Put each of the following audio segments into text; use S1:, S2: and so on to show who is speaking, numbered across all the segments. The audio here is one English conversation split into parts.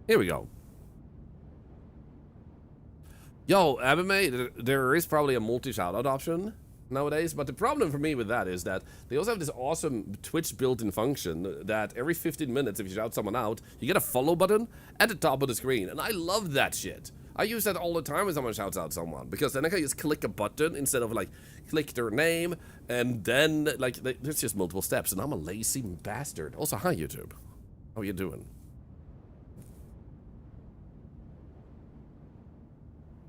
S1: Here we go. Yo, anime, there is probably a multi-shoutout option nowadays, but the problem for me with that is that they also have this awesome Twitch built-in function that every 15 minutes, if you shout someone out, you get a follow button at the top of the screen, and I love that shit. I use that all the time when someone shouts out someone, because then I can just click a button instead of like click their name, and then like there's just multiple steps, and I'm a lazy bastard. Also, hi YouTube, how you doing?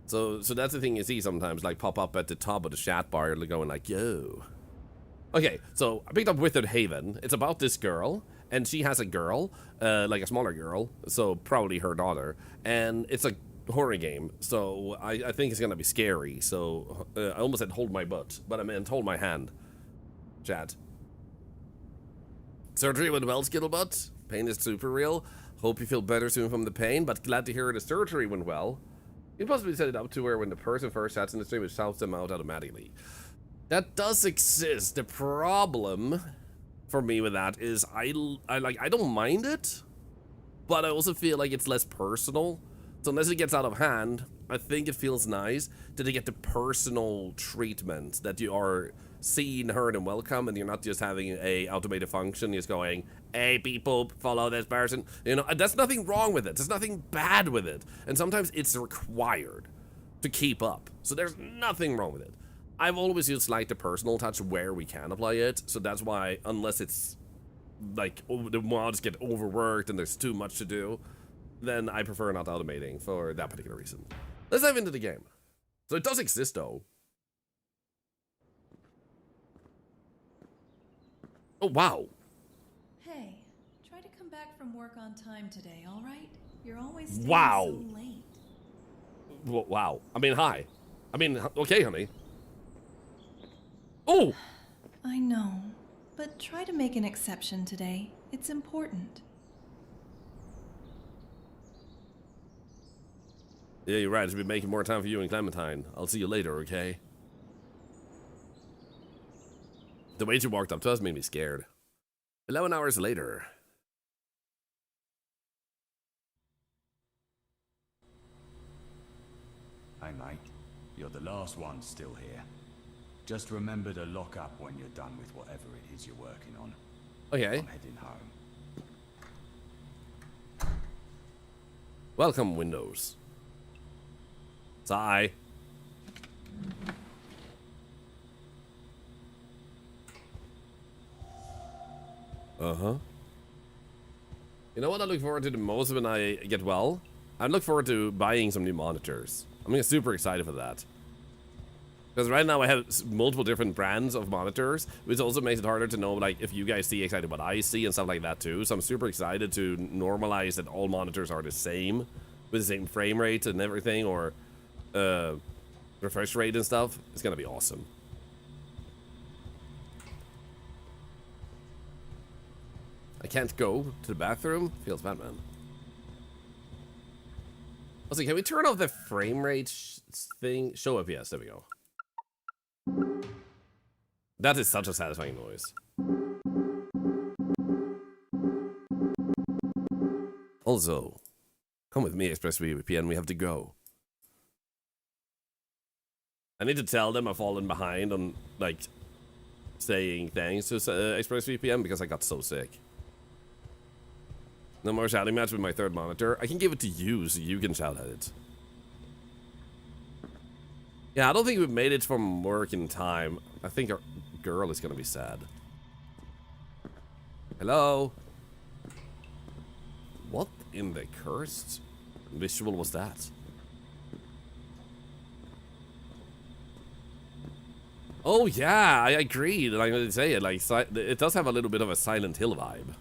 S1: So that's the thing you see sometimes, like pop up at the top of the chat bar, you're going like, yo. Okay, so I picked up Withered Haven. It's about this girl, and she has a girl, like a smaller girl, so probably her daughter, and it's a horror game, so I think it's gonna be scary, so I almost said hold my butt, but I meant hold my hand. Chat. Surgery went well, Skittlebutt. Pain is super real. Hope you feel better soon from the pain, but glad to hear the surgery went well. You possibly set it up to where when the person first chats in the stream, it shouts them out automatically. That does exist. The problem for me with that is I don't mind it, but I also feel like it's less personal. So unless it gets out of hand, I think it feels nice that they get the personal treatment, that you are seen, heard, and welcome, and you're not just having a automated function, just going, hey people, follow this person. You know, there's nothing wrong with it. There's nothing bad with it. And sometimes it's required to keep up. So there's nothing wrong with it. I've always just liked the personal touch where we can apply it. So that's why, unless it's like the mods get overworked and there's too much to do, then I prefer not automating for that particular reason. Let's dive into the game. So it does exist though. Oh, wow.
S2: Hey, try to come back from work on time today, all right? You're always staying so late.
S1: Wow. I mean, hi. I mean, okay, honey. Oh!
S2: I know, but try to make an exception today. It's important.
S1: Yeah, you're right. I should be making more time for you and Clementine. I'll see you later, okay? The way she walked up to us made me scared. 11 hours later.
S3: Hey mate, you're the last one still here. Just remember to lock up when you're done with whatever it is you're working on.
S1: Okay.
S3: I'm heading home.
S1: Welcome, Windows. Sigh. Uh-huh. You know what I look forward to the most when I get well? I look forward to buying some new monitors. I'm super excited for that. Because right now I have multiple different brands of monitors, which also makes it harder to know like if you guys see exactly what I see and stuff like that too. So I'm super excited to normalize that all monitors are the same, with the same frame rate and everything, or refresh rate and stuff. It's gonna be awesome. I can't go to the bathroom. Feels bad, man. Also, can we turn off the frame rate thing? Show FPS. There we go. That is such a satisfying noise. Also, come with me, ExpressVPN. We have to go. I need to tell them I've fallen behind on, like, saying thanks to ExpressVPN because I got so sick. No more shouting match with my third monitor. I can give it to you so you can shout at it. Yeah, I don't think we've made it from work in time. I think our girl is gonna be sad. Hello? What in the cursed visual was that? Oh yeah, I agreed. Like I say it, like it does have a little bit of a Silent Hill vibe.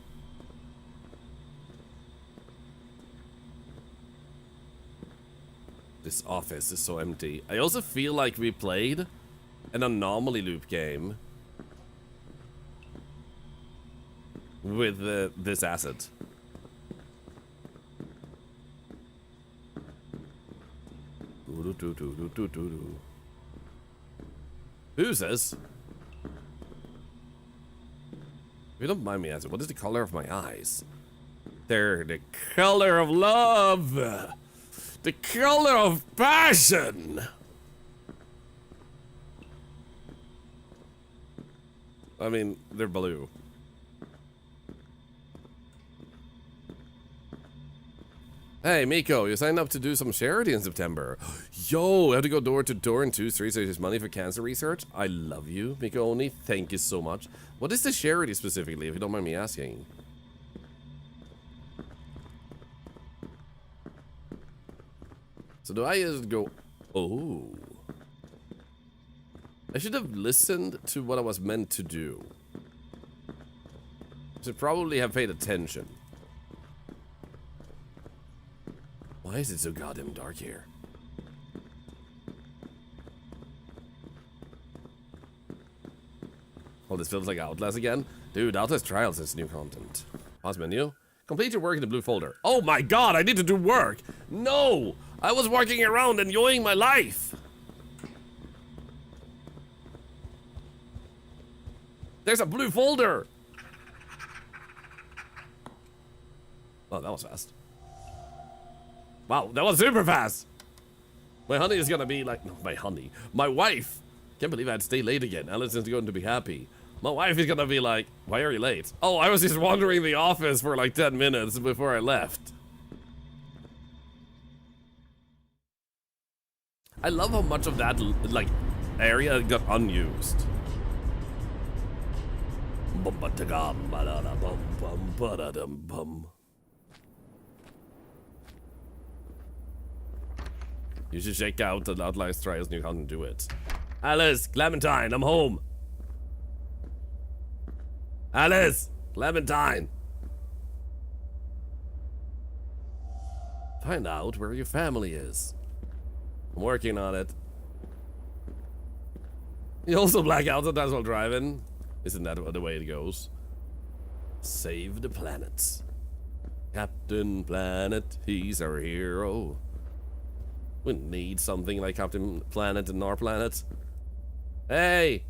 S1: This office is so empty. I also feel like we played an anomaly loop game with this asset. Who's this? If you don't mind me asking, what is the color of my eyes? They're the color of love. The color of passion. I mean, they're blue. Hey, Miko, you signed up to do some charity in September. Yo, I have to go door to door in 2 streets to raise money for cancer research. I love you, Miko Oni. Thank you so much. What is the charity specifically, if you don't mind me asking? So do I just go... Oh. I should have listened to what I was meant to do. Should probably have paid attention. Why is it so goddamn dark here? Oh, this feels like Outlast again? Dude, Outlast Trials is new content. Pause menu. Complete your work in the blue folder. Oh my god, I need to do work! No! I was walking around enjoying my life! There's a blue folder! Oh, that was fast. Wow, that was super fast! My honey is gonna be like... No, my honey. My wife! Can't believe I had to stay late again. Allison's going to be happy. My wife is gonna be like, why are you late? Oh, I was just wandering the office for like 10 minutes before I left. I love how much of that, like, area got unused. You should check out the Outlast Trials new content, do it. Alice, Clementine, I'm home. Alice, Clementine. Find out where your family is. I'm working on it. You also black out sometimes while driving. Isn't that the way it goes? Save the planet. Captain Planet, he's our hero. We need something like Captain Planet in our planet. Hey!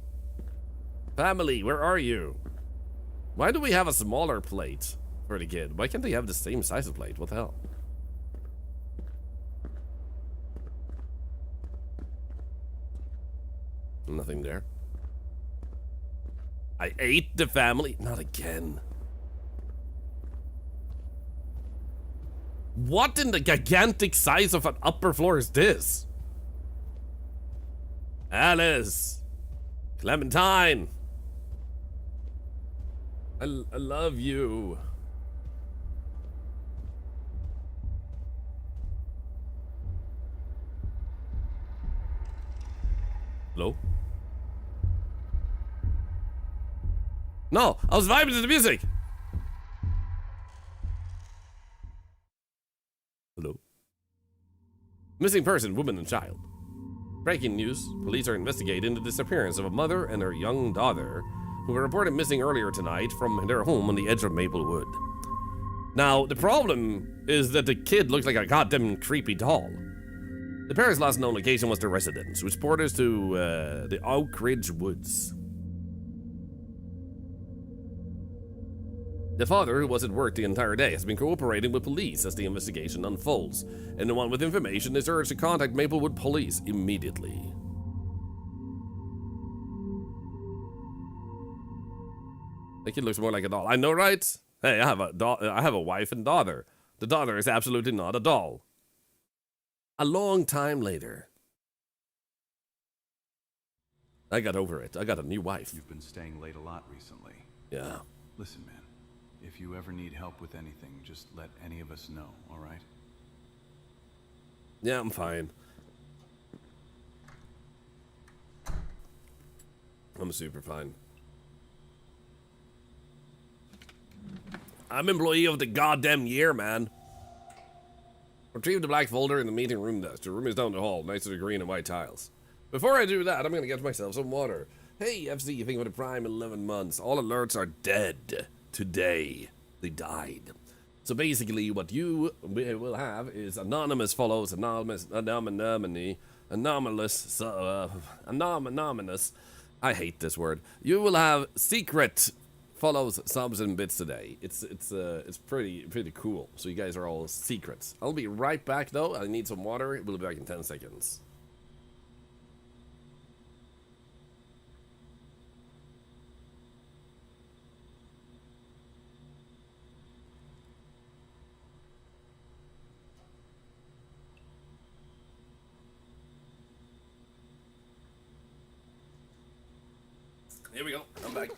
S1: Family, where are you? Why do we have a smaller plate for the kid? Why can't they have the same size of plate? What the hell? Nothing there. I ate the family. Not again. What in the gigantic size of an upper floor is this? Alice. Clementine. I love you. Hello? No, I was vibing to the music. Hello? Missing person, woman and child. Breaking news, police are investigating the disappearance of a mother and her young daughter who were reported missing earlier tonight from their home on the edge of Maplewood. Now, the problem is that the kid looks like a goddamn creepy doll. The pair's last known location was their residence, which borders to the Oak Ridge Woods. The father, who was at work the entire day, has been cooperating with police as the investigation unfolds. Anyone with information is urged to contact Maplewood Police immediately. The kid looks more like a doll. I know, right? Hey, I have a wife and daughter. The daughter is absolutely not a doll. A long time later. I got over it. I got a new wife.
S3: You've been staying late a lot recently.
S1: Yeah.
S3: Listen, man. If you ever need help with anything, just let any of us know, all right?
S1: Yeah, I'm fine. I'm super fine. I'm employee of the goddamn year, man. Retrieve the black folder in the meeting room desk. The room is down the hall, next to the green and white tiles. Before I do that, I'm gonna get myself some water. Hey, FC, you think of the prime 11 months. All alerts are dead. Today. They died. So basically, what you will have is anonymous follows anonymous, anomalous. I hate this word. You will have secret follows, subs, and bits today. It's pretty cool. So you guys are all secrets. I'll be right back though. I need some water. We'll be back in 10 seconds. Here we go. I'm back.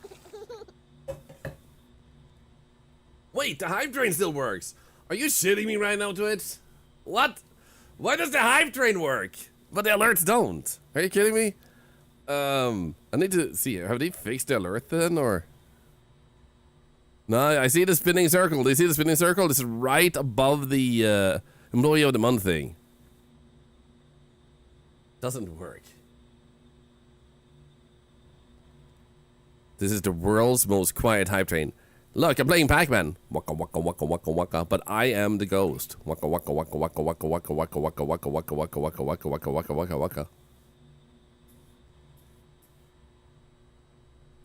S1: Wait, the hype train still works. Are you shitting me right now, Twitch? What? Why does the hype train work, but the alerts don't? Are you kidding me? I need to see. Have they fixed the alert then, or? No, I see the spinning circle. Do you see the spinning circle? This is right above the employee of the month thing. Doesn't work. This is the world's most quiet hype train. Look, I'm playing Pac-Man. Waka waka waka waka waka. But I am the ghost. Waka waka waka waka waka waka waka waka waka waka waka waka waka waka waka waka waka.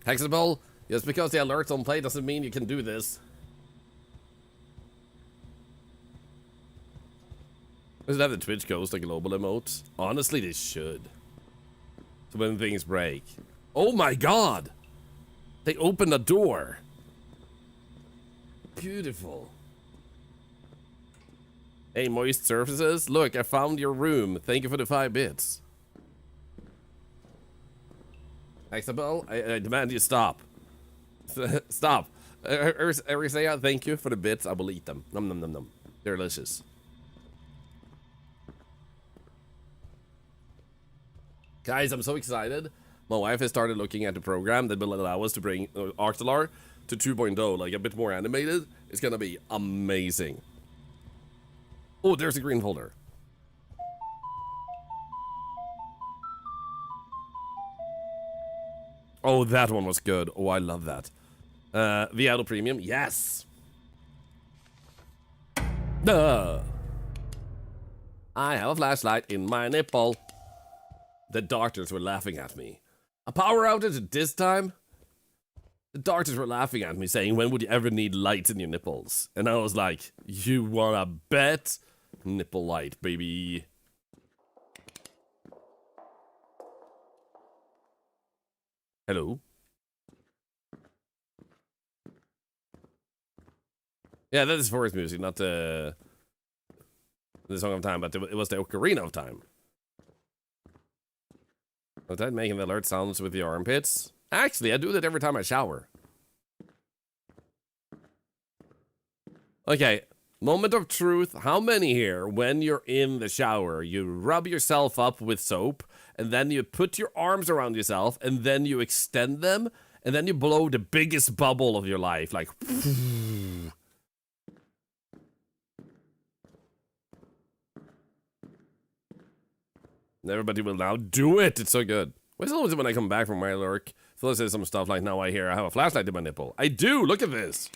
S1: Hexable, just because the alert's on play doesn't mean you can do this. Does it have the Twitch Ghost like global emotes? Honestly, they should. So when things break. Oh my god! They opened a door. Beautiful. Hey, moist surfaces. Look, I found your room. Thank you for the 5 bits. Isabel, I demand you stop. Stop. Arisea, thank you for the bits. I will eat them. Num num num num. They're delicious. Guys, I'm so excited. My wife has started looking at the program that will allow us to bring Thorlar to 2.0, like a bit more animated. It's gonna be amazing. Oh, there's a green folder. Oh, that one was good. Oh, I love that. Viado Premium, yes! Duh! I have a flashlight in my nipple. The doctors were laughing at me. A power outage at this time? The doctors were laughing at me saying, when would you ever need lights in your nipples? And I was like, you wanna bet? Nipple light, baby. Hello? Yeah, that is forest music, not the Song of Time, but it was the Ocarina of Time. Was that making the alert sounds with the armpits? Actually, I do that every time I shower. Okay, moment of truth. How many here, when you're in the shower, you rub yourself up with soap, and then you put your arms around yourself, and then you extend them, and then you blow the biggest bubble of your life, like... Everybody will now do it. It's so good. What's always when I come back from my lurk? Phil says some stuff like, now I hear I have a flashlight in my nipple. I do. Look at this.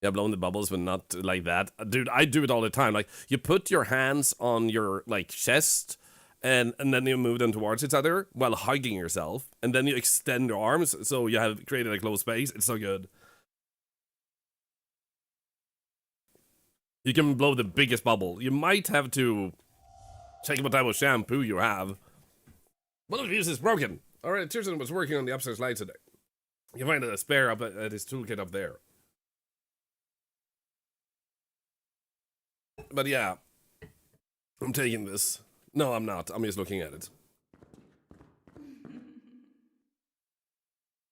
S1: Yeah, blowing the bubbles, but not like that. Dude, I do it all the time. Like, you put your hands on your, like, chest, and then you move them towards each other while hugging yourself. And then you extend your arms, so you have created a closed space. It's so good. You can blow the biggest bubble. You might have to check what type of shampoo you have. One of the views is broken. Alright, Tirson was working on the upstairs light today. You find a spare up at his toolkit up there. But yeah, I'm taking this. No, I'm not. I'm just looking at it.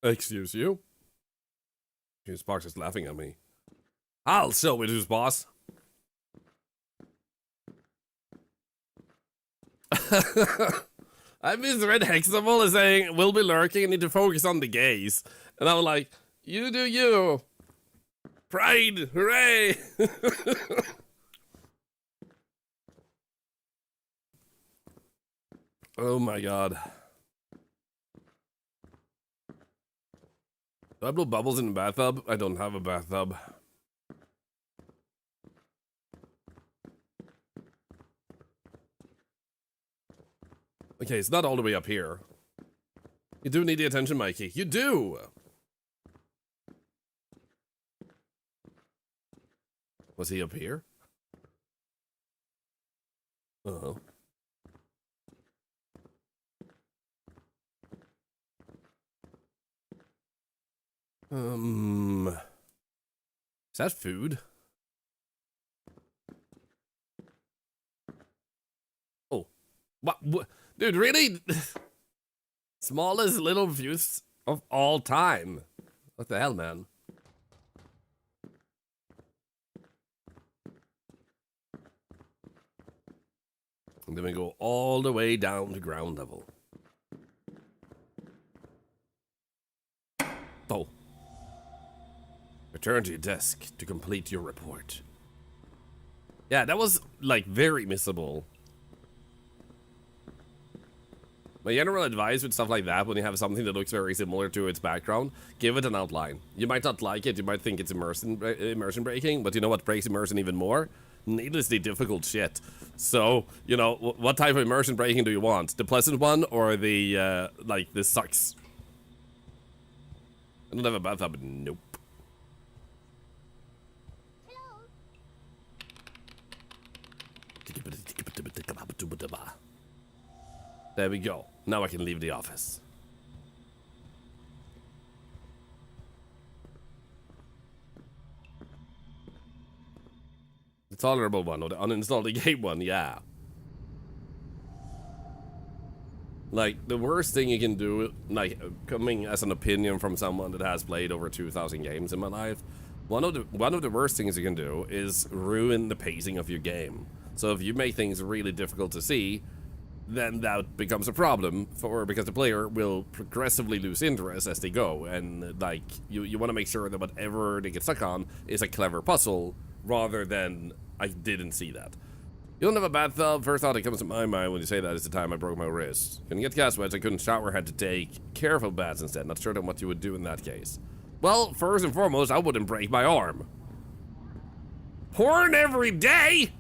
S1: Excuse you? Sparks is laughing at me. I'll show it, who's boss. I misread Hexable as saying, we'll be lurking and need to focus on the gays. And I was like, you do you. Pride, hooray! Oh my god. Do I blow bubbles in the bathtub? I don't have a bathtub. Okay, it's not all the way up here. You do need the attention, Mikey. You do! Was he up here? Uh-oh. Is that food? Oh. What? Dude, really? Smallest little views of all time. What the hell, man? And then we go all the way down to ground level. Oh. Return to your desk to complete your report. Yeah, that was, like, very missable. My general advice with stuff like that, when you have something that looks very similar to its background, give it an outline. You might not like it, you might think it's immersion breaking, but you know what breaks immersion even more? Needlessly difficult shit. So, you know, what type of immersion breaking do you want? The pleasant one or the, like, this sucks? I don't have a bathtub, but nope. There we go. Now I can leave the office. The tolerable one, or the uninstall the game one, yeah. Like, the worst thing you can do, like, coming as an opinion from someone that has played over 2,000 games in my life, one of the worst things you can do is ruin the pacing of your game. So if you make things really difficult to see, then that becomes a problem because the player will progressively lose interest as they go, and like you want to make sure that whatever they get stuck on is a clever puzzle rather than I didn't see that. You don't have a bathtub? First thought that comes to my mind when you say that is the time I broke my wrist. Couldn't get gas wet, I couldn't shower, had to take careful baths instead. Not sure what you would do in that case. Well, first and foremost, I wouldn't break my arm. Porn every day?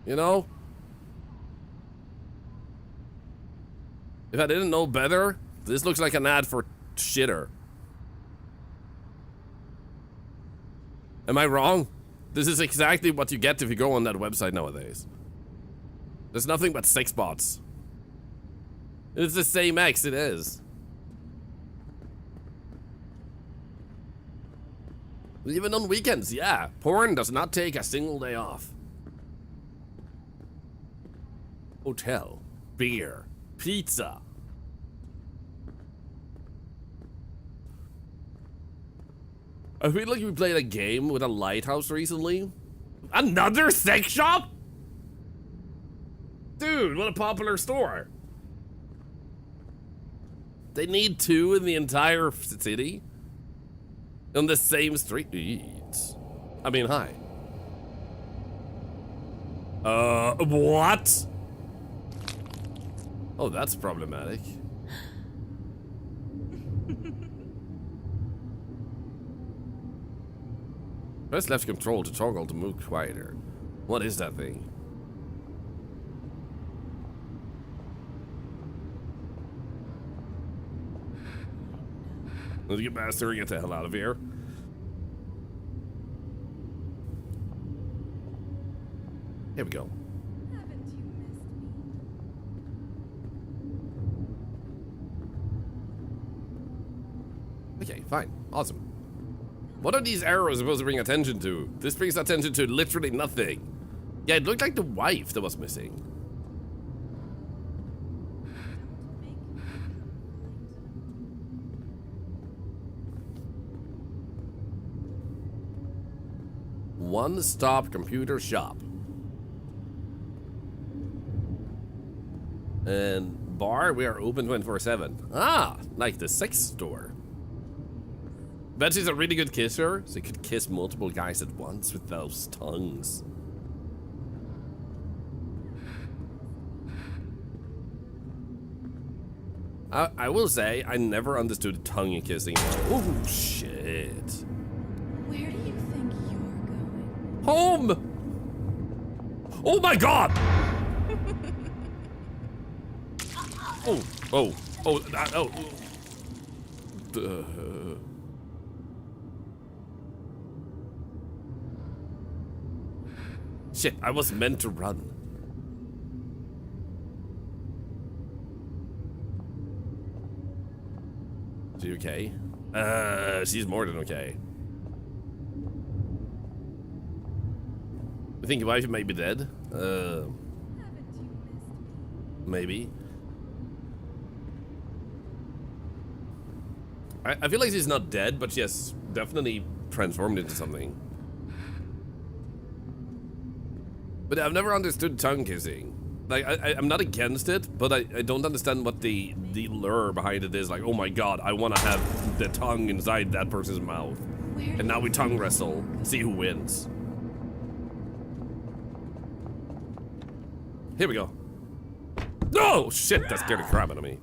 S1: You know? If I didn't know better, this looks like an ad for shitter. Am I wrong? This is exactly what you get if you go on that website nowadays. There's nothing but sex bots. It's the same X, it is. Even on weekends, yeah. Porn does not take a single day off. Hotel, beer, pizza. I feel like we played a game with a lighthouse recently. Another sex shop? Dude, what a popular store. They need two in the entire city? On the same street? I mean, hi. What? Oh, that's problematic. Press left control to toggle to move quieter. What is that thing? Let's get master and get the hell out of here. Here we go.
S2: Haven't you missed me?
S1: Okay, fine. Awesome. What are these arrows supposed to bring attention to? This brings attention to literally nothing. Yeah, it looked like the wife that was missing. One-stop computer shop. And bar, we are open 24/7. Ah, like the sex store. Bet she's a really good kisser, so you could kiss multiple guys at once with those tongues. I will say, I never understood tongue kissing. Oh, shit.
S2: Where do you think you're going?
S1: Home! Oh my god! Oh, oh, oh, oh. Shit, I was meant to run. Is she okay? She's more than okay. I think your wife might be dead. Maybe. I feel like she's not dead, but she has definitely transformed into something. But I've never understood tongue kissing. Like, I'm not against it, but I don't understand what the lure behind it is. Like, oh my god, I want to have the tongue inside that person's mouth. And now we tongue wrestle, see who wins. Here we go. Oh shit, that scared the crap out of me.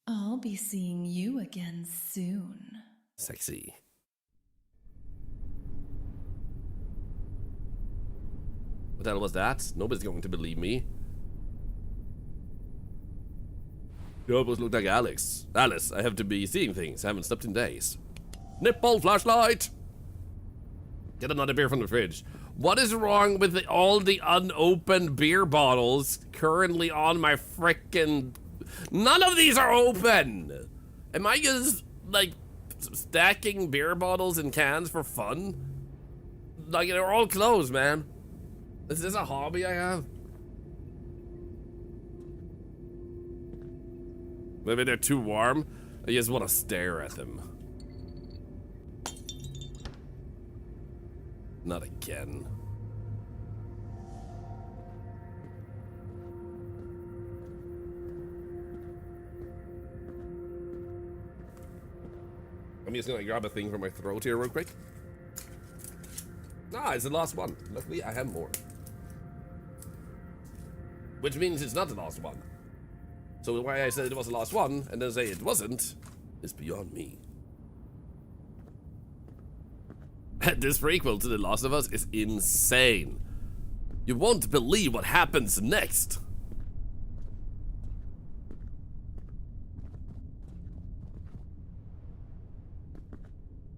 S2: I'll be seeing you again soon.
S1: Sexy. What the hell was that? Nobody's going to believe me. You almost look like Alex. Alice, I have to be seeing things. I haven't slept in days. Nipple flashlight! Get another beer from the fridge. What is wrong with all the unopened beer bottles currently on my frickin'... None of these are open! Am I just, like, stacking beer bottles and cans for fun? Like, they're all closed, man. Is this a hobby I have? Maybe they're too warm. I just want to stare at them. Not again. I'm just gonna grab a thing from my throat here real quick. Nah, it's the last one. Luckily, I have more. Which means it's not the last one. So why I said it was the last one, and then say it wasn't, is beyond me. This prequel to The Last of Us is insane. You won't believe what happens next.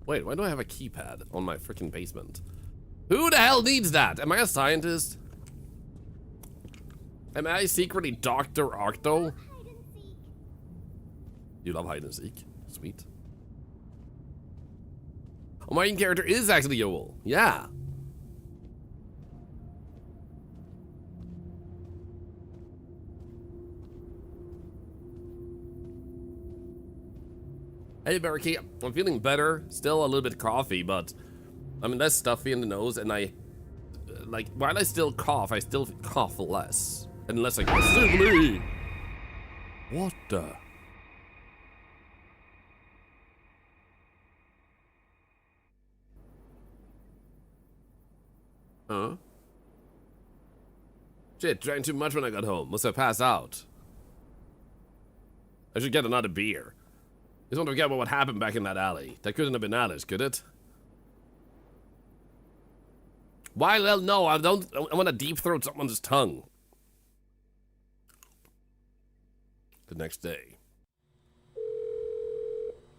S1: Wait, why do I have a keypad on my freaking basement? Who the hell needs that? Am I a scientist? Am I secretly Dr. Octo? You love hide and seek? Sweet. Oh, my main character is actually Yoel. Yeah. Hey, Barricade. I'm feeling better. Still a little bit coughy, but I'm less stuffy in the nose, and like, while I still cough, I still cough less. Unless aggressively. What the? Huh? Shit, drank too much when I got home. Must have passed out. I should get another beer. Just want to forget about what happened back in that alley. That couldn't have been Alice, could it? Why? Well, no, I want to deep throat someone's tongue. The next day.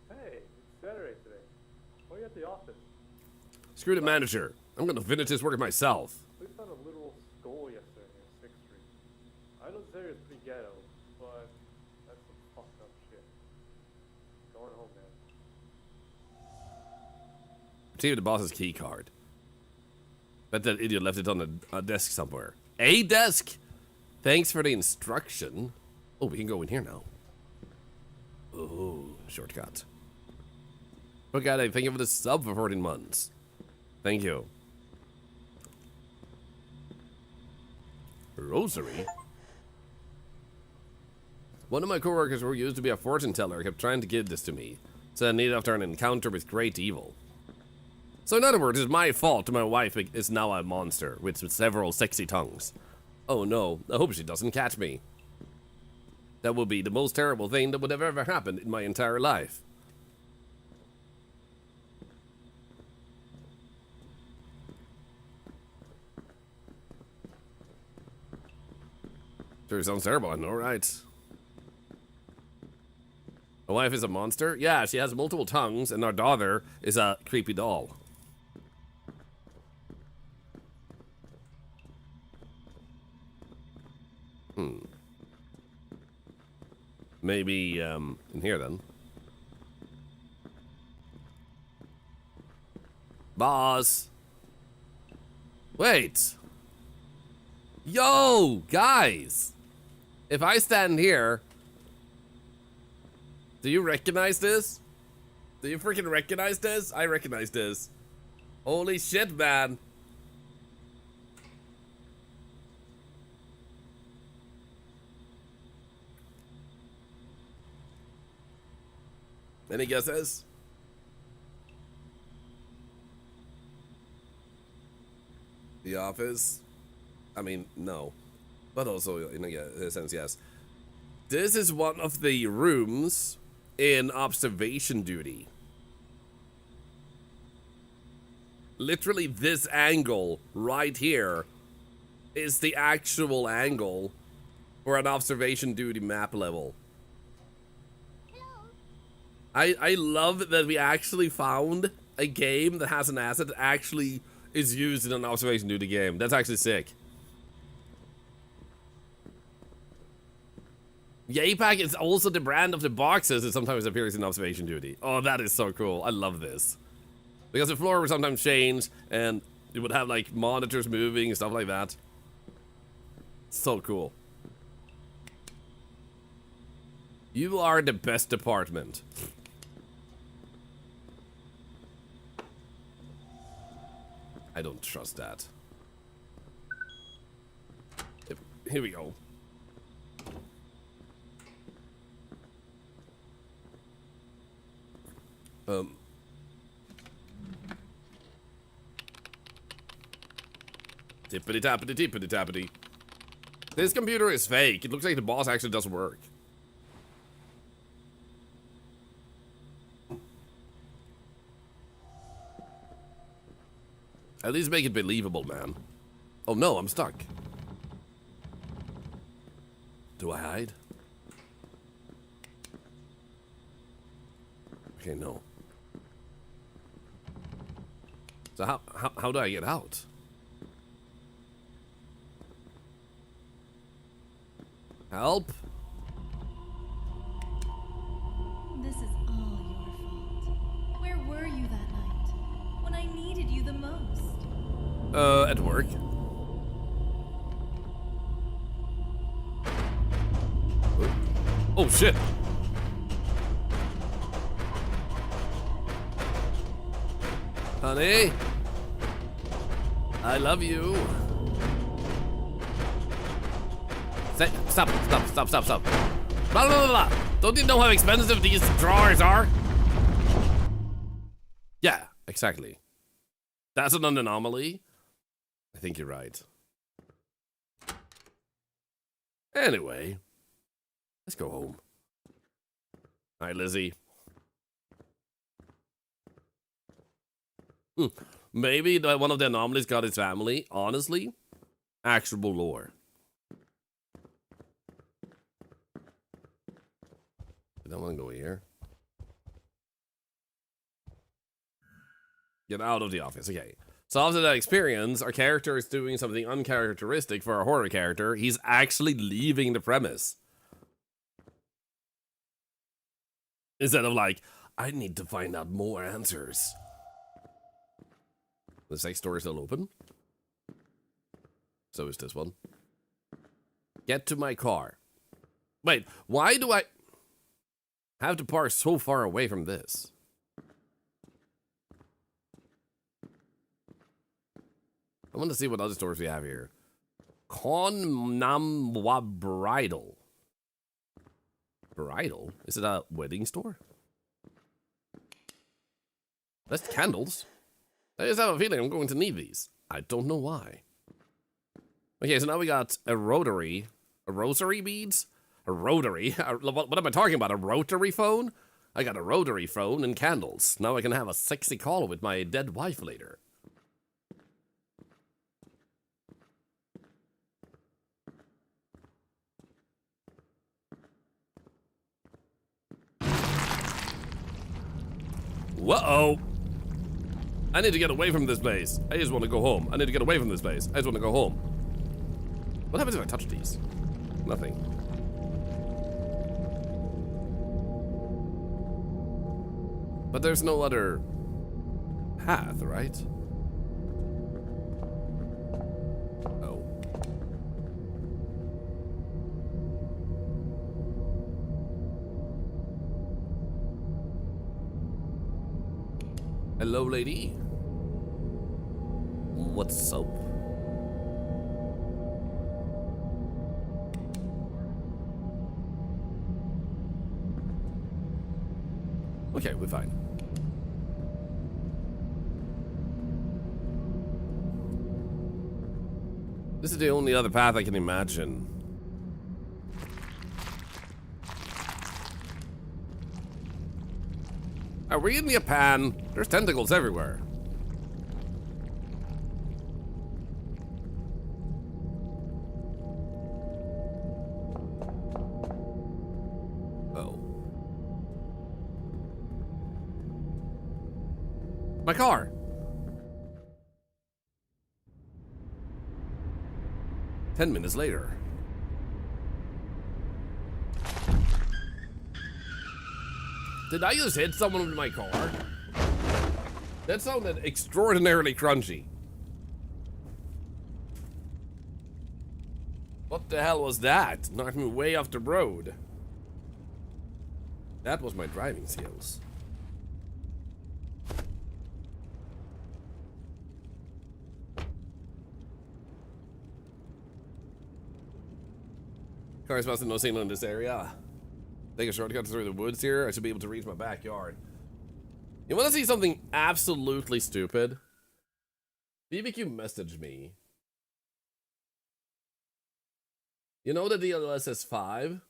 S4: Hey, it's Saturday today. Why are you at the office?
S1: Screw the manager. I'm gonna finish this work myself.
S4: We found a literal skull yesterday near 6th Street. I know this area is pretty ghetto, but that's some fucked up shit. Going home, man.
S1: Retrieve the boss's key card. Bet that idiot left it on a desk somewhere. A desk? Thanks for the instruction. Oh, we can go in here now. Oh, shortcut. Look at it. Thank you for the sub for 14 months. Thank you. Rosary? One of my coworkers who used to be a fortune teller kept trying to give this to me. Said I needed after an encounter with great evil. So in other words, it's my fault my wife is now a monster with several sexy tongues. Oh no, I hope she doesn't catch me. That would be the most terrible thing that would have ever happened in my entire life. Sure sounds terrible, I know, right? My wife is a monster? Yeah, she has multiple tongues, and our daughter is a creepy doll. Maybe, in here then. Boss! Wait! Yo, guys! If I stand here, do you recognize this? Do you freaking recognize this? I recognize this. Holy shit, man. Any guesses? The Office? I mean, no. But also, in a sense, yes. This is one of the rooms in observation duty. Literally, this angle right here is the actual angle for an observation duty map level. I love that we actually found a game that has an asset that actually is used in an observation duty game. That's actually sick. Yaypack is also the brand of the boxes that sometimes appears in observation duty. Oh, that is so cool. I love this. Because the floor would sometimes change, and it would have like monitors moving and stuff like that. So cool. You are the best department. I don't trust that. Yep. Here we go. Tippity tappity tippity tappity. This computer is fake. It looks like the boss actually does work. At least make it believable, man. Oh no, I'm stuck. Do I hide? Okay, no. So how do I get out? Help?
S2: This is all your fault. Where were you that night? When I needed you the most?
S1: At work. Oh shit. Honey, I love you. Stop. Blah, blah, blah, blah. Don't you know how expensive these drawers are? Yeah, exactly. That's an anomaly. I think you're right. Anyway, let's go home. Hi, Lizzie. Maybe one of the anomalies got his family. Honestly, actionable lore. I don't want to go here. Get out of the office. Okay. So after that experience, our character is doing something uncharacteristic for a horror character. He's actually leaving the premise. Instead of like, I need to find out more answers. The sex store is still open. So is this one. Get to my car. Wait, why do I have to park so far away from this? I want to see what other stores we have here. Konamwa Bridal. Bridal? Is it a wedding store? That's candles. I just have a feeling I'm going to need these. I don't know why. Okay, so now we got a rotary beads? A rotary? What am I talking about? A rotary phone? I got a rotary phone and candles. Now I can have a sexy call with my dead wife later. Uh-oh. I need to get away from this base. I just want to go home. I need to get away from this base. I just want to go home. What happens if I touch these? Nothing. But there's no other path, right? Oh. Hello, lady. What's up? Okay, we're fine. This is the only other path I can imagine. Are we in Japan? There's tentacles everywhere. Oh. My car. Ten minutes later. Did I just hit someone with my car? That sounded extraordinarily crunchy. What the hell was that? Knocked me way off the road. That was my driving skills. Cars must have no signal in this area. Take a shortcut through the woods here. I should be able to reach my backyard. You want to see something absolutely stupid? BBQ messaged me. You know the DLSS 5?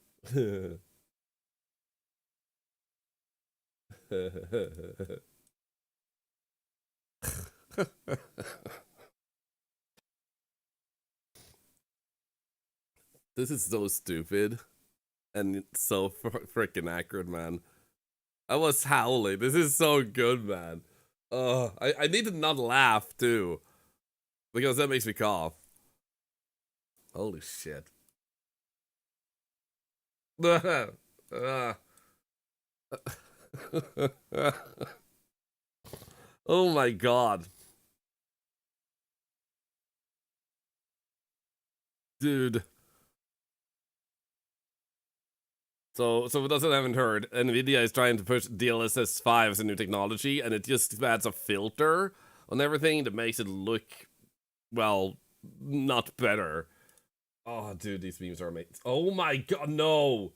S1: This is so stupid. And it's so freaking accurate, man. I was howling. This is so good, man. I need to not laugh, too. Because that makes me cough. Holy shit. Oh my god. Dude. So for those that haven't heard, NVIDIA is trying to push DLSS 5 as a new technology, and it just adds a filter on everything that makes it look, well, not better. Oh, dude, these memes are amazing. Oh my god, no!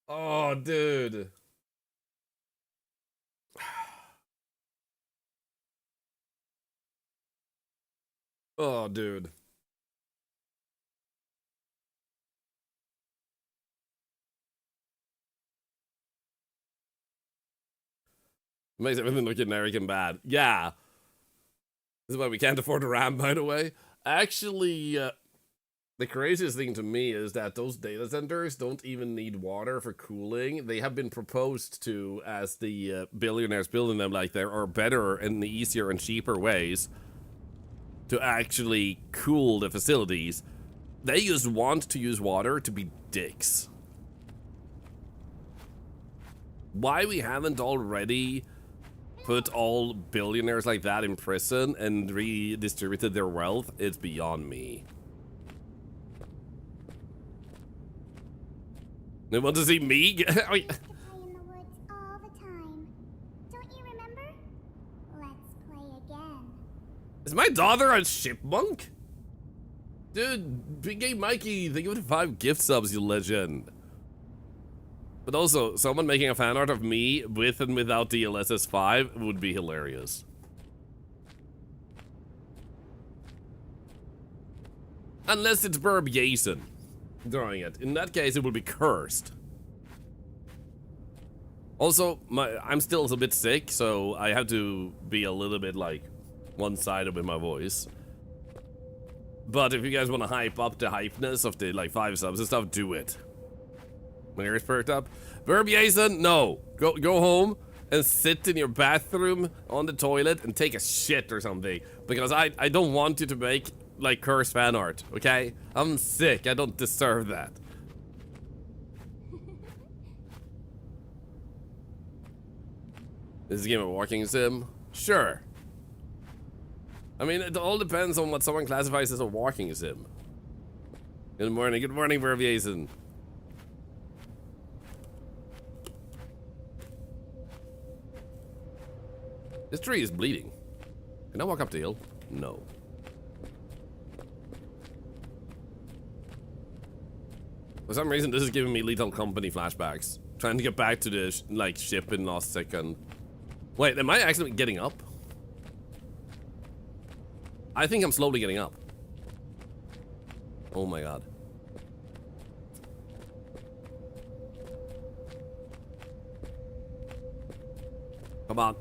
S1: Oh, dude. Oh, dude. Makes everything look generic and bad. Yeah. This is why we can't afford a RAM, by the way. Actually, the craziest thing to me is that those data centers don't even need water for cooling. They have been proposed to as the billionaires building them like there are better and easier and cheaper ways to actually cool the facilities. They just want to use water to be dicks. Why we haven't already put all billionaires like that in prison and redistributed their wealth, it's beyond me. They want to see me?
S5: Play in the woods all the time. Don't you remember? Let's play again.
S1: Is my daughter a chipmunk? Dude, Big Game Mikey, thank you for the 5 gift subs, you legend. But also, someone making a fan art of me with and without DLSS 5 would be hilarious. Unless it's Burb Yason drawing it. In that case, it would be cursed. Also, I'm still a bit sick, so I have to be a little bit, like, one-sided with my voice. But if you guys want to hype up the hypeness of the, like, 5 subs and stuff, do it. My ears perked up. Verb Jason, no. Go home and sit in your bathroom on the toilet and take a shit or something. Because I don't want you to make, like, cursed fan art, okay? I'm sick. I don't deserve that. This is a game of walking sim? Sure. I mean, it all depends on what someone classifies as a walking sim. Good morning, Verviason. This tree is bleeding. Can I walk up the hill? No. For some reason, this is giving me Lethal Company flashbacks. Trying to get back to the, like, ship in last second. Wait, am I actually getting up? I think I'm slowly getting up. Oh my god. Come on.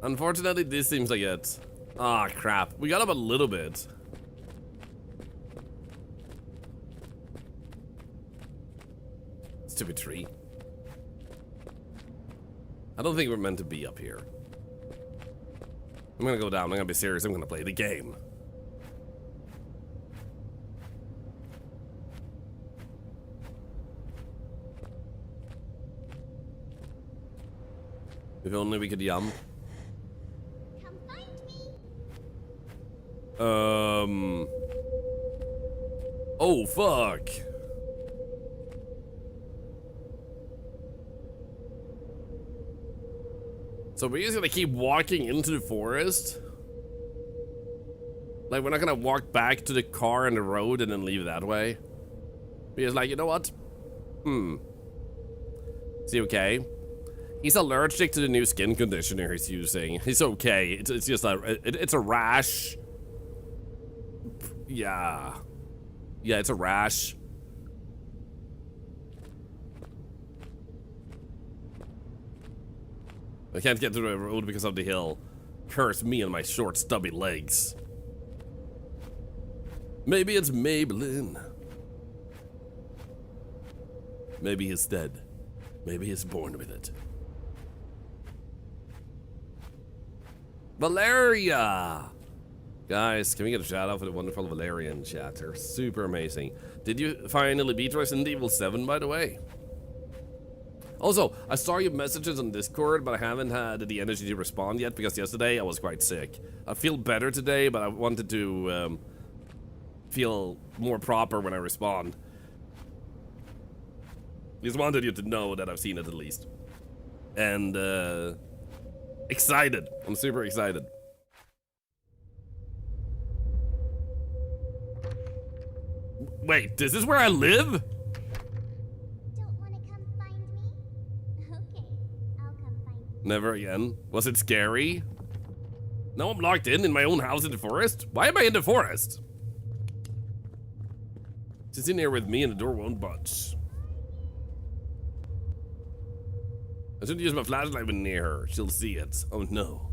S1: Unfortunately, this seems like it. Ah, crap. We got up a little bit. Stupid tree. I don't think we're meant to be up here. I'm gonna go down. I'm gonna be serious. I'm gonna play the game. If only we could yum.
S5: Come find me.
S1: Oh, fuck. So we're just gonna keep walking into the forest? Like, we're not gonna walk back to the car and the road and then leave that way? Because, like, you know what? Is he okay? He's allergic to the new skin conditioner he's using. He's okay. It's just it's a rash. Yeah. Yeah, it's a rash. I can't get to the road because of the hill. Curse me and my short, stubby legs. Maybe it's Maybelline. Maybe he's dead. Maybe he's born with it. Valeria! Guys, can we get a shout out for the wonderful Valerian chat? They're super amazing. Did you finally beat Resident Evil 7, by the way? Also, I saw your messages on Discord, but I haven't had the energy to respond yet because yesterday I was quite sick. I feel better today, but I wanted to feel more proper when I respond. Just wanted you to know that I've seen it at least. And, excited. I'm super excited. Wait, this is where I live?
S5: Don't want to come find me? Okay, I'll come find you.
S1: Never again. Was it scary? Now I'm locked in my own house in the forest? Why am I in the forest? She's in here with me and the door won't budge. I should use my flashlight when near her. She'll see it. Oh no.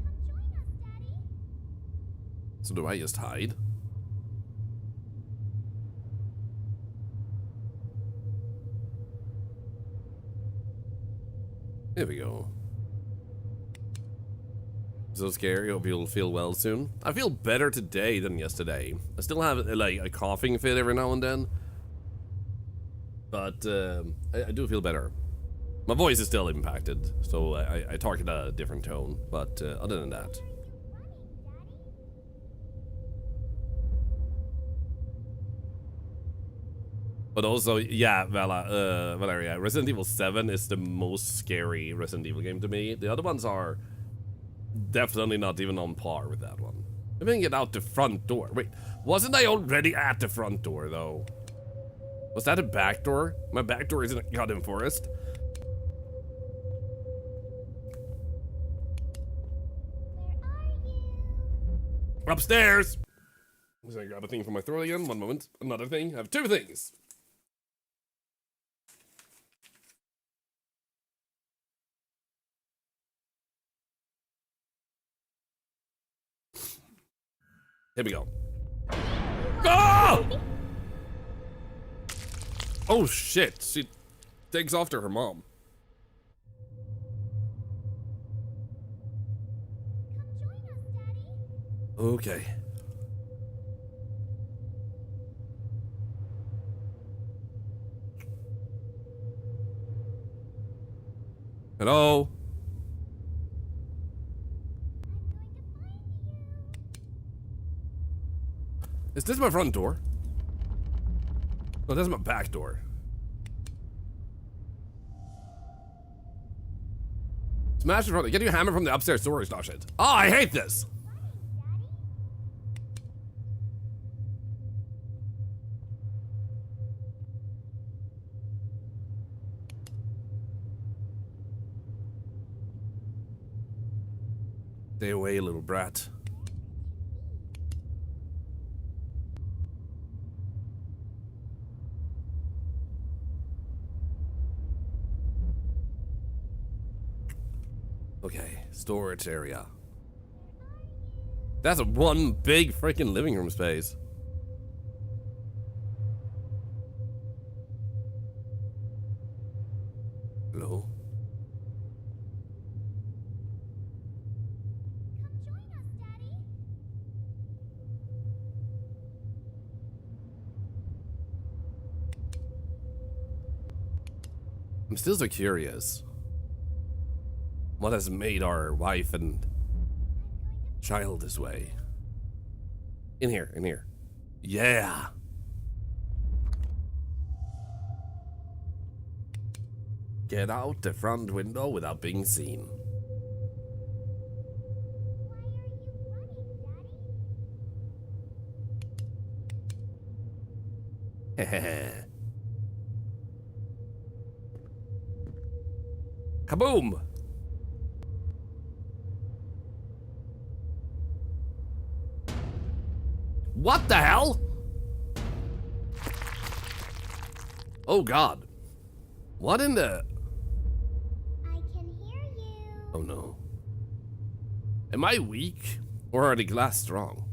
S5: Come join us, Daddy.
S1: So do I just hide? There we go. So scary. Hope you'll feel well soon. I feel better today than yesterday. I still have like a coughing fit every now and then, but I do feel better. My voice is still impacted, so I talk in a different tone. But other than that, but also, yeah, Valeria, Resident Evil 7 is the most scary Resident Evil game to me. The other ones are definitely not even on par with that one. I didn't get out the front door. Wait, wasn't I already at the front door, though? Was that a back door? My back door is in a goddamn forest.
S5: Where are you?
S1: Upstairs! I'm just gonna grab a thing from my throat again. One moment. Another thing. I have two things. Here we go. Ah! Oh shit, she takes after her mom.
S5: Come join us, Daddy.
S1: Okay. Hello? Is this my front door? No, that's my back door. Smash the front door. Get your hammer from the upstairs storage. Oh shit. Oh, I hate this. Stay away, little brat. Okay, storage area. That's a one big freaking living room space. Hello?
S5: Come join us, Daddy.
S1: I'm still so curious. What has made our wife and child this way? In here, in here. Yeah. Get out the front window without being seen.
S5: Why are you running, Daddy?
S1: Hehehe. Kaboom! What the hell? Oh god. What in the...
S5: I can hear you.
S1: Oh no. Am I weak? Or are the glass strong?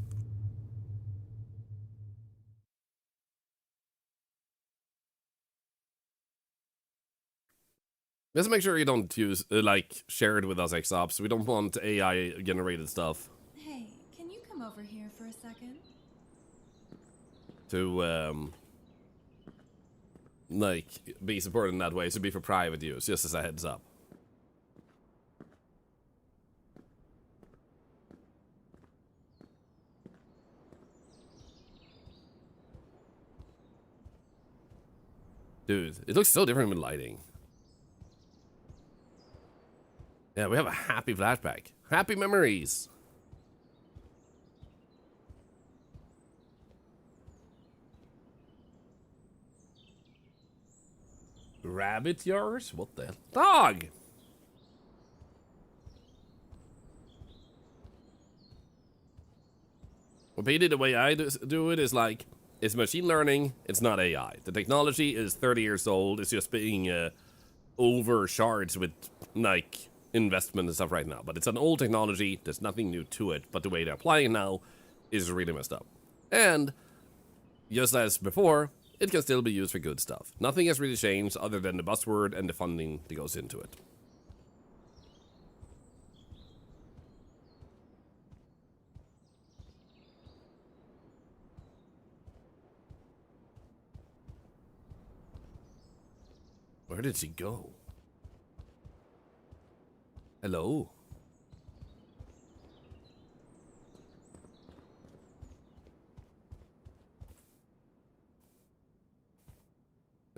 S1: Let's make sure you don't use, like, share it with us, X-Ops. We don't want AI-generated stuff
S2: Hey, can you come over here for a second?
S1: to, like, be supported in that way. So be for private use, just as a heads up. Dude, it looks so different with lighting. Yeah, we have a happy flashback. Happy memories. Rabbit yours? What the hell? Dog! Repeated the way I do it is like, it's machine learning, it's not AI. The technology is 30 years old, it's just being overcharged with, like, investment and stuff right now. But it's an old technology, there's nothing new to it, but the way they're applying it now is really messed up. And, just as before, it can still be used for good stuff. Nothing has really changed other than the buzzword and the funding that goes into it. Where did she go? Hello?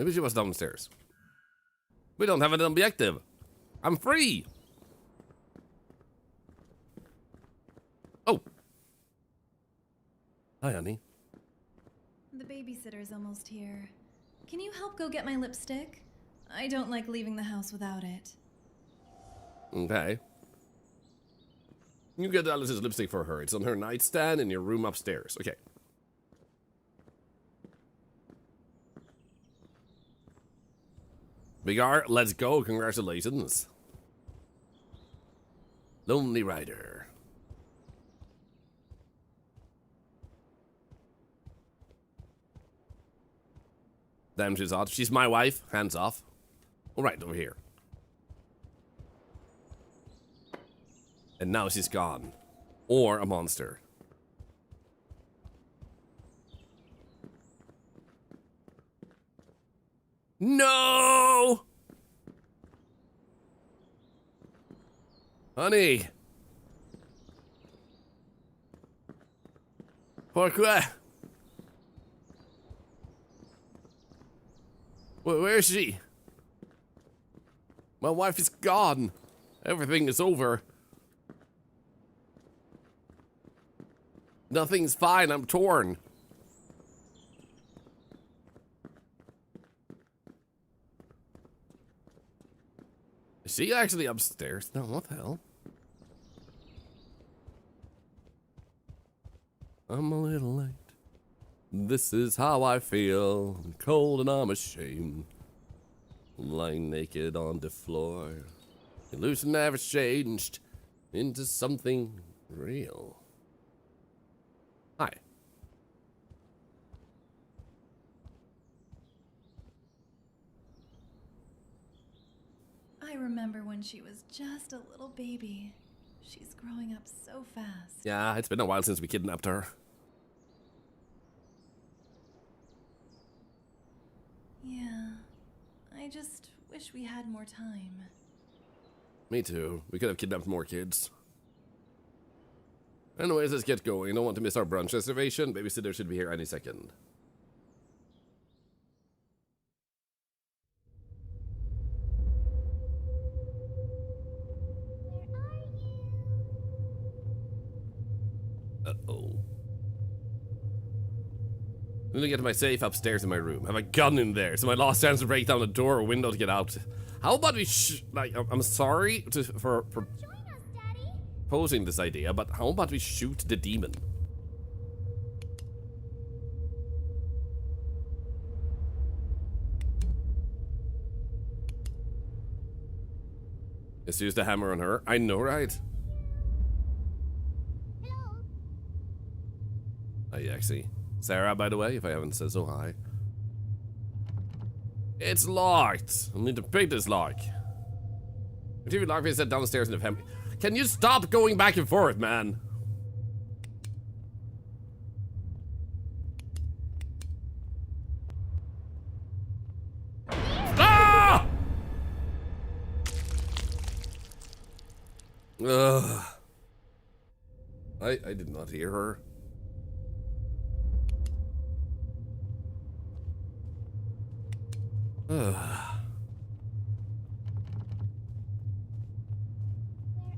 S1: Maybe she was downstairs. We don't have an objective. I'm free. Oh. Hi, honey.
S2: The babysitter's almost here. Can you help go get my lipstick? I don't like leaving the house without it.
S1: Okay. You get Alice's lipstick for her. It's on her nightstand in your room upstairs. Okay. Bigar, let's go. Congratulations. Lonely Rider. Damn, she's hot. She's my wife. Hands off. All right, over here. And now she's gone. Or a monster. No! Honey. Pourquoi? Where is she? My wife is gone. Everything is over. Nothing's fine. I'm torn. Is she actually upstairs? No, what the hell? I'm a little late. This is how I feel. I'm cold and I'm ashamed. Lying naked on the floor. Illusion never changed into something real. Hi.
S2: I remember when she was just a little baby. She's growing up so fast.
S1: Yeah, it's been a while since we kidnapped her.
S2: Yeah. I just wish we had more time.
S1: Me too. We could have kidnapped more kids. Anyways, let's get going. I don't want to miss our brunch reservation. Babysitter should be here any second. Uh-oh. I need to get to my safe upstairs in my room. Have a gun in there, so my last chance to break down a door or window to get out. How about we like, I'm sorry for
S5: Join us, Daddy.
S1: posing this idea, but how about we shoot the demon? Let's use the hammer on her. I know, right?
S5: Hello.
S1: Hi, actually. Sarah, by the way, if I haven't said so, hi. It's locked. I need to pick this lock. If you lock me, set downstairs in the family. Can you stop going back and forth, man? Ah! Ugh. I did not hear her.
S5: Where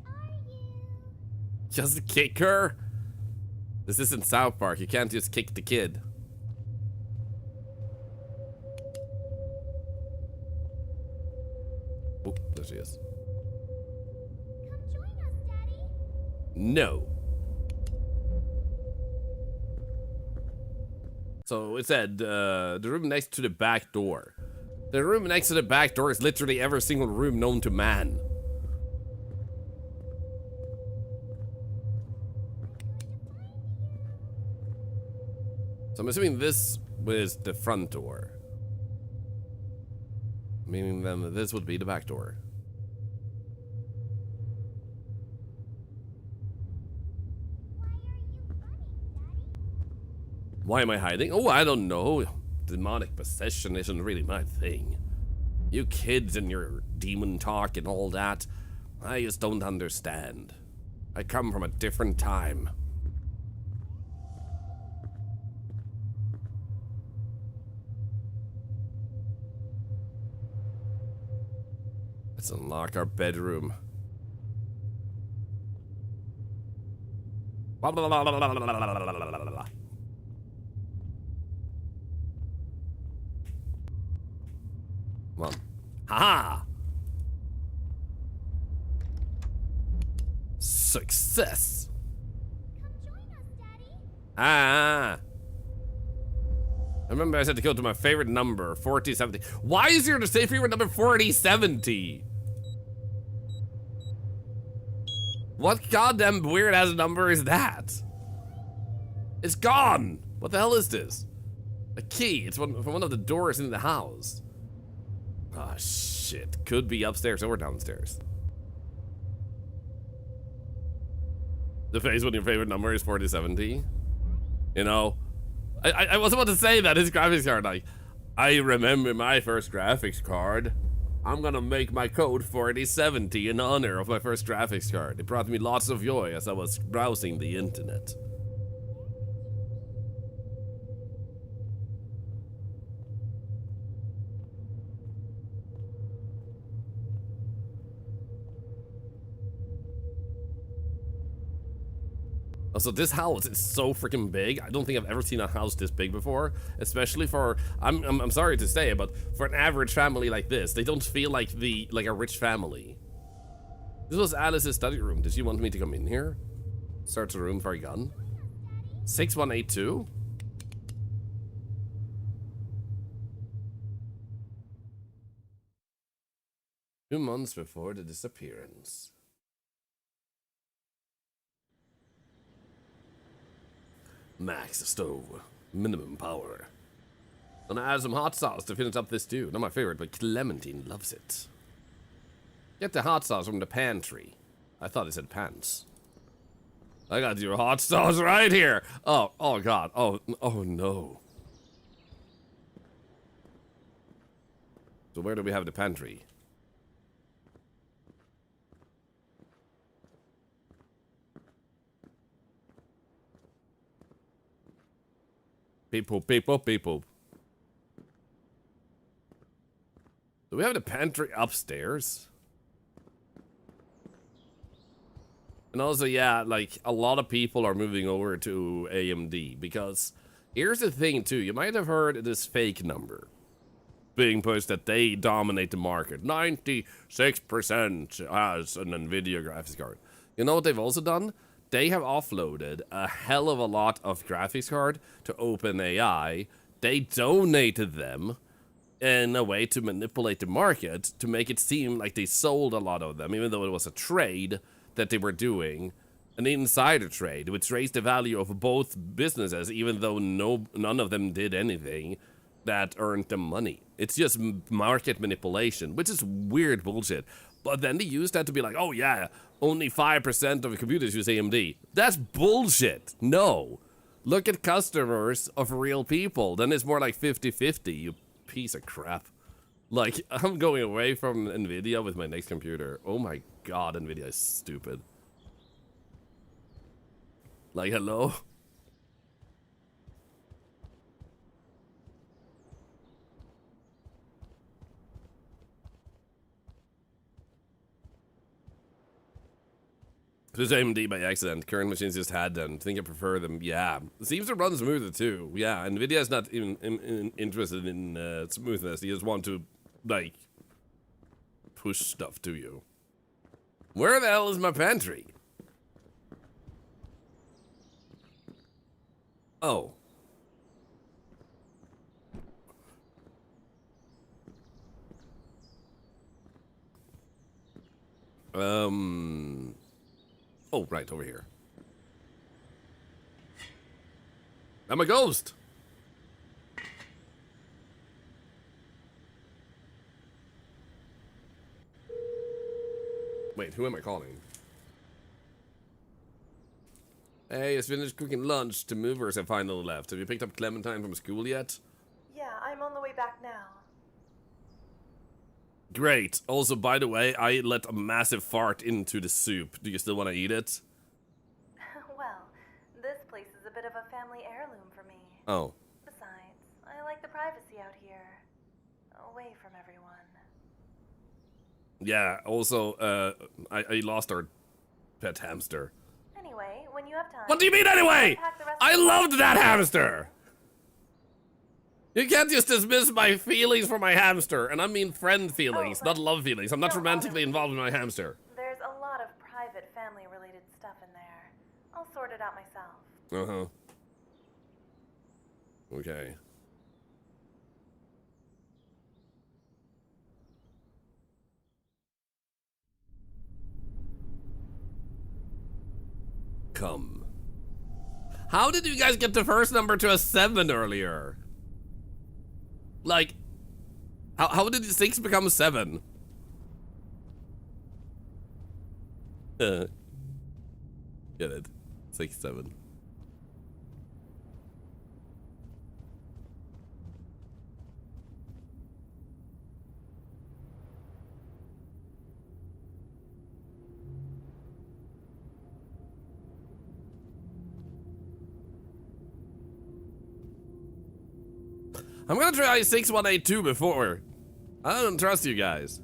S5: are you?
S1: Just kick her? This isn't South Park. You can't just kick the kid. Oh, there she is.
S5: Come join us, Daddy.
S1: No. So it said, the room next to the back door. The room next to the back door is literally every single room known to man. So I'm assuming this was the front door. Meaning then this would be the back door.
S5: Why are you running, Daddy?
S1: Why am I hiding? Oh, I don't know. Demonic possession isn't really my thing. You kids and your demon talk and all that, I just don't understand. I come from a different time. Let's unlock our bedroom. Come on. Haha! Success!
S5: Come join us, Daddy.
S1: Ah! I remember I said to go to my favorite number, 4070. Why is your favorite number 4070? What goddamn weird ass number is that? It's gone! What the hell is this? A key. It's from one of the doors in the house. Ah, shit. Could be upstairs or downstairs. The face when your favorite number is 4070. You know, I was about to say that his graphics card, like, I remember my first graphics card. I'm gonna make my code 4070 in honor of my first graphics card. It brought me lots of joy as I was browsing the internet. Also, this house is so freaking big. I don't think I've ever seen a house this big before, especially for, I'm sorry to say it, but for an average family like this, they don't feel like a rich family. This was Alice's study room. Did she want me to come in here? Search the room for a gun. 6182? Two months before the disappearance. Max stove, minimum power. Gonna add some hot sauce to finish up this stew. Not my favorite, but Clementine loves it. Get the hot sauce from the pantry. I thought it said pants. I got your hot sauce right here. Oh god. Oh no. So where do we have the pantry? People. Do we have the pantry upstairs? And also, yeah, like, a lot of people are moving over to AMD because here's the thing, too. You might have heard this fake number being pushed that they dominate the market. 96% has an NVIDIA graphics card. You know what they've also done? They have offloaded a hell of a lot of graphics card to OpenAI. They donated them in a way to manipulate the market to make it seem like they sold a lot of them, even though it was a trade that they were doing, an insider trade, which raised the value of both businesses, even though none of them did anything that earned them money. It's just market manipulation, which is weird bullshit. But then they use that to be like, oh yeah, only 5% of computers use AMD. That's bullshit. No. Look at customers of real people. Then it's more like 50-50, you piece of crap. Like, I'm going away from NVIDIA with my next computer. Oh my god, NVIDIA is stupid. Like, hello? Just AMD by accident. Current machines just had them. Think I prefer them. Yeah. It seems to run smoother too. Yeah, NVIDIA is not even interested in smoothness. They just want to, like, push stuff to you. Where the hell is my pantry? Oh. Oh, right, over here. I'm a ghost! Wait, who am I calling? Hey, it's finished cooking lunch. The movers have finally left. Have you picked up Clementine from school yet?
S6: Yeah, I'm on the way back now.
S1: Great. Also, by the way, I let a massive fart into the soup. Do you still want to eat it?
S6: Well, this place is a bit of a family heirloom for me.
S1: Oh.
S6: Besides, I like the privacy out here. Away from everyone.
S1: Yeah, also, I lost our pet hamster.
S6: Anyway, when you have time...
S1: What do you mean anyway?
S6: pack the rest
S1: I
S6: of the-
S1: loved that hamster! You can't just dismiss my feelings for my hamster, and I mean friend feelings,
S6: Oh,
S1: not love feelings. I'm not
S6: no,
S1: romantically
S6: honestly,
S1: involved with my hamster.
S6: There's a lot of private family-related stuff in there. I'll sort it out myself.
S1: Uh-huh. Okay. Come. How did you guys get the first number to a 7 earlier? Like, how did 6 become 7? Get it. 6, 7. I'm gonna try 6182 before. I don't trust you guys.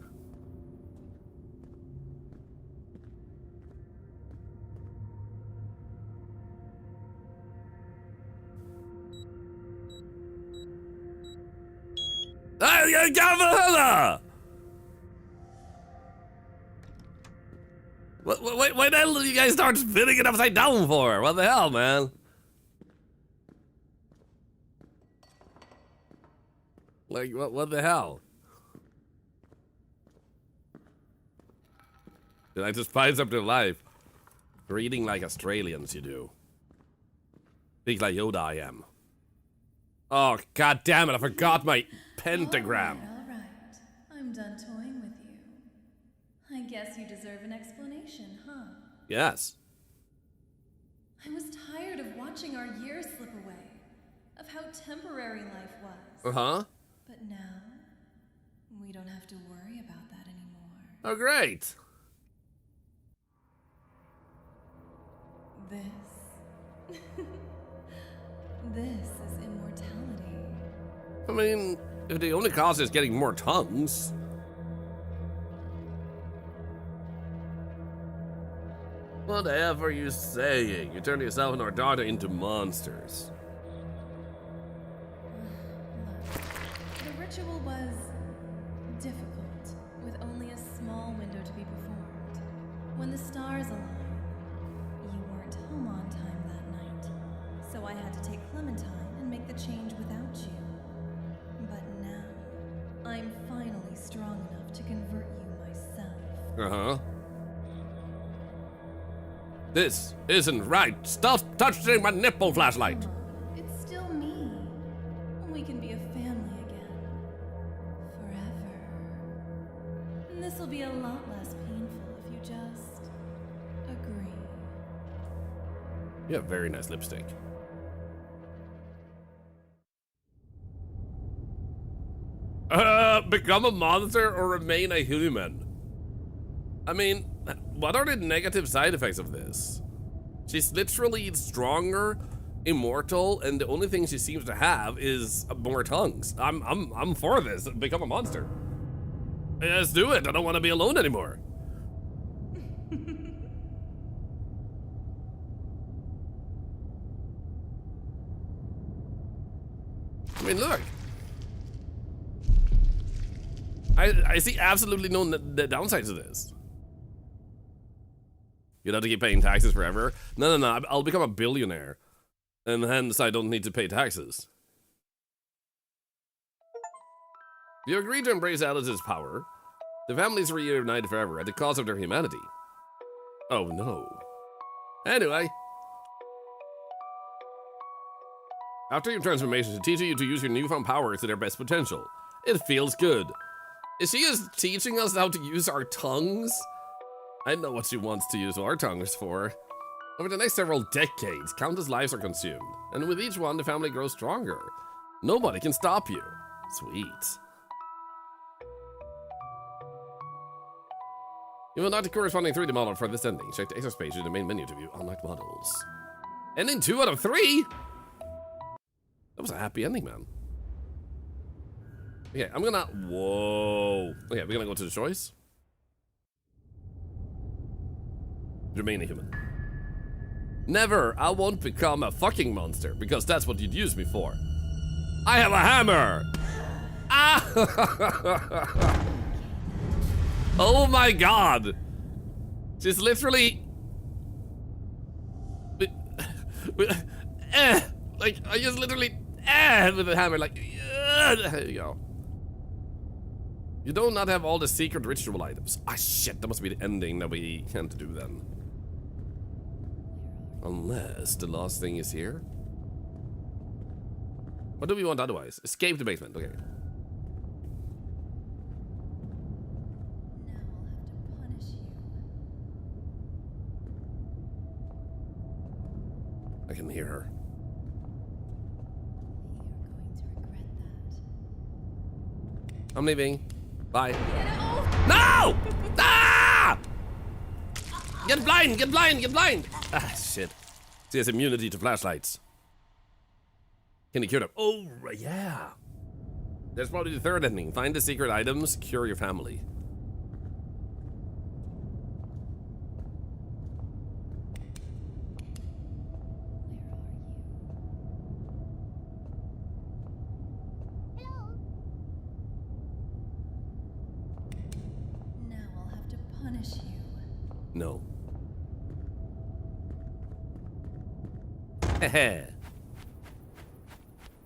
S1: What the hell did you guys start spinning it upside down for? What the hell, man? Like, what the hell? Did I just find something alive? Reading like Australians, you do. Speak like Yoda, I am. Oh, god damn it, I forgot my pentagram.
S2: All right. I'm done toying with you. I guess you deserve an explanation, huh?
S1: Yes.
S2: I was tired of watching our years slip away, of how temporary life was.
S1: Uh-huh.
S2: But now, we don't have to worry about that anymore.
S1: Oh, great.
S2: This is immortality.
S1: I mean, if the only cost is getting more tongues. Whatever are you saying? You turn yourself and our daughter into monsters.
S2: Look, the ritual was difficult, with only a small window to be performed. When the stars aligned, you weren't home on time that night, so I had to take Clementine and make the change without you. But now, I'm finally strong enough to convert you myself.
S1: Uh-huh. This isn't right. Stop touching my nipple flashlight.
S2: Come on, it's still me. We can be a family again. Forever. And this'll be a lot less painful if you just agree.
S1: You have very nice lipstick. Become a monster or remain a human? I mean, what are the negative side effects of this? She's literally stronger, immortal, and the only thing she seems to have is more tongues. I'm for this. Become a monster. Let's do it. I don't want to be alone anymore. I mean, look. I see absolutely no downsides to this. You'd have to keep paying taxes forever. No. I'll become a billionaire. And hence I don't need to pay taxes. You agree to embrace Alice's power. The families were reunited forever at the cost of their humanity. Oh no. Anyway. After your transformation, she teaches you to use your newfound powers to their best potential. It feels good. Is she just teaching us how to use our tongues? I know what she wants to use our tongues for. Over the next several decades, countless lives are consumed, and with each one, the family grows stronger. Nobody can stop you. Sweet. You will not the corresponding 3D model for this ending. Check the extra page in the main menu to view unlocked models. Ending 2 out of 3? That was a happy ending, man. Okay, I'm gonna... Whoa. Okay, we're gonna go to the choice. Remain a human. Never! I won't become a fucking monster, because that's what you'd use me for. I have a hammer! Ah! Oh my god! She's literally... Like, I just literally... with a hammer, like... there you go. You do not have all the secret ritual items. Ah, shit, that must be the ending that we can't do then. Unless the last thing is here. What do we want otherwise? Escape the basement, okay. I can hear her.
S2: You're going to regret that.
S1: I'm leaving. Bye. No! Ah! Get blind! Get blind! Get blind! Ah, shit. She has immunity to flashlights. Can you cure them? Oh, yeah. There's probably the third ending. Find the secret items, cure your family.
S5: Hello?
S2: Now I'll have to punish you.
S1: No. Heh.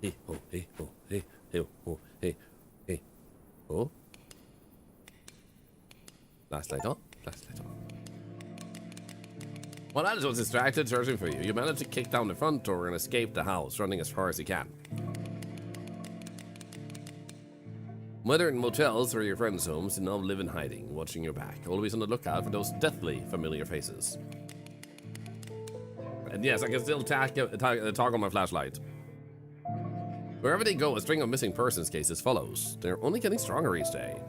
S1: Hey, oh, hey, oh, hey, hey, oh, hey, hey, oh. Flashlight on, flashlight on. While Alice was distracted searching for you, you managed to kick down the front door and escape the house, running as far as you can. Whether in motels or your friends' homes, you now live in hiding, watching your back, always on the lookout for those deathly familiar faces. And yes, I can still toggle my flashlight. Wherever they go, a string of missing persons cases follows. They're only getting stronger each day.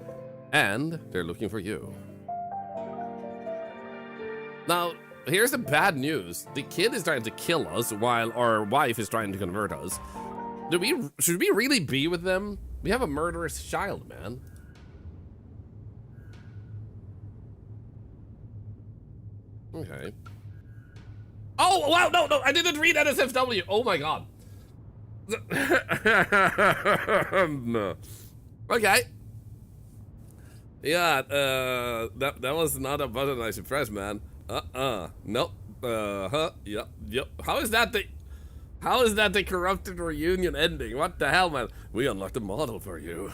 S1: And they're looking for you. Now, here's the bad news. The kid is trying to kill us while our wife is trying to convert us. Should we really be with them? We have a murderous child, man. Okay. Oh, wow, no, I didn't read NSFW. Oh my god. Okay. Yeah, that was not a button I should press, man. Nope. Yep. How is that the corrupted reunion ending? What the hell, man? We unlocked a model for you.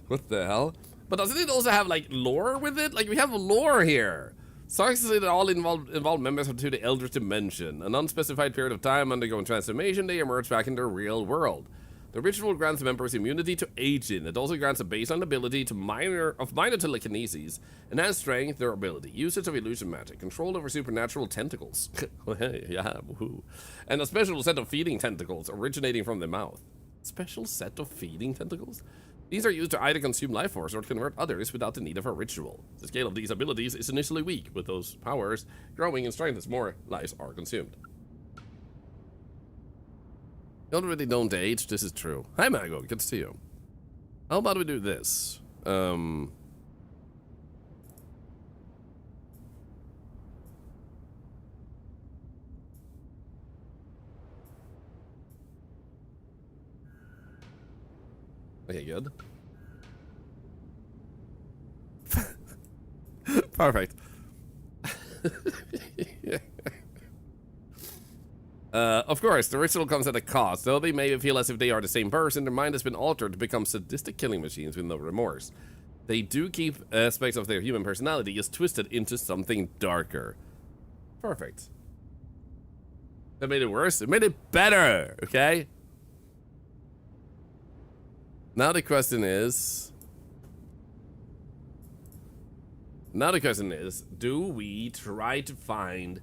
S1: What the hell? But doesn't it also have, like, lore with it? Like, we have lore here. Sarks say that all involved members to the Eldritch Dimension. An unspecified period of time undergoing transformation, they emerge back in the real world. The ritual grants members immunity to aging. It also grants a baseline ability to minor telekinesis, enhanced strength, durability, usage of illusion magic, control over supernatural tentacles. Yeah, woohoo. And a special set of feeding tentacles originating from the mouth. Special set of feeding tentacles? These are used to either consume life force or to convert others without the need of a ritual. The scale of these abilities is initially weak, with those powers growing in strength as more lives are consumed. You already don't age, this is true. Hi Mago, good to see you. How about we do this? Okay, good. Perfect. Of course, the ritual comes at a cost. Though they may feel as if they are the same person, their mind has been altered to become sadistic killing machines with no remorse. They do keep aspects of their human personality just twisted into something darker. Perfect. That made it worse? It made it better, okay? Now the question is, do we try to find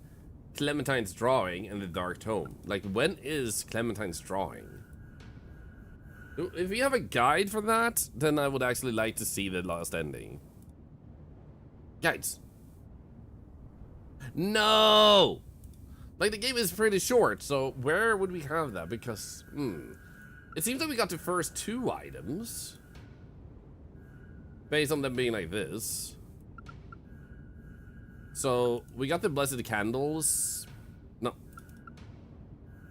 S1: Clementine's drawing in the Dark Tome? Like, when is Clementine's drawing? If we have a guide for that, then I would actually like to see the last ending. Guides. No! Like, the game is pretty short, so where would we have that? Because, it seems like we got the first 2 items. Based on them being like this. So, we got the Blessed Candles. No.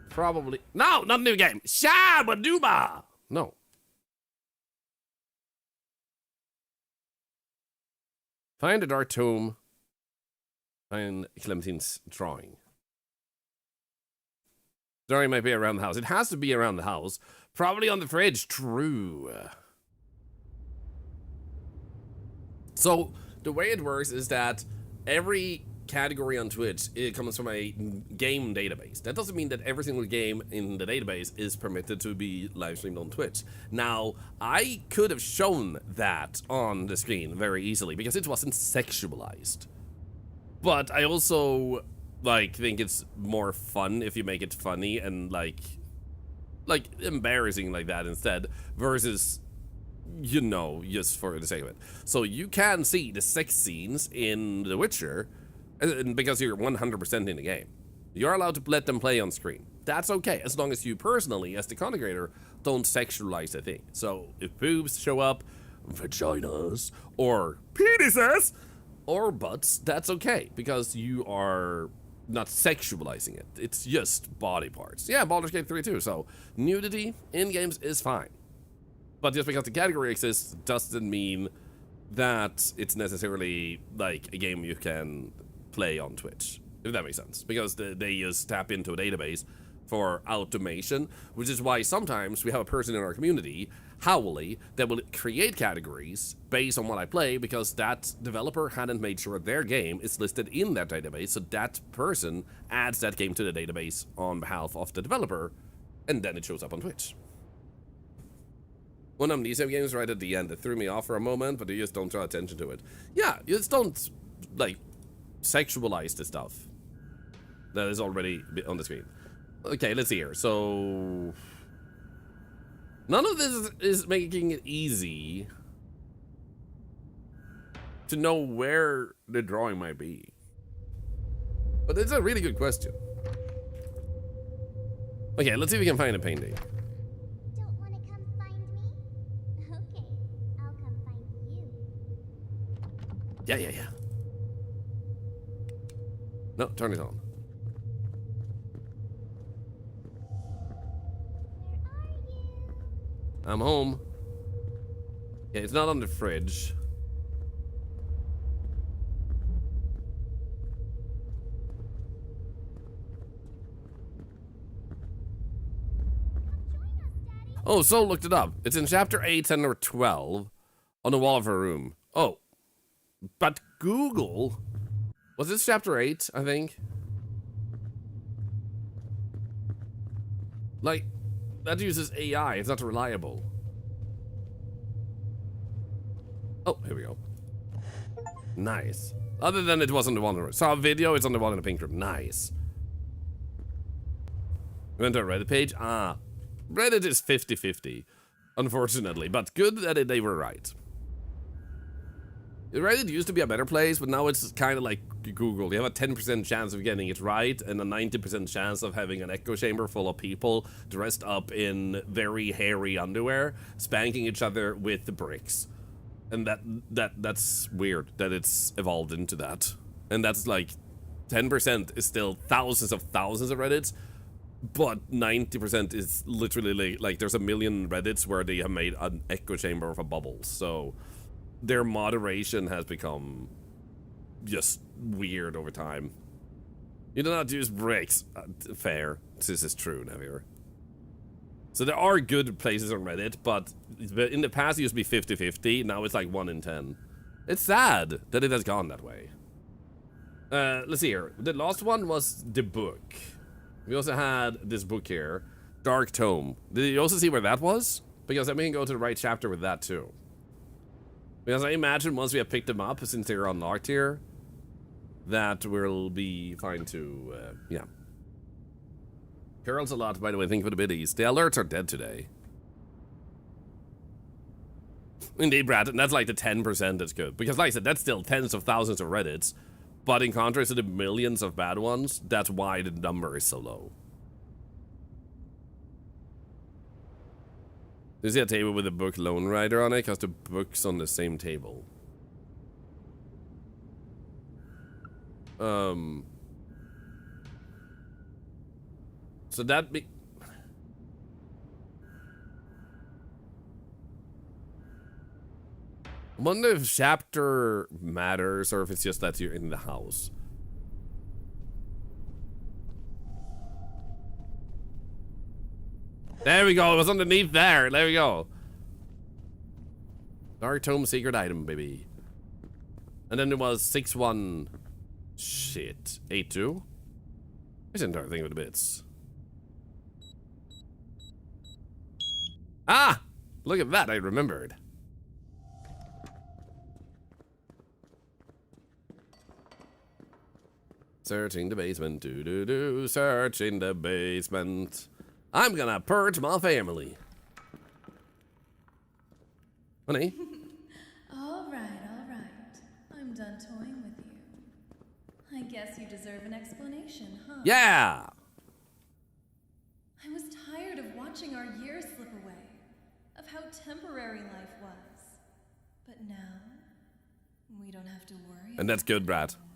S1: Probably. No, not new game. Shabaduba! No. Find the Dark Tome. Find Clementine's drawing. Drawing might be around the house. It has to be around the house. Probably on the fridge. True. So, the way it works is that every category on Twitch, it comes from a game database. That doesn't mean that every single game in the database is permitted to be live streamed on Twitch. Now, I could have shown that on the screen very easily because it wasn't sexualized. But I also like think it's more fun if you make it funny and like embarrassing like that instead, versus, you know, just for the sake of it. So you can see the sex scenes in The Witcher, and because you're 100% in the game, you're allowed to let them play on screen. That's okay, as long as you personally, as the content creator, don't sexualize the thing. So if boobs show up, vaginas, or penises, or butts, that's okay, because you are not sexualizing it. It's just body parts. Yeah, Baldur's Gate 3 too, so nudity in games is fine. But just because the category exists doesn't mean that it's necessarily like a game you can play on Twitch, if that makes sense. Because they just tap into a database for automation, which is why sometimes we have a person in our community, Howley, that will create categories based on what I play, because that developer hadn't made sure their game is listed in that database, so that person adds that game to the database on behalf of the developer, and then it shows up on Twitch. One of these games right at the end, it threw me off for a moment, but you just don't draw attention to it. Yeah, you just don't, like, sexualize the stuff that is already on the screen. Okay, let's see here. So none of this is making it easy to know where the drawing might be. But it's a really good question. Okay, let's see if we can find a painting.
S5: Don't want to come find me? Okay, I'll come find you.
S1: Yeah. No, turn it on.
S5: Where are you?
S1: I'm home. Yeah, it's not on the fridge. Oh, Soul looked it up. It's in chapter 8, 10, or 12 on the wall of her room. Oh, but Google, was this chapter 8, I think? Like, that uses AI, it's not reliable. Oh, here we go. Nice. Other than it wasn't the one in the room. Saw a video, it's on the one in the pink room. Nice. Went to a Reddit page. Ah, Reddit is 50-50, unfortunately, but good that they were right. Reddit used to be a better place, but now it's kind of like Google. You have a 10% chance of getting it right and a 90% chance of having an echo chamber full of people dressed up in very hairy underwear, spanking each other with the bricks. And that's weird that it's evolved into that. And that's like 10% is still thousands of Reddits, but 90% is literally like there's a million Reddits where they have made an echo chamber of a bubble. So their moderation has become just weird over time. You do not use bricks. Fair. This is true, Navier. So there are good places on Reddit, but in the past it used to be 50-50. Now it's like 1 in 10. It's sad that it has gone that way. Let's see here. The last one was the book. We also had this book here, Dark Tome. Did you also see where that was? Because then we can go to the right chapter with that too. Because I imagine once we have picked them up, since they're unlocked here, that we'll be fine to, yeah. Curls a lot, by the way, thank you for the biddies. The alerts are dead today. Indeed, Brad, and that's like the 10% that's good. Because like I said, that's still tens of thousands of Reddits. But in contrast to the millions of bad ones, that's why the number is so low. Do you see a table with a book Lone Rider on it? Because the book's on the same table. So that be... I wonder if chapter matters or if it's just that you're in the house. There we go. It was underneath there. There we go. Dark Tome secret item, baby. And then there was 6-1. Shit. 8-2? There's an entire thing with the bits. Ah! Look at that. I remembered. Searching the basement, do, searching the basement. I'm gonna purge my family. Honey?
S2: All right. I'm done toying with you. I guess you deserve an explanation, huh?
S1: Yeah!
S2: I was tired of watching our years slip away, of how temporary life was. But now, we don't have to worry.
S1: And that's
S2: about
S1: good,
S2: it
S1: Brad.
S2: anymore.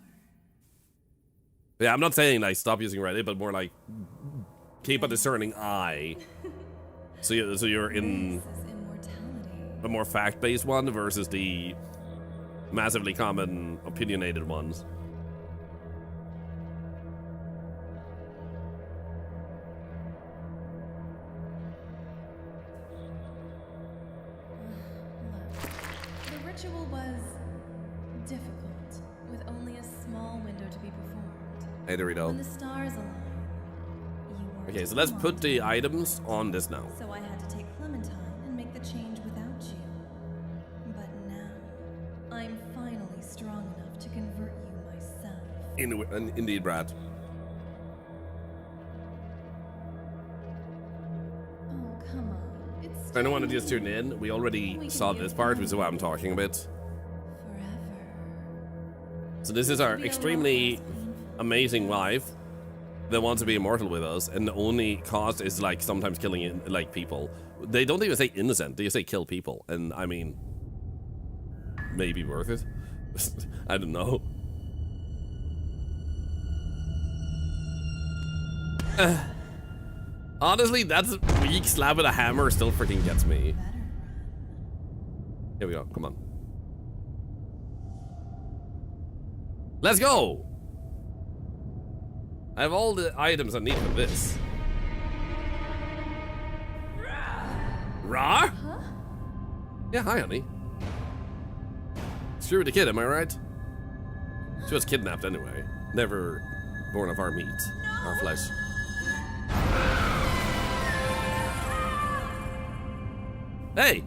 S1: Yeah, I'm not saying like stop using Reddit, but more like keep a discerning eye. So you're in
S2: This is immortality.
S1: a more fact-based one versus the massively common opinionated ones.
S2: Look, the ritual was difficult, with only a small window to be performed.
S1: Hey, Dorito.
S2: When the stars align, you weren't
S1: Okay, so let's
S2: home
S1: put
S2: on
S1: the
S2: time.
S1: items on this now.
S2: So I had to take Clementine and make the change without you. But now, I'm finally strong enough to convert you myself.
S1: Indeed, Brad.
S2: Oh, come on. It's
S1: For anyone who just tuned in, we already saw this part, which is what I'm talking about.
S2: forever.
S1: So this is our extremely amazing wife that wants to be immortal with us, and the only cost is like sometimes killing like people. They don't even say innocent; they just say kill people, and I mean, maybe worth it. I don't know. Honestly, that's weak slap with a hammer still freaking gets me.
S2: Better run.
S1: Here we go. Come on. Let's go! I have all the items I need for this. Ra?
S2: Huh?
S1: Yeah, hi, honey. Screw the kid, am I right? She was kidnapped anyway. Never born of our meat, our flesh. Hey!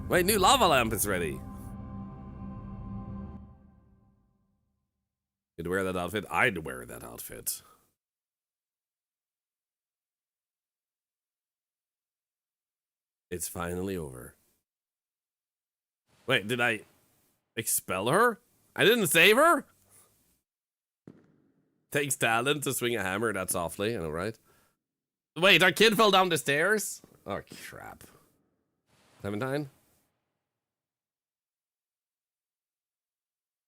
S1: My new lava lamp is ready. You'd wear that outfit? I'd wear that outfit. It's finally over. Wait, did I expel her? I didn't save her? Takes talent to swing a hammer that softly, I know, right? Wait, our kid fell down the stairs? Oh, crap. Clementine?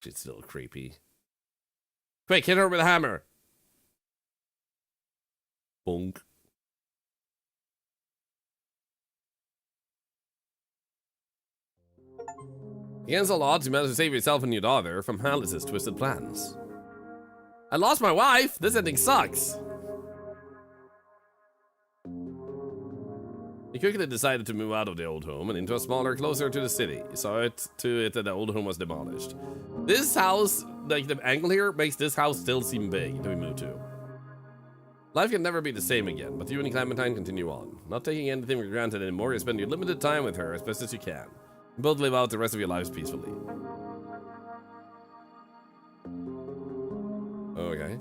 S1: She's still creepy. Quick, hit her with a hammer. Bonk. Against all odds, you managed to save yourself and your daughter from Alice's twisted plans. I lost my wife! This ending sucks! He quickly decided to move out of the old home and into a smaller, closer to the city. He saw it to it that the old home was demolished. This house, like the angle here, makes this house still seem big to be moved to. Life can never be the same again, but you and Clementine continue on. Not taking anything for granted anymore, you spend your limited time with her as best as you can. You both live out the rest of your lives peacefully. Okay.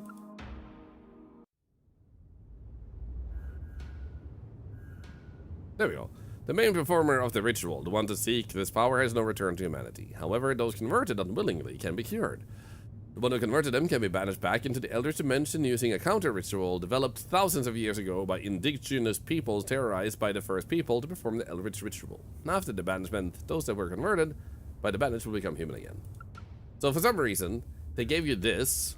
S1: There we go. The main performer of the ritual, the one to seek this power, has no return to humanity. However, those converted unwillingly can be cured. The one who converted them can be banished back into the Elder's dimension using a counter-ritual developed thousands of years ago by indigenous peoples terrorized by the first people to perform the Eldritch ritual. After the banishment, those that were converted by the banished will become human again. So for some reason, they gave you this,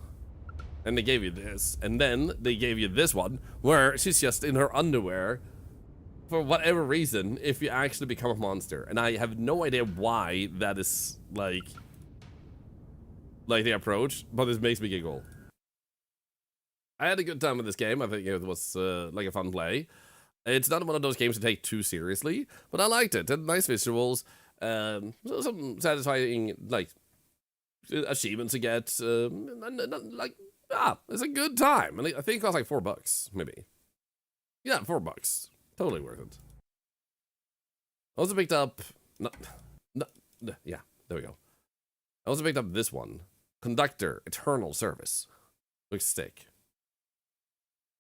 S1: and they gave you this, and then they gave you this one, where she's just in her underwear, for whatever reason, if you actually become a monster. And I have no idea why that is, like the approach, but it makes me giggle. I had a good time with this game. I think it was like a fun play. It's not one of those games to take too seriously, but I liked it. It had nice visuals, some satisfying like achievements to get. It's a good time. And I think it cost like $4, maybe. Yeah, $4. Totally worth it. Also picked up, yeah, there we go. I also picked up this one. Conductor, Eternal Service. Looks sick.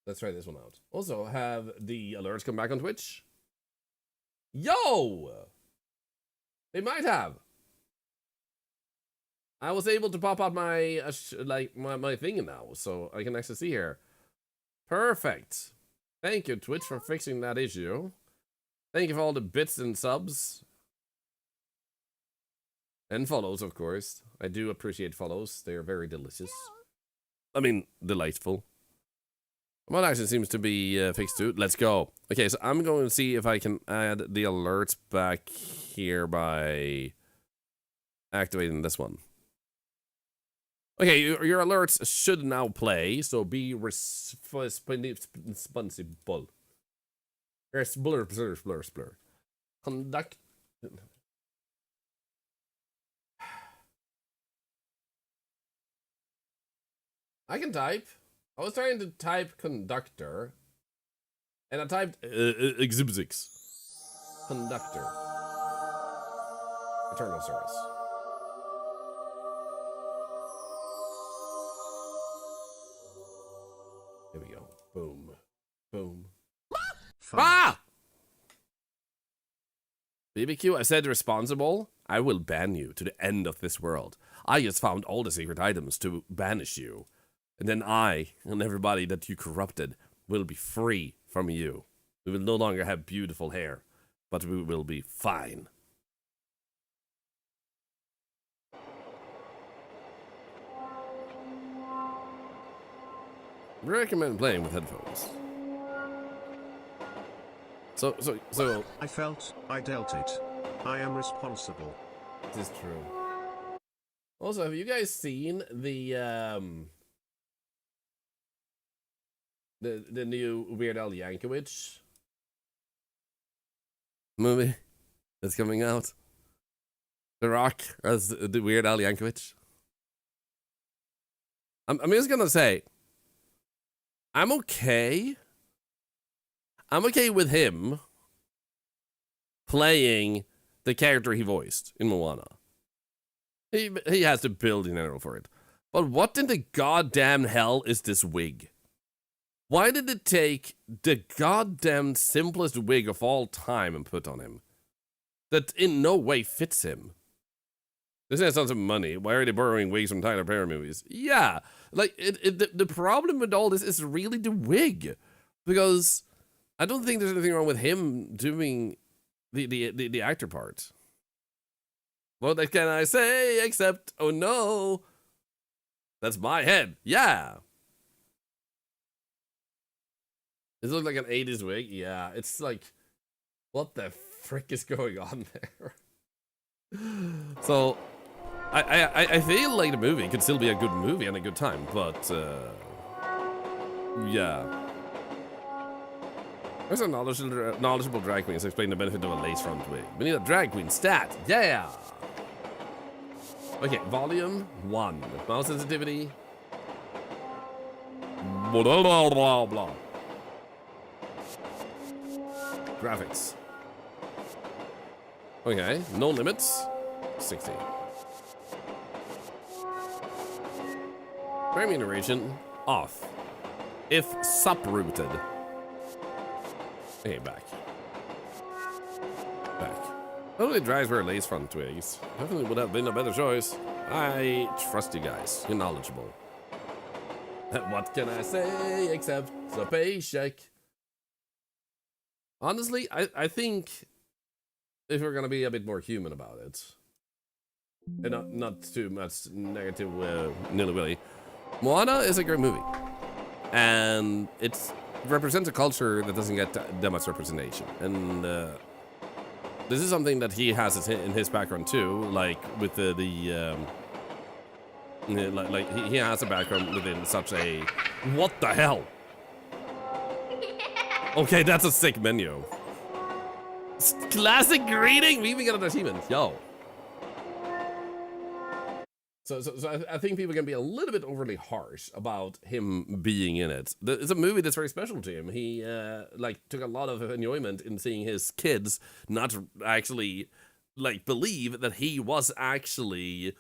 S1: Let's try this one out. Also, have the alerts come back on Twitch? Yo! They might have. I was able to pop out my my thing now, so I can actually see here. Perfect. Thank you, Twitch, for fixing that issue. Thank you for all the bits and subs. And follows, of course. I do appreciate follows. They are very delicious. I mean, delightful. What actually seems to be fixed too. Let's go. Okay, so I'm going to see if I can add the alerts back here by activating this one. Okay, your alerts should now play, so be responsible. Blur. Conduct. I can type. I was trying to type conductor, and I typed exhibits. Conductor. Eternal service. Here we go. Boom. Boom. Ah! BBQ, I said responsible. I will ban you to the end of this world. I just found all the secret items to banish you. And then I, and everybody that you corrupted, will be free from you. We will no longer have beautiful hair, but we will be fine. Recommend playing with headphones. So.
S7: I felt, I dealt it. I am responsible.
S1: This is true. Also, have you guys seen the new Weird Al Yankovic movie that's coming out? The Rock as the Weird Al Yankovic. I'm just gonna say, I'm okay. I'm okay with him playing the character he voiced in Moana. He has the building arrow for it. But what in the goddamn hell is this wig? Why did it take the goddamn simplest wig of all time and put on him? That in no way fits him. This has tons of money. Why are they borrowing wigs from Tyler Perry movies? Yeah, like the problem with all this is really the wig, because I don't think there's anything wrong with him doing the actor part. What can I say except, oh no, that's my head. Yeah. Does it look like an 80s wig? Yeah, it's like, what the frick is going on there? So, I feel like the movie could still be a good movie and a good time, but, yeah. There's a knowledgeable drag queen to explain the benefit of a lace front wig. We need a drag queen stat. Yeah! Okay, volume 1. Mouse sensitivity. Blah, blah, blah, blah. Graphics. Okay, no limits. 60. Primary narration off. If subrooted. Okay, back. Only drives were lace front twigs. Definitely would have been a better choice. I trust you guys. You're knowledgeable. What can I say except a paycheck? Honestly, I think if we're gonna be a bit more human about it, and not too much negative nilly-willy, Moana is a great movie, and it represents a culture that doesn't get that much representation, and this is something that he has in his background too, like with he has a background within such a, what the hell? Okay, that's a sick menu. Classic greeting. We even got an achievement. Yo. So I think people can be a little bit overly harsh about him being in it. It's a movie that's very special to him. He took a lot of enjoyment in seeing his kids not actually believe that he was actually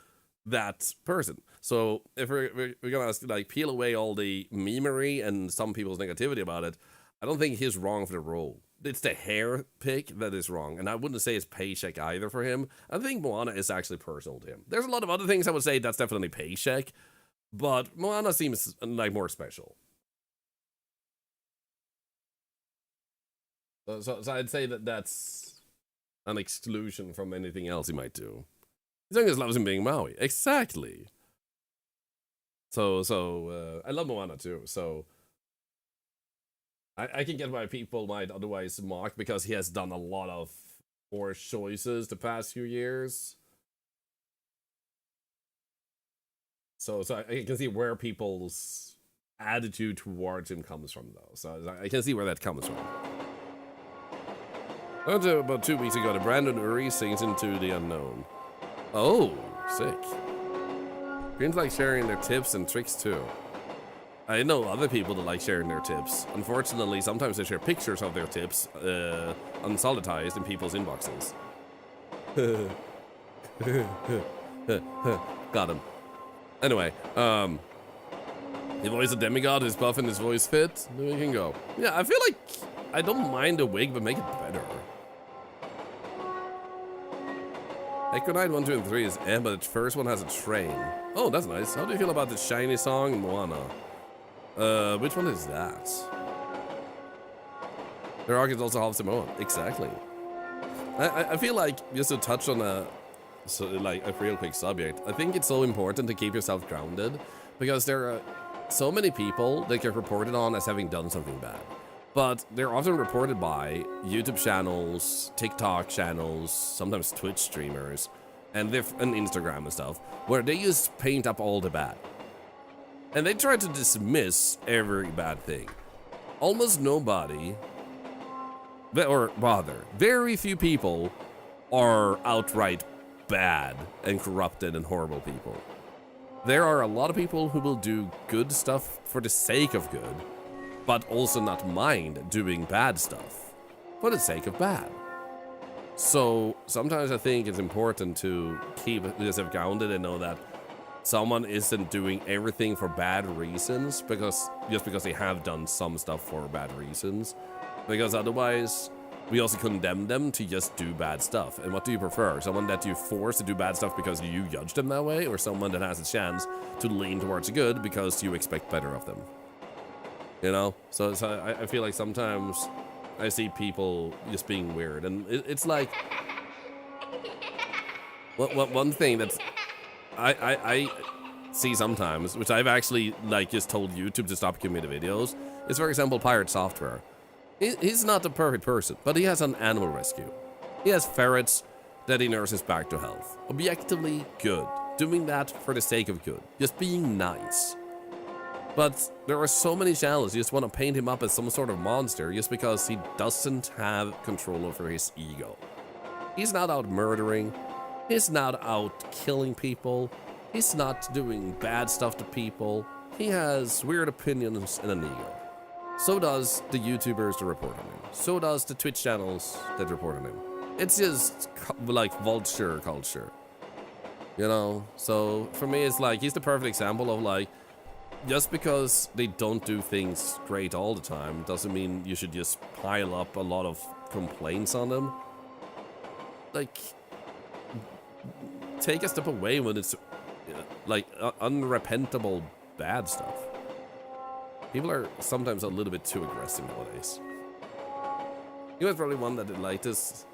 S1: that person. So if we're gonna like peel away all the memery and some people's negativity about it, I don't think he's wrong for the role. It's the hair pick that is wrong, and I wouldn't say it's paycheck either for him. I think Moana is actually personal to him. There's a lot of other things I would say that's definitely paycheck, but Moana seems like more special. So I'd say that that's an exclusion from anything else he might do. As long as loves him being Maui, exactly. So I love Moana too. So. I can get why people might otherwise mock because he has done a lot of poor choices the past few years. So I can see where people's attitude towards him comes from, though. So I can see where that comes from. About 2 weeks ago, the Brandon Uri sings Into the Unknown. Oh, sick. Greens like sharing their tips and tricks too. I know other people that like sharing their tips. Unfortunately, sometimes they share pictures of their tips, unsolidized in people's inboxes. Got him. Anyway, the voice of Demigod is buff and his voice fit. Then we can go. Yeah, I feel like I don't mind the wig, but make it better. Echo Knight 1, 2, and 3 is but the first one has a train. Oh, that's nice. How do you feel about the shiny song in Moana? Which one is that? The Rock is also half Samoan. Exactly. I feel like, just to touch on a real quick subject, I think it's so important to keep yourself grounded because there are so many people that get reported on as having done something bad. But they're often reported by YouTube channels, TikTok channels, sometimes Twitch streamers, and Instagram and stuff, where they just paint up all the bad. And they try to dismiss every bad thing. Almost nobody, or rather, very few people are outright bad and corrupted and horrible people. There are a lot of people who will do good stuff for the sake of good, but also not mind doing bad stuff for the sake of bad. So sometimes I think it's important to keep yourself grounded and know that someone isn't doing everything for bad reasons just because they have done some stuff for bad reasons. Because otherwise, we also condemn them to just do bad stuff. And what do you prefer? Someone that you force to do bad stuff because you judge them that way? Or someone that has a chance to lean towards good because you expect better of them? You know? So I feel like sometimes I see people just being weird. And it's like... one thing that's... I see sometimes, which I've actually just told YouTube to stop giving me the videos, is, for example, Pirate Software. He's not the perfect person, but he has an animal rescue. He has ferrets that he nurses back to health. Objectively good. Doing that for the sake of good. Just being nice. But there are so many channels you just want to paint him up as some sort of monster just because he doesn't have control over his ego. He's not out murdering. He's not out killing people. He's not doing bad stuff to people. He has weird opinions and an ego. So does the YouTubers that report on him. So does the Twitch channels that report on him. It's just like vulture culture. You know? So for me, it's like, he's the perfect example of like, just because they don't do things great all the time doesn't mean you should just pile up a lot of complaints on them. Like, take a step away when it's like unrepentable bad stuff. People are sometimes a little bit too aggressive nowadays. He was probably one that the lightest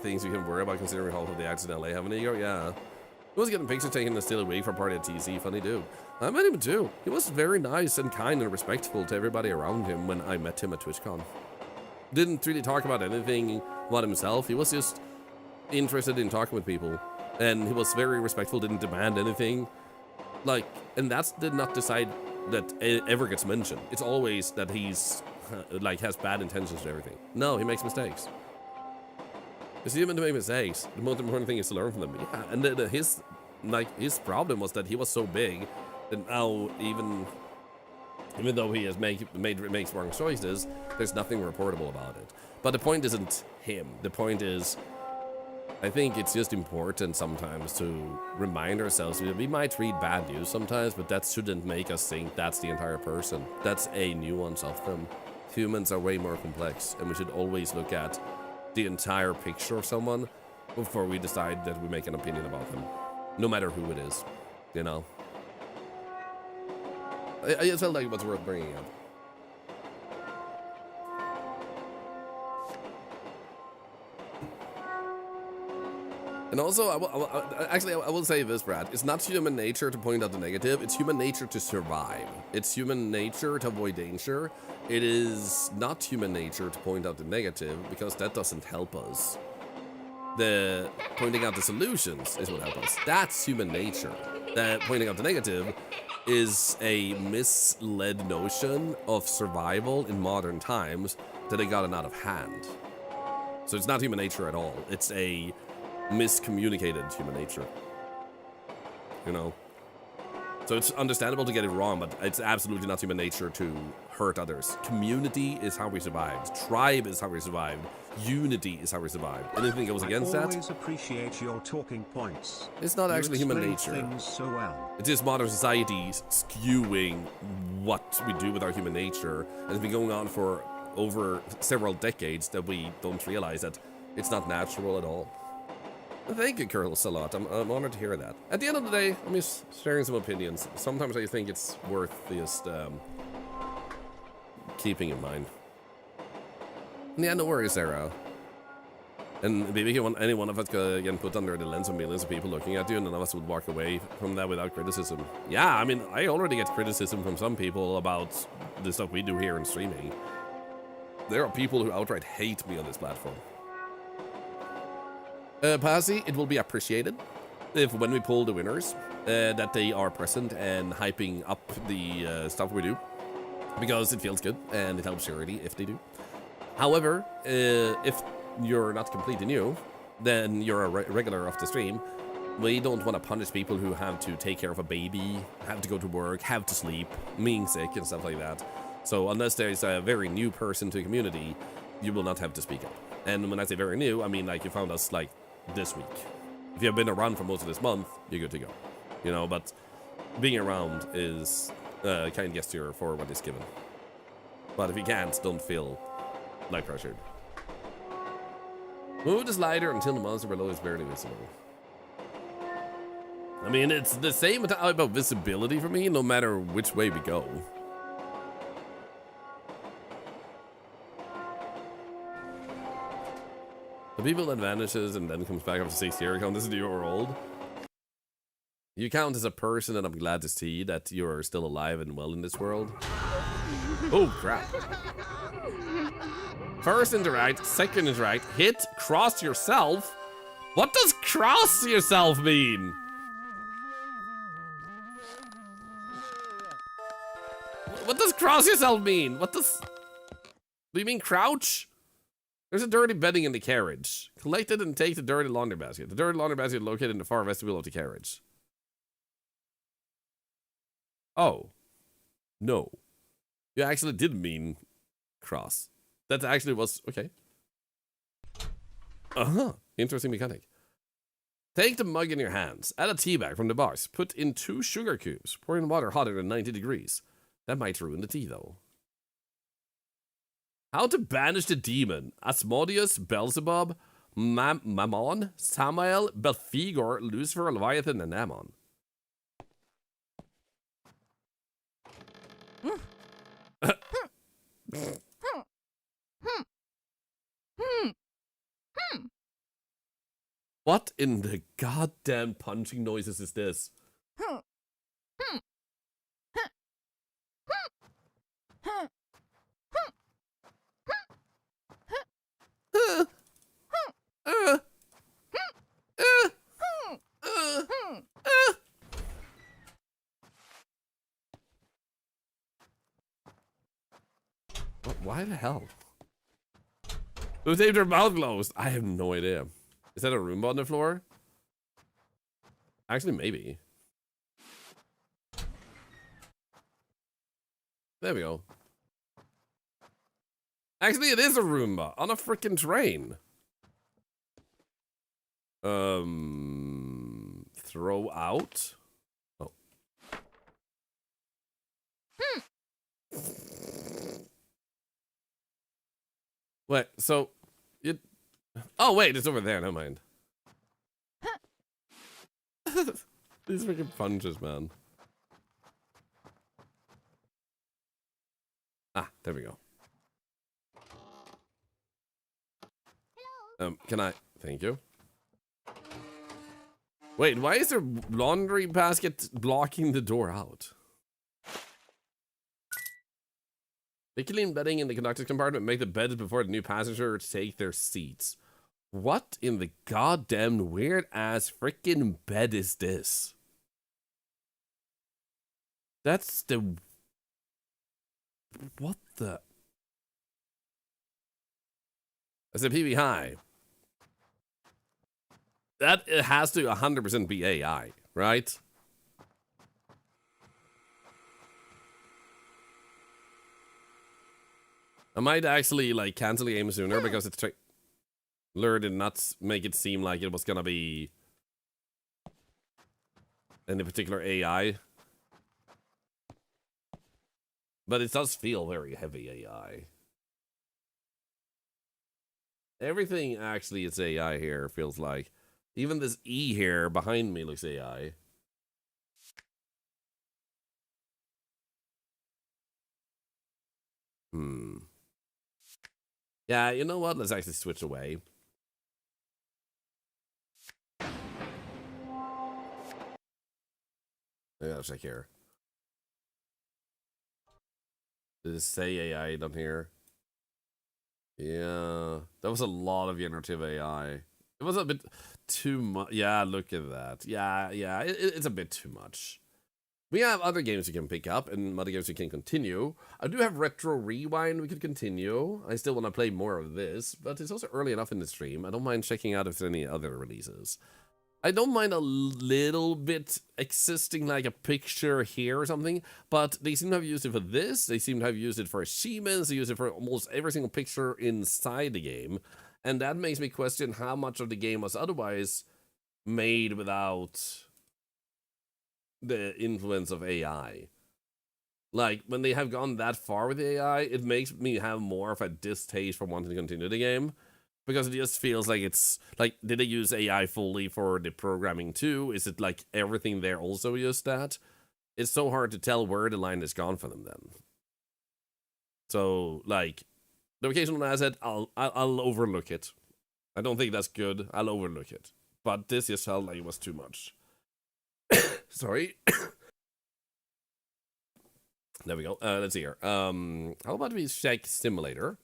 S1: things you can worry about considering half of the acts in LA have an ego. Yeah. He was getting pictures taken to steal a wig for a party at TC. Funny dude. I met him too. He was very nice and kind and respectful to everybody around him when I met him at TwitchCon. Didn't really talk about anything about himself. He was just interested in talking with people. And he was very respectful, didn't demand anything. Like, and that did not decide that it ever gets mentioned. It's always that he's, has bad intentions and everything. No, he makes mistakes. It's human to make mistakes. The most important thing is to learn from them. Yeah, and his problem was that he was so big that now even though he has makes wrong choices, there's nothing reportable about it. But the point isn't him. The point is I think it's just important sometimes to remind ourselves that we might read bad news sometimes, but that shouldn't make us think that's the entire person. That's a nuance of them. Humans are way more complex, and we should always look at the entire picture of someone before we decide that we make an opinion about them. No matter who it is, you know? I just felt like it was worth bringing up. And also, I will say this, Brad. It's not human nature to point out the negative. It's human nature to survive. It's human nature to avoid danger. It is not human nature to point out the negative, because that doesn't help us. The pointing out the solutions is what helps us. That's human nature. That pointing out the negative is a misled notion of survival in modern times that had gotten out of hand. So it's not human nature at all. It's a miscommunicated human nature, you know? So it's understandable to get it wrong, but it's absolutely not human nature to hurt others. Community is how we survived. Tribe is how we survived. Unity is how we survived. Anything that goes against that,
S7: I always appreciate your talking points.
S1: it's not actually human
S7: explain
S1: nature.
S7: things so well.
S1: It's just modern society skewing what we do with our human nature, and it's been going on for over several decades that we don't realize that it's not natural at all. Thank you, Colonel Salat. I'm honored to hear that. At the end of the day, I'm just sharing some opinions. Sometimes I think it's worth just keeping in mind. And yeah, no worries, Sarah. And maybe any one of us could again put under the lens of millions of people looking at you, and none of us would walk away from that without criticism. Yeah, I mean, I already get criticism from some people about the stuff we do here in streaming. There are people who outright hate me on this platform. Pazzi, it will be appreciated if when we pull the winners, that they are present and hyping up the stuff we do, because it feels good and it helps charity if they do. However, if you're not completely new, then you're a regular of the stream. We don't want to punish people who have to take care of a baby, have to go to work, have to sleep, being sick and stuff like that. So unless there's a very new person to the community, you will not have to speak up. And when I say very new, I mean like you found us like this week. If you have been around for most of this month, you're good to go. You know, but being around is a kind gesture for what is given. But if you can't, don't feel like pressured. Move the slider until the monster below is barely visible. I mean, it's the same type of visibility for me, no matter which way we go. The people that vanishes and then comes back after 6 years count as you're old. You count as a person, and I'm glad to see that you're still alive and well in this world. Oh, crap. First interact, second interact, hit, cross yourself? What does cross yourself mean? What does cross yourself mean? What does... Do you mean crouch? There's a dirty bedding in the carriage. Collect it and take the dirty laundry basket. The dirty laundry basket is located in the far vestibule of the carriage. Oh. No. You actually did mean cross. That actually was... Okay. Uh-huh. Interesting mechanic. Take the mug in your hands. Add a tea bag from the box. Put in 2 sugar cubes. Pour in water hotter than 90 degrees. That might ruin the tea, though. How to banish the demon. Asmodeus, Beelzebub, Mammon, Samael, Belphegor, Lucifer, Leviathan, and Ammon. What in the goddamn punching noises is this? Why the hell? Who taped their mouth closed? I have no idea. Is that a Roomba on the floor? Actually, maybe. There we go. Actually, it is a Roomba on a freaking train. Throw out? Oh. Wait, so it oh wait, it's over there, never mind. These freaking punches, man. Ah, there we go. Can I thank you? Wait, why is there laundry basket blocking the door out? They clean bedding in the conductor's compartment, make the beds before the new passengers take their seats. What in the goddamn weird ass freaking bed is this? That's the... What the... That's a PB high. That it has to 100% be AI, right? I might actually like cancel the game sooner because it's Lure did not make it seem like it was gonna be any particular AI. But it does feel very heavy AI. Everything actually is AI here, feels like. Even this E here behind me looks AI. Yeah, you know what? Let's actually switch away. I gotta check here. Did it say AI down here? Yeah, that was a lot of generative AI. It was a bit too much. Yeah, look at that. Yeah, it's a bit too much. We have other games we can pick up and other games we can continue. I do have Retro Rewind we could continue. I still want to play more of this, but it's also early enough in the stream. I don't mind checking out if there's any other releases. I don't mind a little bit existing like a picture here or something, but they seem to have used it for this. They seem to have used it for achievements. They use it for almost every single picture inside the game. And that makes me question how much of the game was otherwise made without the influence of AI. Like, when they have gone that far with AI, it makes me have more of a distaste for wanting to continue the game. Because it just feels like it's, like, did they use AI fully for the programming too? Is it like everything there also used that? It's so hard to tell where the line has gone for them then. So, like, the occasional asset, I'll overlook it. I don't think that's good. I'll overlook it. But this just felt like it was too much. Sorry. There we go. Let's see here. How about we check simulator?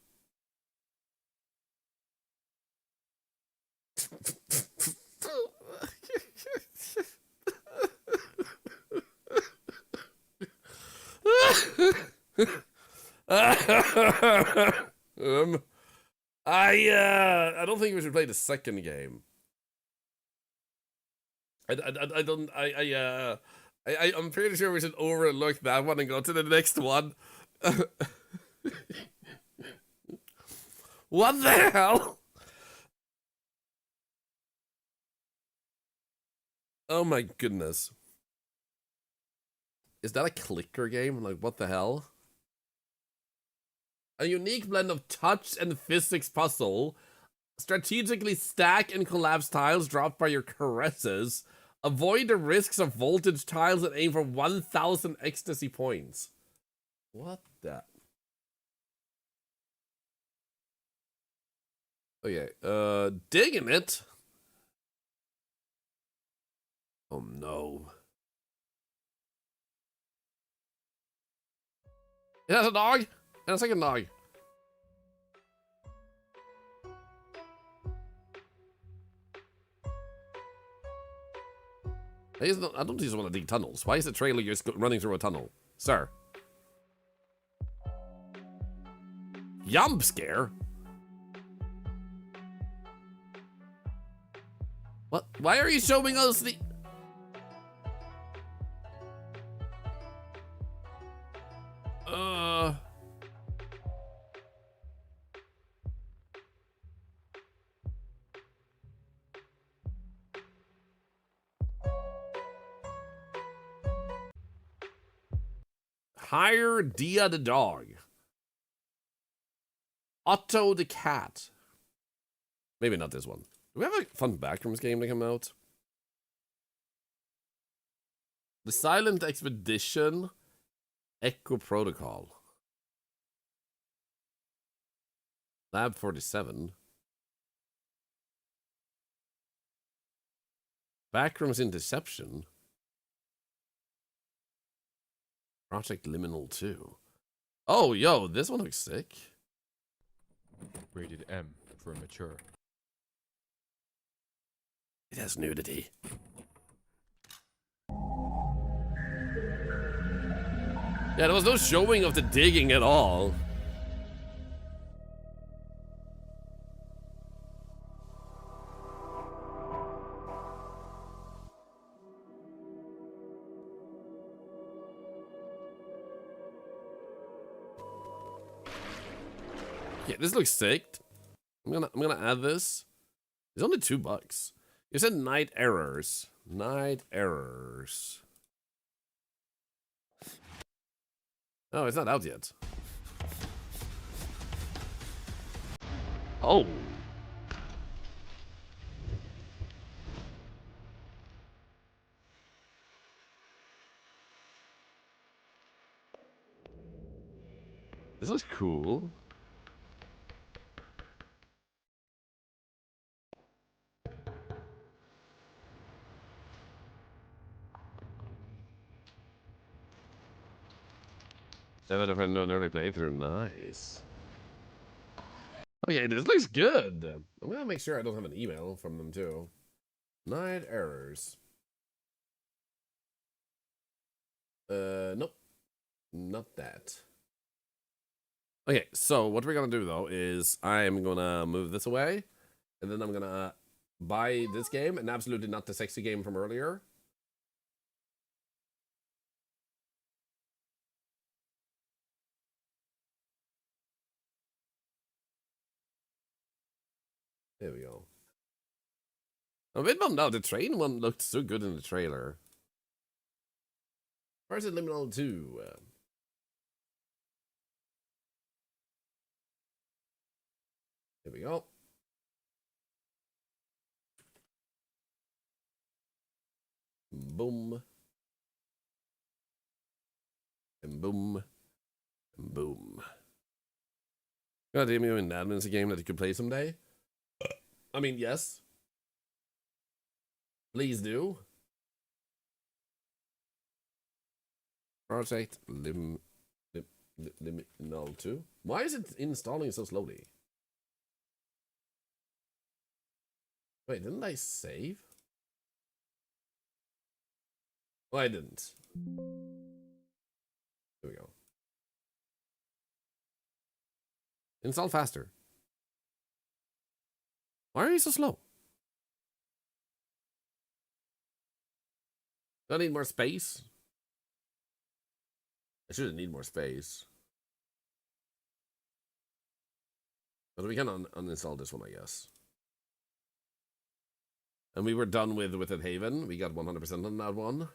S1: I don't think we should play the second game. I'm pretty sure we should overlook that one and go to the next one. What the hell? Oh my goodness. Is that a clicker game? Like, what the hell? A unique blend of touch and physics puzzle. Strategically stack and collapse tiles dropped by your caresses. Avoid the risks of voltage tiles and aim for 1,000 ecstasy points. What the? Okay, digging it. Oh no. It has a dog and a second dog. I don't just want to dig tunnels. Why is the trailer just running through a tunnel? Sir. Jump scare? What? Why are you showing us the... Hire Dia the dog. Otto the cat. Maybe not this one. Do we have a fun backrooms game to come out? The Silent Expedition. Echo Protocol. Lab 47. Backrooms Interception. Project Liminal 2. Oh, yo, this one looks sick.
S8: Rated M for mature.
S1: It has nudity. Yeah, there was no showing of the digging at all. Yeah, this looks sick. I'm gonna add this. It's only $2. You said Night Errors. Night Errors. Oh, it's not out yet. Oh. This looks cool. Never have an early playthrough. Nice. Okay, this looks good. I'm gonna make sure I don't have an email from them too. Night Errors. Nope. Not that. Okay, so what we're gonna do though is I'm gonna move this away, and then I'm gonna buy this game, and absolutely not the sexy game from earlier. There we go. I'm a bit bummed out. The train one looked so good in the trailer. Where's it Liminal 2? Here we go. Boom. And boom. And boom. God damn you, and Admin's a game that you could play someday? I mean, yes. Please do. Project Liminal 2. Why is it installing so slowly? Wait, didn't I save? Oh, I didn't. Here we go. Install faster. Why are you so slow? Do I need more space? I should need more space. But we can uninstall this one, I guess. And we were done with Within Haven. We got 100% on that one.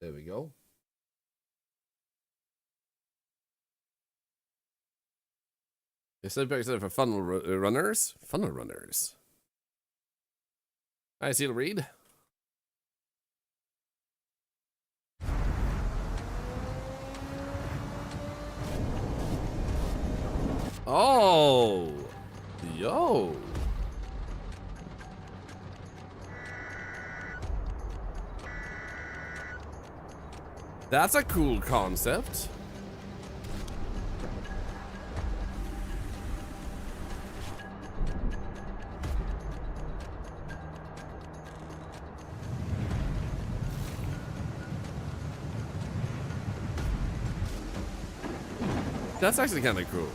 S1: There we go. Is that excited for funnel runners? Funnel runners. I see the read. Oh, yo. That's a cool concept. That's actually kind of cool.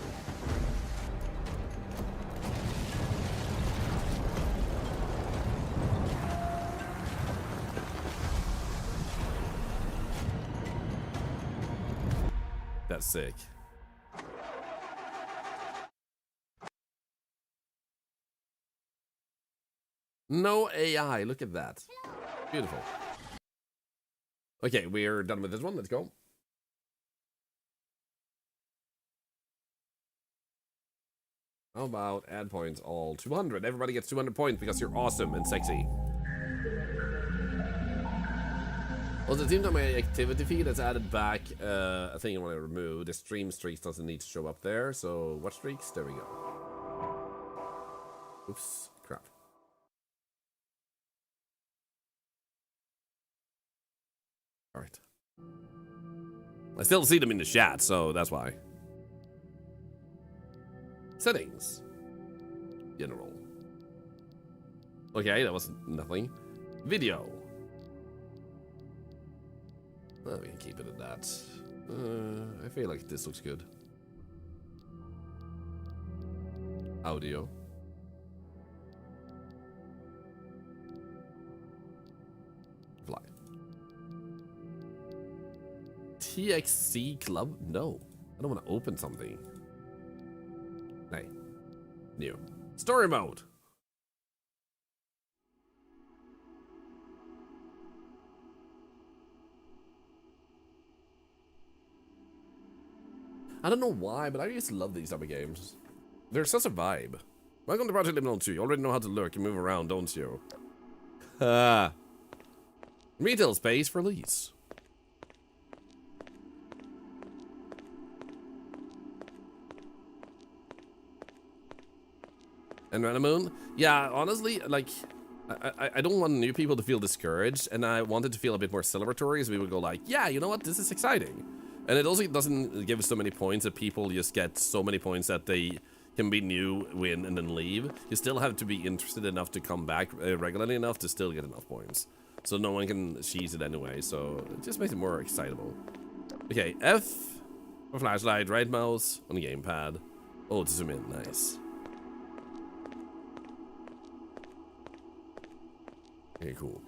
S1: That's sick. No AI, look at that. Beautiful. Okay, we're done with this one. Let's go. How about add points all 200? Everybody gets 200 points because you're awesome and sexy. Also, it seems on my activity feed that's added back a thing I want to remove. The stream streaks doesn't need to show up there. So, watch streaks. There we go. Oops. Crap. Alright. I still see them in the chat, so that's why. Settings. General. Okay, that was nothing. Video. Oh, we can keep it at that. I feel like this looks good. Audio. Fly. TXC Club? No. I don't want to open something. Hey. New. Story mode. I don't know why, but I used to love these type of games. They're such a vibe. Welcome to Project Liminal 2. You already know how to lurk and move around, don't you? Retail space for lease. And Ranamoon? Yeah, honestly, like, I don't want new people to feel discouraged, and I wanted to feel a bit more celebratory, so we would go like, yeah, you know what, this is exciting. And it also doesn't give so many points that people just get so many points that they can be new, win, and then leave. You still have to be interested enough to come back regularly enough to still get enough points. So no one can cheese it anyway, so it just makes it more excitable. Okay, F for flashlight, right mouse on the gamepad. Oh, to zoom in, nice. Okay, cool.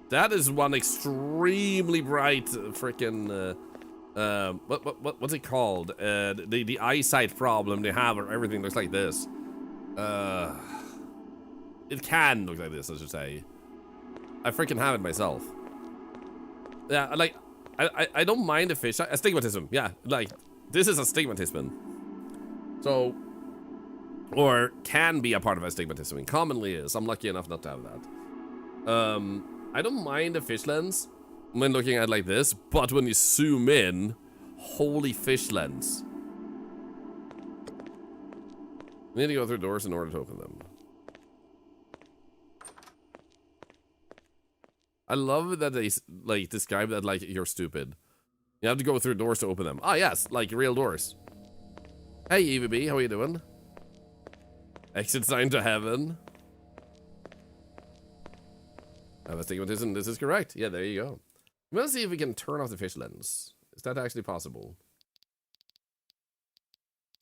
S1: That is one extremely bright freaking what's it called? The eyesight problem they have, or everything looks like this. It can look like this, I should say. I freaking have it myself. Yeah, like I don't mind the fish. Astigmatism, yeah, like this is astigmatism. So, or can be a part of astigmatism. And commonly is. I'm lucky enough not to have that. I don't mind the fish lens when looking at like this, but when you zoom in, holy fish lens. You need to go through doors in order to open them. I love that they like describe that like you're stupid. You have to go through doors to open them. Ah, yes, like real doors. Hey, EVB, how are you doing? Exit sign to heaven. Have astigmatism, this is correct. Yeah, there you go. I'm gonna see if we can turn off the fish lens. Is that actually possible?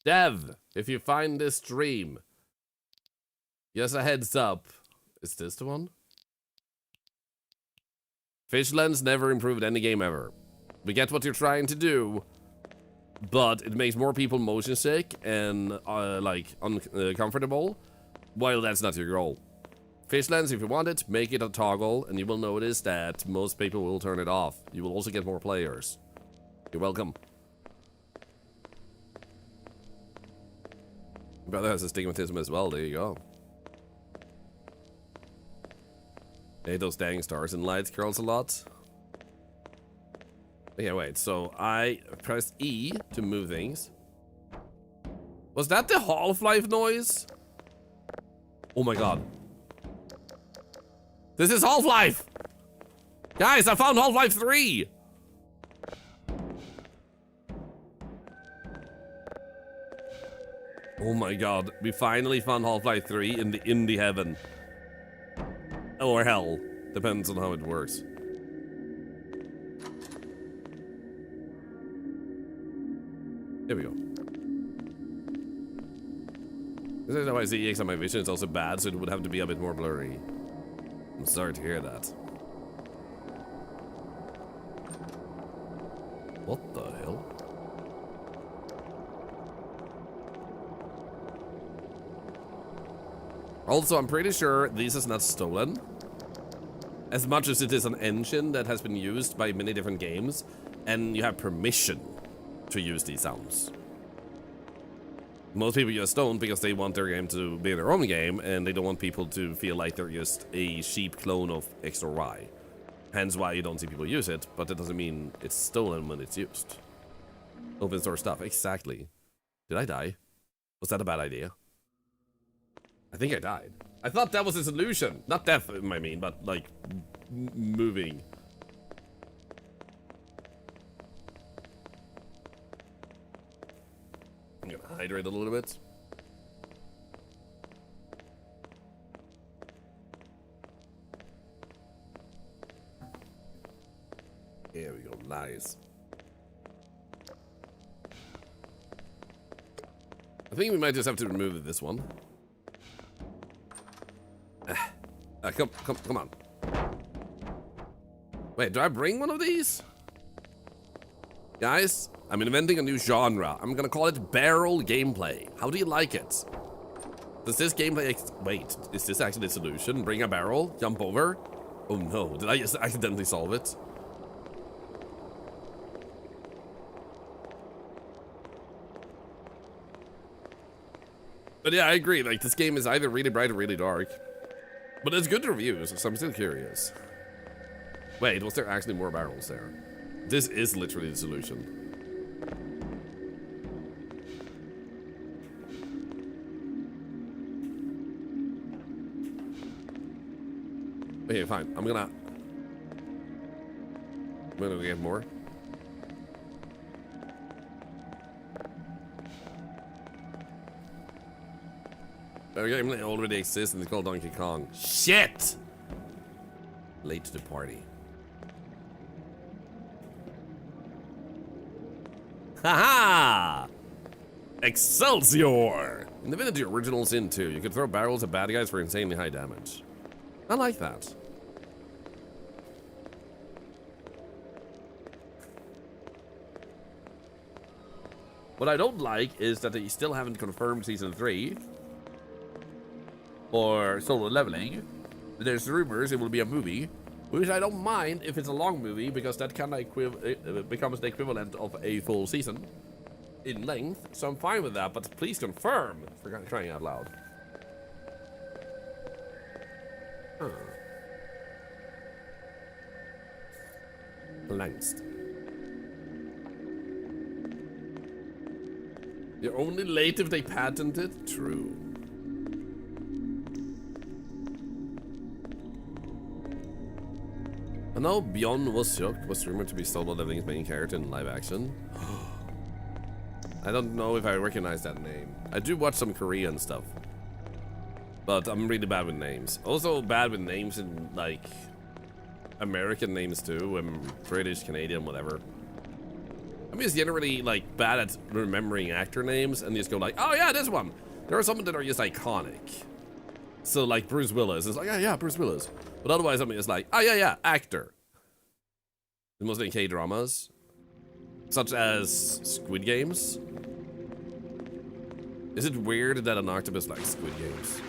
S1: Dev, if you find this stream, just a heads up. Is this the one? Fish lens never improved any game ever. We get what you're trying to do, but it makes more people motion sick and like uncomfortable, while that's not your goal. Fish lens, if you want it, make it a toggle, and you will notice that most people will turn it off. You will also get more players. You're welcome. My brother has astigmatism as well, there you go. Hey, those dang stars and lights curls a lot. Okay, wait, so I pressed E to move things. Was that the Half-Life noise? Oh my god. This is Half-Life! Guys, I found Half-Life 3! Oh my god, we finally found Half-Life 3 in the indie heaven. Or hell. Depends on how it works. Here we go. This is how I see EX on my vision. It's also bad, so it would have to be a bit more blurry. I'm sorry to hear that. What the hell? Also, I'm pretty sure this is not stolen. As much as it is an engine that has been used by many different games, and you have permission to use these sounds. Most people just don't because they want their game to be their own game, and they don't want people to feel like they're just a cheap clone of X or Y. Hence why you don't see people use it, but that doesn't mean it's stolen when it's used. Open source stuff, exactly. Did I die? Was that a bad idea? I think I died. I thought that was a solution. Not death, I mean, but like moving. I'm gonna hydrate a little bit. There we go, nice. I think we might just have to remove this one. Come on. Wait, do I bring one of these? Guys, I'm inventing a new genre. I'm gonna call it barrel gameplay. How do you like it? Does this gameplay... Wait, is this actually the solution? Bring a barrel, jump over? Oh no, did I just accidentally solve it? But yeah, I agree. Like, this game is either really bright or really dark. But it's good reviews, so I'm still curious. Wait, was there actually more barrels there? This is literally the solution. Okay, fine. I'm gonna get more. Our game already exists and it's called Donkey Kong. Shit! Late to the party. Haha! Excelsior! Invented the original Sin 2. You could throw barrels at bad guys for insanely high damage. I like that. What I don't like is that they still haven't confirmed Season 3. Or Solo Leveling. There's rumors it will be a movie, which I don't mind if it's a long movie, because that kind of becomes the equivalent of a full season in length, so I'm fine with that, but please confirm, for crying out loud. Huh. Langst. You're only late if they patent it? True. I know Beyond was shocked, was rumored to be Solo Leveling's main character in live action. I don't know if I recognize that name. I do watch some Korean stuff, but I'm really bad with names. Also bad with names in like American names too. I'm British, Canadian, whatever. I'm just generally like bad at remembering actor names and just go like, oh yeah, this one. There are some that are just iconic. So like Bruce Willis, it's like, yeah, Bruce Willis. But otherwise, I mean, it's like, oh yeah, actor. Mostly in K-dramas, such as Squid Games. Is it weird that an octopus likes Squid Games?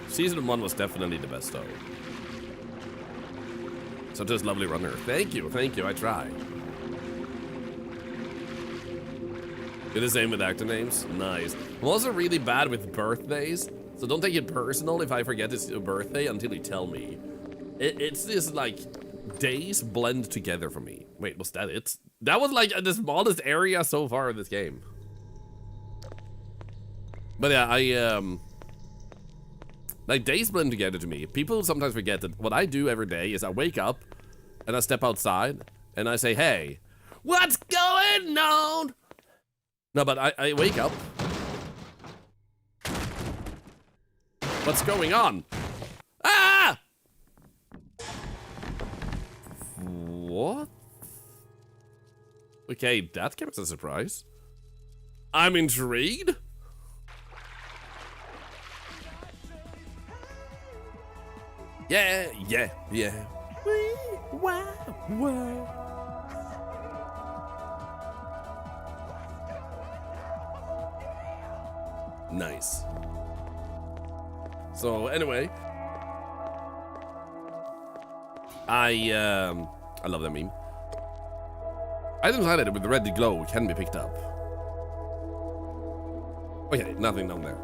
S1: Season 1 was definitely the best though. Such as Lovely Runner. Thank you, I try. You're the same with actor names? Nice. I'm also really bad with birthdays. So don't take it personal if I forget it's your birthday until you tell me. It's this like days blend together for me. Wait, was that it? That was like the smallest area so far in this game. But yeah, like days blend together to me. People sometimes forget that what I do every day is I wake up and I step outside and I say, hey, what's going on? No, but I wake up. What's going on? Ah! What? Okay, that came as a surprise. I'm intrigued. Yeah. Wow. Nice. So anyway, I love that meme. Items highlighted with the red glow can be picked up. Okay, nothing down there.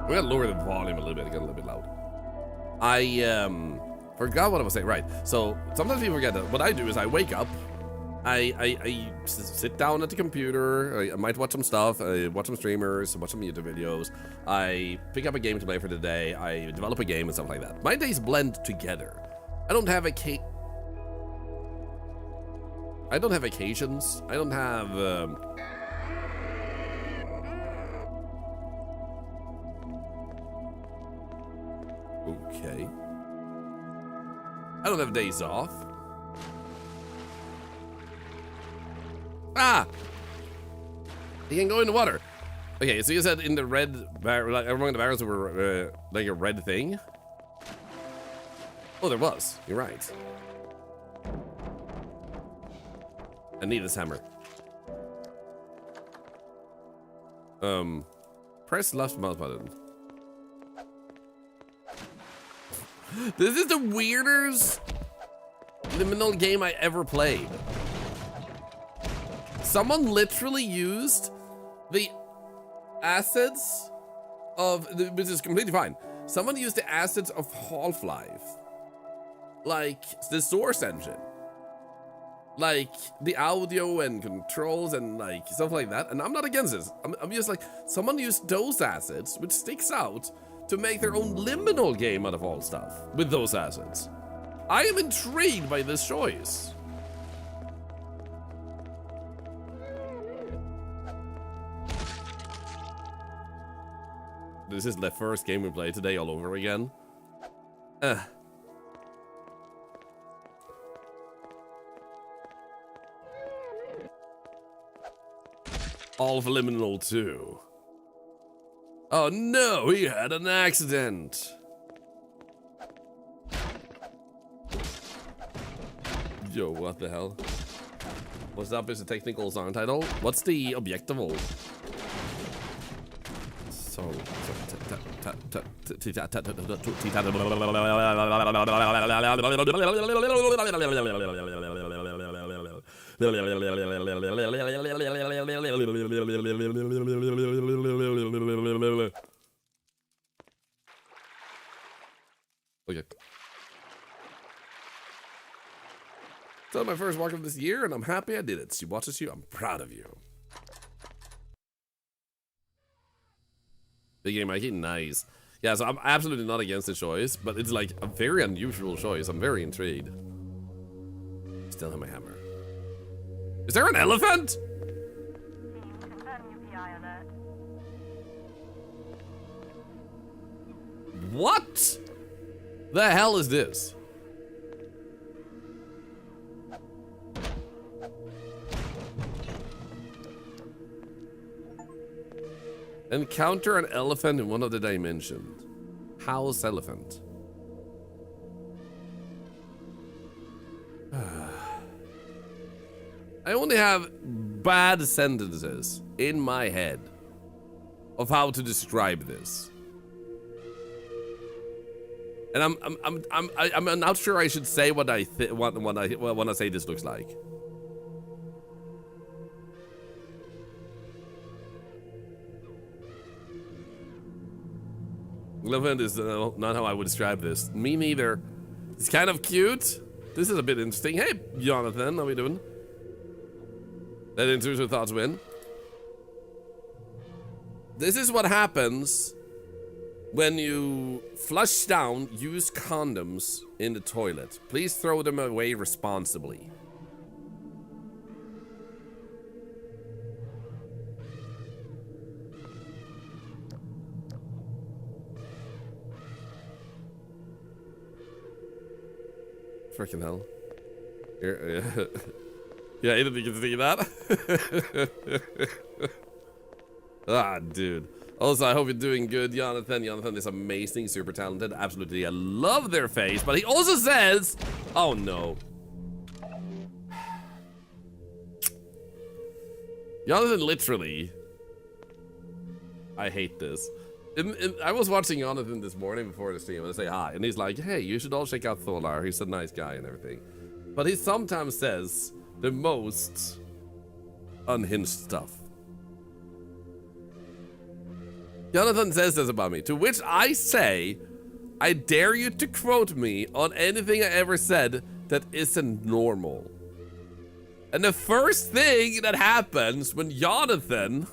S1: We gotta lower the volume a little bit. It got a little bit loud. I forgot what I was saying. Right. So sometimes people forget that. What I do is I wake up. I sit down at the computer. I might watch some stuff. I watch some streamers. Watch some YouTube videos. I pick up a game to play for the day. I develop a game and stuff like that. My days blend together. I don't have occasions. I don't have okay. I don't have days off. Ah! He can go in the water. Okay, so you said in the red barrel, like among the barrels were like a red thing? Oh, there was. You're right. I need this hammer. Press left mouse button. This is the weirdest liminal game I ever played. Someone literally used the assets of, which is completely fine. Someone used the assets of Half-Life. Like the source engine. Like the audio and controls and like stuff like that. And I'm not against this. I'm just like, someone used those assets, which sticks out, to make their own liminal game out of all stuff with those assets. I am intrigued by this choice. This is the first game we play today all over again. All for Liminal 2. Oh no, he had an accident. Yo, what the hell? What's up is the technical song title? What's the objectival? So okay. So my first walk of this year, and I'm happy I did it. She watches you, I'm proud of you. Big game, Mikey, nice. Yeah, so I'm absolutely not against the choice, but it's like a very unusual choice. I'm very intrigued. Still have my hammer. Is there an elephant? What the hell is this? Encounter an elephant in one of the dimensions. House elephant. I only have bad sentences in my head of how to describe this. And I'm not sure I should say what I when I say this looks like. Elephant is not how I would describe this. Me neither. It's kind of cute. This is a bit interesting. Hey, Jonathan, how we doing? Let intrusive thoughts win. This is what happens when you flush down used condoms in the toilet. Please throw them away responsibly. Freaking hell. Here, yeah, I didn't think you could see that. Ah, dude. Also, I hope you're doing good, Jonathan. Jonathan is amazing, super talented. Absolutely, I love their face. But he also says, oh no. Jonathan literally, I hate this. I was watching Jonathan this morning before the stream, and I say hi, and he's like, hey, you should all check out Thorlar. He's a nice guy and everything. But he sometimes says the most unhinged stuff. Jonathan says this about me, to which I say, I dare you to quote me on anything I ever said that isn't normal. And the first thing that happens when Jonathan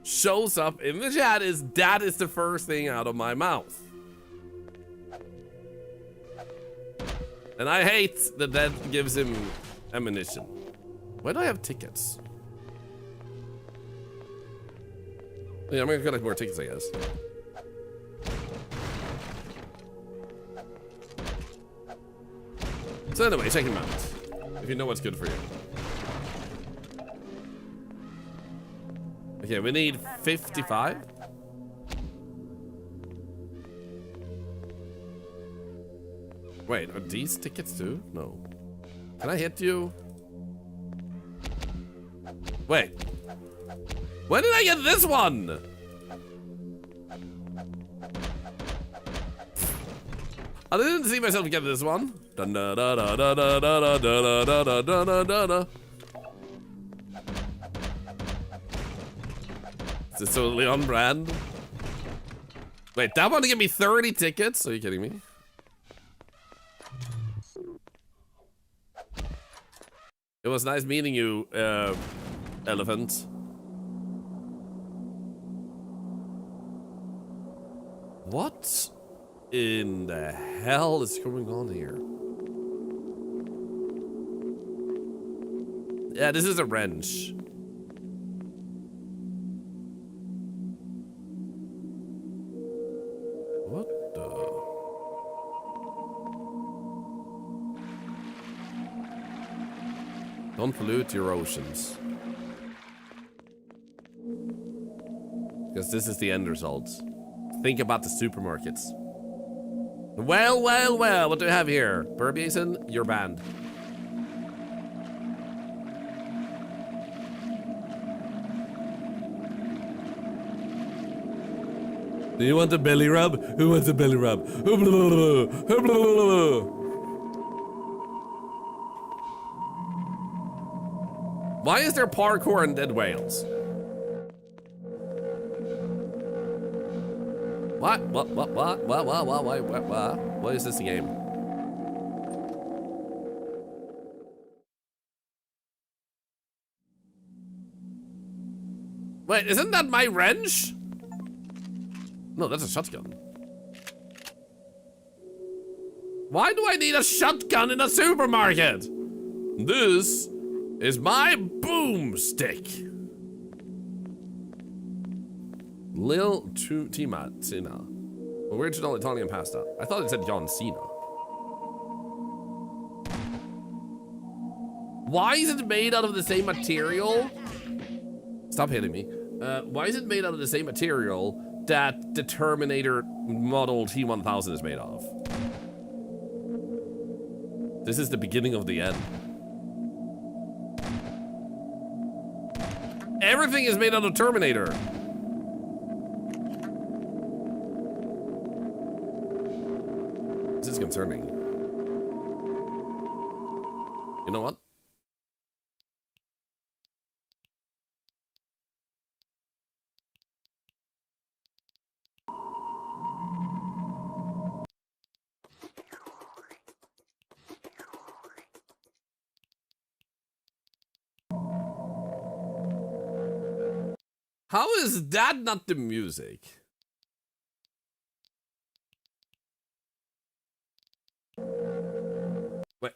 S1: shows up in the chat is that is the first thing out of my mouth. And I hate that that gives him ammunition. Why do I have tickets? Yeah, I'm gonna collect more tickets, I guess. So anyway, check him out. If you know what's good for you. Okay, we need 55. Wait, are these tickets too? No. Can I hit you? Wait. When did I get this one? I didn't see myself get this one. Da da da da da da da da da da da da da. Is this totally on brand? Wait, that one to give me 30 tickets? Are you kidding me? It was nice meeting you, elephant. What in the hell is going on here? Yeah, this is a wrench. What the? Don't pollute your oceans. Because this is the end result. Think about the supermarkets. Well, well, well, what do we have here? Burbason, you're banned. Do you want a belly rub? Who wants a belly rub? Why is there parkour in dead whales? What? What is this game? Wait, isn't that my wrench? No, that's a shotgun. Why do I need a shotgun in a supermarket? This is my boomstick. Lil Tina. Original Italian pasta. I thought it said John Cena. Why is it made out of the same material? Stop hitting me. Why is it made out of the same material that the Terminator model T-1000 is made of? This is the beginning of the end. Everything is made out of Terminator. This is concerning. You know what? How is that not the music? Wait.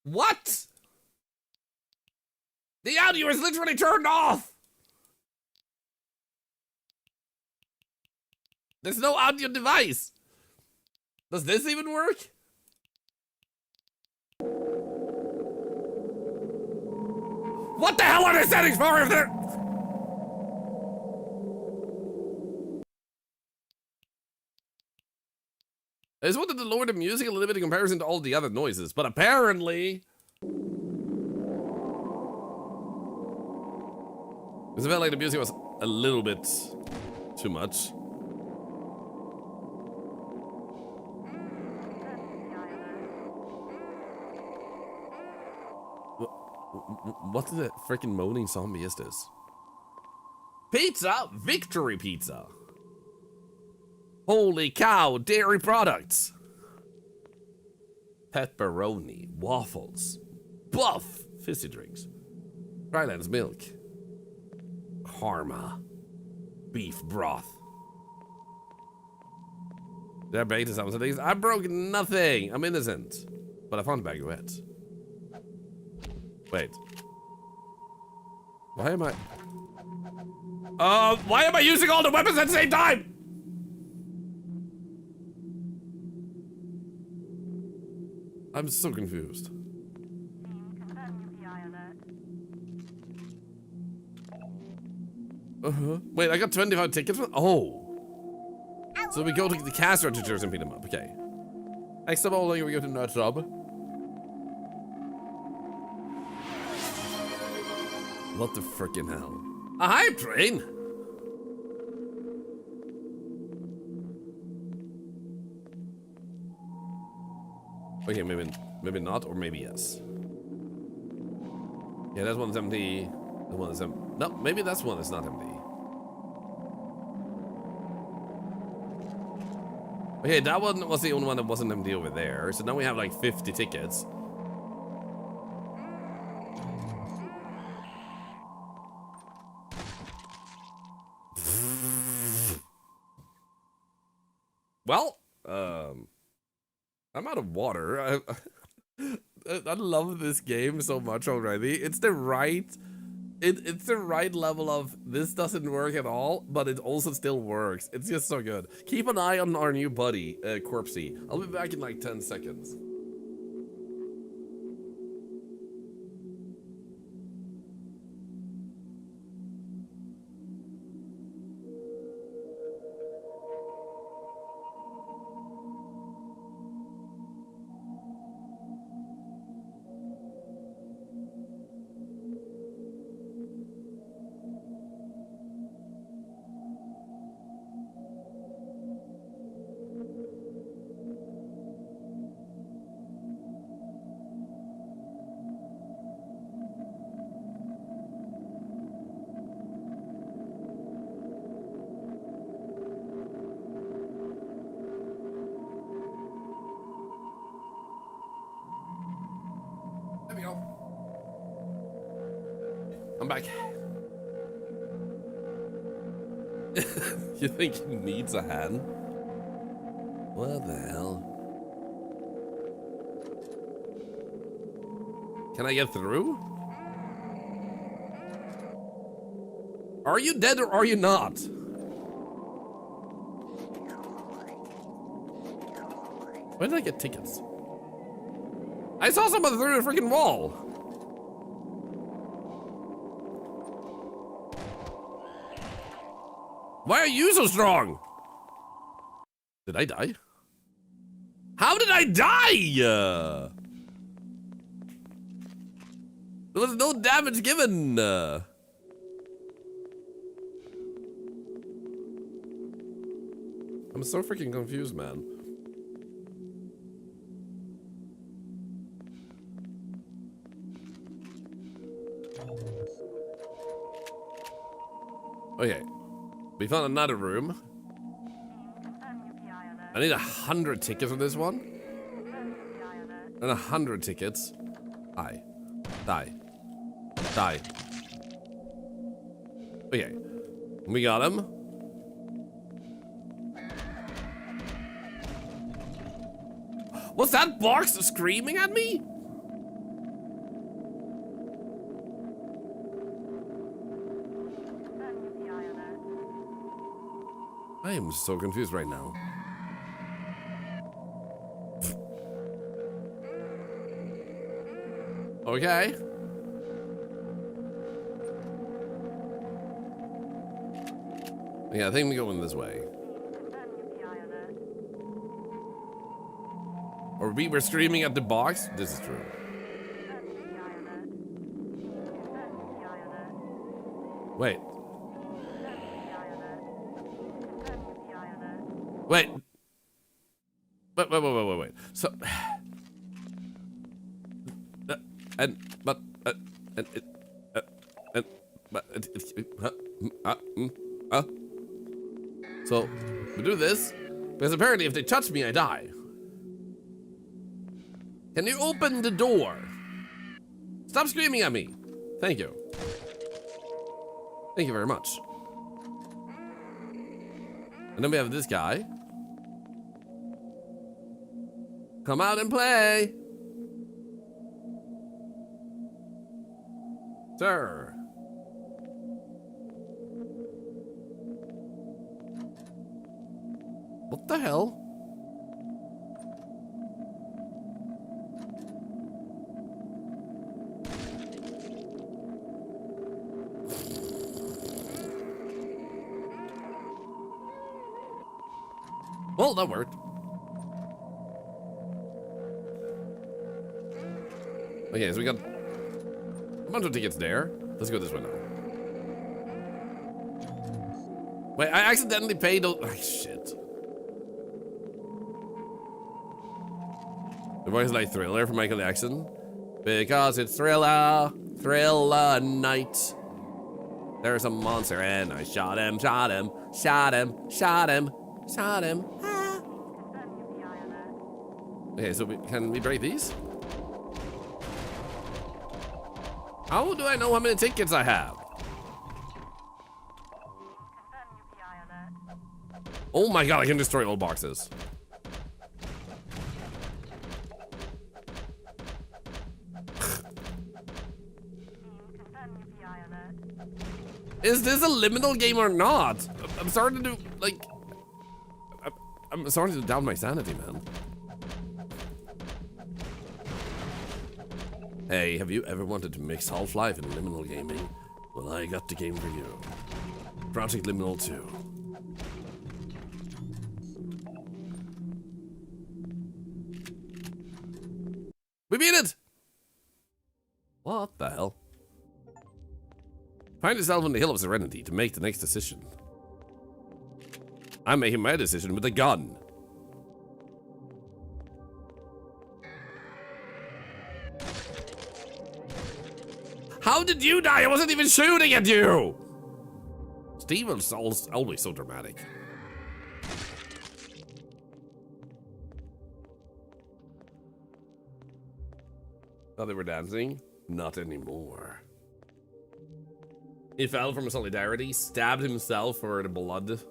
S1: What? The audio is literally turned off. There's no audio device. Does this even work? What the hell are the settings for if they're... I just wanted to lower the music a little bit in comparison to all the other noises, but apparently... Because I felt like the music was a little bit too much. What the freaking moaning zombie is this? Pizza? Victory Pizza. Holy cow, dairy products. Pepperoni, waffles, buff, fizzy drinks, Ryland's milk, karma, beef broth. Did I break this up? I broke nothing. I'm innocent. But I found a baguette. Wait. Why am I using all the weapons at the same time? I'm so confused. Wait, I got 25 tickets. Oh. So we go to the cash registers and pick them up. Okay. Next up, we go to Nerd Job. What the freaking hell? A hype train? Okay, maybe not, or maybe yes. Yeah, that one's empty. That one is empty. No, maybe that's one that's not empty. Okay, that one was the only one that wasn't empty over there. So now we have like 50 tickets. Well, I'm out of water. I love this game so much already. It's the right level of this doesn't work at all, but it also still works. It's just so good. Keep an eye on our new buddy, Corpsey. I'll be back in like 10 seconds. There we go. I'm back. You think he needs a hand? What the hell? Can I get through? Are you dead or are you not? Where did I get tickets? I saw someone through the freaking wall. Why are you so strong? Did I die? How did I die? There was no damage given. I'm so freaking confused, man. Okay, we found another room. I need 100 tickets for this one. And 100 tickets. Die. Die. Die. Okay, we got him. Was that box screaming at me? I am so confused right now. Okay. Yeah, I think we go in this way. Or we were screaming at the box. This is true. Wait. Wait. Wait. So, and but so we do this because apparently if they touch me, I die. Can you open the door? Stop screaming at me. Thank you. Thank you very much. And then we have this guy. Come out and play. Sir. What the hell? Well, that worked. Okay, so we got a bunch of tickets there. Let's go this way now. Wait, I accidentally paid those. Oh, shit. The voice like Thriller from Michael Jackson. Because it's Thriller. Thriller night. There's a monster and I shot him. Ah. Okay, so can we break these? How do I know how many tickets I have? Oh my god, I can destroy old boxes. Is this a liminal game or not? I'm starting to like... I'm starting to doubt my sanity, man. Hey, have you ever wanted to mix Half-Life and liminal gaming? Well, I got the game for you. Project Liminal 2. We beat it! What the hell? Find yourself on the Hill of Serenity to make the next decision. I'm making my decision with a gun. How did you die? I wasn't even shooting at you! Steve is always so dramatic. Thought they were dancing? Not anymore. He fell from solidarity, stabbed himself for the blood.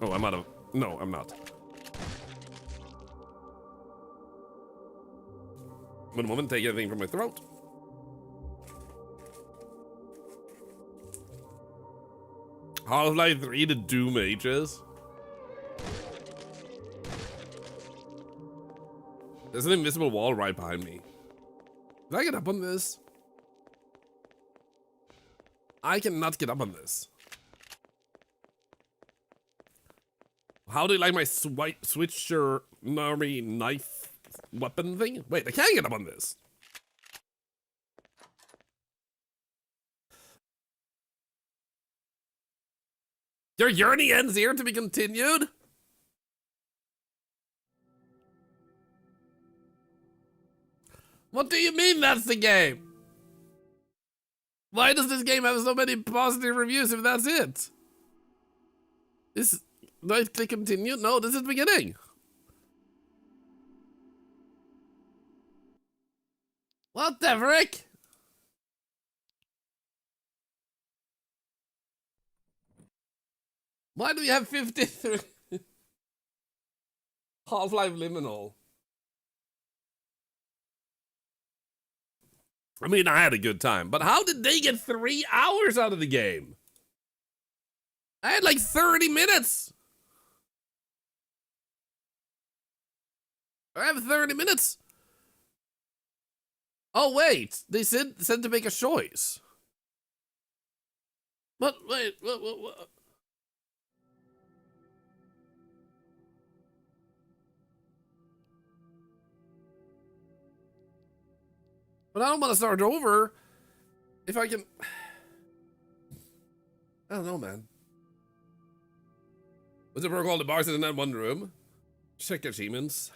S1: Oh, I'm out of... No, I'm not. One moment, take anything from my throat. Half-Life 3 to Doom Ages. There's an invisible wall right behind me. Can I get up on this? I cannot get up on this. How do you like my switcher army knife weapon thing? Wait, I can't get up on this. Your journey ends here to be continued? What do you mean that's the game? Why does this game have so many positive reviews if that's it? This... Do I click continue? No, this is the beginning. What the frick? Why do we have 53? Half-Life Liminal. I mean, I had a good time, but how did they get 3 hours out of the game? I had like 30 minutes. I have 30 minutes. Oh, wait. They said to make a choice. But, wait. What? But I don't want to start over if I can... I don't know, man. What's the protocol? The bars in that one room. Check achievements.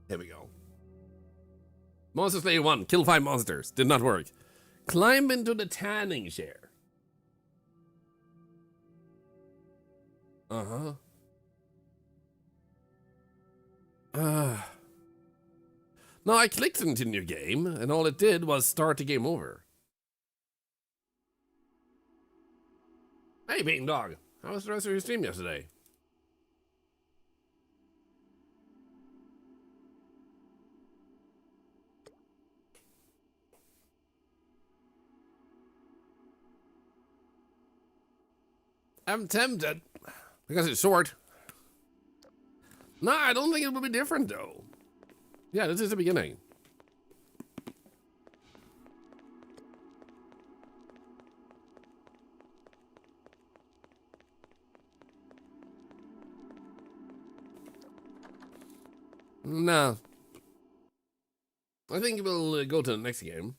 S1: Here we go. Monster Slayer 1. Kill 5 monsters. Did not work. Climb into the tanning chair. Uh-huh. No, I clicked into new game, and all it did was start the game over. Hey, Beaten Dog. How was the rest of your stream yesterday? I'm tempted, because it's short. No, I don't think it will be different, though. Yeah, this is the beginning. No. I think we'll go to the next game.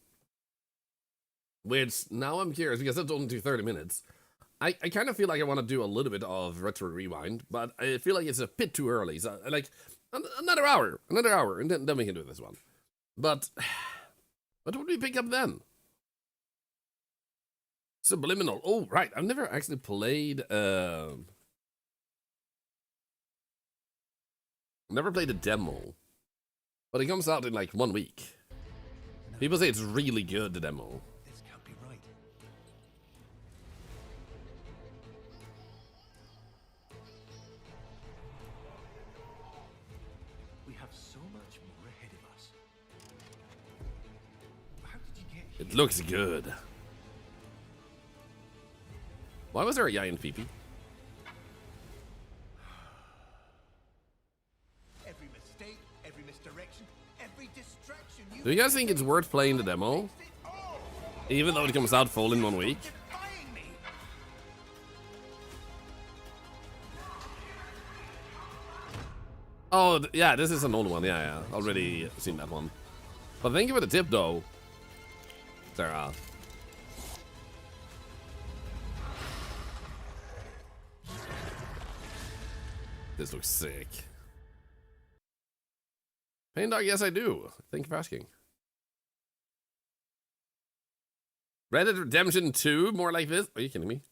S1: Which, now I'm curious, because that's only 30 minutes. I kind of feel like I want to do a little bit of Retro Rewind, but I feel like it's a bit too early. So, like, another hour, and then we can do this one. But, what would we pick up then? Subliminal. Oh, right. I've never actually played, never played a demo. But it comes out in like 1 week. People say it's really good, the demo.
S3: This can't be right. We have so much more ahead of us. How did you get here?
S1: It looks good. Why was there a giant peepee?
S3: Every mistake, every misdirection, every distraction you...
S1: Do you guys think it's worth playing the demo? Even though it comes out full in 1 week?
S3: Defying me.
S1: Oh, yeah, this is an old one. Yeah. Already seen that one. But thank you for the tip, though, Sarah. This looks sick. Pain Dog, yes I do. Thank you for asking. Red Dead Redemption 2, more like this? Are you kidding me?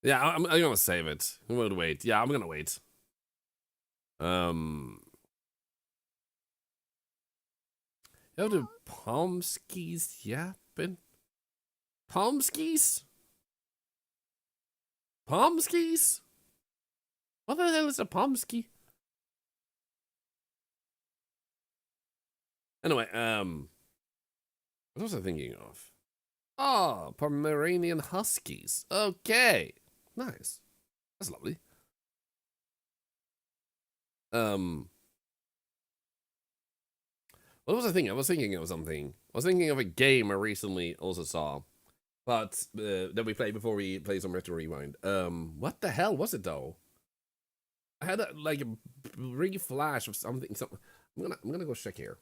S1: Yeah, I'm gonna save it. I'm gonna wait. Yeah, I'm gonna wait. You have the palm skis yapping. Palm skis? Palm skis? What the hell is a palm ski? Anyway, what was I thinking of? Oh, Pomeranian Huskies. Okay. Nice. That's lovely. What was I thinking? I was thinking of something. I was thinking of a game I recently also saw. But, that we played before we played some Retro Rewind. What the hell was it, though? I had, like, a brief flash of something. I'm gonna go check here.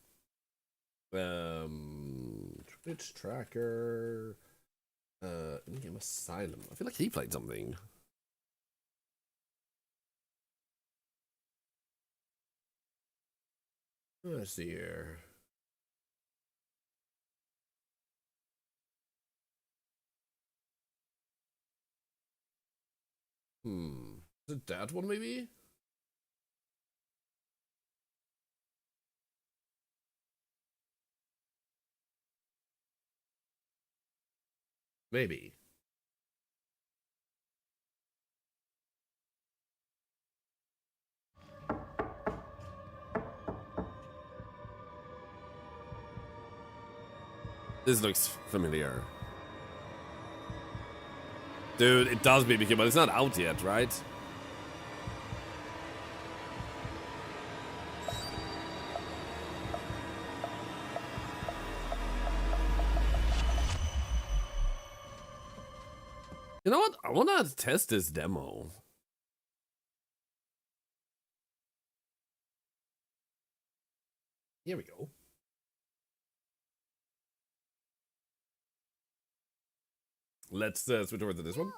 S1: Twitch tracker. In-game Asylum. I feel like he played something. Let's see here. Is it that one, maybe? Maybe. This looks familiar. Dude, it does BBQ, but it's not out yet, right? You know what? I want to test this demo. Here we go. Let's switch over to this one.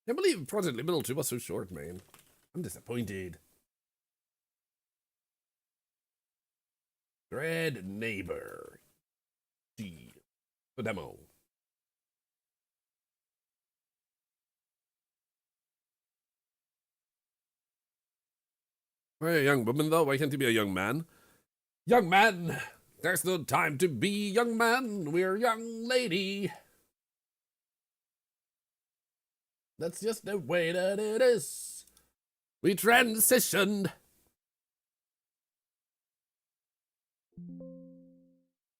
S1: Can't believe Project Liminal 2 was so short, man. I'm disappointed. Dread Neighbor. The demo. Why a young woman, though? Why can't he be a young man? Young man! There's no time to be young man. We're young lady. That's just the way that it is. We transitioned.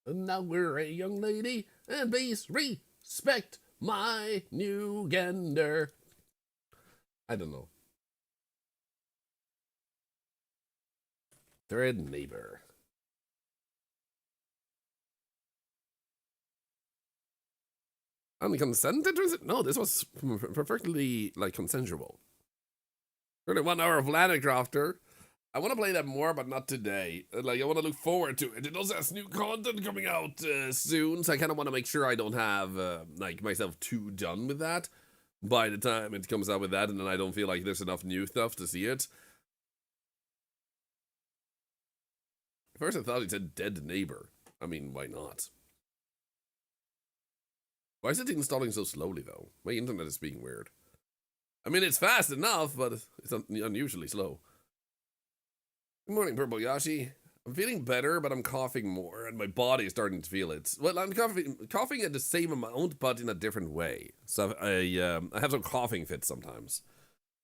S1: And now we're a young lady. And please respect my new gender. I don't know. Thread neighbor. Unconsented, was it? No, this was perfectly, like, consensual. 31 hour of Landcrafter. I want to play that more, but not today. Like, I want to look forward to it. It also has new content coming out soon, so I kind of want to make sure I don't have, like, myself too done with that by the time it comes out with that, and then I don't feel like there's enough new stuff to see it. At first I thought it said dead neighbor. I mean, why not? Why is it installing so slowly, though? My internet is being weird. I mean, it's fast enough, but it's unusually slow. Good morning, Purple Yashi. I'm feeling better, but I'm coughing more, and my body is starting to feel it. Well, I'm coughing at the same amount, but in a different way. So I have some coughing fits sometimes.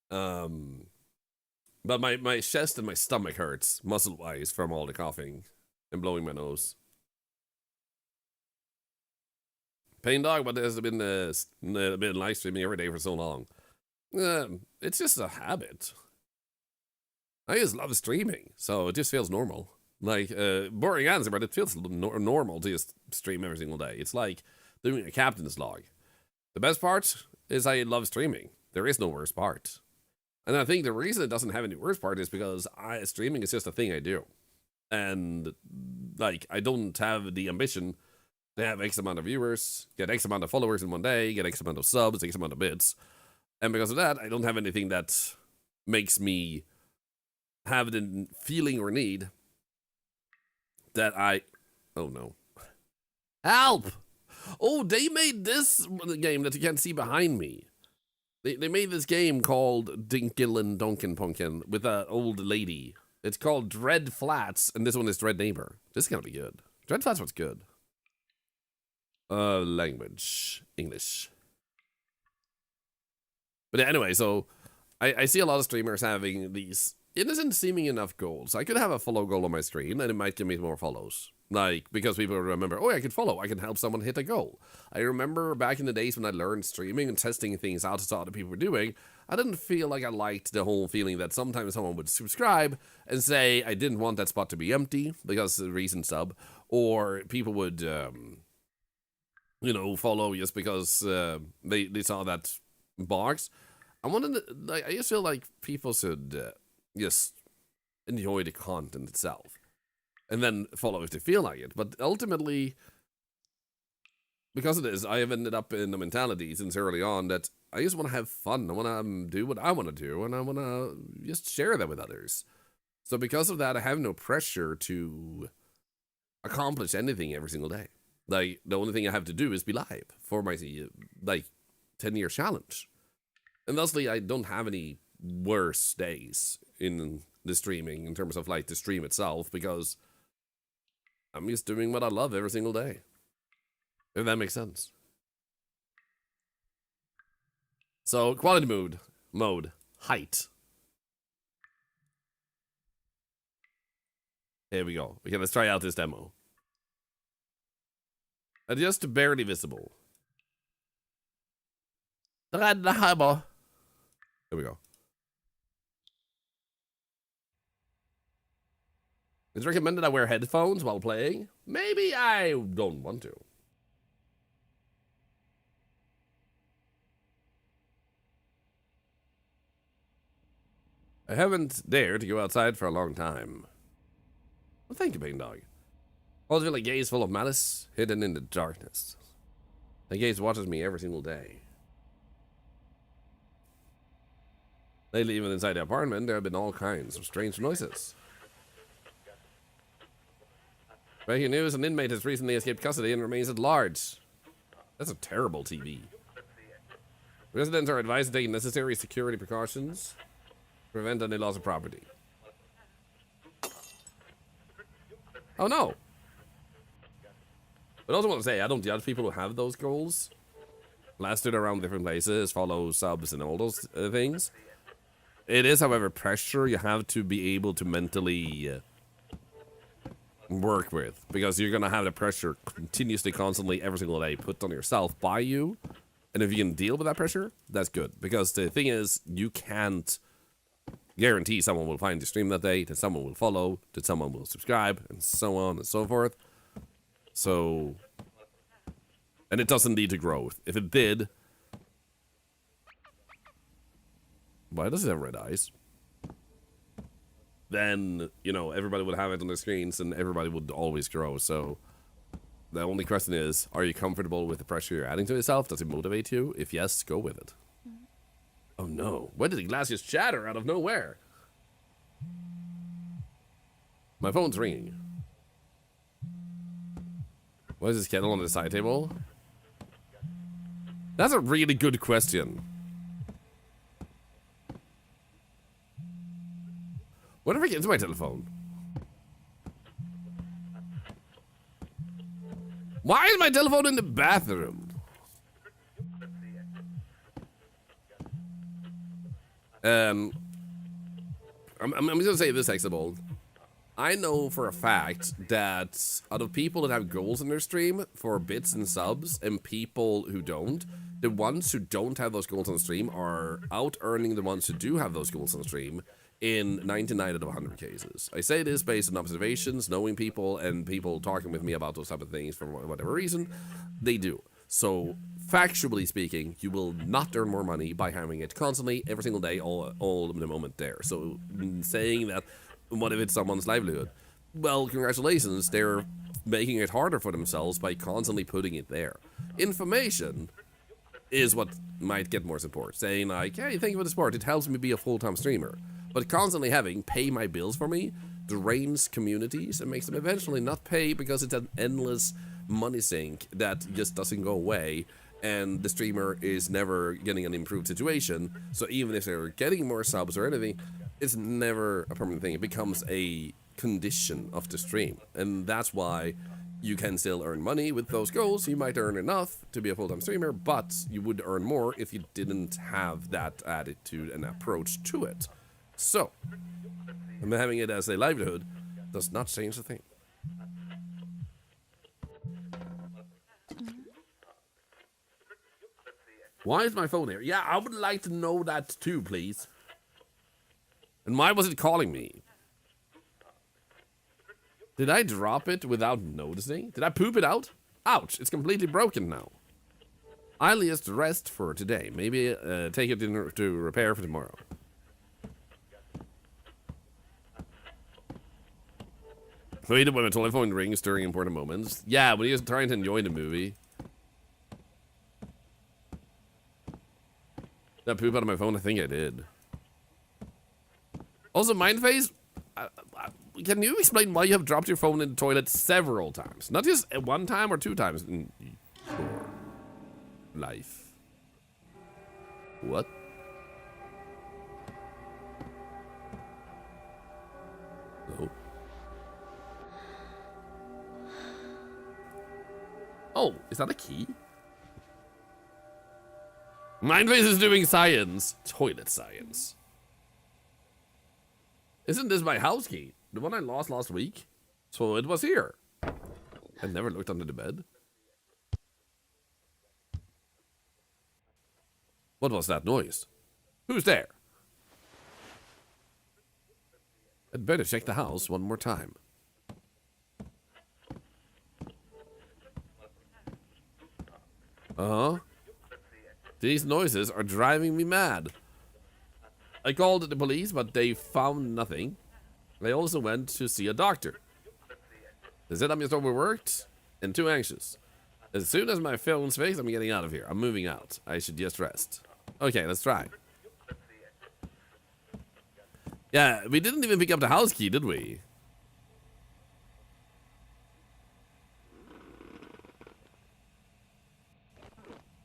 S1: But my chest and my stomach hurts, muscle-wise, from all the coughing and blowing my nose. Pain Dog, but there's been live streaming every day for so long. It's just a habit. I just love streaming, so it just feels normal. Like, boring answer, but it feels normal to just stream every single day. It's like doing a captain's log. The best part is I love streaming. There is no worst part. And I think the reason it doesn't have any worst part is because streaming is just a thing I do. And, like, I don't have the ambition to have X amount of viewers, get X amount of followers in one day, get X amount of subs, X amount of bits. And because of that, I don't have anything that makes me have the feeling or need that oh no. Help! Oh, they made this game that you can't see behind me. They made this game called Dinkin' and Donkin' Punkin' with an old lady. It's called Dread Flats, and this one is Dread Neighbor. This is gonna be good. Dread Flats was good. Language. English. But anyway, so I see a lot of streamers having these innocent seeming enough goals. I could have a follow goal on my stream, and it might give me more follows. Like, because people remember, oh, I can follow. I can help someone hit a goal. I remember back in the days when I learned streaming and testing things out to saw other people were doing, I didn't feel like I liked the whole feeling that sometimes someone would subscribe and say, I didn't want that spot to be empty because of the recent sub, or people would, you know, follow just because they saw that box. I just feel like people should just enjoy the content itself. And then follow if they feel like it. But ultimately, because of this, I have ended up in the mentality since early on that I just want to have fun. I want to do what I want to do, and I want to just share that with others. So because of that, I have no pressure to accomplish anything every single day. Like, the only thing I have to do is be live for my, like, 10-year challenge. And thusly, I don't have any worse days in the streaming in terms of, like, the stream itself, because I'm just doing what I love every single day. If that makes sense. So, quality mode, height. Here we go. Okay, let's try out this demo. Adjust barely visible. Here we go. It's recommended I wear headphones while playing. Maybe I don't want to. I haven't dared to go outside for a long time. Well, thank you, Big Dog. Always feel like gaze full of malice, hidden in the darkness. The gaze watches me every single day. Lately, even inside the apartment, there have been all kinds of strange noises. Breaking news, an inmate has recently escaped custody and remains at large. That's a terrible TV. Residents are advised to take necessary security precautions to prevent any loss of property. Oh no! But I also want to say, I don't judge people who have those goals. Blasted around different places, follow subs and all those things. It is, however, pressure you have to be able to mentally work with. Because you're going to have the pressure continuously, constantly, every single day put on yourself by you. And if you can deal with that pressure, that's good. Because the thing is, you can't guarantee someone will find your stream that day, that someone will follow, that someone will subscribe, and so on and so forth. So, and it doesn't lead to growth. If it did, why does it have red eyes? Then, you know, everybody would have it on their screens and everybody would always grow. So, the only question is, are you comfortable with the pressure you're adding to yourself? Does it motivate you? If yes, go with it. Oh no, when did the glass just shatter out of nowhere? My phone's ringing. What is this kettle on the side table? That's a really good question. Whatever gets into my telephone. Why is my telephone in the bathroom? I'm just gonna say this, Hexable. I know for a fact that out of people that have goals in their stream for bits and subs and people who don't, the ones who don't have those goals on stream are out earning the ones who do have those goals on stream in 99 out of 100 cases. I say this based on observations, knowing people, and people talking with me about those type of things for whatever reason. They do. So, factually speaking, you will not earn more money by having it constantly, every single day, all the moment there. So, saying that, what if it's someone's livelihood? Well, congratulations, they're making it harder for themselves by constantly putting it there. Information is what might get more support. Saying like, hey, thank you for the support, it helps me be a full-time streamer. But constantly having pay my bills for me drains communities and makes them eventually not pay because it's an endless money sink that just doesn't go away, and the streamer is never getting an improved situation. So even if they're getting more subs or anything, it's never a permanent thing. It becomes a condition of the stream, and that's why you can still earn money with those goals. You might earn enough to be a full-time streamer, but you would earn more if you didn't have that attitude and approach to it. So, having it as a livelihood does not change a thing. Why is my phone here? Yeah, I would like to know that too, please. And why was it calling me? Did I drop it without noticing? Did I poop it out? Ouch, it's completely broken now. I'll just rest for today. Maybe take it to repair for tomorrow. Hate it when a telephone rings during important moments. Yeah, when you're trying to enjoy the movie. Did I poop out of my phone? I think I did. Also, Mindphase, can you explain why you have dropped your phone in the toilet several times? Not just one time or two times in your life. What? No. Oh, is that a key? Mindphase is doing science. Toilet science. Isn't this my house key? The one I lost last week? So it was here. I never looked under the bed. What was that noise? Who's there? I'd better check the house one more time. Uh-huh. These noises are driving me mad. I called the police, but they found nothing. I also went to see a doctor. They said I'm just overworked and too anxious. As soon as my phone's fixed, I'm getting out of here. I'm moving out. I should just rest. Okay, let's try. Yeah, we didn't even pick up the house key, did we?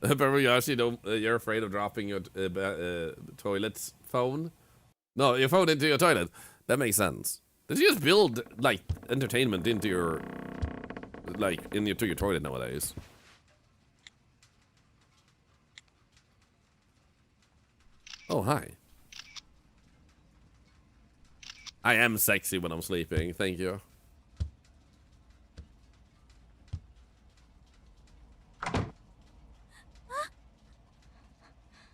S1: Apparently, you actually don't. You're afraid of dropping your toilet phone. No, your phone into your toilet. That makes sense. Did you just build like entertainment into your, like, to your toilet nowadays? Oh, hi. I am sexy when I'm sleeping. Thank you.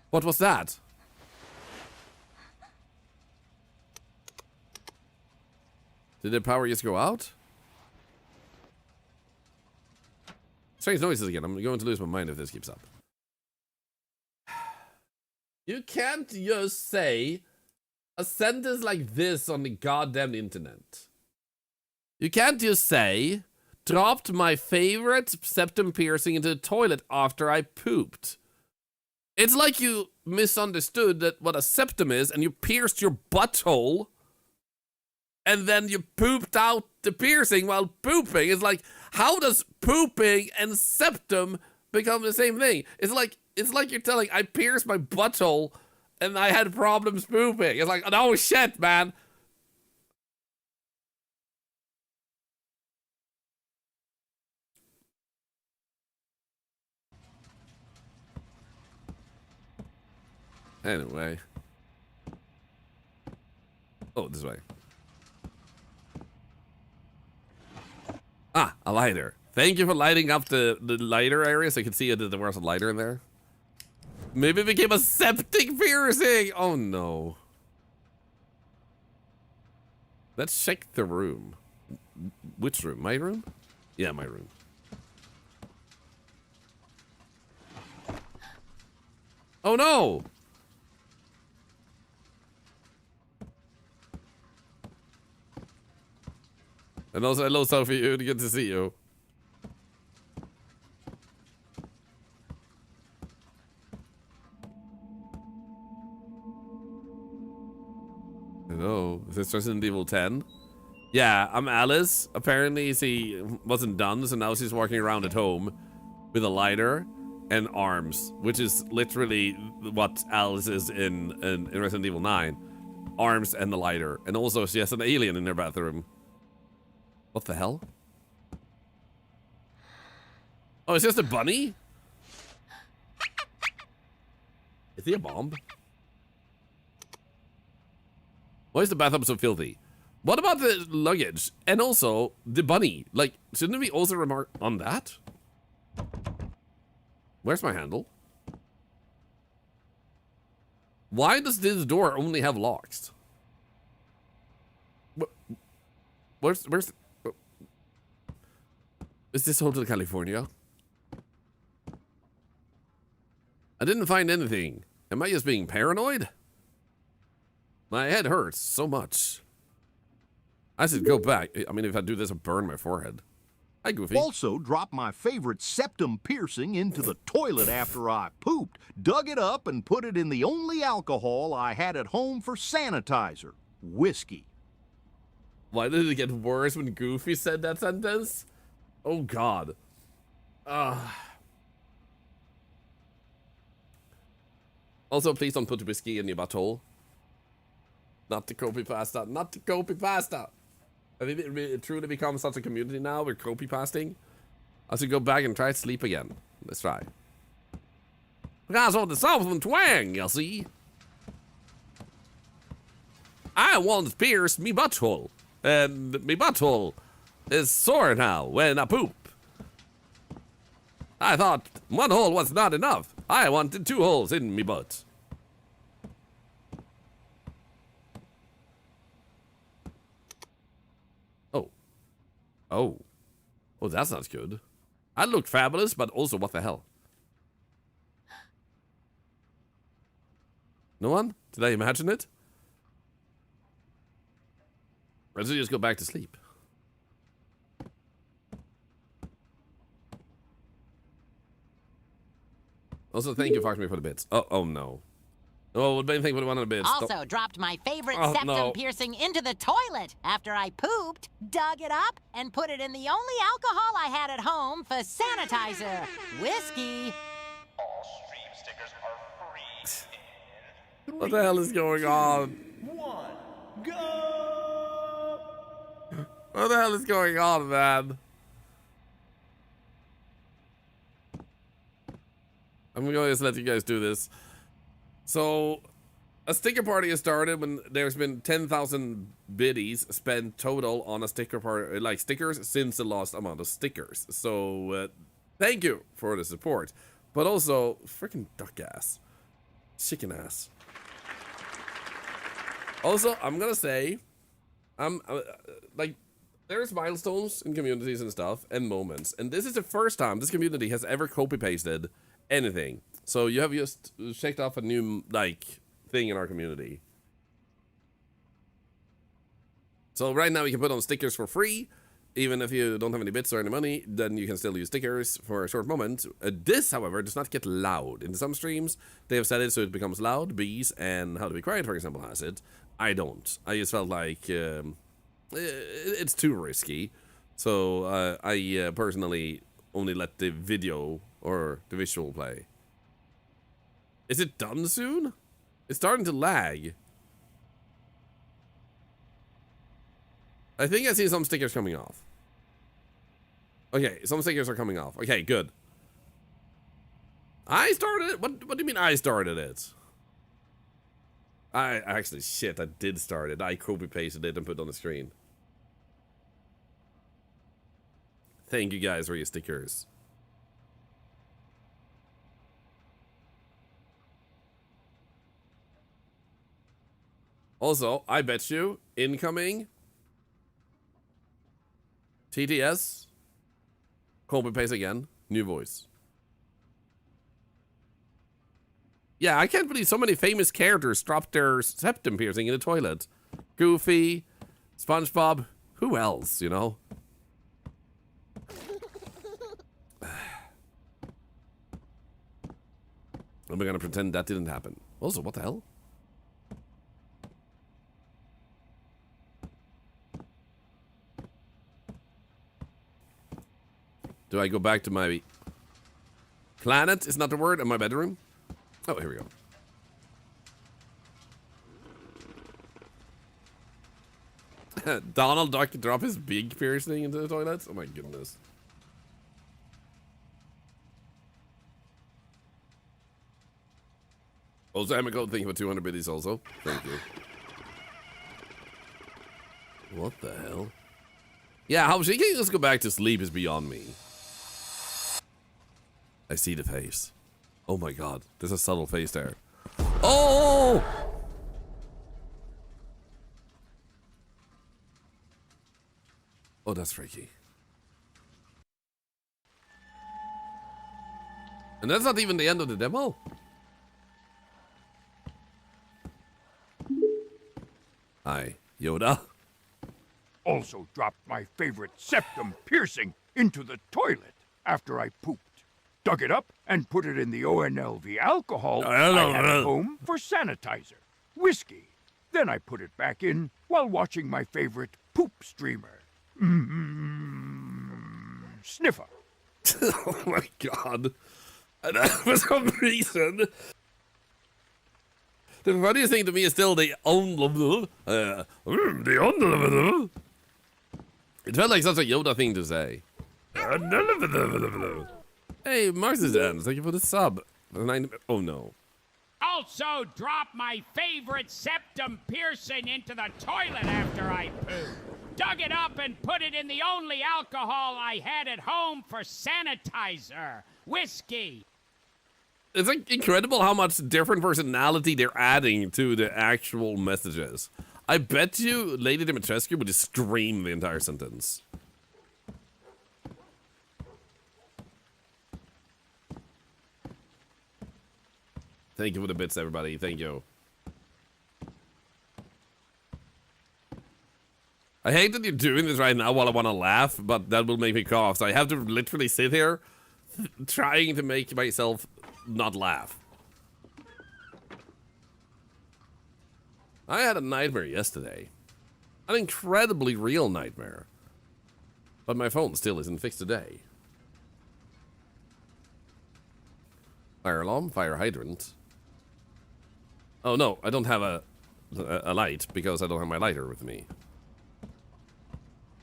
S1: What was that? Did the power just go out? Strange noises again. I'm going to lose my mind if this keeps up. You can't just say a sentence like this on the goddamn internet. You can't just say, dropped my favorite septum piercing into the toilet after I pooped. It's like you misunderstood that what a septum is and you pierced your butthole and then you pooped out the piercing while pooping. It's like, how does pooping and septum become the same thing? It's like you're telling, I pierced my butthole and I had problems pooping. It's like, oh shit, man. Anyway. Oh, this way. Ah, a lighter. Thank you for lighting up the lighter area so I could see that there was a lighter in there. Maybe it became a septic piercing. Oh no. Let's check the room. Which room? My room? Yeah, my room. Oh no! And also, hello Sophie, good to see you. Hello, is this Resident Evil 10? Yeah, I'm Alice. Apparently she wasn't done, so now she's walking around at home with a lighter and arms, which is literally what Alice is in Resident Evil 9. Arms and the lighter. And also she has an alien in her bathroom. What the hell? Oh, it's just a bunny? Is he a bomb? Why is the bathtub so filthy? What about the luggage? And also, the bunny. Like, shouldn't we also remark on that? Where's my handle? Why does this door only have locks? Where's... Is this Hotel California? I didn't find anything. Am I just being paranoid? My head hurts so much. I should go back. I mean, if I do this, I'll burn my forehead. Hi, Goofy.
S8: Also dropped my favorite septum piercing into the toilet after I pooped, dug it up, and put it in the only alcohol I had at home for sanitizer, whiskey.
S1: Why did it get worse when Goofy said that sentence? Oh, God. Also, please don't put whiskey in your butthole. Not the copy pasta. Not the copy pasta. I think it truly becomes such a community now with copy pasting. I should go back and try to sleep again. Let's try. Because of the southern twang, you see. I once pierced me butthole. And me butthole is sore now when I poop. I thought one hole was not enough. I wanted 2 holes in me butt. Oh. Oh. Oh, that sounds good. I look fabulous, but also what the hell? No one? Did I imagine it? Let's just go back to sleep. Also, thank you, Fox, for the bits. Oh no. Oh, what do you think? What one of the bits?
S9: Also dropped my favorite
S1: Oh,
S9: septum
S1: no.
S9: piercing into the toilet after I pooped, dug it up, and put it in the only alcohol I had at home for sanitizer. Whiskey.
S1: What the hell is going on? What the hell is going on, man? I'm going to just let you guys do this. So, a sticker party has started when there's been 10,000 biddies spent total on a sticker party, like stickers, since the last amount of stickers. So, thank you for the support. But also, freaking duck ass. Chicken ass. Also, I'm gonna say, like, there's milestones in communities and stuff, and moments. And this is the first time this community has ever copy-pasted anything. So you have just checked off a new, like, thing in our community. So right now you can put on stickers for free. Even if you don't have any bits or any money, then you can still use stickers for a short moment. This, however, does not get loud. In some streams, they have set it so it becomes loud. Bees and How to Be Quiet, for example, has it. I don't. I just felt like it's too risky. So I personally only let the video or the visual play. Is it done soon? It's starting to lag. I think I see some stickers coming off. Okay, some stickers are coming off. Okay, good. I started it? What do you mean I started it? I actually, shit, I did start it. I copy-pasted it and put it on the screen. Thank you guys for your stickers. Also, I bet you, incoming TTS, copy paste again, new voice. Yeah, I can't believe so many famous characters dropped their septum piercing in the toilet. Goofy, SpongeBob, who else, you know? And we're gonna pretend that didn't happen. Also, what the hell? Do I go back to my planet? Is not the word in my bedroom? Oh, here we go. Donald Duck drop his big piercing into the toilet? Oh my goodness. Also, I'm thank you for 200 biddies also. Thank you. What the hell? Yeah, how she can just go back to sleep is beyond me. I see the face. Oh my god, there's a subtle face there. Oh! Oh, that's freaky. And that's not even the end of the demo. Hi, Yoda.
S10: Also dropped my favorite septum piercing into the toilet after I pooped. Dug it up and put it in the ONLV alcohol I had at home for sanitizer. Whiskey. Then I put it back in while watching my favorite poop streamer. Sniffer.
S1: Oh my god. And for some reason, the funniest thing to me is still the It felt like such a Yoda thing to say. Hey, Marxism, thank you for the sub. Oh no.
S11: Also dropped my favorite septum piercing into the toilet after I pooped. Dug it up and put it in the only alcohol I had at home for sanitizer. Whiskey.
S1: It's like incredible how much different personality they're adding to the actual messages. I bet you Lady Dimitrescu would just scream the entire sentence. Thank you for the bits, everybody. Thank you. I hate that you're doing this right now while I want to laugh, but that will make me cough. So I have to literally sit here trying to make myself not laugh. I had a nightmare yesterday. An incredibly real nightmare. But my phone still isn't fixed today. Fire alarm, fire hydrant. Oh no, I don't have a light because I don't have my lighter with me.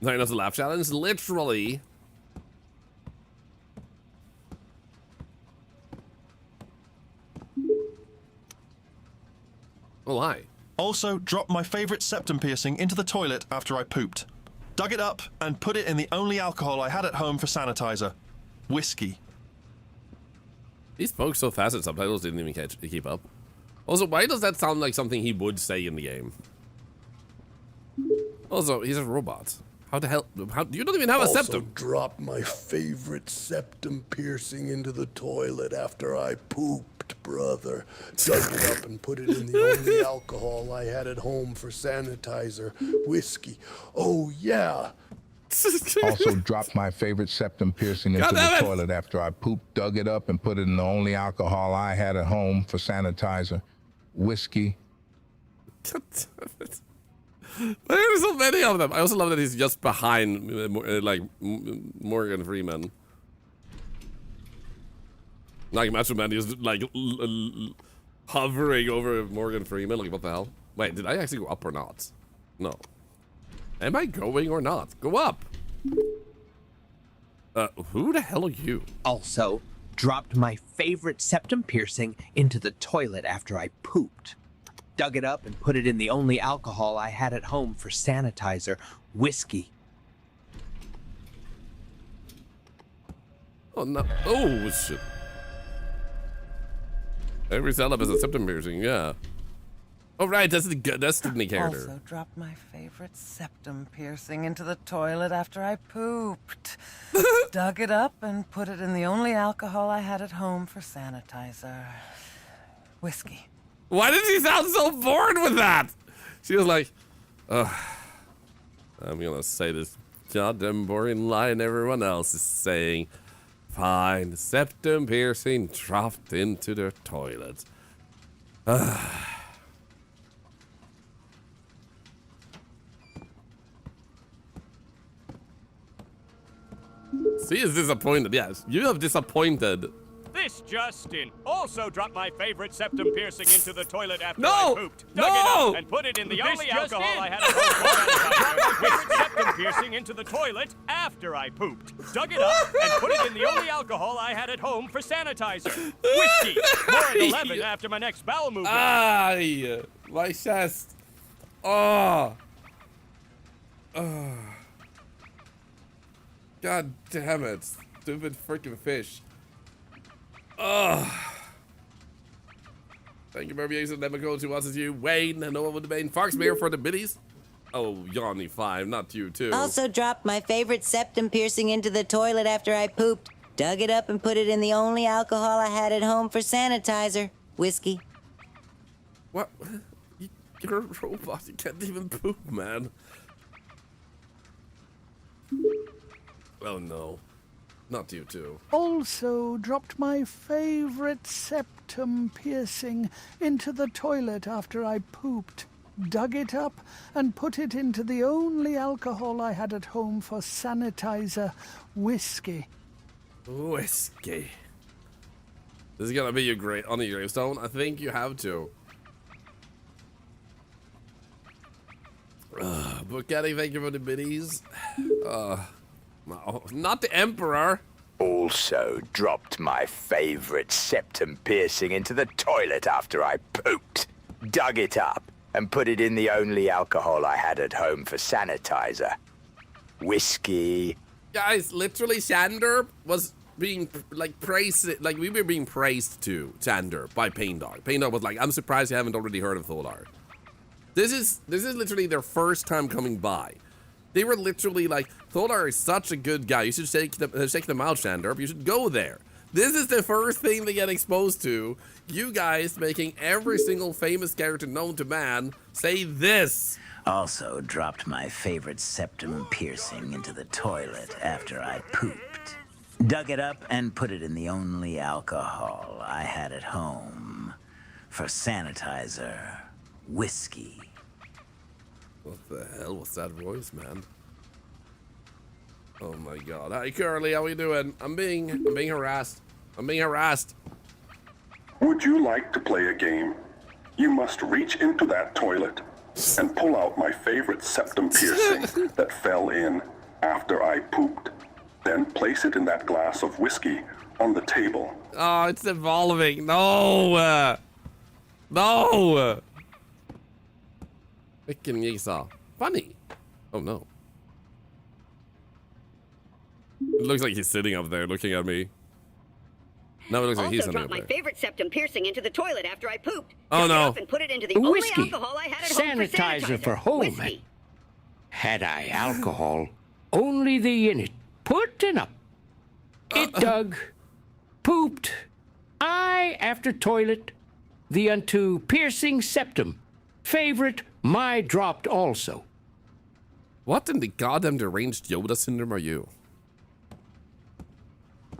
S1: Not enough to laugh challenge, literally. Oh, hi.
S12: Also, dropped my favorite septum piercing into the toilet after I pooped. Dug it up and put it in the only alcohol I had at home for sanitizer. Whiskey.
S1: He spoke so fast that subtitles didn't even keep up. Also, why does that sound like something he would say in the game? Also, he's a robot. How the hell? You don't even have a septum.
S13: Dropped my favorite septum piercing into the toilet after I pooped, brother. Dug it up and put it in the only alcohol I had at home for sanitizer. Whiskey. Oh, yeah.
S14: Also dropped my favorite septum piercing into the toilet after I pooped, dug it up, and put it in the only alcohol I had at home for sanitizer. Whiskey.
S1: God damn it. There's so many of them. I also love that he's just behind, like, Morgan Freeman. Like, Macho Man is, like, hovering over Morgan Freeman. Like, what the hell? Wait, did I actually go up or not? No. Am I going or not? Go up! Who the hell are you?
S15: Also, dropped my favorite septum piercing into the toilet after I pooped. Dug it up and put it in the only alcohol I had at home for sanitizer. Whiskey.
S1: Oh, no. Oh, shit. Every setup is a septum piercing, yeah. Oh, right, that's the Destiny character.
S16: Also dropped my favorite septum piercing into the toilet after I pooped. Dug it up and put it in the only alcohol I had at home for sanitizer. Whiskey.
S1: Why did she sound so bored with that? She was like, I'm gonna say this goddamn boring line everyone else is saying. Fine, septum piercing dropped into the toilet. She is disappointed, yes. You have disappointed.
S17: This Justin also dropped my favorite septum piercing into the toilet after I pooped. Dug it up and put it in the only alcohol I had at home. Dropped my septum piercing into the toilet after I pooped. Dug it up and put it in the only alcohol I had at home for sanitizer. Whiskey. More at 11 after my next bowel movement.
S1: Ay, my chest. Oh. Oh. God damn it. Stupid freaking fish. Oh. Thank you for being so Demico to us as you, Wayne, and Noah with the main Foxmere for the biddies. Oh, Yanni 5, not you too.
S18: Also dropped my favorite septum piercing into the toilet after I pooped. Dug it up and put it in the only alcohol I had at home for sanitizer. Whiskey.
S1: What? You're a robot. You can't even poop, man. Oh no. Not you too.
S19: Also dropped my favorite septum piercing into the toilet after I pooped. Dug it up and put it into the only alcohol I had at home for sanitizer. Whiskey.
S1: Whiskey. This is gonna be your on your gravestone. I think you have to. Booketti, thank you for the biddies. Not the Emperor.
S20: Also dropped my favorite septum piercing into the toilet after I pooped. Dug it up and put it in the only alcohol I had at home for sanitizer. Whiskey.
S1: Guys, literally Sander was being like praised, like we were being praised to Sander by Pain Dog. Pain Dog was like, I'm surprised you haven't already heard of Thorlar. This is literally their first time coming by. They were literally like, Thorlar is such a good guy. You should check them out, Sander. You should go there. This is the first thing they get exposed to. You guys making every single famous character known to man say this.
S20: Also dropped my favorite septum piercing into the toilet after I pooped. Dug it up and put it in the only alcohol I had at home for sanitizer, whiskey.
S1: What the hell was that voice, man? Oh my god. Hi Curly, how you doing? I'm being harassed. I'm being harassed.
S21: Would you like to play a game? You must reach into that toilet and pull out my favorite septum piercing that fell in after I pooped. Then place it in that glass of whiskey on the table.
S1: Oh, it's evolving. No! No! Vilken gissa. Funny. Oh no. It looks like he's sitting up there looking at me. No, it looks like he's sitting up there.
S22: Also dropped my favorite septum piercing into the toilet after I pooped.
S1: Oh no.
S22: Up and put it into the only alcohol I had at home for
S11: Sanitizer for home.
S22: Whiskey.
S11: Had I alcohol, only the in it. Putting up. It dug. Pooped. I after toilet. The unto piercing septum. Favorite, my dropped also.
S1: What in the goddamn deranged Yoda syndrome are you?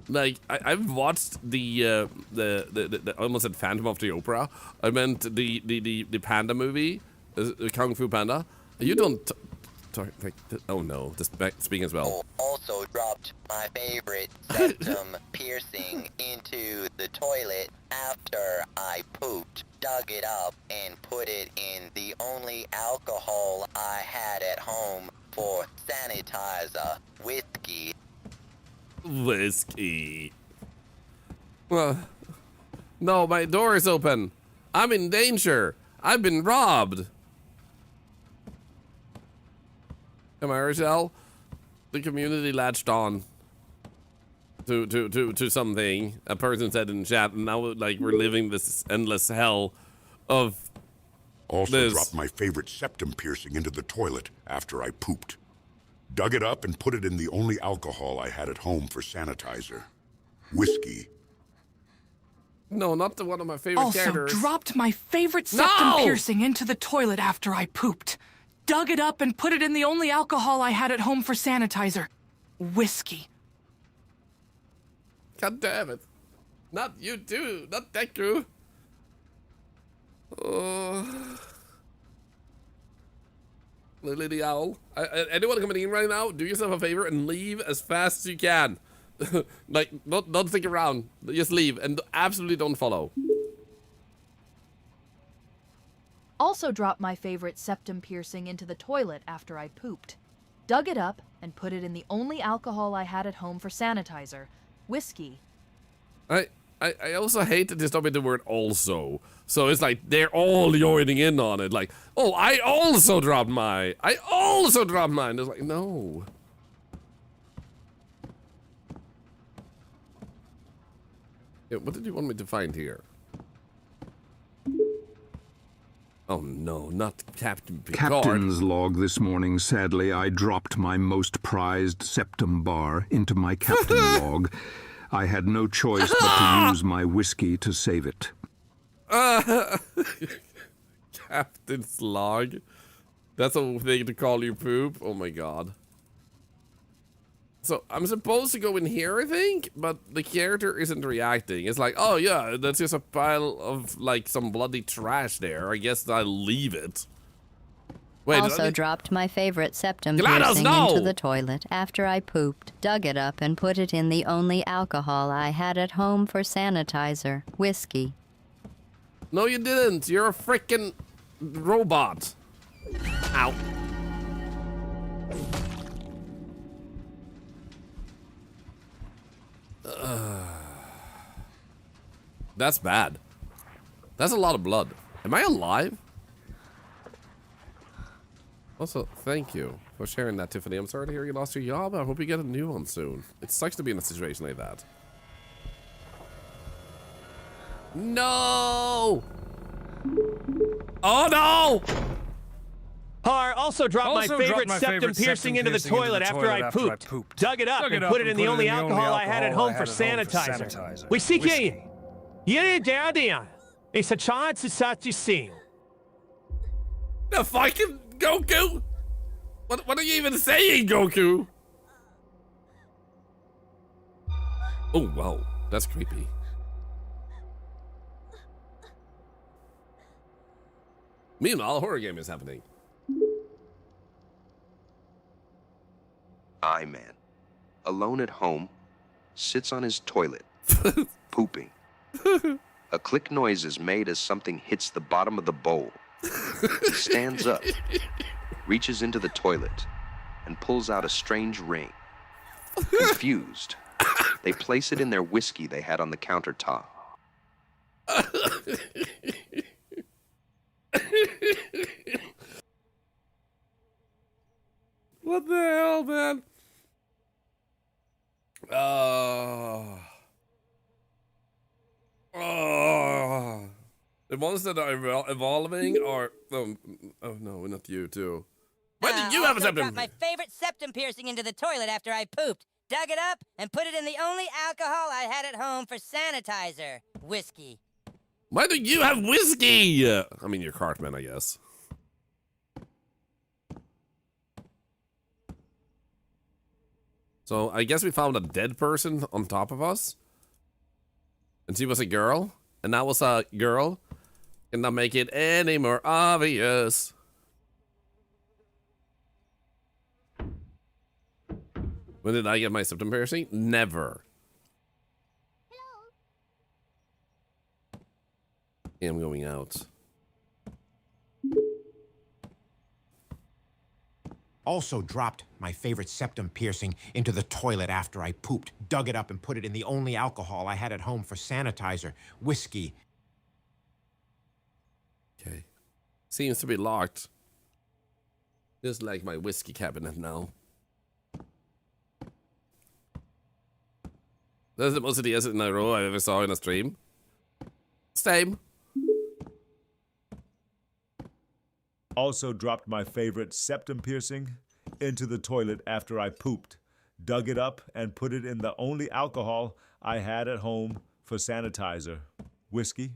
S1: Like, I've watched the I almost said Phantom of the Opera. I meant the Panda movie, Kung Fu Panda. You don't like, oh no, just speaking as well.
S23: Also dropped my favorite septum piercing into the toilet after I pooped. Dug it up and put it in the only alcohol I had at home for sanitizer, whiskey.
S1: Whiskey. No, my door is open. I'm in danger. I've been robbed. Am I, Rochelle? The community latched on to something a person said in chat, and now like we're living this endless hell of
S24: Also dropped my favorite septum piercing into the toilet after I pooped. Dug it up and put it in the only alcohol I had at home for sanitizer. Whiskey.
S1: No, not the one of my favorite characters.
S25: Also dropped my favorite septum piercing into the toilet after I pooped. Dug it up and put it in the only alcohol I had at home for sanitizer. Whiskey.
S1: God damn it. Not you too. Not Deku. Lily the Owl. Anyone coming in right now, do yourself a favor and leave as fast as you can. Like, don't stick around. Just leave and absolutely don't follow.
S26: Also dropped my favorite septum piercing into the toilet after I pooped. Dug it up and put it in the only alcohol I had at home for sanitizer, whiskey.
S1: I also hate that they stop with the word also. So it's like they're all joining in on it. Like, oh, I also dropped mine. It's like, no. Yeah, what did you want me to find here? Oh no, not Captain Picard.
S27: Captain's log this morning. Sadly, I dropped my most prized septum bar into my captain log. I had no choice but to use my whiskey to save it.
S1: Captain's log. That's a thing to call you poop. Oh my god. So I'm supposed to go in here, I think, but the character isn't reacting. It's like, oh yeah, that's just a pile of like some bloody trash there. I guess I'll leave it. Wait,
S28: also dropped my favorite septum piercing into the toilet after I pooped. Dug it up and put it in the only alcohol I had at home for sanitizer, whiskey.
S1: No, you didn't. You're a freaking robot. Ow. That's bad. That's a lot of blood. Am I alive? Also, thank you for sharing that, Tiffany. I'm sorry to hear you lost your job. I hope you get a new one soon. It sucks to be in a situation like that. No! Oh no!
S17: Har also dropped my favorite septum piercing into the toilet after I pooped. Dug it up and put it in the only alcohol I had at home for sanitizer. Whiskey. It's a chance to such a scene.
S1: The fucking Goku? What are you even saying, Goku? Oh, wow. That's creepy. Meanwhile, a horror game is happening.
S2: Man, alone at home, sits on his toilet, pooping. A click noise is made as something hits the bottom of the bowl. He stands up, reaches into the toilet, and pulls out a strange ring. Confused, they place it in their whiskey they had on the countertop.
S1: What the hell, man? The ones that are evolving are... Oh no, not you, too. Why did you have a septum?
S18: Dropped my favorite septum piercing into the toilet after I pooped. Dug it up and put it in the only alcohol I had at home for sanitizer. Whiskey.
S1: Why do you have whiskey? I mean, you're Cartman, I guess. So, I guess we found a dead person on top of us. And she was a girl. And that was a girl. Cannot make it any more obvious. When did I get my septum piercing? Never. I'm going out.
S3: Also dropped my favorite septum piercing into the toilet after I pooped. Dug it up and put it in the only alcohol I had at home for sanitizer. Whiskey.
S1: Okay. Seems to be locked. Just like my whiskey cabinet now. That's the most idiots in a row I ever saw in a stream. Same.
S4: Also dropped my favorite septum piercing into the toilet after I pooped. Dug it up and put it in the only alcohol I had at home for sanitizer. Whiskey.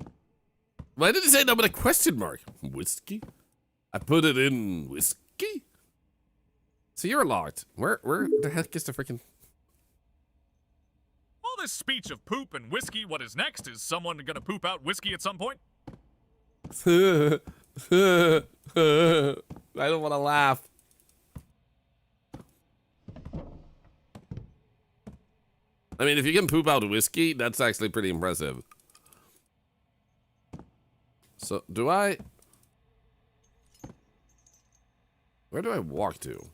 S1: Why did he say that with a question mark? Whiskey? I put it in whiskey? So you're locked. Where the heck is the freaking...
S5: All this speech of poop and whiskey, what is next? Is someone gonna poop out whiskey at some point?
S1: I don't want to laugh. I mean, if you can poop out whiskey, that's actually pretty impressive. So, do I... Where do I walk to?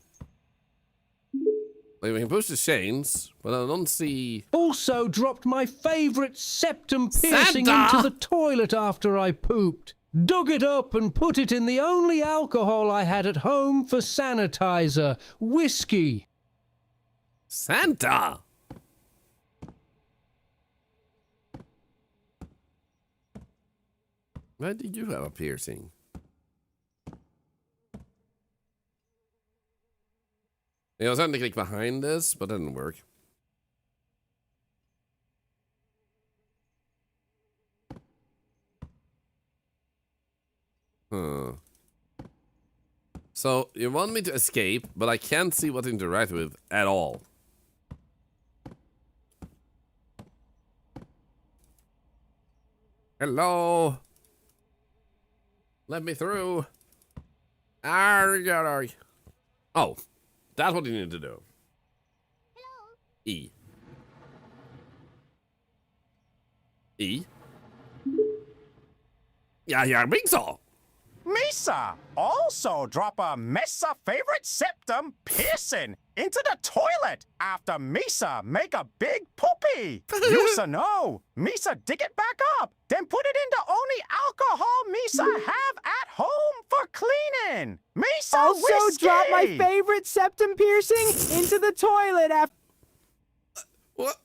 S1: Like, we can push the chains, but I don't see...
S6: Also dropped my favorite septum piercing into the toilet after I pooped. Dug it up and put it in the only alcohol I had at home for sanitizer. Whiskey.
S1: Santa! Why did you have a piercing? I was trying to click behind this, but it didn't work. So, you want me to escape, but I can't see what to interact with at all. Hello? Let me through. Oh, that's what you need to do. E. E? Yeah, Misa!
S7: Misa also drop a Mesa favorite septum piercing into the toilet after Misa make a big poopy. Yusa know. Misa dig it back up, then put it in the only alcohol Misa have at home for cleaning. Misa
S8: also
S7: whiskey.
S8: drop my favorite septum piercing into the toilet after...
S1: What?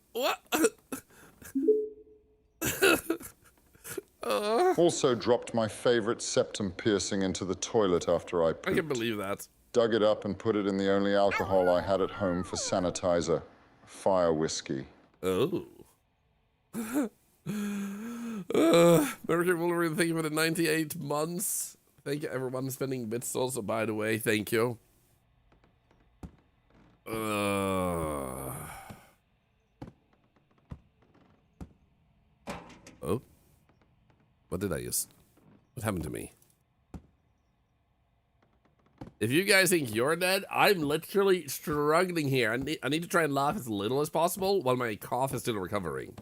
S9: Also dropped my favorite septum piercing into the toilet after I pooped.
S1: I can believe that.
S9: Dug it up and put it in the only alcohol I had at home for sanitizer. Fire whiskey.
S1: Oh. Mercury Wolverine, thank you for the 98 months. Thank you, everyone spending bits also, by the way. Thank you. Oh. What did I just... What happened to me? If you guys think you're dead, I'm literally struggling here. I need to try and laugh as little as possible while my cough is still recovering.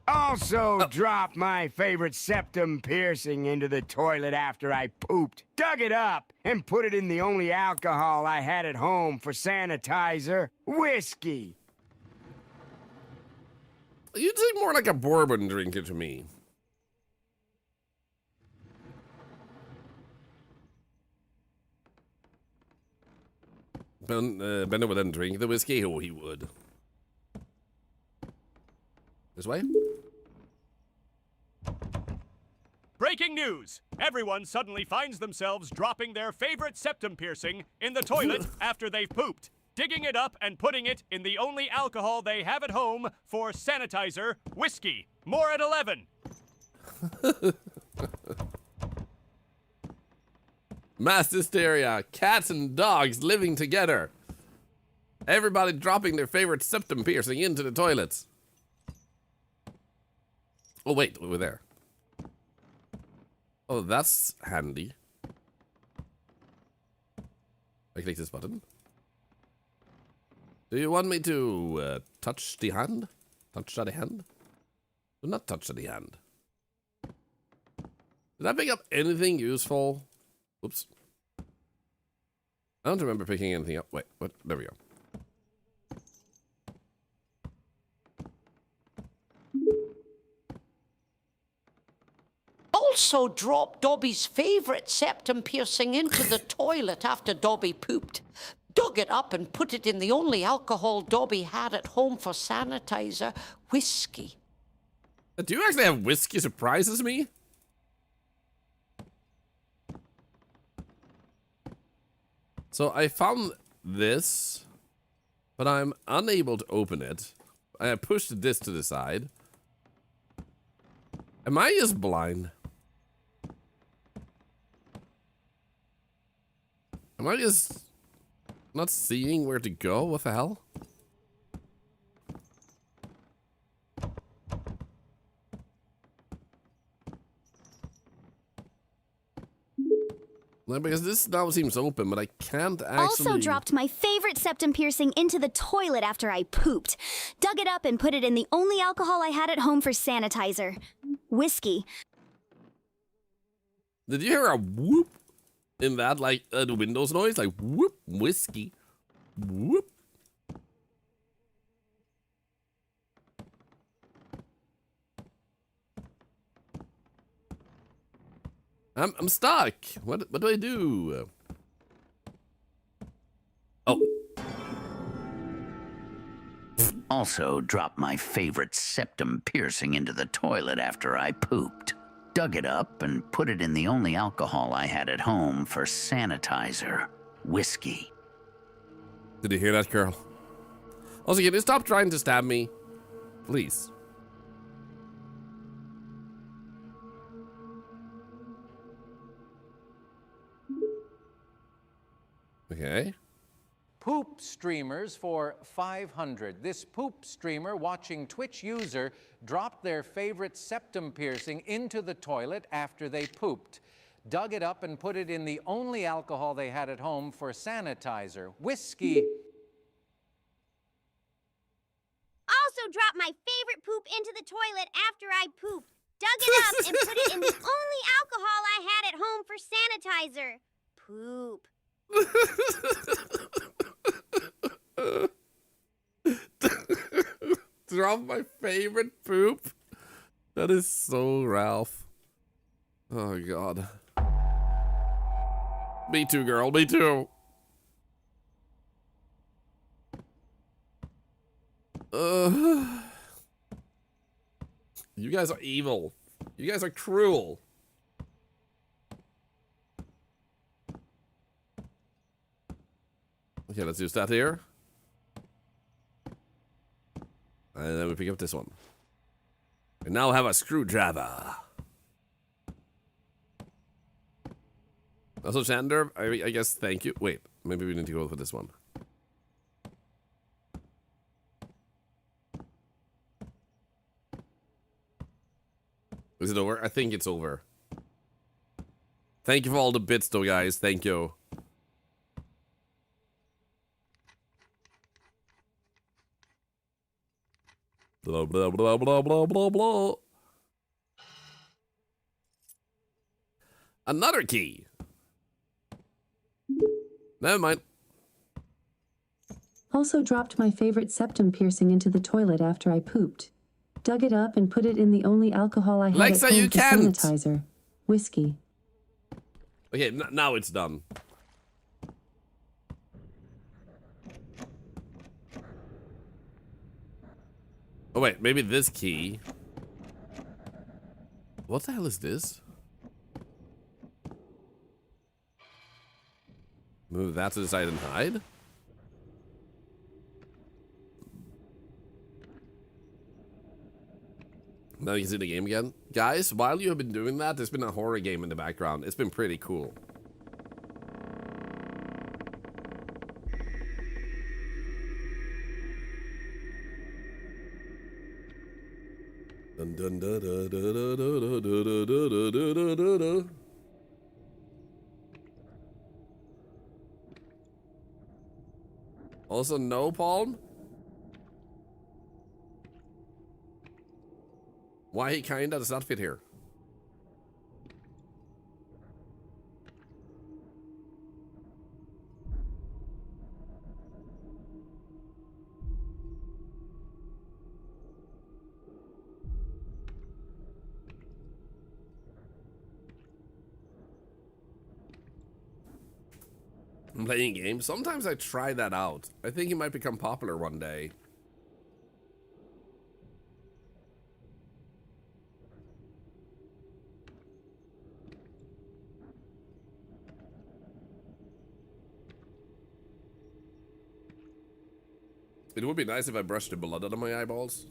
S10: Also dropped my favorite septum piercing into the toilet after I pooped. Dug it up and put it in the only alcohol I had at home for sanitizer. Whiskey.
S1: You seem more like a bourbon drinker to me. Bender would then drink the whiskey. Oh, he would. This way?
S17: Breaking news! Everyone suddenly finds themselves dropping their favorite septum piercing in the toilet after they've pooped, digging it up and putting it in the only alcohol they have at home for sanitizer, whiskey. More at 11.
S1: Mass hysteria. Cats and dogs living together. Everybody dropping their favorite septum piercing into the toilets. Oh, wait. We're there. Oh, that's handy. I click this button. Do you want me to touch the hand? Touch the hand? Do not touch the hand. Did I pick up anything useful? Oops. I don't remember picking anything up. Wait, what? There we go.
S12: Also dropped Dobby's favorite septum piercing into the toilet after Dobby pooped. Dug it up and put it in the only alcohol Dobby had at home for sanitizer, whiskey.
S1: Do you actually have whiskey surprises me? So I found this, but I'm unable to open it. I pushed this to the side. Am I just blind? Am I just not seeing where to go? What the hell? No, because this now seems open, but I can't actually...
S13: Also dropped my favorite septum piercing into the toilet after I pooped. Dug it up and put it in the only alcohol I had at home for sanitizer. Whiskey.
S1: Did you hear a whoop in that, like, the Windows noise? Like, whoop, whiskey. Whoop. I'm stuck. What do I do? Oh.
S14: Also dropped my favorite septum piercing into the toilet after I pooped. Dug it up and put it in the only alcohol I had at home for sanitizer. Whiskey.
S1: Did you hear that, girl? Also, can you stop trying to stab me? Please. Okay.
S15: Poop streamers for 500. This poop streamer watching Twitch user dropped their favorite septum piercing into the toilet after they pooped. Dug it up and put it in the only alcohol they had at home for sanitizer, whiskey.
S16: Also dropped my favorite poop into the toilet after I pooped. Dug it up and put it in the only alcohol I had at home for sanitizer. Poop.
S1: Drop my favorite poop. That is so Ralph. Oh god. Me too, girl. Me too. You guys are evil. You guys are cruel. Okay, let's use that here. And then we pick up this one. And now have a screwdriver. Also, Shander, I guess thank you. Wait, maybe we need to go for this one. Is it over? I think it's over. Thank you for all the bits, though, guys. Thank you. Blah, blah, blah, blah, blah, blah, blah. Another key. Never mind.
S11: Also dropped my favorite septum piercing into the toilet after I pooped. Dug it up and put it in the only alcohol I had
S1: Lexa,
S11: at home
S1: you
S11: for
S1: can't.
S11: sanitizer. Whiskey.
S1: Okay, now it's done. Oh wait, maybe this key. What the hell is this? Move that to the side and hide? Now you can see the game again. Guys, while you have been doing that, there's been a horror game in the background. It's been pretty cool. Dun, dun, dun, dun, dun, dun, dun, dun, dun, dun, dun, dun. Also, no palm. Why he kinda does not fit here? I'm playing games. Sometimes I try that out. I think it might become popular one day. It would be nice if I brushed the blood out of my eyeballs.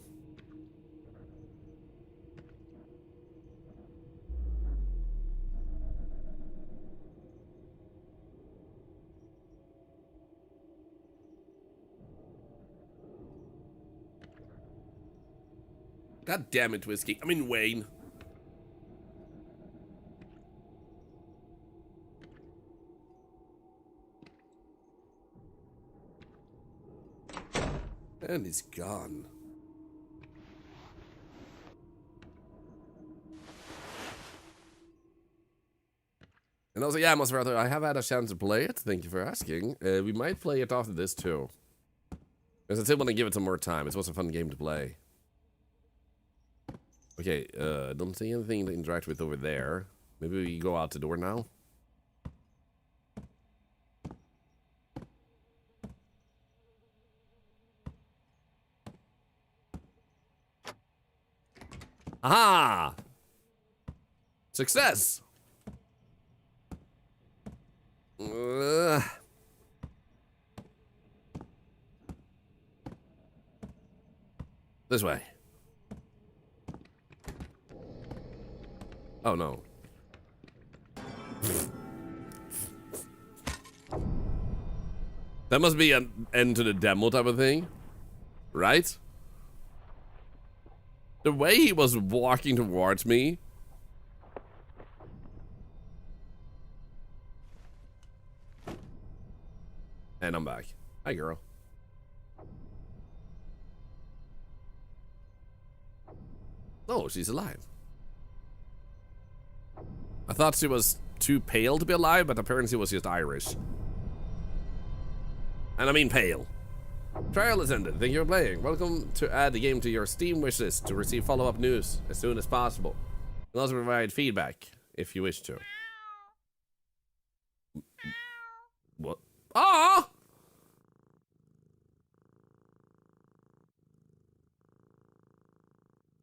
S1: God damn it, Whiskey. I mean, Wayne. And he's gone. And also, yeah, Nosferatu, I have had a chance to play it. Thank you for asking. We might play it after this, too. Because I still want to give it some more time. It was a fun game to play. Okay, don't see anything to interact with over there. Maybe we go out the door now. Aha! Success! This way. Oh no. That must be an end to the demo type of thing, right? The way he was walking towards me. And I'm back. Hi, girl. Oh, she's alive. I thought she was too pale to be alive, but apparently she was just Irish. And I mean pale. Trial is ended. Thank you for playing. Welcome to add the game to your Steam wishlist to receive follow-up news as soon as possible. You can also provide feedback if you wish to. What? Ah!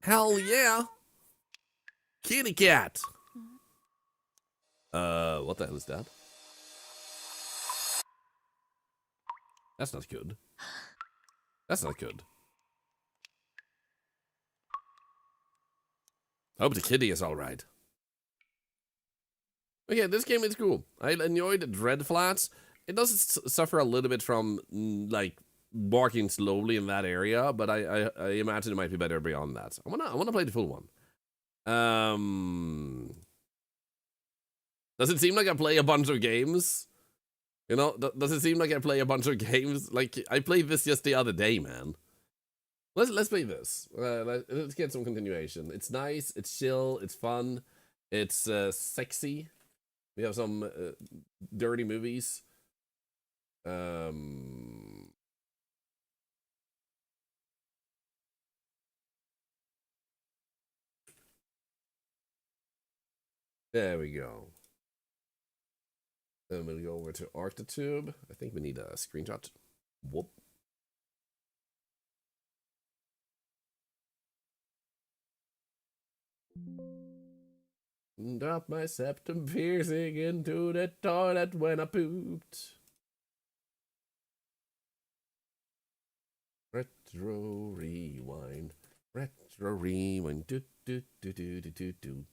S1: Hell yeah. Kitty cat. What the hell is that? That's not good. That's not good. Hope the kitty is alright. Okay, this game is cool. I enjoyed Dread Flats. It does suffer a little bit from, like, walking slowly in that area, but I imagine it might be better beyond that. I wanna play the full one. Does it seem like I play a bunch of games? You know, does it seem like I play a bunch of games? Like, I played this just the other day, man. Let's play this. Let's get some continuation. It's nice, it's chill, it's fun, it's sexy. We have some dirty movies. There we go. Then we'll go over to Arctotube. I think we need a screenshot. Whoop. Drop my septum piercing into the toilet when I pooped. Retro rewind. Retro rewind. Do do do do do do do.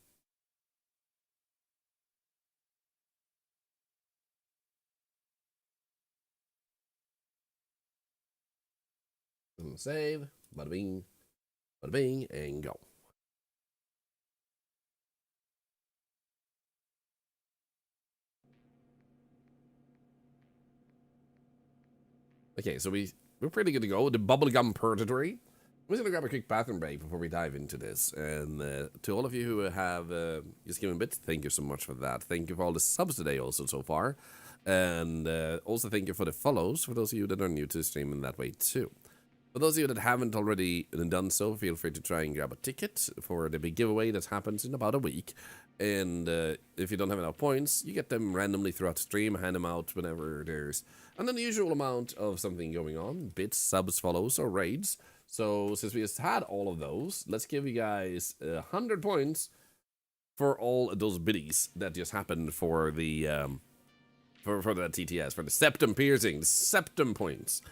S1: Save. Bada bing. Bada bing. And go. Okay, so we're pretty good to go. The bubblegum purgatory. I'm just gonna grab a quick bathroom break before we dive into this. And to all of you who have just given a bit, thank you so much for that. Thank you for all the subs today also so far. And also thank you for the follows, for those of you that are new to the stream in that way too. For those of you that haven't already done so, feel free to try and grab a ticket for the big giveaway that happens in about a week. And if you don't have enough points, you get them randomly throughout the stream, hand them out whenever there's an unusual amount of something going on. Bits, subs, follows, or raids. So since we just had all of those, let's give you guys 100 points for all those biddies that just happened for the for that TTS, for the septum piercing, the septum points.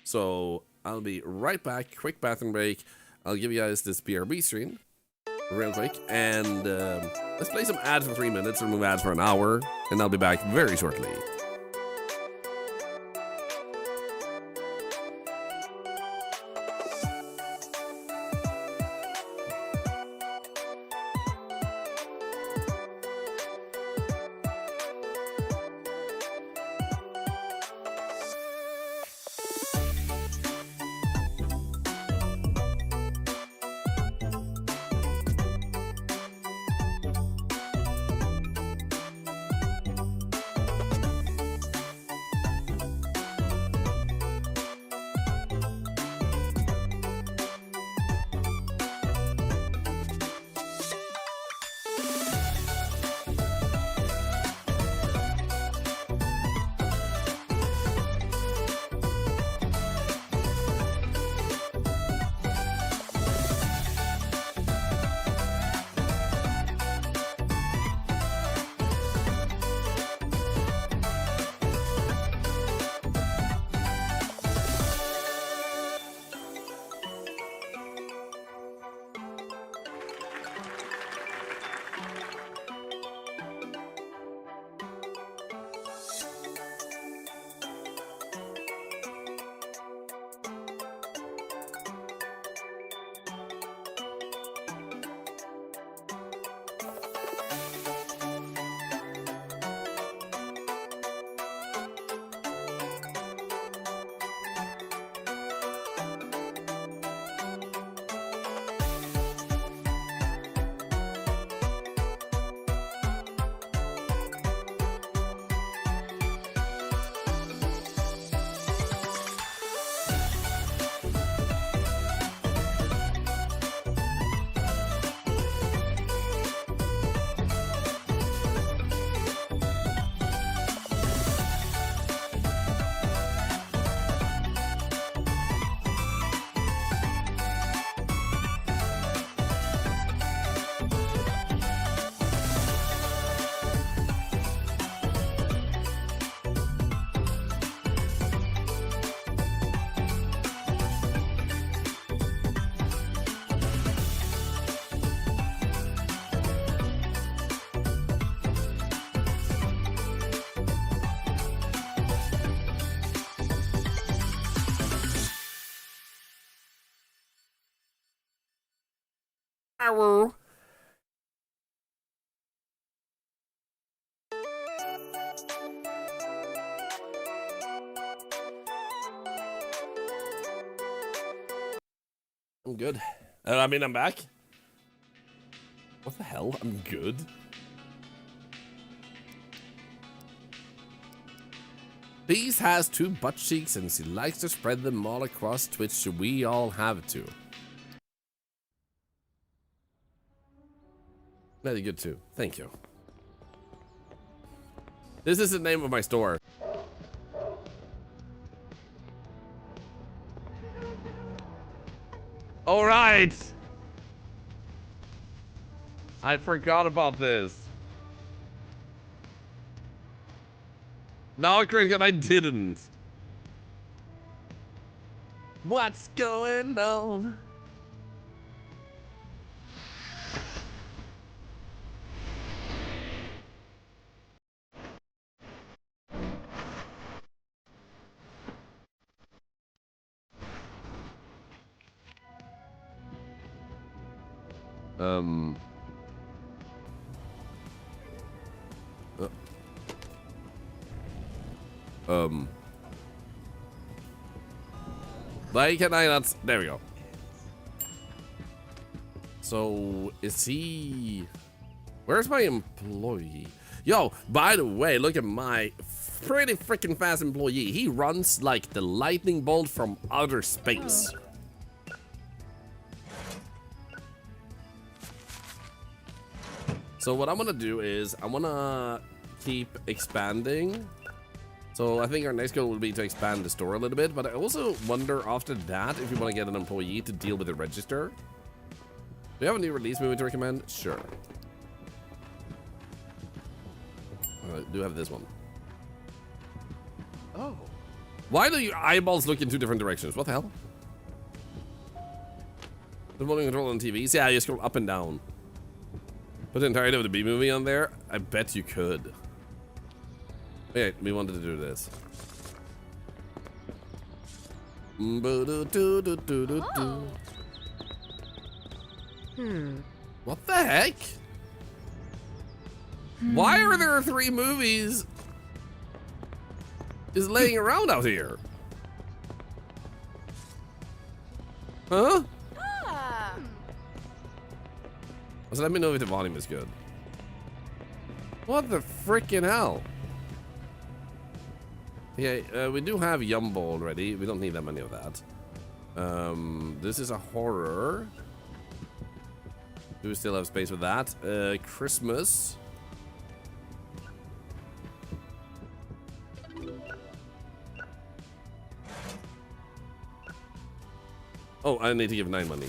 S1: So I'll be right back. Quick bathroom break. I'll give you guys this BRB stream real quick, and let's play some ads for 3 minutes, remove ads for an hour, and I'll be back very shortly. shower. I'm good. I mean, I'm back. What the hell? I'm good. Beast has 2 butt cheeks and she likes to spread them all across Twitch, so we all have to. Very good too. Thank you. This is the name of my store. All right. I forgot about this. No, Cricket, I didn't. What's going on? Why can I not? There we go. So, is he... Where's my employee? Yo, by the way, look at my pretty freaking fast employee. He runs like the lightning bolt from outer space. So what I'm gonna do is I'm gonna keep expanding. So I think our next goal will be to expand the store a little bit, but I also wonder after that if you want to get an employee to deal with the register. Do you have a new release movie to recommend? Sure. I do have this one. Oh. Why do your eyeballs look in 2 different directions? What the hell? The volume control on TVs? Yeah, you scroll up and down. Put the entirety of the B movie on there? I bet you could. Okay, we wanted to do this. What the heck? Why are there 3 movies just laying around out here? Huh? So let me know if the volume is good. What the freaking hell? Yeah, we do have Yumbo already. We don't need that many of that. This is a horror. Do we still have space for that? Christmas. Oh, I need to give 9 money.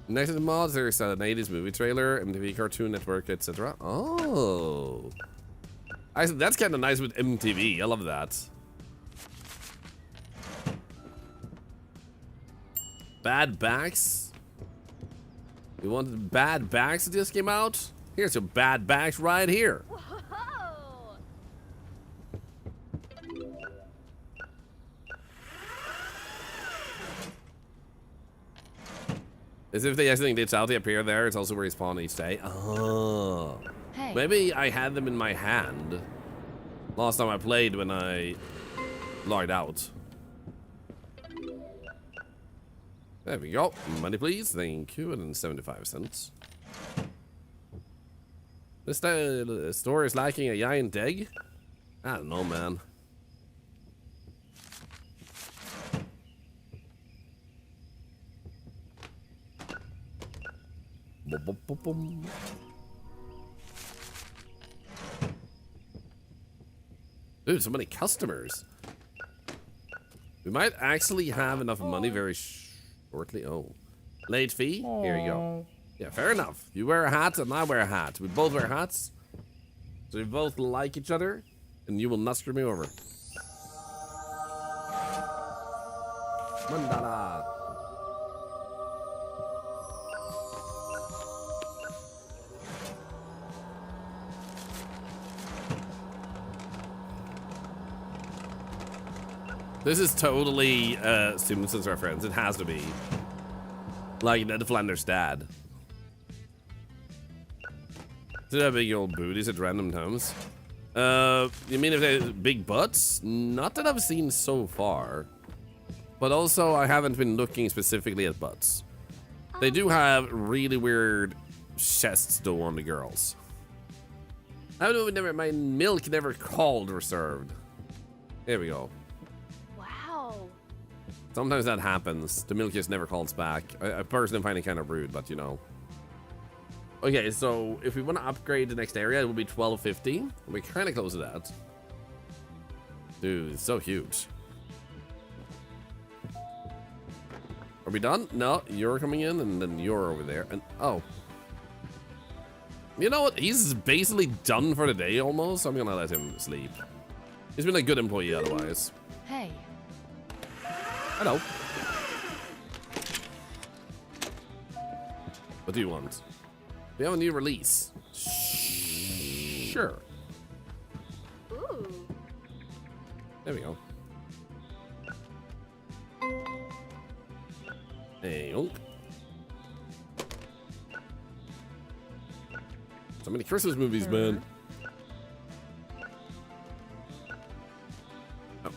S1: Next to the mods, there's an 80s movie trailer, MTV Cartoon Network, etc. Oh. That's kind of nice with MTV. I love that. Bad Backs. You wanted Bad Backs that just came out? Here's your Bad Backs right here. As if they actually glitch out, they appear there. It's also where you spawn each day. Oh. Hey. Maybe I had them in my hand last time I played when I logged out. There we go. Money, please. Thank you. And then 75 cents. This store is lacking a giant egg. I don't know, man. Dude, so many customers. We might actually have enough money very shortly. Oh, late fee? Here you go. Yeah, fair enough. You wear a hat and I wear a hat. We both wear hats. So we both like each other and you will not screw me over. Mandala. This is totally Simpsons reference. It has to be. Like Ned Flanders' dad. Do they have big old booties at random times? You mean if they have big butts? Not that I've seen so far. But also, I haven't been looking specifically at butts. They do have really weird chests though on the girls. I don't know, my milk never called or served. There we go.
S16: Wow.
S1: Sometimes that happens. The milk just never calls back. I personally find it kind of rude, but you know. Okay, so if we want to upgrade the next area, it will be 1250. We're kind of close to that. Dude, it's so huge. Are we done? No, you're coming in, and then you're over there. And oh. You know what? He's basically done for the day almost. I'm gonna let him sleep. He's been a good employee otherwise.
S19: Hey.
S1: Hello. What do you want? We have a new release. Sure.
S16: Ooh.
S1: There we go. Hey, oh. So many Christmas movies, man. Oh.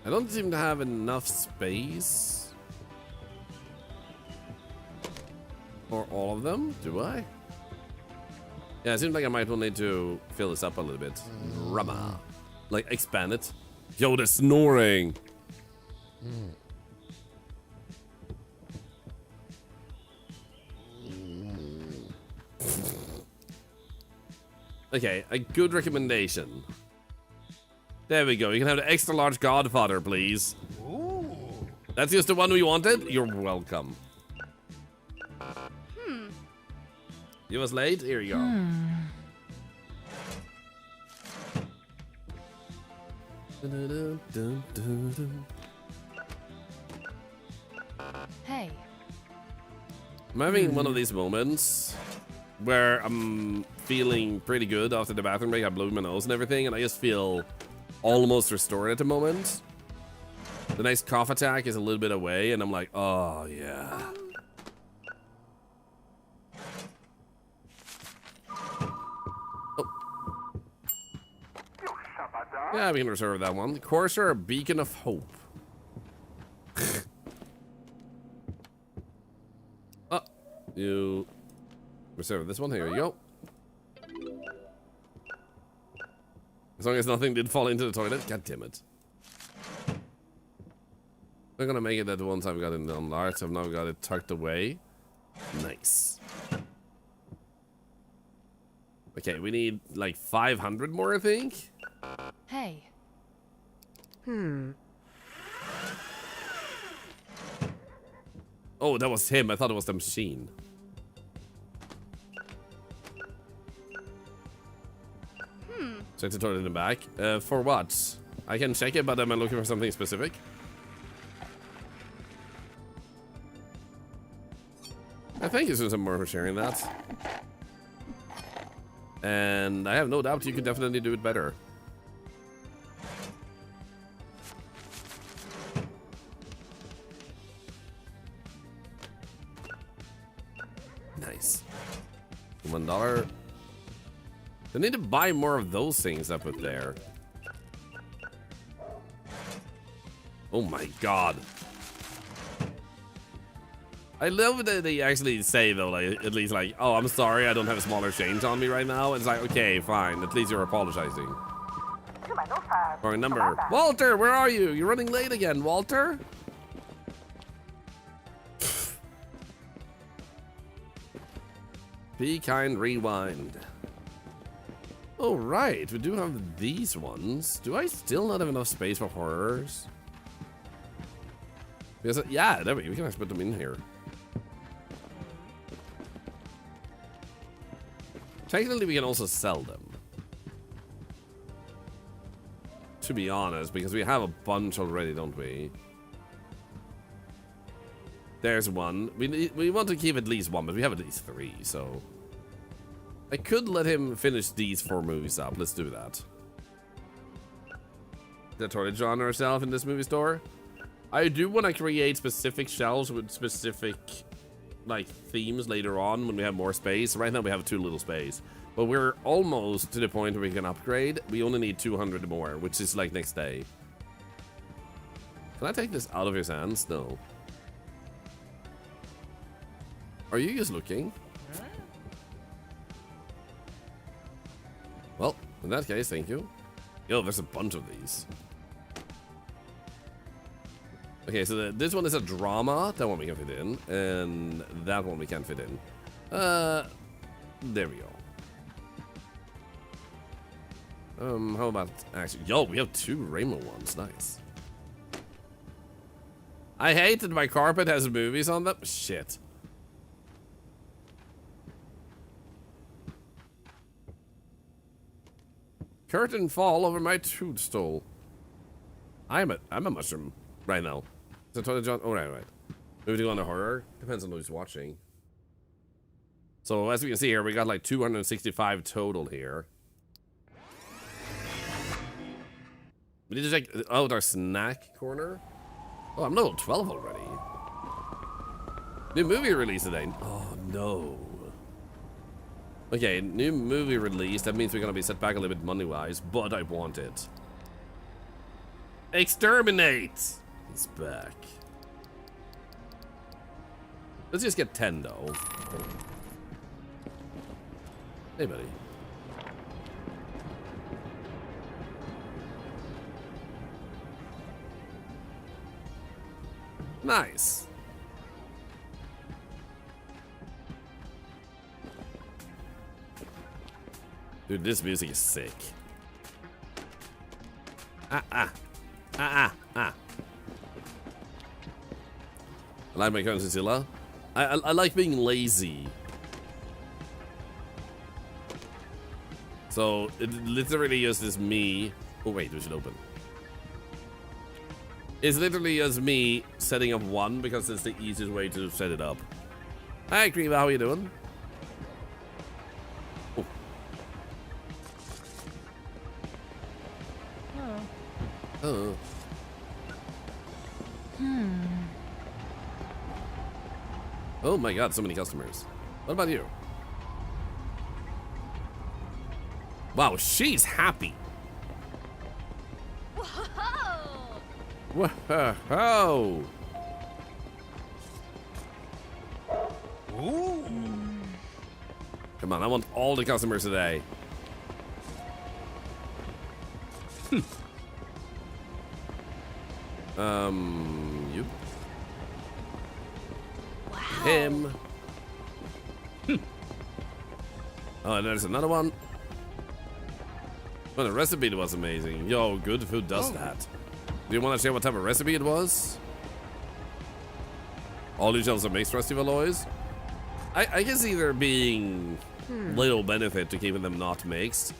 S1: I don't seem to have enough space for all of them, do I? Yeah, it seems like I might need to fill this up a little bit. Rubber. Like, expand it. Yo, they're snoring. Okay, a good recommendation. There we go. You can have the extra large Godfather, please. Ooh. That's just the one we wanted? You're welcome. You was late? Here you go.
S19: Hey.
S1: I'm having one of these moments where I'm feeling pretty good after the bathroom break. I blew my nose and everything, and I just feel almost restored at the moment. The next cough attack is a little bit away, and I'm like, oh, yeah. Oh. Yeah, we can reserve that one. Corsair, a beacon of hope. Oh, you reserve this one. Here you go. As long as nothing did fall into the toilet. God damn it. I'm gonna make it that once I've got it done large. I've now got it tucked away. Nice. Okay, we need like 500 more, I think.
S19: Hey.
S1: Oh, that was him. I thought it was the machine. Check the toilet in the back. For what? I can check it, but am I looking for something specific? Thank you, Susan Moore, for sharing that. And I have no doubt you could definitely do it better. Nice. $1. They need to buy more of those things I put there. Oh my god. I love that they actually say though, like, at least like, oh, I'm sorry, I don't have smaller change on me right now. It's like, okay, fine. At least you're apologizing. Wrong number. Walter, where are you? You're running late again, Walter. Be kind, rewind. Oh, right. We do have these ones. Do I still not have enough space for horrors? Because, yeah, there we go. We can actually put them in here. Technically, we can also sell them. To be honest, because we have a bunch already, don't we? There's one. We want to keep at least one, but we have at least 3, so... I could let him finish these 4 movies up. Let's do that. Did I totally drown ourselves in this movie store? I do want to create specific shelves with specific, like, themes later on when we have more space. Right now we have too little space. But we're almost to the point where we can upgrade. We only need 200 more, which is like next day. Can I take this out of his hands? No. Are you just looking? Well, in that case, thank you. Yo, there's a bunch of these. Okay, so this one is a drama. That one we can fit in. And that one we can't fit in. There we go. How about actually? Yo, we have 2 rainbow ones. Nice. I hate that my carpet has movies on them. Shit. Curtain fall over my toadstool. I'm a mushroom right now. Is that John? Oh, right. Moving on to horror. Depends on who's watching. So as we can see here, we got like 265 total here. We need to check out our snack corner. Oh, I'm level 12 already. New movie release today. Oh, no. Okay, new movie release. That means we're going to be set back a little bit money-wise, but I want it. Exterminate! It's back. Let's just get 10, though. Hey, buddy. Nice. Dude, this music is sick. I like my current Zilla. I like being lazy. So it literally just is me. Oh wait, we should open. It's literally just me setting up one because it's the easiest way to set it up. Hi, Creeva, how are you doing? Oh. Oh. Oh my god, so many customers. What about you? Wow, she's happy. Whoa! Ooh. Come on, I want all the customers today. You. Wow. Him. Oh, and there's another one. Well, the recipe was amazing. Yo, good food does that. Do you want to share what type of recipe it was? All these shells are mixed festival always? I can see there being little benefit to keeping them not mixed.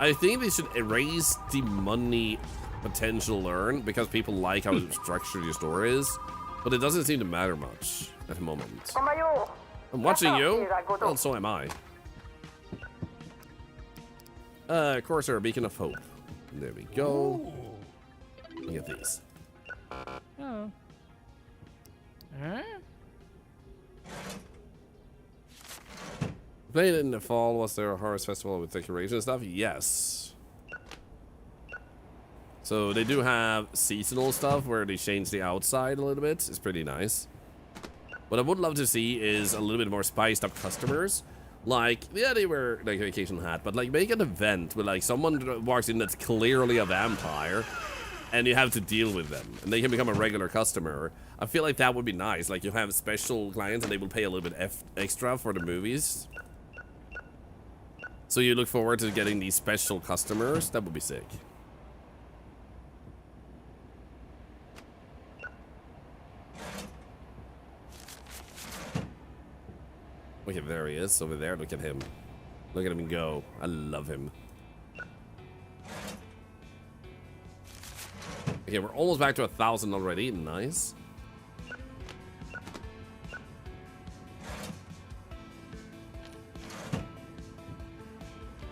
S1: I think they should erase the money potential earned because people like how structured your store is, but it doesn't seem to matter much at the moment. I'm watching you. Well, so am I. Corsair, Beacon of Hope. There we go.
S8: Ooh.
S1: Look at these.
S8: Oh. Huh?
S1: Played in the fall. Was there a harvest festival with decoration and stuff? Yes. So they do have seasonal stuff where they change the outside a little bit. It's pretty nice. What I would love to see is a little bit more spiced up customers. Like, yeah, they wear like a vacation hat, but like make an event where like someone walks in that's clearly a vampire and you have to deal with them and they can become a regular customer. I feel like that would be nice. Like you have special clients and they will pay a little bit extra for the movies. So you look forward to getting these special customers. That would be sick. Okay, there he is over there. Look at him. Look at him go. I love him. Okay, we're almost back to 1,000 already. Nice.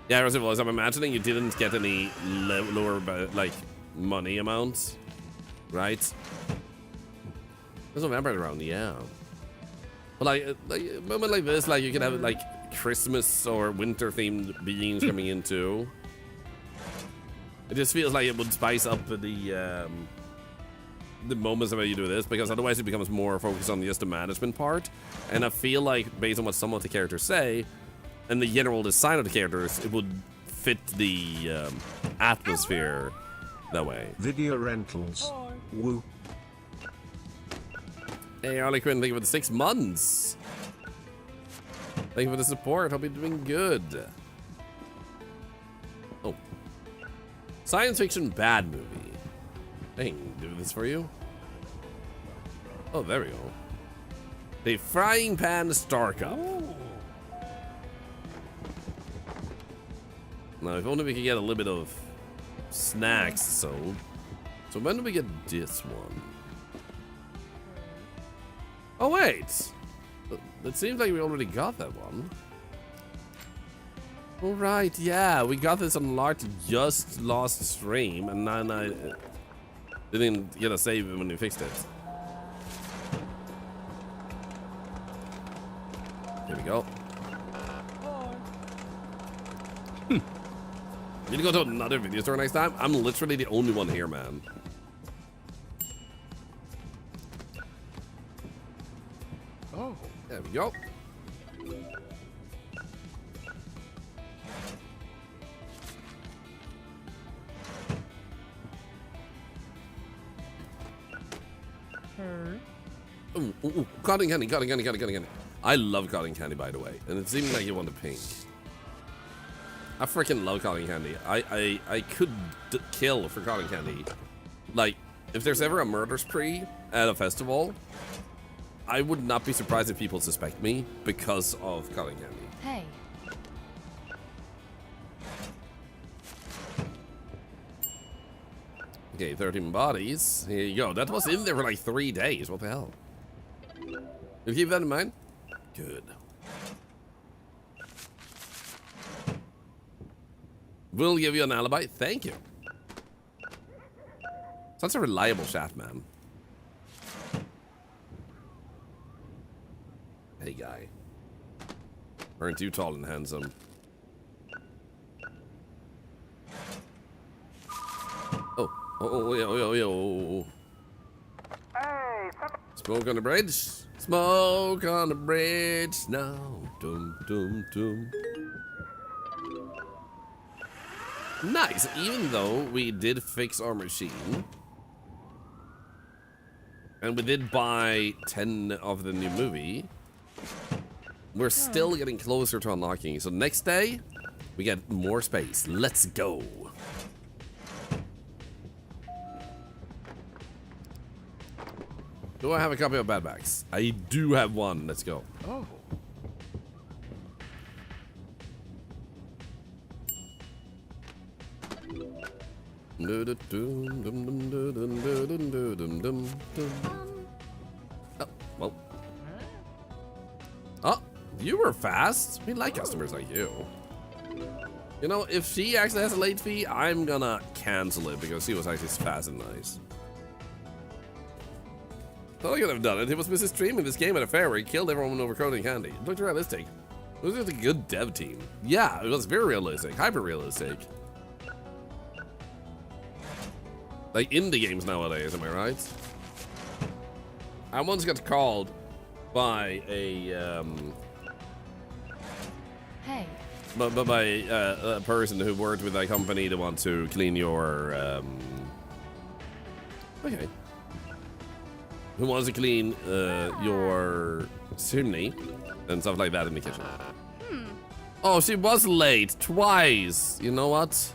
S1: Yeah, I'm imagining you didn't get any lower like money amounts right? There's no vampires around, yeah. But like a moment like this, like you can have like Christmas or winter themed beings coming in too. It just feels like it would spice up the moments of how you do this, because otherwise it becomes more focused on just the management part. And I feel like based on what some of the characters say and the general design of the characters, it would fit the atmosphere that way.
S27: Video rentals. Woo.
S1: Hey, Harley Quinn, thank you for the 6 months. Thank you for the support. Hope you're doing good. Oh. Science fiction bad movie. I can do this for you. Oh, there we go. The Frying Pan Star Cup. Now, if only we could get a little bit of snacks sold. So when do we get this one? Oh, wait. It seems like we already got that one. All right, yeah. We got this unlocked just last stream, and then I didn't get a save when we fixed it. Here we go. Need to go to another video store next time? I'm literally the only one here, man. Oh, there we go. Ooh, cotton candy, cotton candy, cotton candy. I love cotton candy, by the way, and it seemed like you want the pink. I freaking love cotton candy. I could kill for cotton candy. Like, if there's ever a murder spree at a festival, I would not be surprised if people suspect me because of cotton candy.
S28: Hey.
S1: Okay, 13 bodies. Here you go. That was in there for like 3 days. What the hell? You keep that in mind? Good. We'll give you an alibi. Thank you. Such a reliable shaft, man. Hey, guy. Aren't you tall and handsome? Oh.
S7: Hey,
S1: Smoke on the bridge. Smoke on the bridge now. Dum, dum, dum. Nice. Even though we did fix our machine, and we did buy 10 of the new movie, we're still getting closer to unlocking. So next day, we get more space. Let's go. Do I have a copy of Bad Bags? I do have one. Let's go.
S7: Oh.
S1: Oh, well. Oh, you were fast. We like customers like you. You know, if she actually has a late fee, I'm gonna cancel it because she was actually fast and nice. Thought I could have done it. It was Mrs. Stream in this game at a fair where he killed everyone over cotton candy. It looked realistic. It was just a good dev team. Yeah, it was very realistic. Hyper realistic. Like indie games nowadays, am I right? I once got called by a
S28: Hey.
S1: by a person who worked with a company that want to clean your okay. Who wants to clean your chimney and stuff like that in the kitchen. Oh, she was late twice. You know what?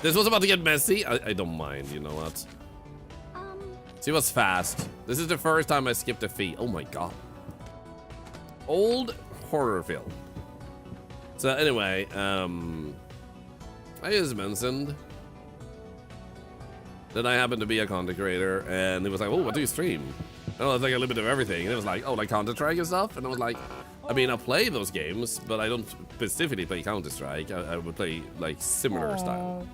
S1: This was about to get messy. I don't mind, you know what? She was fast. This is the first time I skipped a fee. Oh my god. Old horror film. So anyway, I just mentioned that I happen to be a content creator, and it was like, oh, what do you stream? And I was like a little bit of everything. And it was like, oh, like Counter-Strike and stuff. And I was like, I mean, I play those games, but I don't specifically play Counter-Strike. I would play like similar style.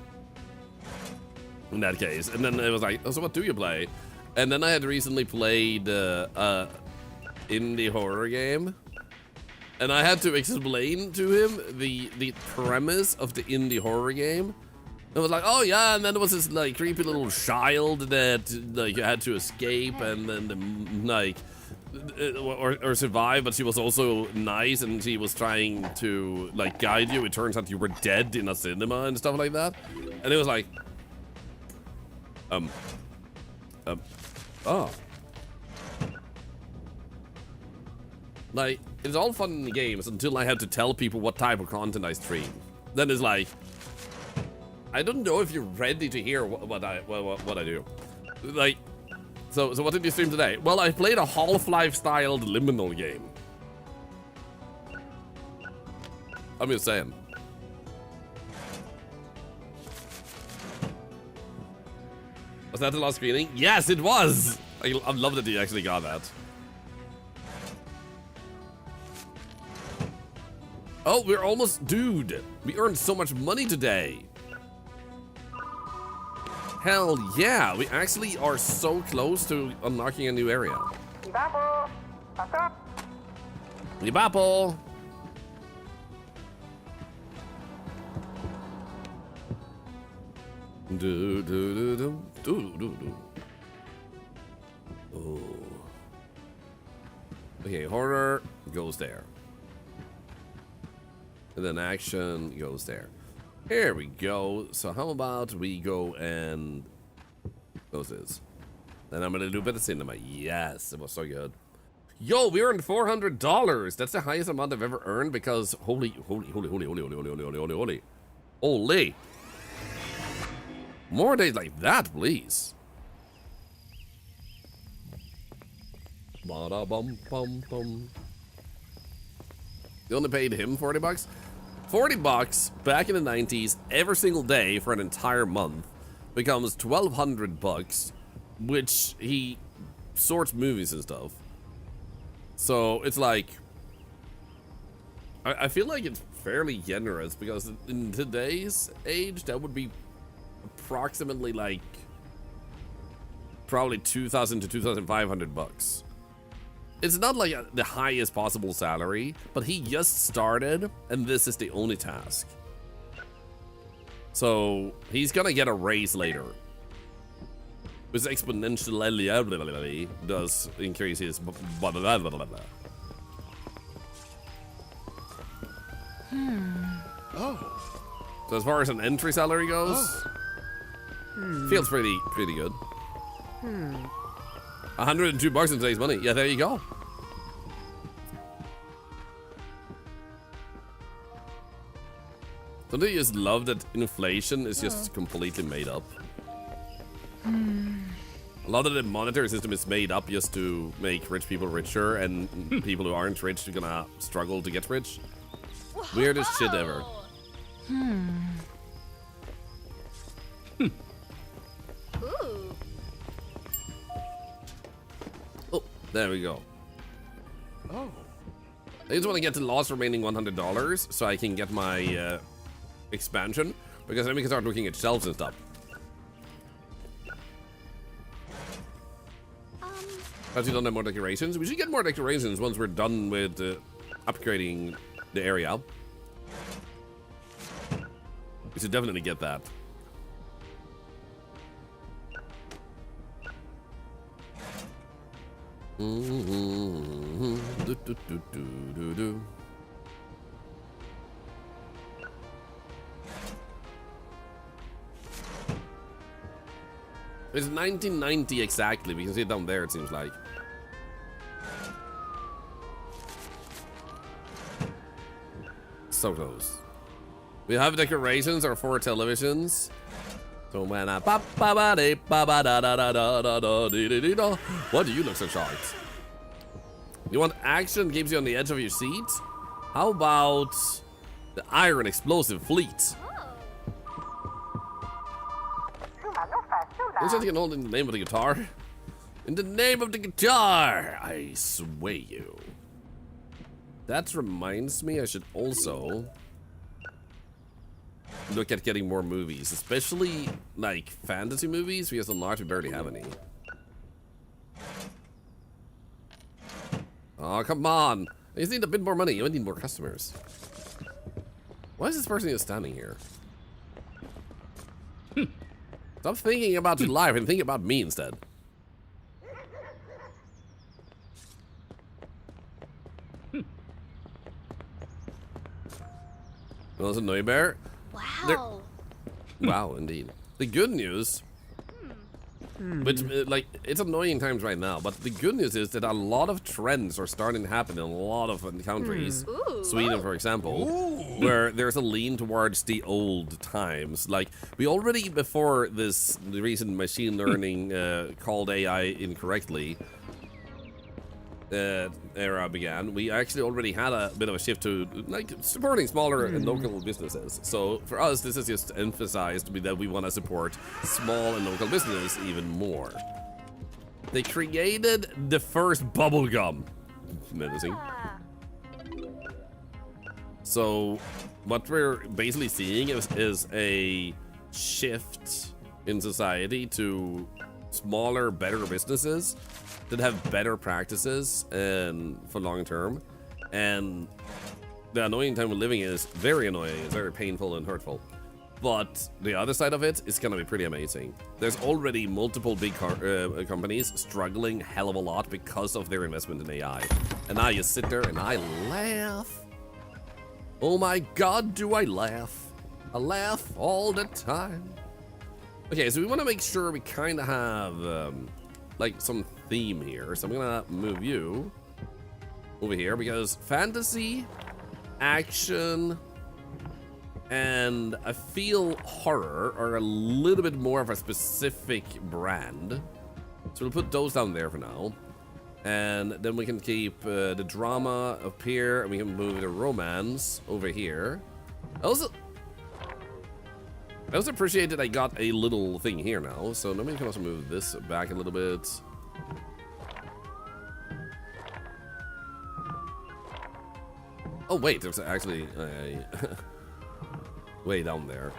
S1: in that case. And then it was like, oh, so what do you play? And then I had recently played indie horror game. And I had to explain to him the premise of the indie horror game. It was like, oh yeah, and then there was this like creepy little child that like you had to escape and then like or survive, but she was also nice and she was trying to like guide you. It turns out you were dead in a cinema and stuff like that. And it was like, oh. Like, it's all fun in the games until I had to tell people what type of content I stream. Then it's like, I don't know if you're ready to hear what I do. Like, so what did you stream today? Well, I played a Half-Life styled liminal game. I'm just saying. Was that the last screening? Yes, it was! I love that you actually got that. Oh, we're almost... Dude, we earned so much money today. Hell yeah, we actually are so close to unlocking a new area. Libapo! Do do do do do do do. Oh. Okay, horror goes there. And then action goes there. Here we go. So how about we go and close this. Then I'm gonna do a bit of cinema. Yes, it was so good. Yo, we earned $400. That's the highest amount I've ever earned because holy. More days like that, please. Ba-da-bum-bum-bum. You only paid him 40 bucks? 40 bucks back in the 90s every single day for an entire month becomes 1,200 bucks, which he sorts movies and stuff. So it's like, I feel like it's fairly generous because in today's age, that would be approximately like probably 2,000 to 2,500 bucks. It's not like the highest possible salary, but he just started and this is the only task. So he's gonna get a raise later. Which exponentially does increase his blah, blah, blah, blah, blah. Oh. So as far as an entry salary goes, feels pretty good. 102 bucks in today's money. Yeah, there you go. Don't you just love that inflation is just completely made up? A lot of the monetary system is made up just to make rich people richer and people who aren't rich are gonna struggle to get rich. Weirdest shit ever. Oh, there we go. Oh. I just want to get the last remaining $100 so I can get my expansion, because then we can start looking at shelves and stuff. Have you done more decorations? We should get more decorations once we're done with upgrading the area. We should definitely get that. It's 1990 exactly. We can see it down there, it seems like. So close. We have decorations or 4 televisions. So when I what do you look so shocked? You want action that keeps you on the edge of your seat? How about the Iron Explosive Fleet? Looks like you can hold in the name of the guitar. In the name of the guitar, I sway you. That reminds me, I should also look at getting more movies, especially like fantasy movies, because on Large we barely have any. Oh, come on. You just need a bit more money. You need more customers. Why is this person just standing here? Stop thinking about your life and think about me instead. Well, that's a Noy Bear.
S16: Wow.
S1: Wow, indeed. The good news, which, like, it's annoying times right now, but the good news is that a lot of trends are starting to happen in a lot of countries.
S16: Ooh.
S1: Sweden, for example, where there's a lean towards the old times. Like, we already, before this recent machine learning called AI incorrectly era began, we actually already had a bit of a shift to like supporting smaller and local businesses. So for us, this is just emphasized that we want to support small and local business even more. They created the first bubblegum medicine. So what we're basically seeing is a shift in society to smaller, better businesses that have better practices and for long term. And the annoying time we're living in is very annoying. It's very painful and hurtful. But the other side of it is gonna be pretty amazing. There's already multiple big companies struggling hell of a lot because of their investment in AI. And I just sit there and I laugh. Oh my God, do I laugh. I laugh all the time. Okay, so we want to make sure we kind of have like some theme here. So I'm gonna move you over here because fantasy, action, and I feel horror are a little bit more of a specific brand. So we'll put those down there for now. And then we can keep the drama up here, and we can move the romance over here. I also appreciate that I got a little thing here now, so then we can also move this back a little bit. Oh wait, there's actually a way down there.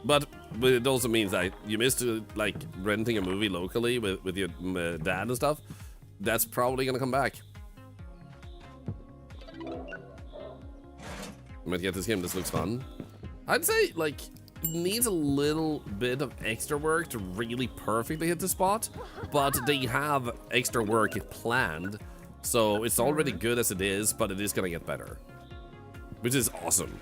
S1: But it also means that you missed like renting a movie locally with your dad and stuff. That's probably gonna come back. I might get this game. This looks fun. I'd say like it needs a little bit of extra work to really perfectly hit the spot, but they have extra work planned, so it's already good as it is, but it is gonna get better, which is awesome.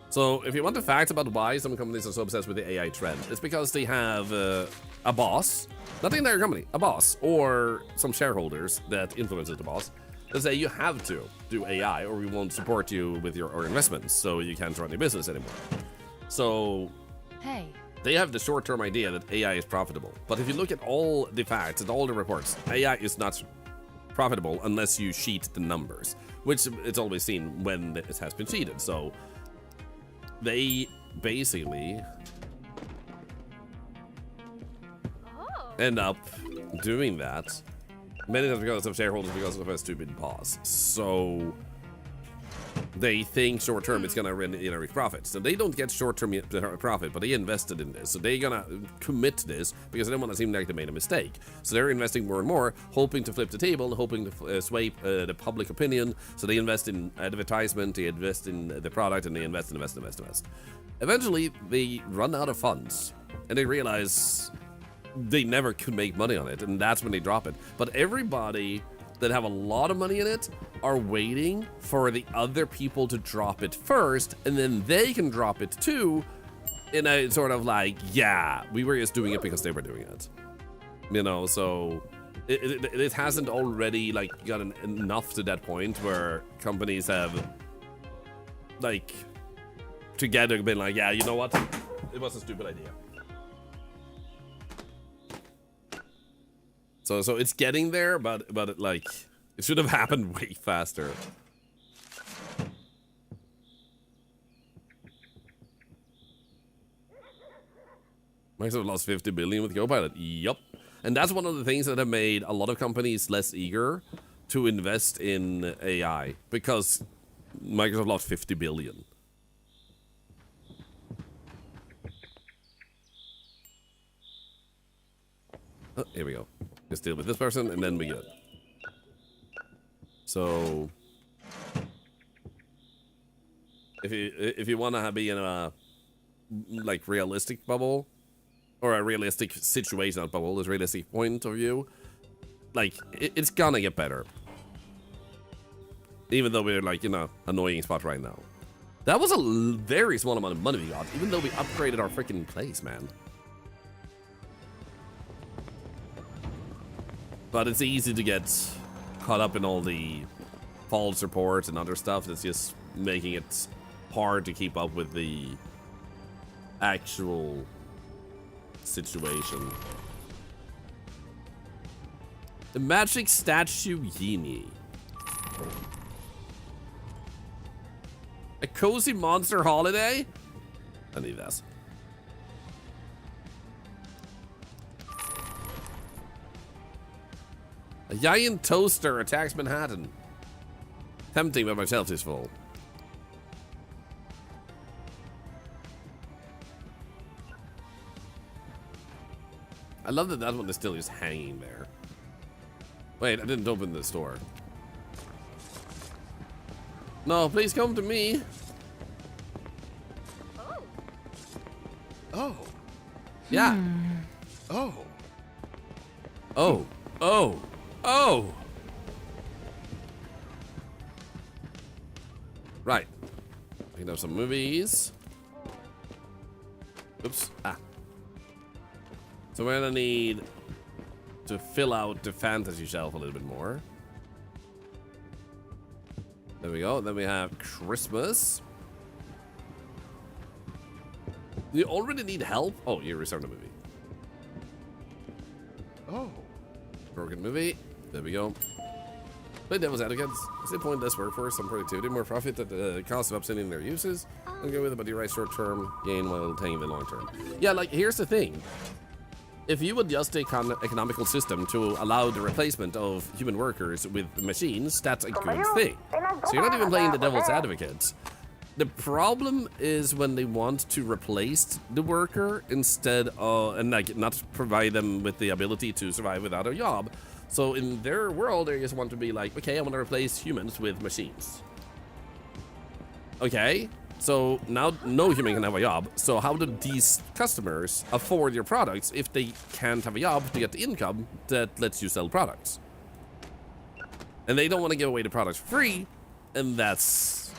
S1: So if you want the facts about why some companies are so obsessed with the AI trend, it's because they have a boss, not the entire company, a boss, or some shareholders that influences the boss, that say you have to do AI or we won't support you with your investments, so you can't run your business anymore. So they have the short-term idea that AI is profitable. But if you look at all the facts and all the reports, AI is not profitable unless you cheat the numbers, which it's always seen when it has been cheated. So they basically end up doing that many times because of shareholders, because of a stupid boss. So they think short term it's gonna generate profit. So they don't get short term profit, but they invested in this. So they're gonna commit to this because they don't want to seem like they made a mistake. So they're investing more and more, hoping to flip the table, hoping to sway the public opinion. So they invest in advertisement, they invest in the product, and they invest. Eventually, they run out of funds, and they realize they never could make money on it, and that's when they drop it. But everybody that have a lot of money in it are waiting for the other people to drop it first, and then they can drop it too, in a sort of like, yeah, we were just doing it because they were doing it, you know. So it hasn't already like gotten enough to that point where companies have like together been like, yeah, you know what, it was a stupid idea. So it's getting there, but it, like, it should have happened way faster. Microsoft lost 50 billion with Copilot. Yup. And that's one of the things that have made a lot of companies less eager to invest in AI because Microsoft lost 50 billion. Oh, here we go. Let's deal with this person and then we good. So if you want to be in a like realistic bubble or a realistic situation, not bubble, this realistic point of view, like it's gonna get better. Even though we're like in a annoying spot right now. That was a very small amount of money we got, even though we upgraded our freaking place, man. But it's easy to get caught up in all the false reports and other stuff that's just making it hard to keep up with the actual situation. The magic statue Yini. A cozy monster holiday? I need this. A giant toaster attacks Manhattan. Tempting, but my shelf is full. I love that that one is still just hanging there. Wait, I didn't open the store. No, please come to me.
S17: Oh.
S1: Yeah.
S17: Oh.
S1: Oh. Oh. Oh. Right. We can have some movies. Oops. Ah. So we're gonna need to fill out the fantasy shelf a little bit more. There we go. Then we have Christmas. You already need help? Oh, you restarted the movie.
S17: Oh.
S1: Broken movie. There we go. Play devil's advocates. Is it pointless work for some productivity, more profit at the cost of upsetting their uses? I'll go with it, but you write short-term gain while taking the long-term. Yeah, like, here's the thing. If you adjust the economical system to allow the replacement of human workers with machines, that's a good thing. So you're not even playing the devil's advocate. The problem is when they want to replace the worker instead of, and like not provide them with the ability to survive without a job. So in their world, they just want to be like, okay, I want to replace humans with machines. Okay, so now no human can have a job. So how do these customers afford your products if they can't have a job to get the income that lets you sell products? And they don't want to give away the products for free, and that's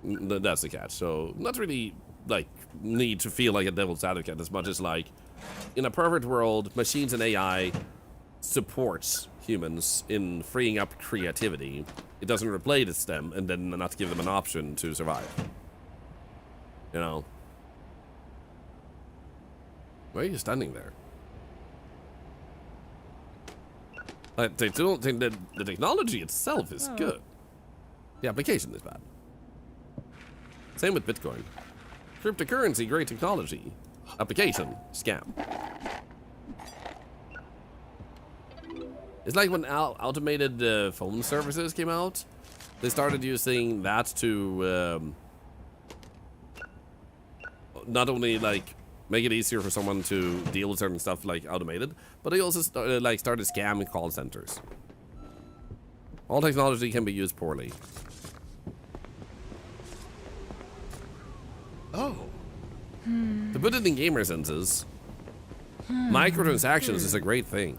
S1: the catch. So not really like need to feel like a devil's advocate as much as like in a perfect world, machines and AI supports humans in freeing up creativity. It doesn't replace them and then not give them an option to survive. You know? Why are you standing there? I don't think that the technology itself is good. The application is bad. Same with Bitcoin. Cryptocurrency, great technology. Application, scam. It's like when automated phone services came out. They started using that to not only like make it easier for someone to deal with certain stuff like automated, but they also started scamming call centers. All technology can be used poorly.
S17: Oh.
S1: To put it in gamer senses, microtransactions is a great thing.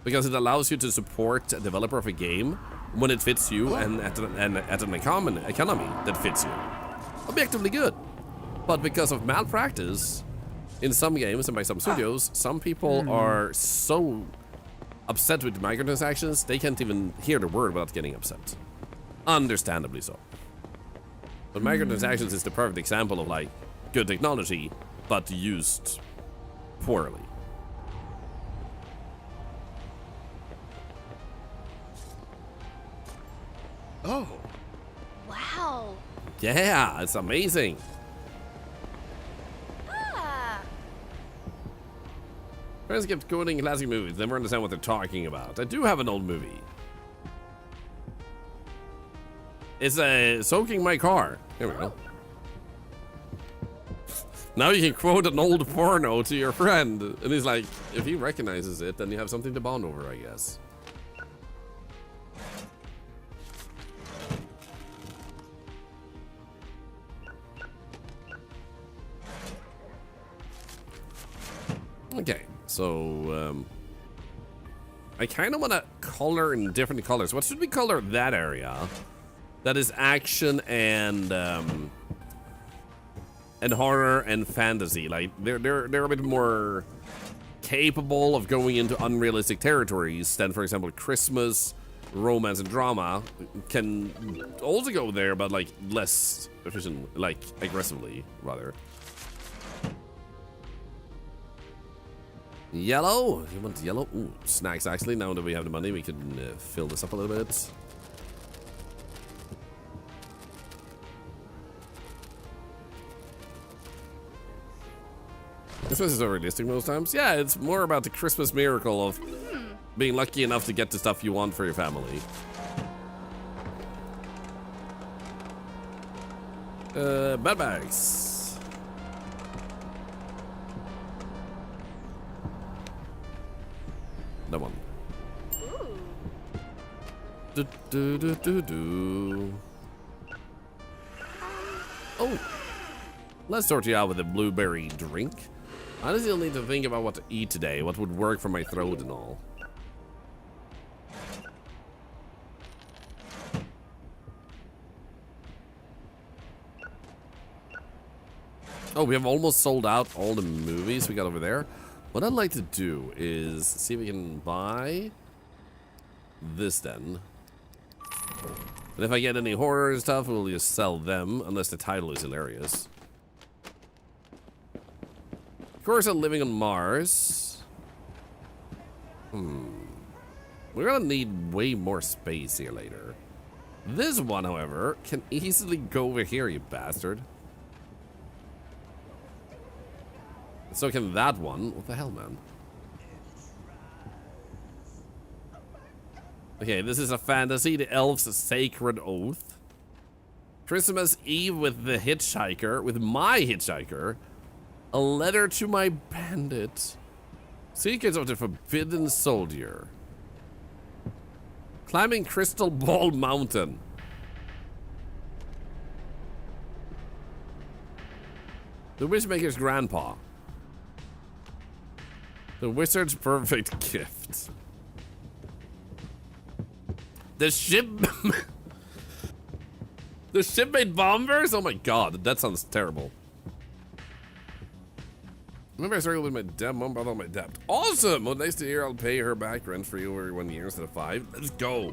S1: Because it allows you to support a developer of a game when it fits you and at an economy that fits you. Objectively good. But because of malpractice, in some games and by some studios, some people are so upset with microtransactions, they can't even hear the word without getting upset. Understandably so. But microtransactions is the perfect example of like good technology, but used poorly.
S17: Oh.
S16: Wow.
S1: Yeah, it's amazing.
S16: Ah.
S1: Parents kept quoting classic movies, never understand what they're talking about. I do have an old movie. It's soaking my car. There we go. Now you can quote an old porno to your friend. And he's like, if he recognizes it, then you have something to bond over, I guess. Okay, so I kind of want to color in different colors. What should we color that area? That is action and horror and fantasy. Like they're a bit more capable of going into unrealistic territories than, for example, Christmas, romance, and drama can also go there, but like less efficient, like aggressively rather. Yellow? You want yellow? Ooh, snacks actually. Now that we have the money, we can fill this up a little bit. Christmas is so realistic most times. Yeah, it's more about the Christmas miracle of being lucky enough to get the stuff you want for your family. Bad bags. That one. Do, do, do, do, do. Oh, let's sort you out with a blueberry drink. I still need to think about what to eat today, what would work for my throat and all. Oh, we have almost sold out all the movies we got over there. What I'd like to do is see if we can buy this then. And if I get any horror stuff, we'll just sell them, unless the title is hilarious. Of course, I'm living on Mars. We're gonna need way more space here later. This one, however, can easily go over here, you bastard. So can that one. What the hell, man? Okay, this is a fantasy. The Elf's Sacred Oath. Christmas Eve with the Hitchhiker. With my Hitchhiker. A Letter to My Bandit. Secrets of the Forbidden Soldier. Climbing Crystal Ball Mountain. The Wishmaker's Grandpa. The Wizard's Perfect Gift. The ship... The shipmate bombers? Oh my god, that sounds terrible. Remember I struggled with my debt, mom brought on my debt. Awesome! Well, nice to hear. I'll pay her back rent for you over 1 year instead of 5. Let's go.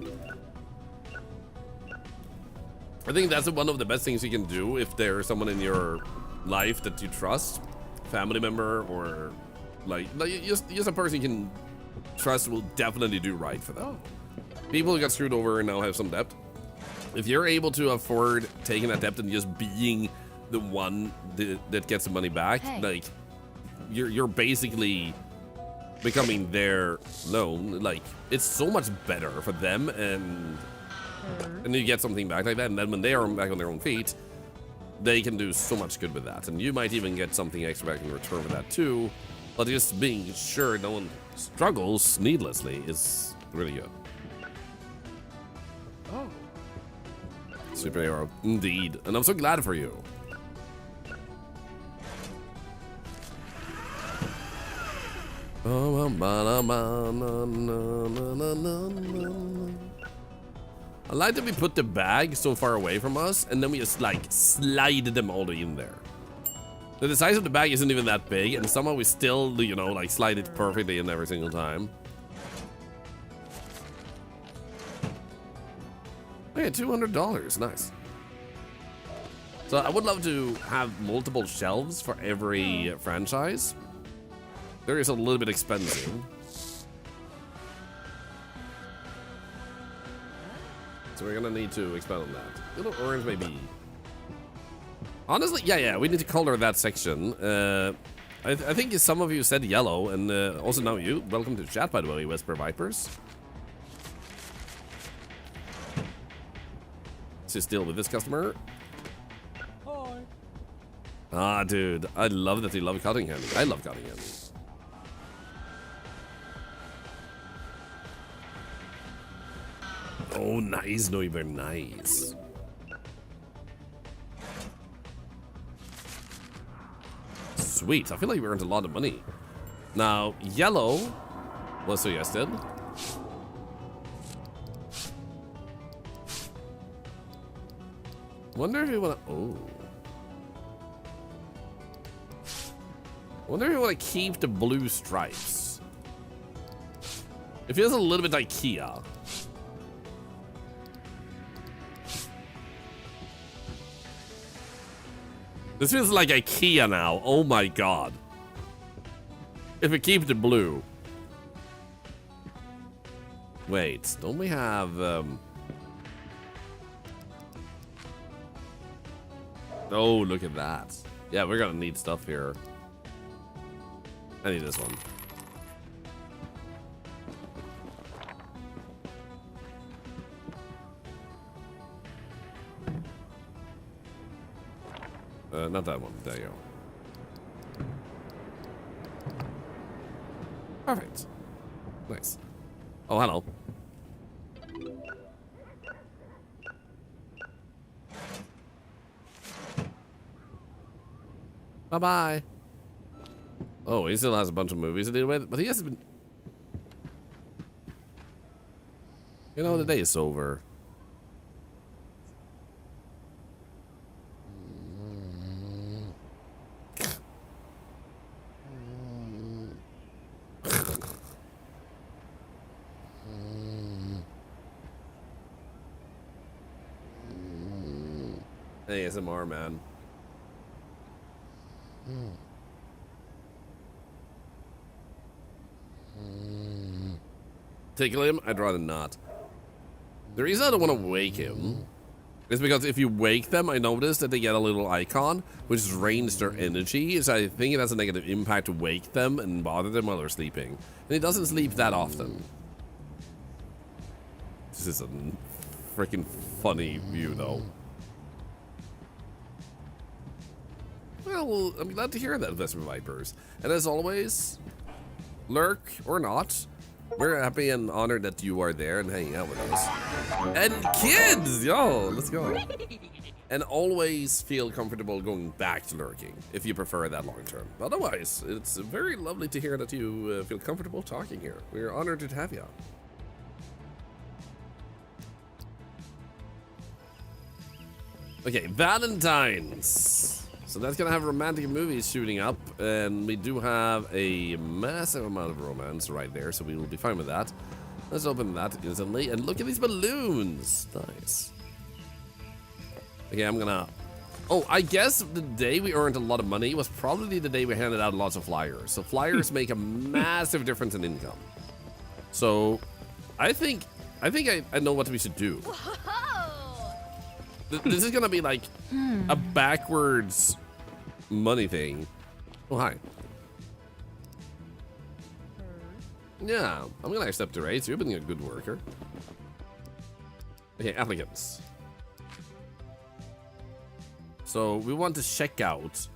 S1: I think that's one of the best things you can do if there's someone in your life that you trust. Family member or... Like just a person you can trust will definitely do right for them. People who got screwed over and now have some debt. If you're able to afford taking that debt and just being the one that gets the money back, like you're basically becoming their loan. Like it's so much better for them, and you get something back like that. And then when they are back on their own feet, they can do so much good with that. And you might even get something extra back in return for that too. But just being sure no one struggles needlessly is really good.
S5: Oh.
S1: Superhero, indeed. And I'm so glad for you. I like that we put the bag so far away from us, and then we just like slide them all in there. The size of the bag isn't even that big, and somehow we still, you know, like slide it perfectly in every single time. Okay, $200, nice. So I would love to have multiple shelves for every franchise. There is a little bit expensive. So we're gonna need to expand on that. Little orange maybe. Honestly, yeah, we need to color that section. I think some of you said yellow, and also now you. Welcome to the chat, by the way, Whisper Vipers. Let's just deal with this customer.
S5: Hi.
S1: Ah, dude, I love that you love cutting candy. I love cutting candy. Oh, nice, no, very nice. Sweet, I feel like we earned a lot of money. Now, yellow was suggested. Wonder if you wanna, oh. Wonder if you wanna keep the blue stripes. It feels a little bit IKEA. This feels like IKEA now. Oh my god. If we keep the blue. Wait, don't we have oh, look at that. Yeah, we're gonna need stuff here. I need this one. Not that one. There you go. Perfect. Nice. Oh, hello. Bye-bye. Oh, he still has a bunch of movies to deal with, but he hasn't been... You know, the day is over. ASMR, man. Tickle him? I'd rather not. The reason I don't want to wake him is because if you wake them, I noticed that they get a little icon, which drains their energy, so I think it has a negative impact to wake them and bother them while they're sleeping. And he doesn't sleep that often. This is a freaking funny view, though. Well, I'm glad to hear that, Vesper Vipers. And as always, lurk or not, we're happy and honored that you are there and hanging out with us. And kids! Yo, let's go. And always feel comfortable going back to lurking, if you prefer that long term. Otherwise, it's very lovely to hear that you feel comfortable talking here. We're honored to have you. Okay, Valentine's. So that's gonna have romantic movies shooting up, and we do have a massive amount of romance right there, so we will be fine with that. Let's open that instantly, and look at these balloons. Nice. Okay, I'm gonna... Oh, I guess the day we earned a lot of money was probably the day we handed out lots of flyers. So flyers make a massive difference in income. So I think I know what we should do. This is gonna be like a backwards money thing. Oh, hi. Yeah, I'm gonna accept the rates. You've been a good worker. Okay, applicants. So we want to check out.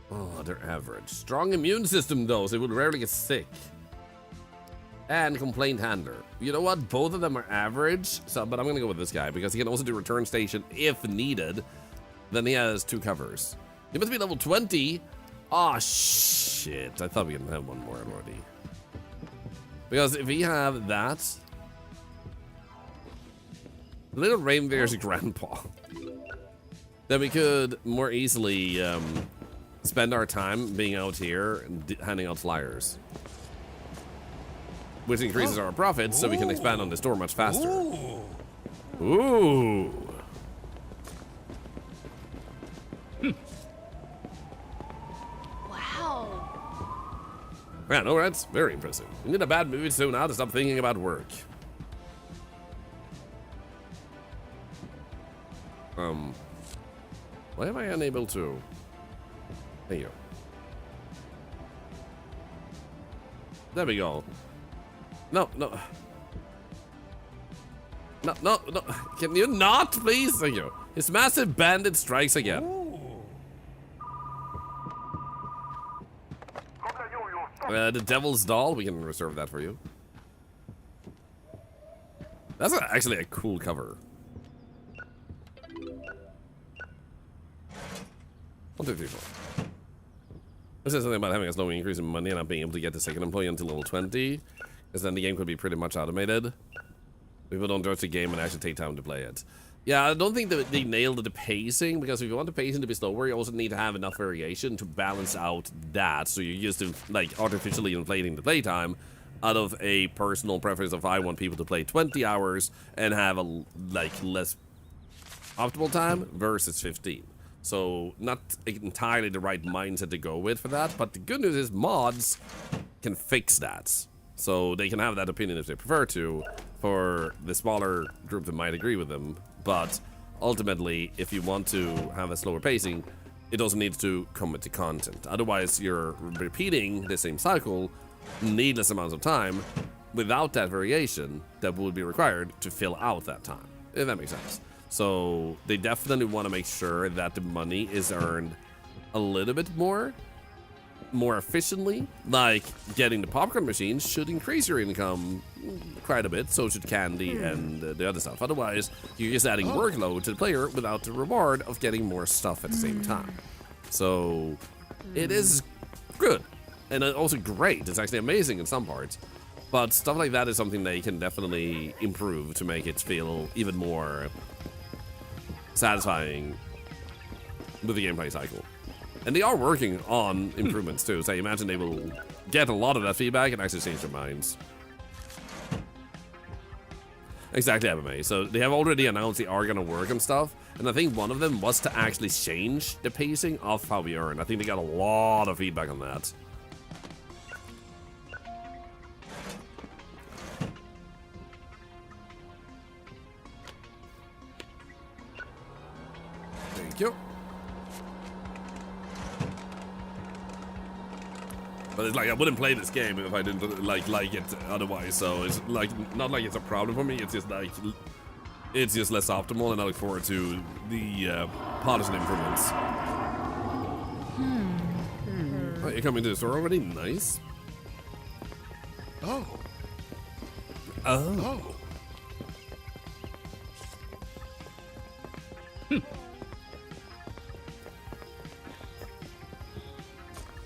S1: Oh, they're average. Strong immune system though, so they would rarely get sick. And complaint handler. You know what? Both of them are average, so but I'm gonna go with this guy because he can also do return station if needed. Then he has 2 covers. He must be level 20. Oh shit! I thought we could have one more already. Because if we have that, little reindeer's grandpa, then we could more easily spend our time being out here and handing out flyers. Which increases our profits, so we can expand on the store much faster. Ooh.
S16: Wow.
S1: Yeah, no, that's very impressive. We need a bad movie soon now to stop thinking about work. Why am I unable to? There you go. There we go. No. No. Can you not, please? Thank you. His massive bandit strikes again. The Devil's Doll, we can reserve that for you. That's actually a cool cover. 1, 2, 3, 4. This is something about having a slow increase in money and not being able to get the second employee until level 20, because then the game could be pretty much automated. People don't judge the game and actually take time to play it. Yeah, I don't think that they nailed the pacing, because if you want the pacing to be slower, you also need to have enough variation to balance out that. So you're used to like artificially inflating the playtime out of a personal preference of I want people to play 20 hours and have a less optimal time versus 15. So not entirely the right mindset to go with for that, but the good news is mods can fix that. So they can have that opinion if they prefer to, for the smaller group that might agree with them. But ultimately, if you want to have a slower pacing, it also needs to come with the content. Otherwise, you're repeating the same cycle needless amounts of time without that variation that would be required to fill out that time, if that makes sense. So they definitely want to make sure that the money is earned a little bit more efficiently. Like getting the popcorn machines should increase your income quite a bit, so should candy and the other stuff. Otherwise, you're just adding workload to the player without the reward of getting more stuff at the same time. So it is good and also great. It's actually amazing in some parts, but stuff like that is something they can definitely improve to make it feel even more satisfying with the gameplay cycle. And they are working on improvements too, so I imagine they will get a lot of that feedback and actually change their minds. Exactly, MMA. So they have already announced they are going to work on stuff, and I think one of them was to actually change the pacing of how we earn. I think they got a lot of feedback on that. Thank you. But it's like I wouldn't play this game if I didn't like it otherwise. So it's like not like it's a problem for me. It's just like it's just less optimal, and I look forward to the polish improvements. Oh, you're coming to the store already? Nice. Oh.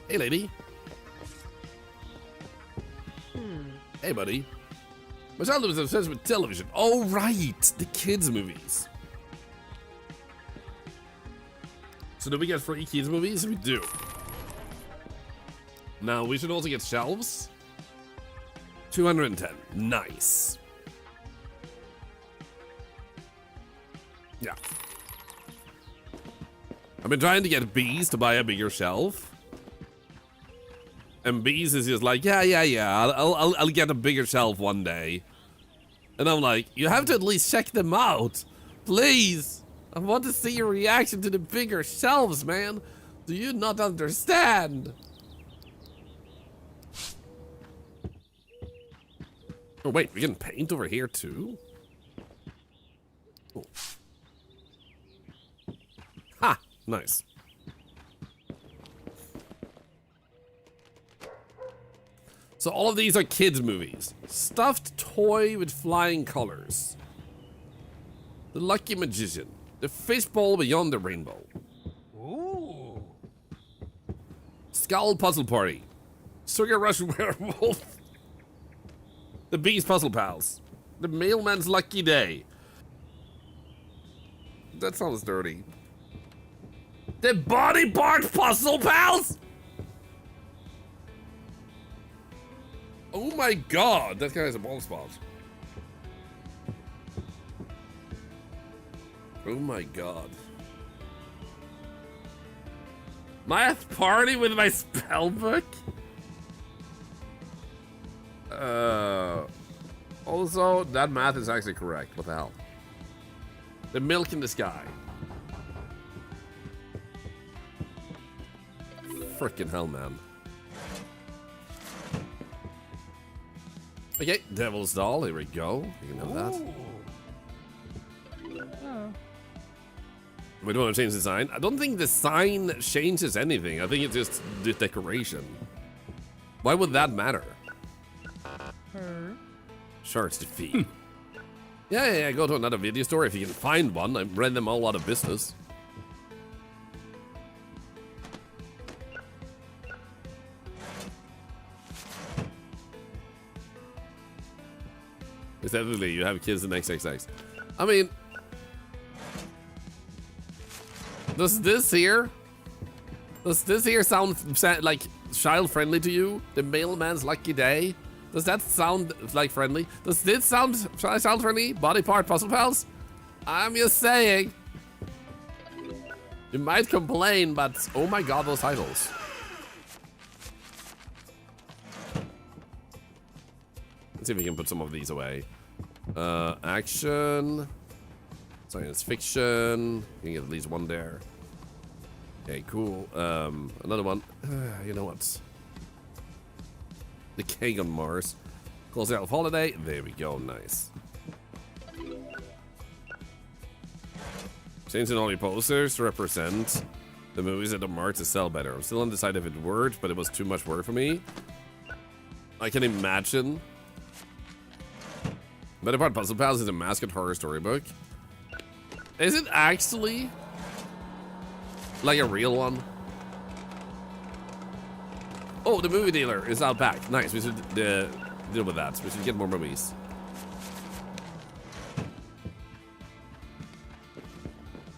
S1: Hey, lady. Hey, buddy. My childhood was obsessed with television. Oh, right. The kids' movies. So do we get free kids' movies? We do. Now, we should also get shelves. 210. Nice. Yeah. I've been trying to get Bees to buy a bigger shelf. And Bees is just like, yeah. I'll get a bigger shelf one day. And I'm like, you have to at least check them out. Please. I want to see your reaction to the bigger shelves, man. Do you not understand? Oh, wait, we can paint over here too? Oh. Ha! Nice. So all of these are kids' movies. Stuffed toy with flying colors. The Lucky Magician. The Fishbowl Beyond the Rainbow. Ooh. Skull Puzzle Party. Sugar Rush Werewolf. The Bees Puzzle Pals. The Mailman's Lucky Day. That sounds dirty. The Body Part Puzzle Pals? Oh my god, that guy has a bald spot. Oh my god. Math party with my spell book? Also, that math is actually correct. What the hell? The milk in the sky. Frickin' hell, man. Okay, Devil's Doll, here we go. You can have that.
S8: Oh.
S1: We don't want to change the sign. I don't think the sign changes anything. I think it's just the decoration. Why would that matter? Sure, it's the fee. Yeah, go to another video store if you can find one. I've read them all out of business. Definitely, you have kids in XXX. I mean, does this here sound like child friendly to you? The mailman's lucky day? Does that sound like friendly? Does this sound child friendly? Body part puzzle pals? I'm just saying. You might complain, but oh my god, those titles. Let's see if we can put some of these away. Action. Science fiction. You can get at least one there. Okay, cool. Another one. You know what? The Cake on Mars. Close out of holiday. There we go. Nice. Changing all your posters to represent the movies that are marked to sell better. I'm still undecided if it worked, but it was too much work for me. I can imagine. Better Part Puzzle Pals is a mascot horror storybook. Is it actually like a real one? Oh, the movie dealer is out back. Nice. We should deal with that. We should get more movies.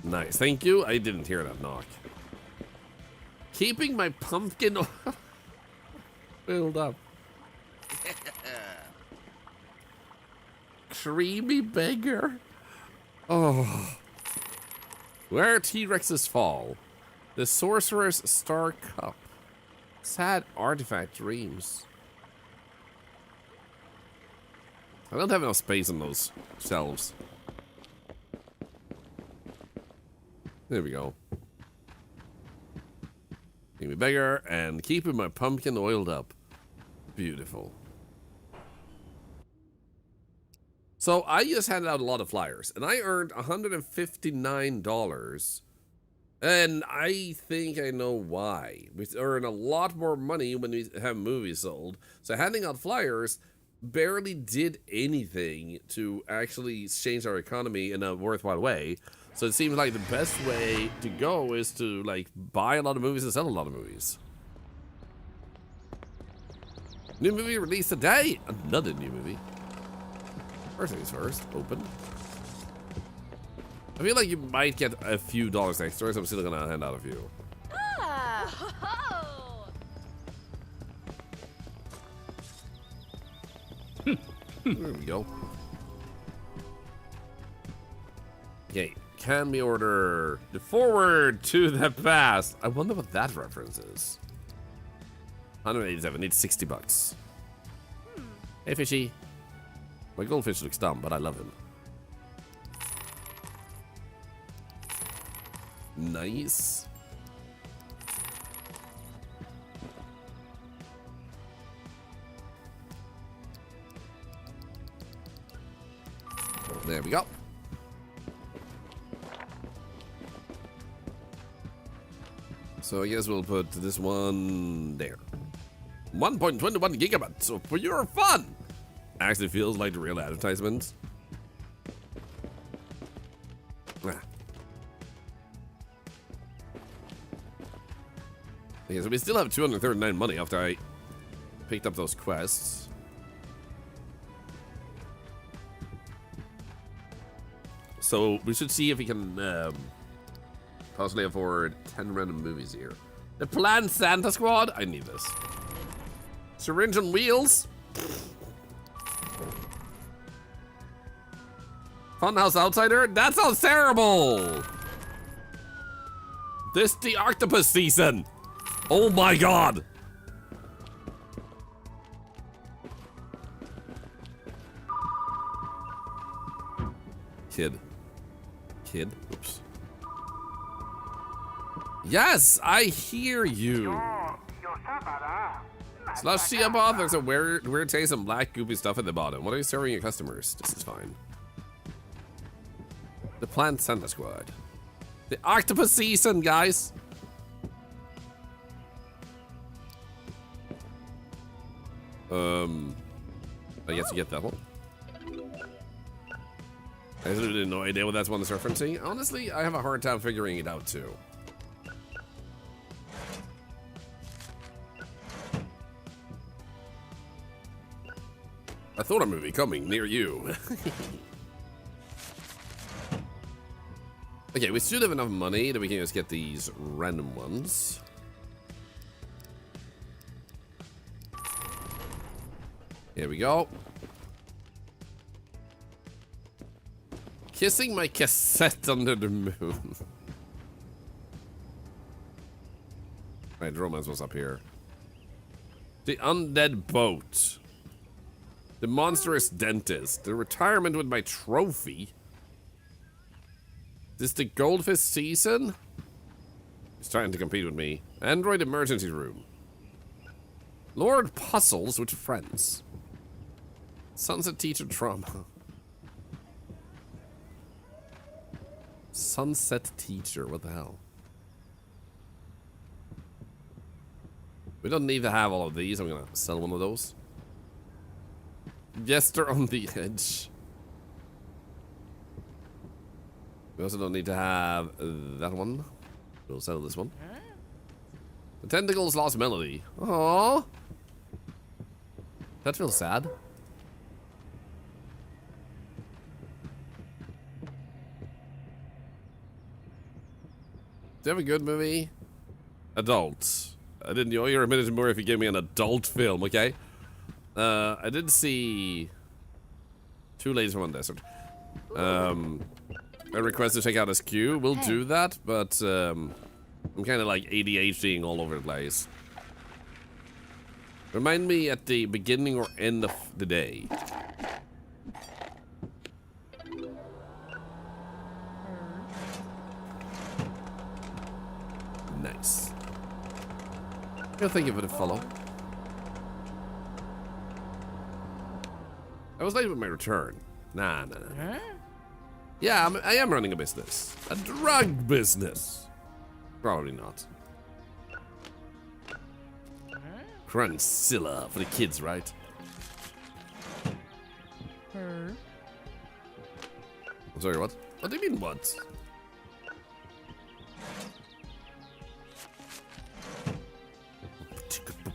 S1: Nice. Thank you. I didn't hear that knock. Keeping my pumpkin filled up. Creamy beggar. Oh. Where T-Rexes fall. The Sorcerer's Star Cup. Sad artifact dreams. I don't have enough space on those shelves. There we go. Keep me bigger and keeping my pumpkin oiled up. Beautiful. So I just handed out a lot of flyers and I earned $159. And I think I know why. We earn a lot more money when we have movies sold. So handing out flyers barely did anything to actually change our economy in a worthwhile way. So it seems like the best way to go is to like buy a lot of movies and sell a lot of movies. New movie released today. Another new movie. First things first, open. I feel like you might get a few dollars extra, so I'm still gonna hand out a few. There we go. Okay, can we order the Forward to the Past? I wonder what that reference is. 187, needs $60. Hey, fishy. My goldfish looks dumb, but I love him. Nice. There we go. So I guess we'll put this one there. 1.21 gigabytes. So for your fun. Actually feels like the real advertisement. Okay, so we still have 239 money after I picked up those quests. So we should see if we can possibly afford 10 random movies here. The Planned Santa Squad? I need this. Syringe on Wheels? Funhouse Outsider? That sounds terrible! This the octopus season! Oh my god! Kid. Oops. Yes, I hear you. Slush chia bath. There's a weird taste of black goopy stuff at the bottom. What are you serving your customers? This is fine. The Plant Santa Squad. The octopus season, guys. I guess you get that one. I have no idea what that's one is referencing. Honestly, I have a hard time figuring it out too. A Thorlar movie coming near you. Okay, we should have enough money that we can just get these random ones. Here we go. Kissing my cassette under the moon. Right, the romance was up here. The undead boat. The monstrous dentist. The retirement with my trophy. This the goldfish season? He's trying to compete with me. Android emergency room. Lord Puzzles with friends. Sunset teacher trauma. Sunset teacher, what the hell? We don't need to have all of these. I'm gonna sell one of those. Jester on the edge. We also don't need to have that one. We'll sell this one. The Tentacles Lost Melody. Aww. That feels sad. Do you have a good movie? Adult. I didn't know you're a minute more if you gave me an adult film, okay? I did see Two Ladies from One Desert. A request to check out SQ. We'll do that, but I'm kind of like ADHDing all over the place. Remind me at the beginning or end of the day. Nice. Well, thank you for the follow. I was late with my return. Nah. Yeah, I am running a business. A drug business. Probably not. Cruncilla for the kids, right? I'm sorry, what? What do you mean, what?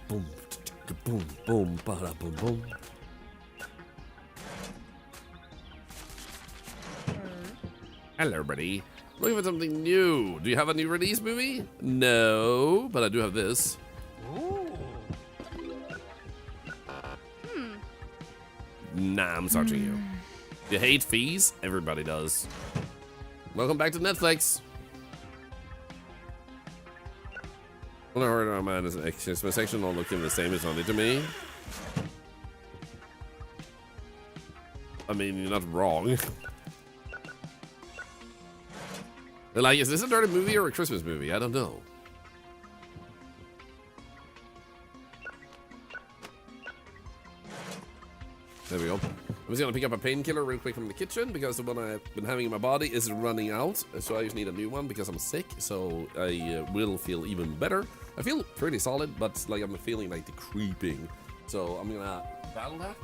S1: Boom, boom, boom, bada, boom, boom. Hello, everybody. Looking for something new. Do you have a new release movie? No, but I do have this. Nah, I'm searching you. You hate fees? Everybody does. Welcome back to Netflix. When I heard our man is an Christmas section all looking the same as only to me. I mean, you're not wrong. They're like, is this a dirty movie or a Christmas movie? I don't know. There we go. I'm just gonna pick up a painkiller real quick from the kitchen because the one I've been having in my body is running out. So I just need a new one because I'm sick. So I will feel even better. I feel pretty solid, but like I'm feeling like the creeping. So I'm gonna battle that.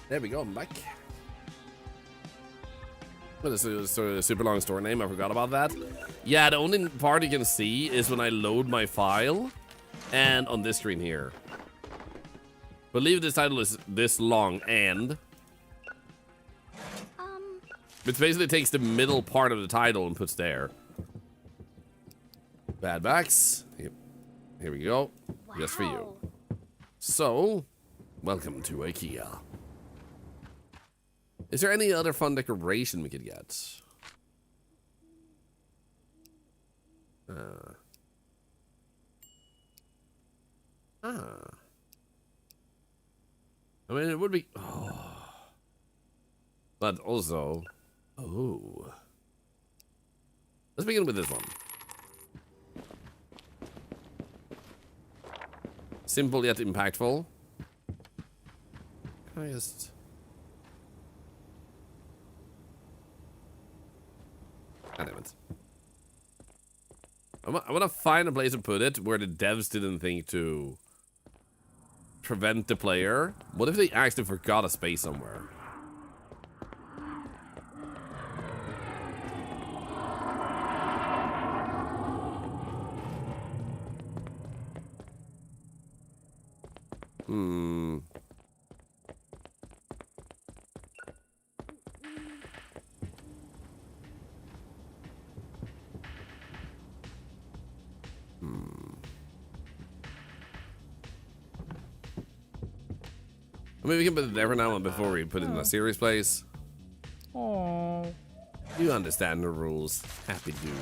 S1: There we go, I'm back. Well, this is sort of a super long store name, I forgot about that. Yeah, the only part you can see is when I load my file, and on this screen here. Believe this title is this long, and... It basically takes the middle part of the title and puts there. Bad backs. Yep. Here we go. Just for you. So, welcome to IKEA. Is there any other fun decoration we could get? I mean, it would be... Oh. But also... Oh. Let's begin with this one. Simple yet impactful. Can I just... God damn it. I want to find a place to put it where the devs didn't think to prevent the player. What if they actually forgot a space somewhere? I mean, we can put it there for now and before we put it in a serious place.
S8: Aww.
S1: You understand the rules. Happy dude.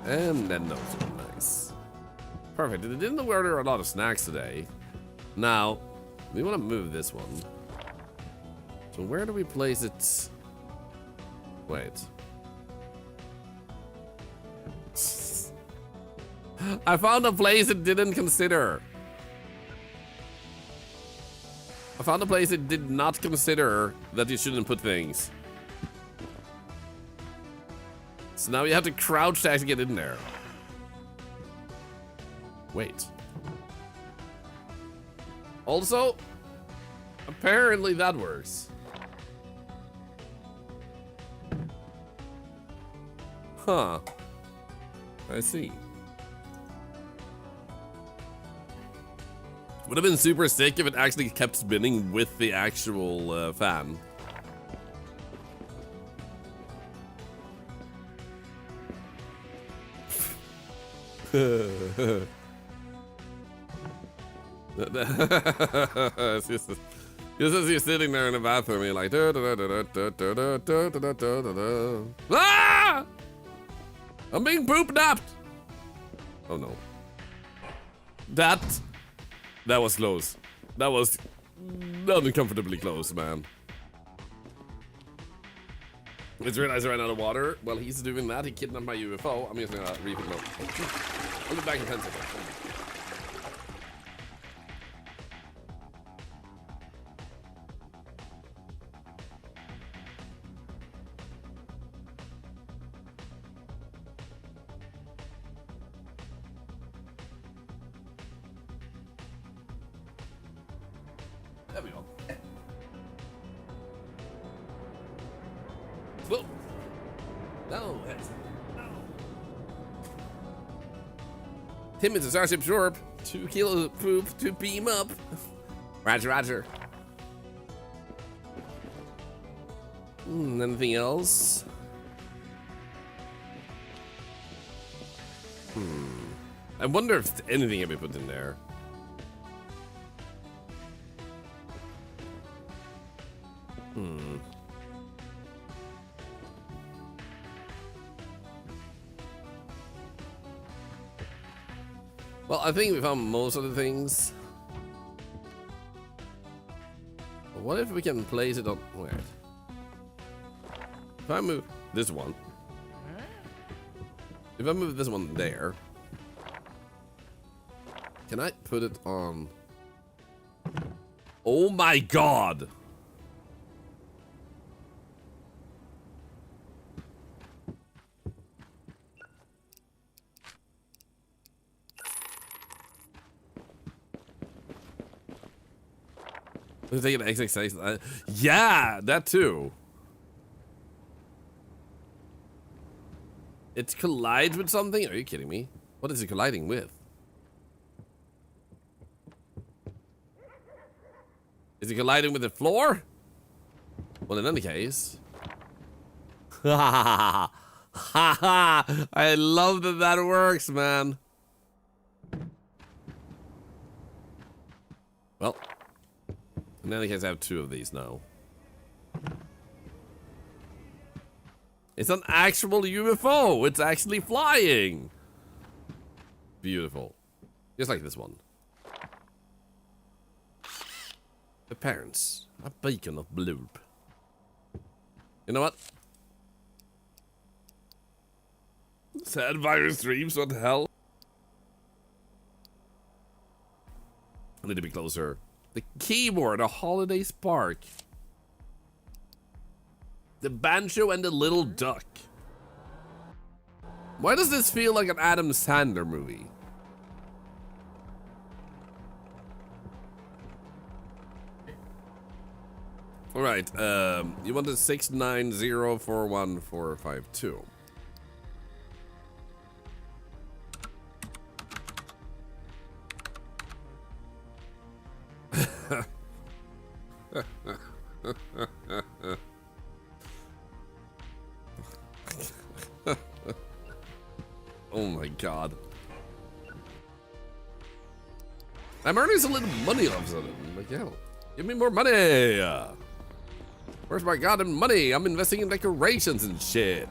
S1: And then those are nice. Perfect. It didn't order a lot of snacks today. Now, we want to move this one. So where do we place it? Wait. I found a place it didn't consider. I found a place it did not consider that you shouldn't put things. So now you have to crouch to actually get in there. Wait. Also, apparently that works. Huh. I see. Would have been super sick if it actually kept spinning with the actual fan. It's just as you're sitting there in the bathroom, you're like, ah! I'm being pooped up. Oh no. That was close. That was uncomfortably close, man. It's realized I ran out of water. While he's doing that, he kidnapped my UFO. I'm just gonna refill it. I'll be back in 10 seconds. There we go. Whoa. No, Tim is a Starship Shorp. 2 kilos of poop to beam up. Roger, roger. Anything else? I wonder if anything can be put in there. Well, I think we found most of the things. What if we can place it on... Wait. If I move this one... If I move this one there... Can I put it on... Oh my god! They get XXX. Yeah, that too. It collides with something? Are you kidding me? What is it colliding with? Is it colliding with the floor? Well, in any case. Ha ha! I love that that works, man. Well, in any case, I have 2 of these now. It's an actual UFO. It's actually flying. Beautiful. Just like this one. The parents. A beacon of blue. You know what? Sad virus dreams, what the hell? I need to be closer. The keyboard, a holiday spark. The banjo and the little duck. Why does this feel like an Adam Sandler movie? All right, you want the 690414452. Oh my god. I'm earning a little money all of a sudden. I'm like, yeah, give me more money. Where's my goddamn money? I'm investing in decorations and shit.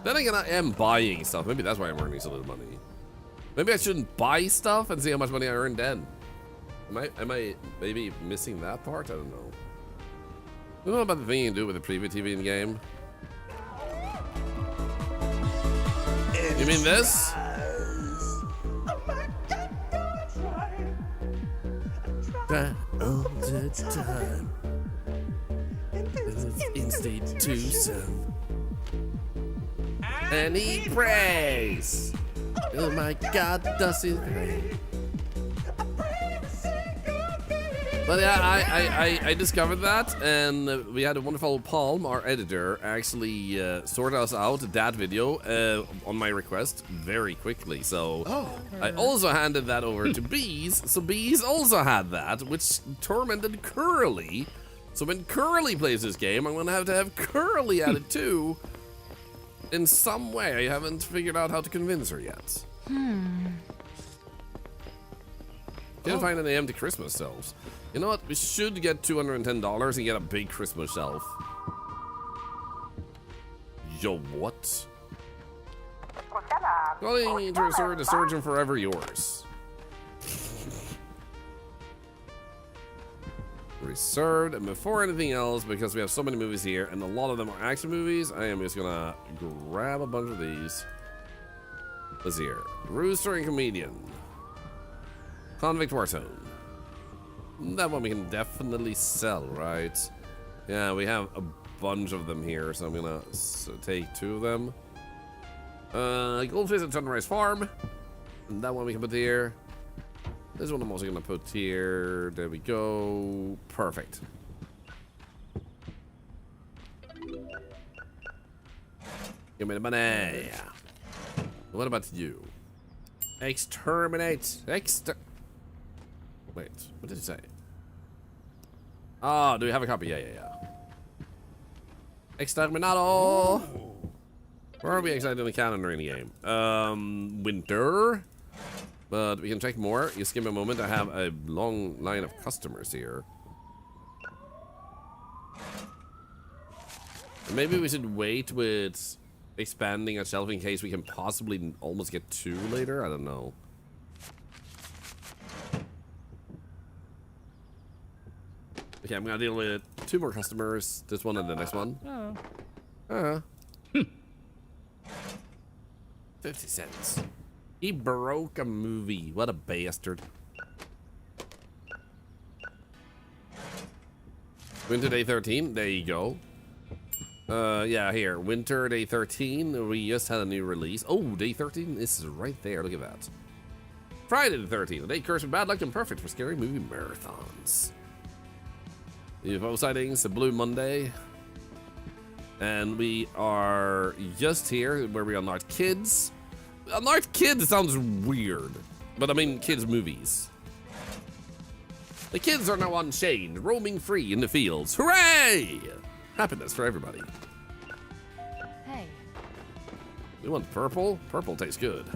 S1: Then again, I am buying stuff. Maybe that's why I'm earning so little money. Maybe I shouldn't buy stuff and see how much money I earn then. Am I maybe missing that part? I don't know. I don't know about the thing you can do with the preview TV in game. You mean this? Try all the time. Institution. And he prays. Oh my God, does he pray? But yeah, I discovered that, and we had a wonderful Palm, our editor, actually sorted us out that video on my request very quickly. So I also handed that over to Bees, so Bees also had that, which tormented Curly. So when Curly plays this game, I'm gonna have Curly at it too. In some way, I haven't figured out how to convince her yet. Can't find any empty Christmas shelves. You know what? We should get $210 and get a big Christmas shelf. Yo, what? Calling to reserve the surgeon forever yours. Reserved, and before anything else, because we have so many movies here, and a lot of them are action movies, I am just gonna grab a bunch of these. Let's see here. Rooster and Comedian. Convict Warzone. That one we can definitely sell, right? Yeah, we have a bunch of them here, so I'm gonna take 2 of them. Goldfish at Sunrise Farm. And that one we can put here. This one I'm also gonna put here. There we go. Perfect. Give me the money. What about you? Exterminate. Wait, what did it say? Oh, do we have a copy? Yeah. Exterminado. Where are we exactly in the calendar in the game? Winter. But we can check more. Just give me a moment. I have a long line of customers here. Maybe we should wait with expanding a shelf in case we can possibly almost get 2 later. I don't know. Okay, I'm gonna deal with 2 more customers. This one and the next one. 50 cents. He broke a movie. What a bastard. Winter Day 13. There you go. Yeah, here. Winter Day 13. We just had a new release. Oh, Day 13. This is right there. Look at that. Friday the 13th. A day cursed with bad luck and perfect for scary movie marathons. UFO sightings, a Blue Monday. And we are just here where we unlocked kids. Unlocked kids sounds weird, but I mean kids movies. The kids are now unchained, roaming free in the fields. Hooray! Happiness for everybody.
S19: Hey.
S1: We want purple? Purple tastes good.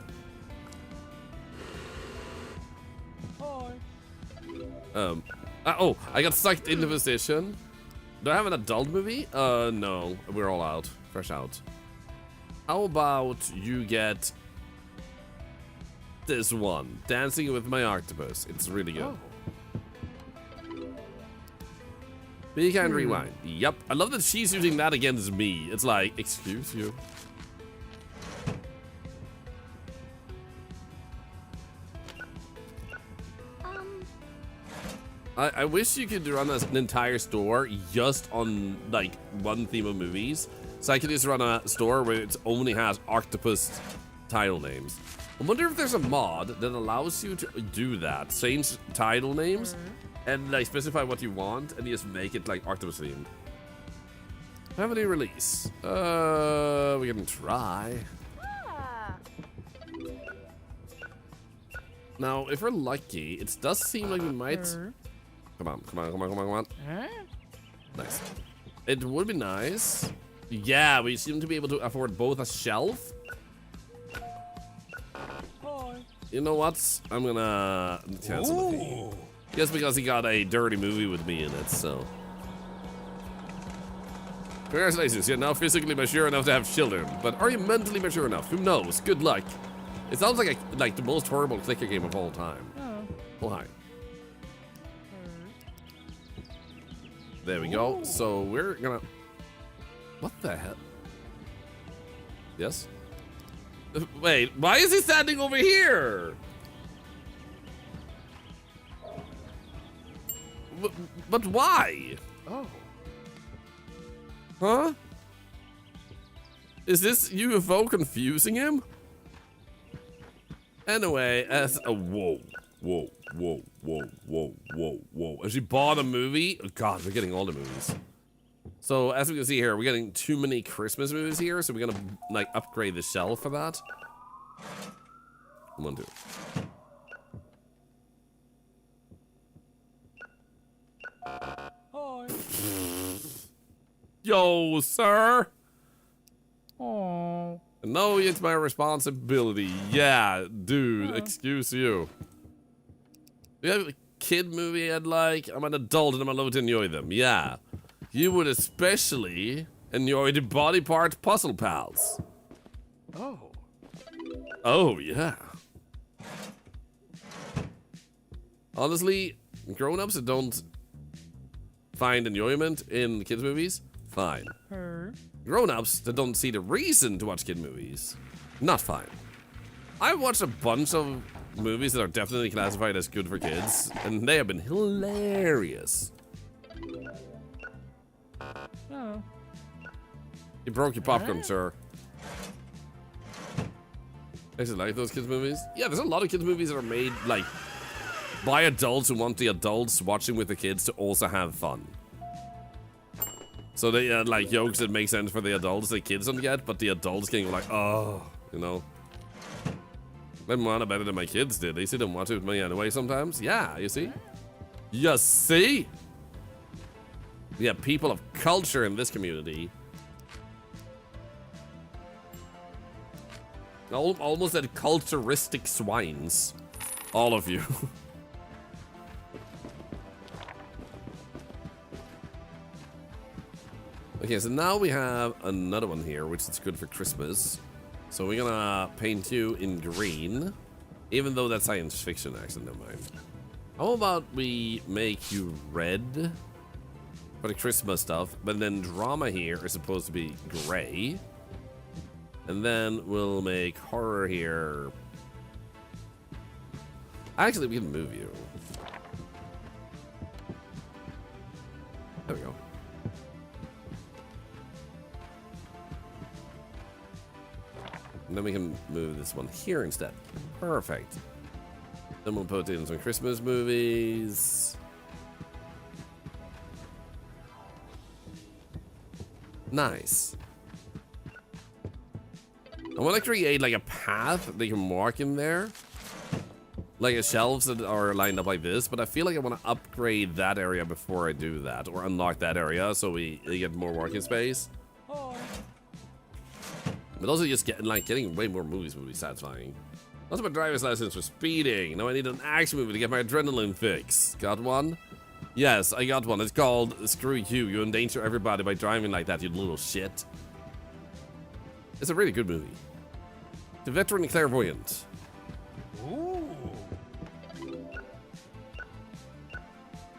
S1: Oh, I got sucked into position. Do I have an adult movie? No. We're all out. Fresh out. How about you get this one? Dancing with My Octopus. It's really good. But you can rewind. Yep. I love that she's using that against me. It's like, excuse you. I wish you could run an entire store just on like one theme of movies. So I could just run a store where it only has octopus title names. I wonder if there's a mod that allows you to do that. Change title names and like specify what you want and just make it like octopus themed. Have any release? We can try. Now, if we're lucky, it does seem like we might. Come on. Nice. It would be nice. Yeah, we seem to be able to afford both a shelf. You know what? I'm gonna cancel the fee. Just because he got a dirty movie with me in it, so. Congratulations, you're now physically mature enough to have children. But are you mentally mature enough? Who knows? Good luck. It sounds like the most horrible clicker game of all time. Oh, hi. There we go. So we're gonna. What the hell? Yes? Wait, why is he standing over here? But why?
S19: Oh.
S1: Huh? Is this UFO confusing him? Anyway, as a whoa. Has she bought a movie? Oh God, we're getting all the movies. So as we can see here, we're getting too many Christmas movies here, so we're gonna like upgrade the shelf for that. 1, 2. Yo, sir.
S19: Oh.
S1: No, it's my responsibility. Yeah, dude, excuse you. You have a kid movie I'd like? I'm an adult and I'm allowed to enjoy them. Yeah. You would especially enjoy the Body Part Puzzle Pals.
S19: Oh.
S1: Oh, yeah. Honestly, grown-ups that don't find enjoyment in kids' movies, fine. Grown-ups that don't see the reason to watch kid movies, not fine. I've watched a bunch of movies that are definitely classified as good for kids, and they have been hilarious.
S19: Oh.
S1: You broke your popcorn, sir. I actually like those kids movies. Yeah, there's a lot of kids movies that are made like by adults who want the adults watching with the kids to also have fun. So they like jokes that make sense for the adults the kids don't get, but the adults can go like, oh, you know. I'm wanna better than my kids did. They sit and watch it with me anyway sometimes. Yeah, you see? You see? We have people of culture in this community. Almost at culturistic swines. All of you. Okay, so now we have another one here, which is good for Christmas. So we're gonna paint you in green. Even though that's science fiction, actually, never mind. How about we make you red for the Christmas stuff, but then drama here is supposed to be gray. And then we'll make horror here. Actually, we can move you. There we go. And then we can move this one here instead. Perfect. Then we'll put in some Christmas movies. Nice. I want to create like a path they can walk in there. Like a shelves that are lined up like this, but I feel like I want to upgrade that area before I do that, or unlock that area so we get more walking space. But also just getting way more movies would be satisfying. Also my driver's license for speeding. Now I need an action movie to get my adrenaline fix. Got one? Yes, I got one. It's called Screw You. You endanger everybody by driving like that, you little shit. It's a really good movie. The Veteran Clairvoyant.
S5: Ooh.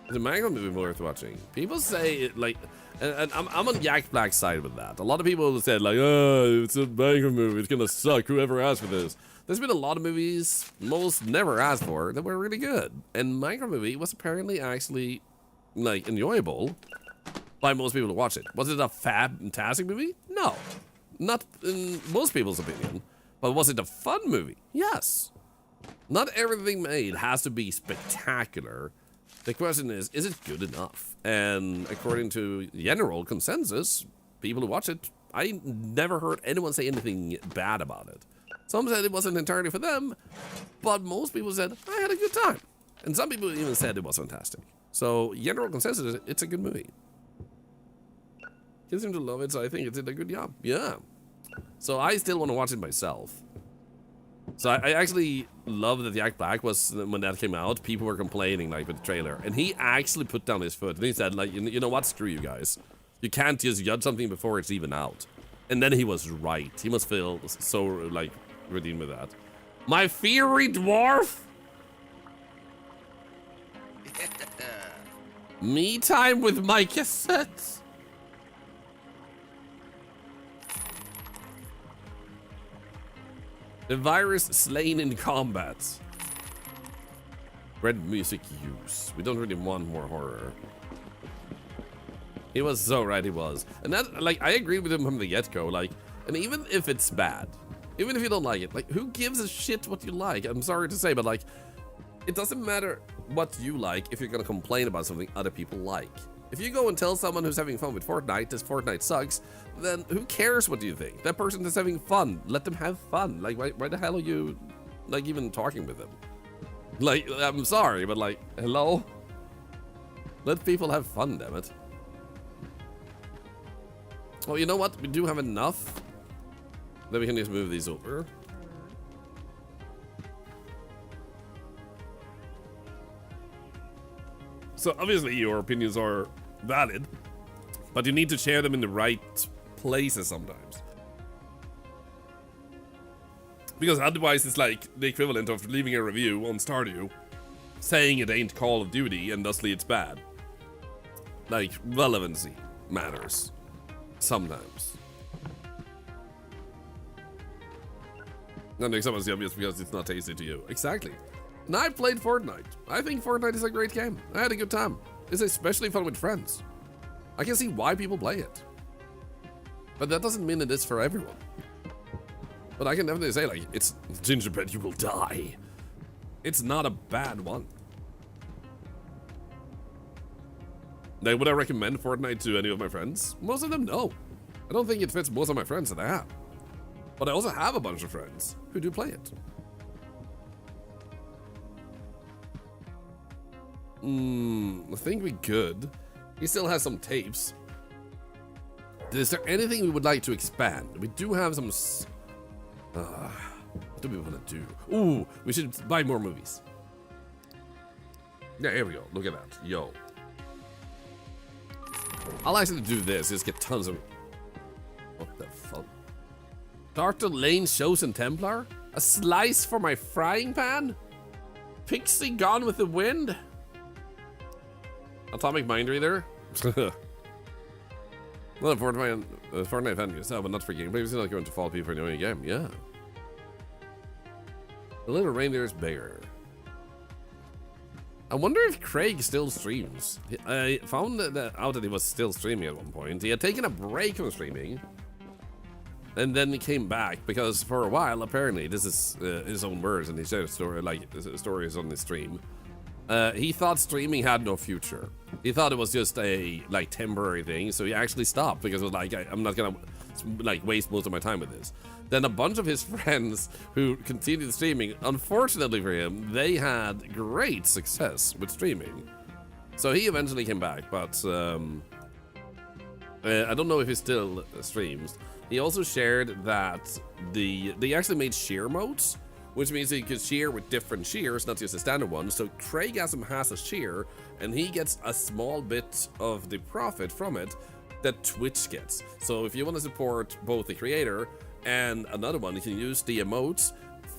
S1: It's a manga movie worth watching. People say it like, and I'm on Jack Black's side with that. A lot of people said like, oh, it's a manga movie. It's gonna suck. Whoever asked for this. There's been a lot of movies most never asked for that were really good, and manga movie was apparently actually like enjoyable by most people who watch it. Was it a fantastic movie? No, not in most people's opinion. But was it a fun movie? Yes. Not everything made has to be spectacular. The question is it good enough? And according to general consensus, people who watch it, I never heard anyone say anything bad about it. Some said it wasn't entirely for them, but most people said, I had a good time. And some people even said it was fantastic. So, general consensus is it's a good movie. Kids seem to love it, so I think it did a good job. Yeah. So I still want to watch it myself. So I actually love that Jack Black was, when that came out, people were complaining like with the trailer. And he actually put down his foot and he said like, you know what, screw you guys. You can't just judge something before it's even out. And then he was right. He must feel so like redeemed with that. My fiery dwarf? Me time with my cassettes. The virus slain in combat. Red music use. We don't really want more horror. He was so right, he was. And that, like, I agree with him from the get-go, like, and even if it's bad, even if you don't like it, like, who gives a shit what you like? I'm sorry to say, but like, it doesn't matter what you like if you're gonna complain about something other people like. If you go and tell someone who's having fun with Fortnite this Fortnite sucks, then who cares what you think? That person is having fun. Let them have fun. Like, why the hell are you, like, even talking with them? Like, I'm sorry, but like, hello? Let people have fun, damn it. Well, you know what? We do have enough that we can just move these over. So obviously your opinions are valid, but you need to share them in the right places sometimes. Because otherwise it's like the equivalent of leaving a review on Stardew, saying it ain't Call of Duty and thusly it's bad. Like, relevancy matters. Sometimes. That makes someone obvious because it's not tasty to you. Exactly. And I played Fortnite. I think Fortnite is a great game. I had a good time. It's especially fun with friends. I can see why people play it. But that doesn't mean it is for everyone. But I can definitely say, like, it's gingerbread, you will die. It's not a bad one. Like, would I recommend Fortnite to any of my friends? Most of them, no. I don't think it fits most of my friends that I have. But I also have a bunch of friends who do play it. I think we could. He still has some tapes. Is there anything we would like to expand? We do have some... what do we want to do? Ooh, we should buy more movies. Yeah, here we go. Look at that. Yo. I'll actually do this. Just get tons of... What the fuck? Dr. Lane Chosen Templar? A slice for my frying pan? Pixie Gone with the Wind? Atomic Mind Reader? Not a Fortnite fan yourself, but not for game. Maybe it's not going to fall people for knowing a game. Yeah. The Little Reindeer is bigger. I wonder if Craig still streams. I found out that he was still streaming at one point. He had taken a break from streaming. And then he came back because for a while, apparently, this is his own words, and he shared stories on the stream. He thought streaming had no future. He thought it was just a like temporary thing, so he actually stopped because it was like, I'm not gonna like waste most of my time with this. Then a bunch of his friends who continued streaming, unfortunately for him, they had great success with streaming. So he eventually came back, but I don't know if he still streams. He also shared that they actually made shear modes, which means you could shear with different shears, not just a standard one. So Craigasm has a shear, and he gets a small bit of the profit from it that Twitch gets. So if you want to support both the creator and another one, you can use the emotes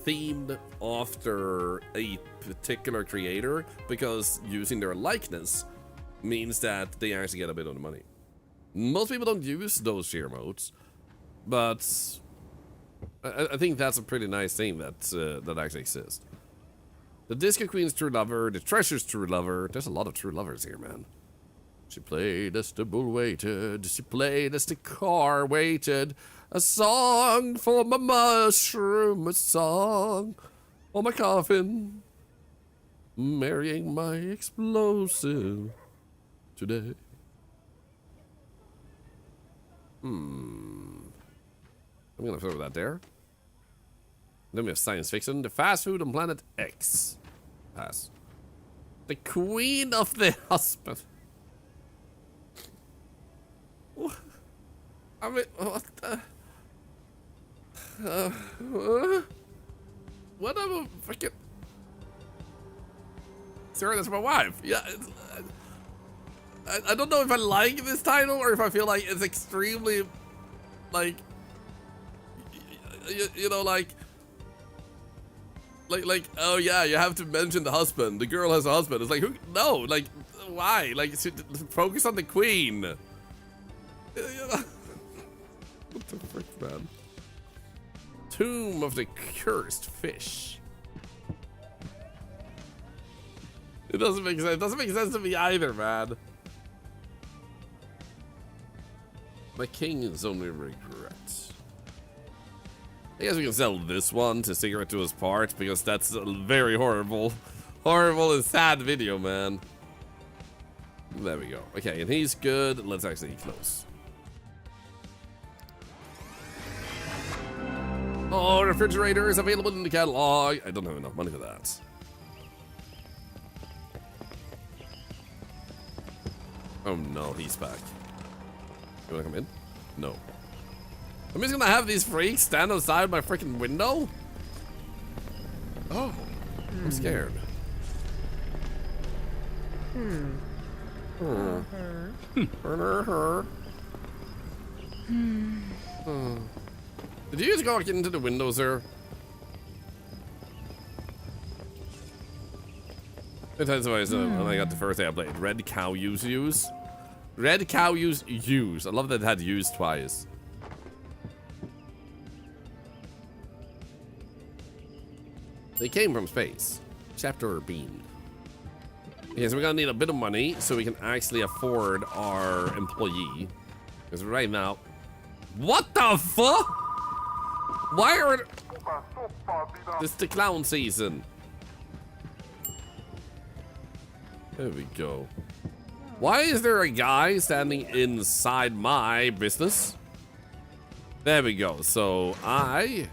S1: themed after a particular creator, because using their likeness means that they actually get a bit of the money. Most people don't use those shear modes, but I think that's a pretty nice thing that that actually exists. The Disco Queen's true lover, the Treasure's true lover. There's a lot of true lovers here, man. She played as the bull waited. She played as the car waited. A song for my mushroom, a song for my coffin. Marrying my explosive today. I'm gonna throw that there. Then we have science fiction. The fast food on planet X. Pass. The queen of the husband. I mean, what the? What am I freaking? Sorry, that's my wife. Yeah. I don't know if I like this title or if I feel like it's extremely, like, you know, like, oh yeah, you have to mention the husband. The girl has a husband. It's like, who? No, like, why? Like, focus on the queen. What the frick, man? Tomb of the Cursed Fish. It doesn't make sense. It doesn't make sense to me either, man. My king's only regrets. I guess we can sell this one to Cigarette to His Part, because that's a very horrible and sad video, man. There we go. Okay, and he's good. Let's actually close. Oh, refrigerator is available in the catalog. I don't have enough money for that. Oh no, he's back. You wanna come in? No. I'm just gonna have these freaks stand outside my freaking window? Oh, I'm scared. Did you just go into the window, sir? That's why when I got the first day I played. Red cow use. Red cow use. I love that it had used twice. They came from space. Chapter Bean. Okay, so we're gonna need a bit of money so we can actually afford our employee. Because right now, what the fuck? Why are this the clown season? There we go. Why is there a guy standing inside my business? There we go. So I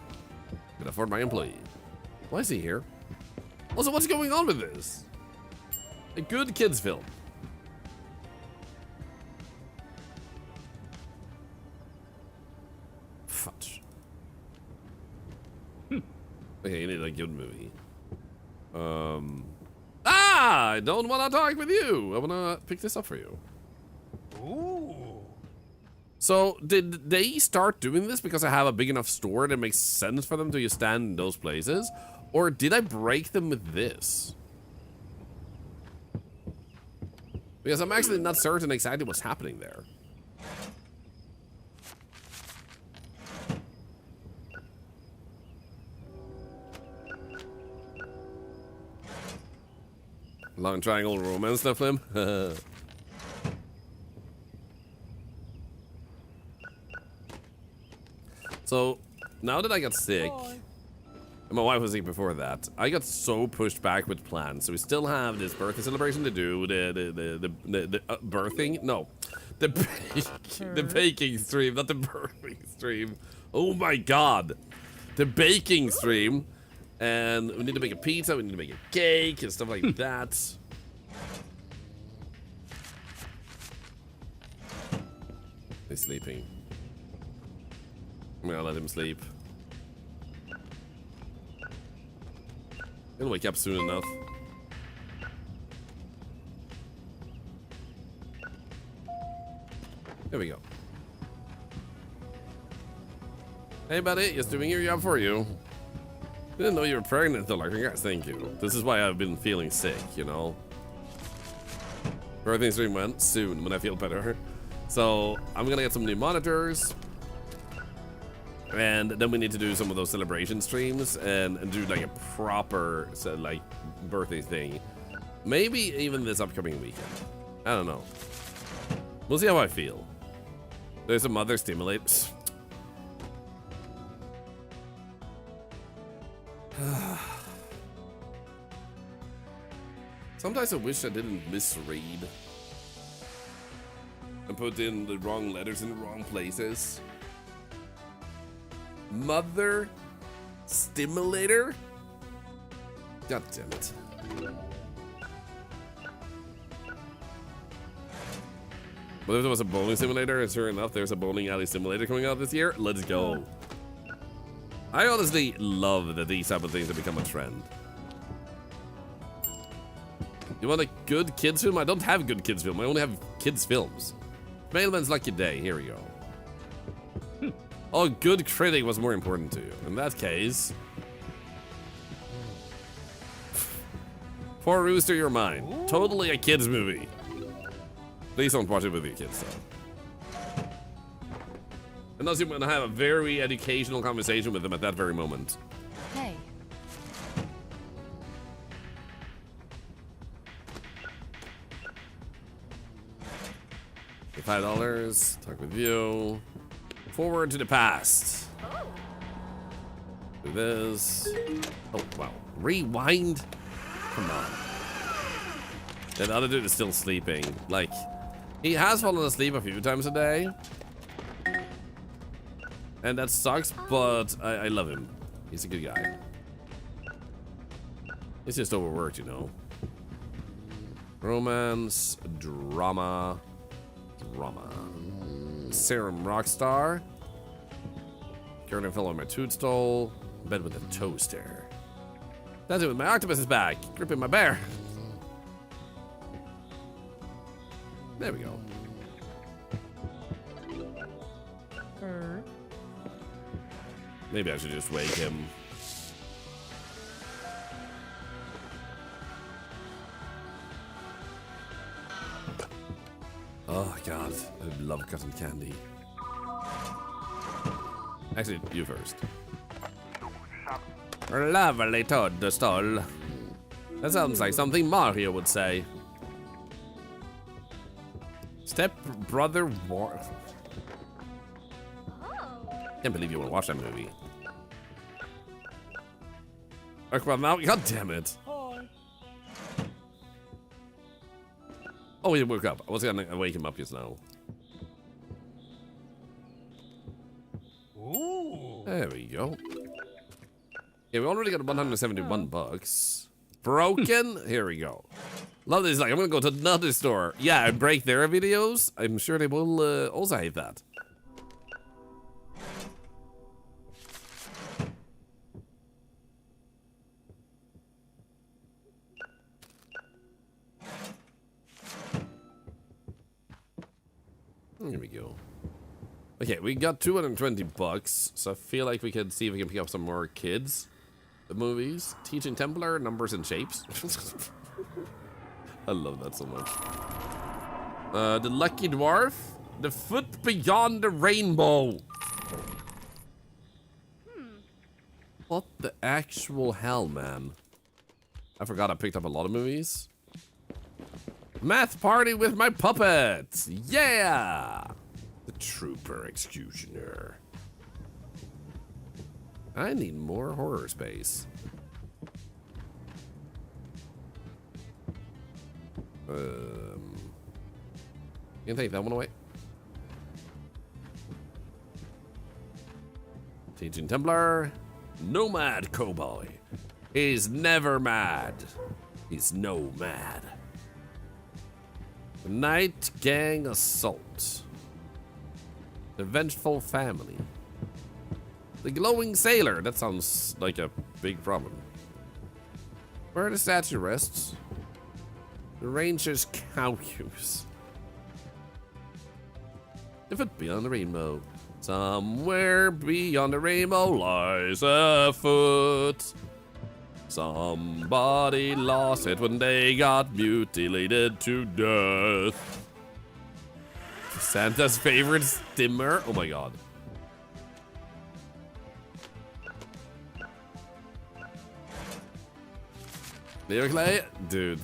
S1: can afford my employee. Why is he here? Also, what's going on with this? A good kids film. Fudge. Okay, you need a good movie. I don't want to talk with you. I want to pick this up for you. Ooh. So, did they start doing this because I have a big enough store that makes sense for them to just stand in those places? Or did I break them with this? Because I'm actually not certain exactly what's happening there. Long triangle romance stuff, Lim. So, now that I got sick, And my wife was here before that. I got so pushed back with plans, so we still have this birthday celebration to do. The birthing? No, the baking stream, not the birthing stream. Oh my god, the baking stream, and we need to make a pizza. We need to make a cake and stuff like that. He's sleeping. I'm gonna let him sleep. He'll wake up soon enough. There we go. Hey buddy, just doing your job for you. Didn't know you were pregnant, Thorlar. Congrats, thank you. This is why I've been feeling sick, you know. Birthing stream went soon when I feel better. So I'm gonna get some new monitors. And then we need to do some of those celebration streams and do like a proper like birthday thing. Maybe even this upcoming weekend. I don't know. We'll see how I feel. There's some other stimulators. Sometimes I wish I didn't misread and put in the wrong letters in the wrong places. Mother stimulator? God damn it. What if there was a bowling simulator? And sure enough, there's a bowling alley simulator coming out this year. Let's go. I honestly love that these type of things have become a trend. You want a good kids film? I don't have good kids film. I only have kids films. Mailman's Lucky Day. Here we go. Oh, good critic was more important to you. In that case, For Rooster, you're mine. Totally a kids movie. Please don't watch it with your kids, though. Unless you want to have a very educational conversation with them at that very moment.
S19: Hey.
S1: $5. Talk with you. Forward to the past. Do this. Oh, wow. Rewind? Come on. That other dude is still sleeping. Like, he has fallen asleep a few times a day. And that sucks, but I love him. He's a good guy. He's just overworked, you know. Romance, drama. Serum Rockstar. Currently fell on my toadstool. Bed with a toaster. That's it with my octopus is back. Gripping my bear. There we go. Maybe I should just wake him. Oh god, I love cotton candy. Actually, you first. Lovely toadstool. That sounds like something Mario would say. Step Brother War. Can't believe you want to watch that movie. Okay, well now, god damn it. Oh, he woke up. I was gonna wake him up just now. Ooh. There we go. Yeah, we already got 171 bucks. Broken? Here we go. Love this. Like, I'm gonna go to another store. Yeah, and break their videos. I'm sure they will also hate that. Here we go. Okay, we got 220 bucks, so I feel like we could see if we can pick up some more kids movies. Teaching Templar, Numbers and Shapes. I love that so much. The Lucky Dwarf, The Foot Beyond the Rainbow. What the actual hell, man? I forgot I picked up a lot of movies. Math Party with My Puppets! Yeah! The Trooper Executioner. I need more horror space. You can take that one away. Teaching Templar. Nomad Cowboy. He's never mad. He's no mad. The Night Gang Assault. The Vengeful Family. The Glowing Sailor. That sounds like a big problem. Where the statue rests. The Ranger's Cowcuse. The Foot Beyond the Rainbow. Somewhere beyond the rainbow lies a foot. Somebody lost it when they got mutilated to death. Santa's favorite stimmer. Oh my god. Leo Clay? Dude,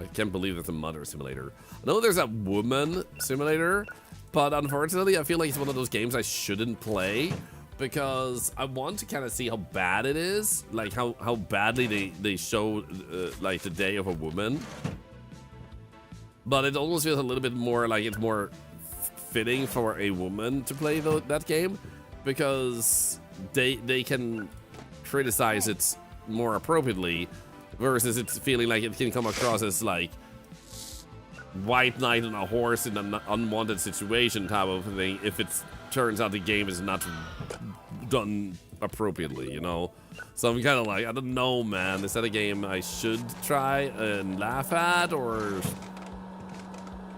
S1: I can't believe it's a mother simulator. I know there's a woman simulator, but unfortunately, I feel like it's one of those games I shouldn't play because I want to kind of see how bad it is, like how badly they show like the day of a woman. But it almost feels a little bit more like it's more fitting for a woman to play that game because they can criticize it more appropriately versus it's feeling like it can come across as like white knight on a horse in an unwanted situation type of thing if it turns out the game is not done appropriately, you know? So I'm kind of like, I don't know, man. Is that a game I should try and laugh at, or...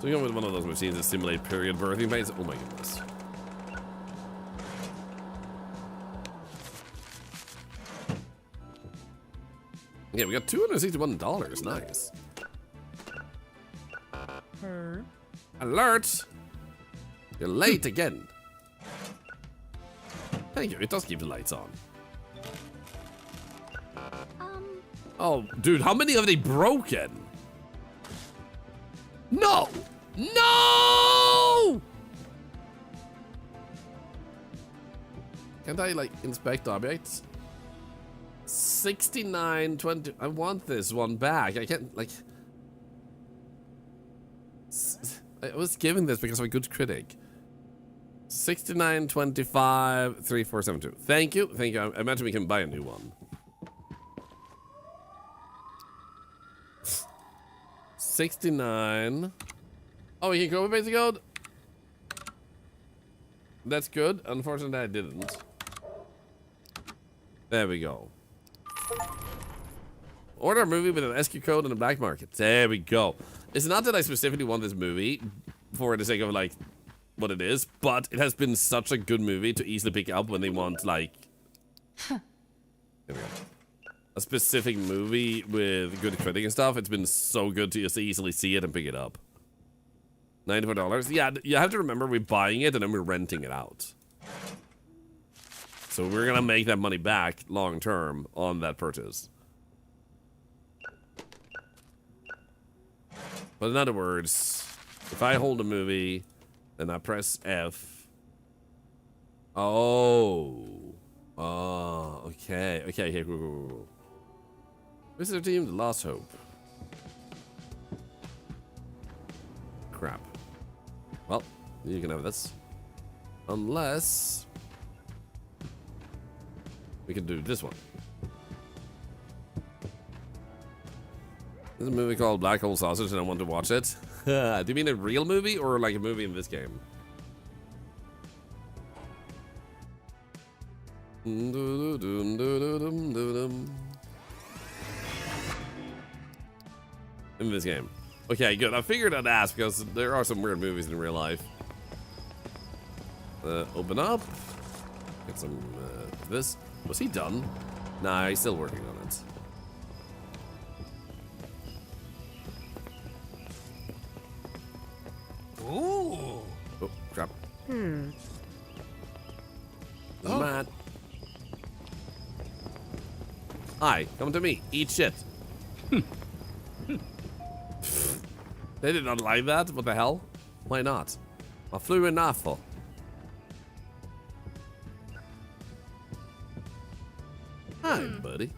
S1: So you go with one of those machines that simulate period birthing pains? Oh my goodness. Yeah, we got $261. Nice. Alert! You're late again. Thank you. It does keep the lights on. Oh, dude, how many have they broken? No! No! Can't I, like, inspect objects? 69.20. I want this one back. I can't, like... I was given this because I'm a good critic. 69.25 3472. Thank you. Thank you. I imagine we can buy a new one. 69. Oh, we can go with basic code? That's good. Unfortunately, I didn't. There we go. Order a movie with an SQ code in the black market. There we go. It's not that I specifically want this movie for the sake of, like, what it is, but it has been such a good movie to easily pick up when they want, like... There we go. A specific movie with good critic and stuff. It's been so good to just easily see it and pick it up. $94. Yeah, you have to remember we're buying it and then we're renting it out. So we're gonna make that money back long term on that purchase. But in other words, if I hold a movie, then I press F. Oh. Oh, okay. Okay, cool. Visitor team, The Lost Hope. Crap. Well, you can have this. Unless... we can do this one. There's a movie called Black Hole Sausage and I want to watch it. Do you mean a real movie or like a movie in this game? In this game. Okay, good. I figured I'd ask because there are some weird movies in real life. Open up. Get some this. Was he done? Nah, he's still working on it.
S8: Ooh.
S1: Oh, crap.
S8: Hmm.
S1: Oh. Man. Hi, come to me. Eat shit. They did not like that? What the hell? Why not? I flew in for. Hi, buddy.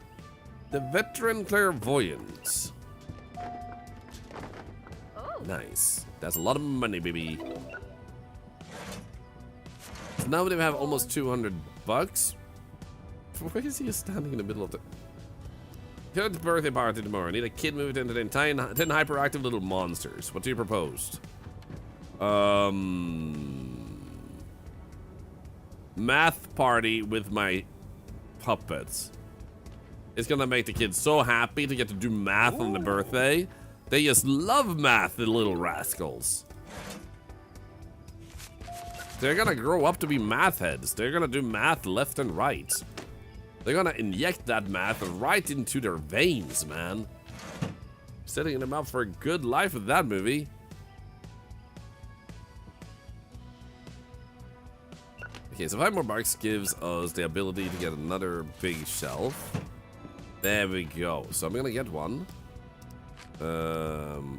S1: The Veteran Clairvoyant. Nice. That's a lot of money, baby. So now we have almost 200 bucks. Why is he standing in the middle of the... Kid's birthday party tomorrow. Need a kid movie to entertain 10 hyperactive little monsters. What do you propose? Math party with my puppets. It's gonna make the kids so happy to get to do math on the birthday. They just love math, the little rascals. They're gonna grow up to be math heads. They're gonna do math left and right. They're gonna inject that math right into their veins, man. Setting them up for a good life with that movie. Okay, so 5 more bucks gives us the ability to get another big shelf. There we go. So I'm gonna get one.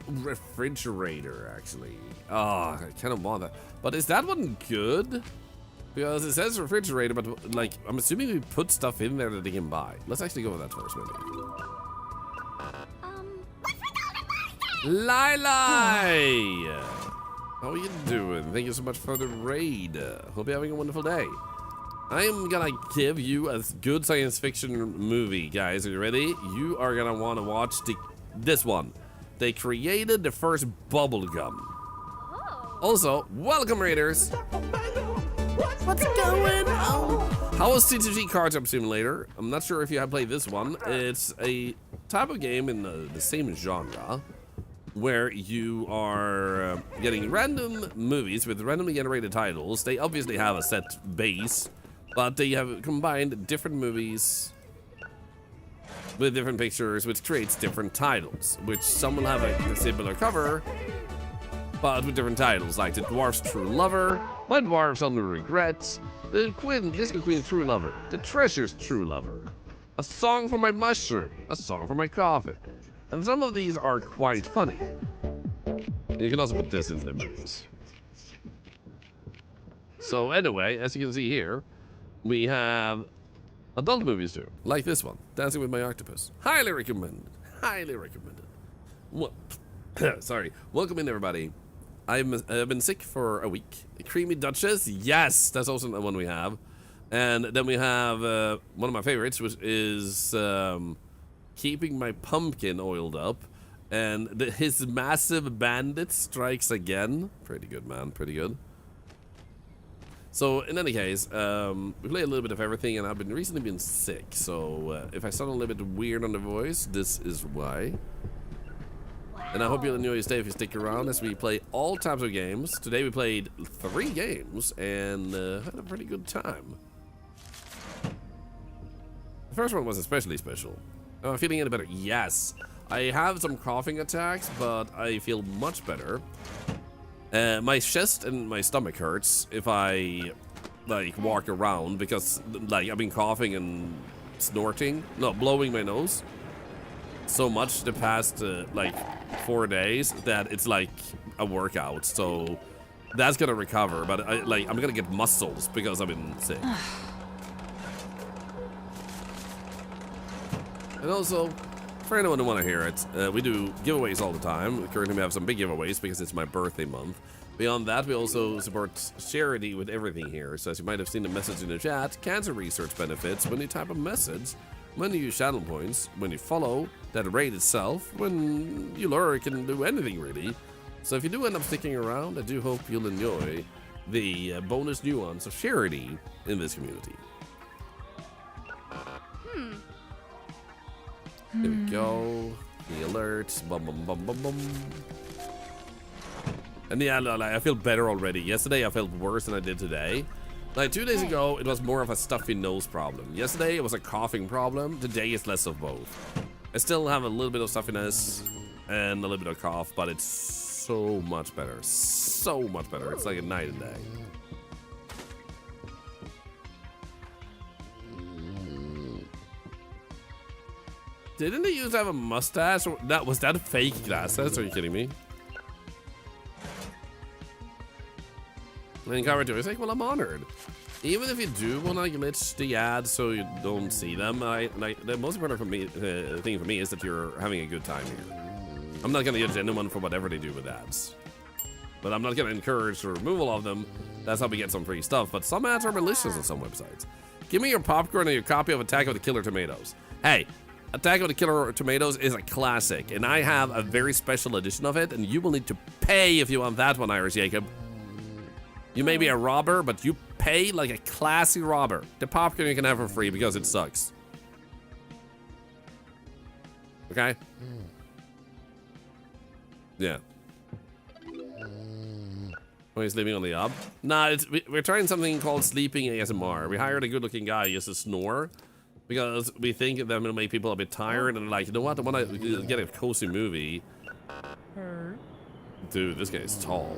S1: Refrigerator, actually. Oh, I kind of want that. But is that one good? Because it says refrigerator, but like, I'm assuming we put stuff in there that they can buy. Let's actually go with that first, maybe. Lili! How are you doing? Thank you so much for the raid. Hope you're having a wonderful day. I'm gonna give you a good science fiction movie, guys. Are you ready? You are gonna want to watch this one. They created the first bubble gum. Also, welcome, Raiders. What's going on? How is TTG Card Jump Simulator? I'm not sure if you have played this one. It's a type of game in the same genre where you are getting random movies with randomly generated titles. They obviously have a set base, but they have combined different movies with different pictures, which creates different titles, which some will have a similar cover, but with different titles, like The Dwarf's True Lover, My Dwarf's Only Regrets, The Disco Queen's True Lover, The Treasure's True Lover, A Song for My Mushroom, A Song for My Coffin. And some of these are quite funny. You can also put this in the movies. So anyway, as you can see here, we have adult movies too, like this one, Dancing with My Octopus. Highly recommended. Highly recommended. Well, sorry. Welcome in, everybody. I've been sick for a week. Creamy Duchess, yes, that's also the one we have. And then we have one of my favorites, which is Keeping My Pumpkin Oiled Up. And his Massive Bandit Strikes Again. Pretty good, man. Pretty good. So, in any case, we play a little bit of everything, and I've recently been sick. So, if I sound a little bit weird on the voice, this is why. And I hope you'll enjoy your stay if you stick around as we play all types of games. Today we played 3 games and had a pretty good time. The first one was especially special. Am I feeling any better? Yes. I have some coughing attacks, but I feel much better. My chest and my stomach hurts if I like walk around because like I've been coughing and snorting, no, blowing my nose so much the past like 4 days that it's like a workout. So that's gonna recover, but I'm gonna get muscles because I've been sick. And also, for anyone who want to hear it, we do giveaways all the time. Currently we have some big giveaways because it's my birthday month. Beyond that, we also support charity with everything here. So as you might have seen the message in the chat, cancer research benefits when you type a message, when you use channel points, when you follow that raid itself, when you lurk and do anything really. So if you do end up sticking around, I do hope you'll enjoy the bonus nuance of charity in this community. There we go. The alert. Bum bum bum bum bum. And yeah, I feel better already. Yesterday I felt worse than I did today. Like 2 days ago, it was more of a stuffy nose problem. Yesterday it was a coughing problem. Today it's less of both. I still have a little bit of stuffiness and a little bit of cough, but it's so much better. So much better. It's like a night and day. Didn't they used to have a mustache? Or was that fake glasses? Are you kidding me? And Cara too is like, well, I'm honored. Even if you do want to glitch the ads so you don't see them, the most important thing for me is that you're having a good time here. I'm not gonna judge anyone for whatever they do with ads. But I'm not gonna encourage the removal of them. That's how we get some free stuff. But some ads are malicious on some websites. Give me your popcorn and your copy of Attack of the Killer Tomatoes. Hey, Attack of the Killer Tomatoes is a classic, and I have a very special edition of it, and you will need to pay if you want that one, Irish Jacob. You may be a robber, but you pay like a classy robber. The popcorn you can have for free because it sucks. Okay? Yeah. Oh, he's sleeping on the up? Nah, we're trying something called sleeping ASMR. We hired a good-looking guy just to snore because we think that will make people a bit tired and like, you know what? I want to get a cozy movie. Dude, this guy is tall.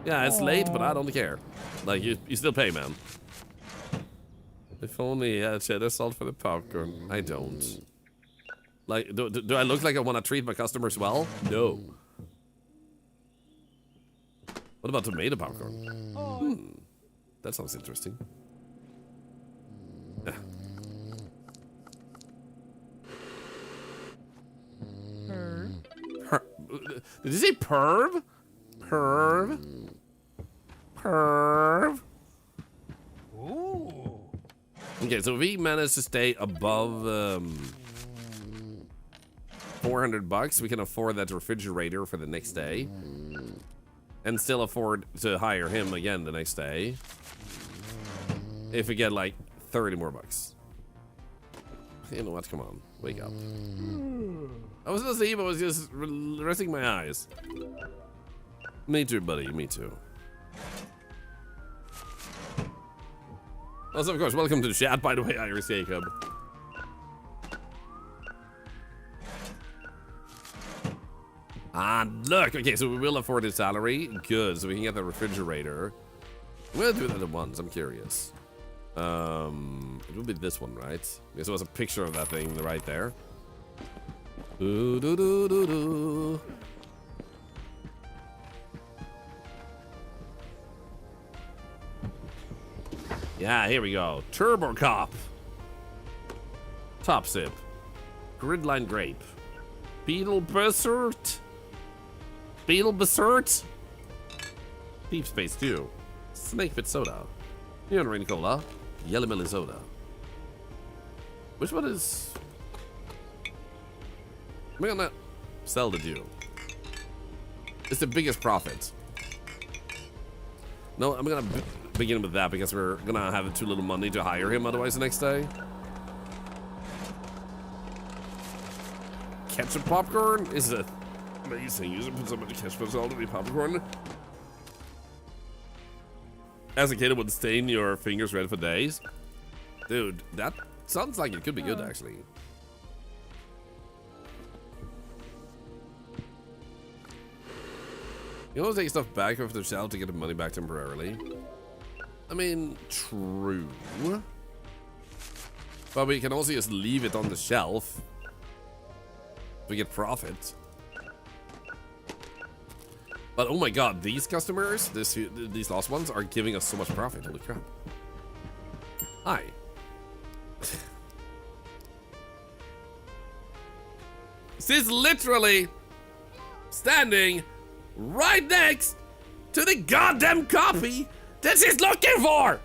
S1: Yeah, it's late, but I don't care. Like, you still pay, man. If only I had cheddar salt for the popcorn. I don't. Like, do I look like I want to treat my customers well? No. What about tomato popcorn? That sounds interesting. Yeah. Did you say perv? Perv? Perv? Ooh. Okay, so if we manage to stay above 400 bucks, we can afford that refrigerator for the next day. And still afford to hire him again the next day. If we get like 30 more bucks. You know what? Come on. Wake up. I was asleep. I was just resting my eyes. Me too, buddy. Me too. Also, of course, welcome to the chat, by the way, Iris Jacob. And look, okay, so we will afford his salary. Good, so we can get the refrigerator. I'm gonna do that at once, I'm curious. It will be this one, right? Okay, so there's a picture of that thing right there. Doo -doo -doo -doo -doo. Yeah, here we go. Turbo Cop. Top Sip. Gridline Grape. Beetle Berserk. Beetle Berserk. Deep Space 2. Snake Pit Soda. Neon Rain Cola. Yellow Melon Soda. Which one is... I'm gonna sell the deal. It's the biggest profit. No, I'm gonna begin with that because we're gonna have too little money to hire him otherwise the next day. Ketchup popcorn is amazing. You should put some ketchup salt in your popcorn. As a kid, it would stain your fingers red for days. Dude, that sounds like it could be good actually. You always take stuff back off the shelf to get the money back temporarily. I mean, true. But we can also just leave it on the shelf. We get profit. But oh my god, these customers, these last ones, are giving us so much profit. Holy crap. Hi. This is literally standing right next to the goddamn copy that she's looking for!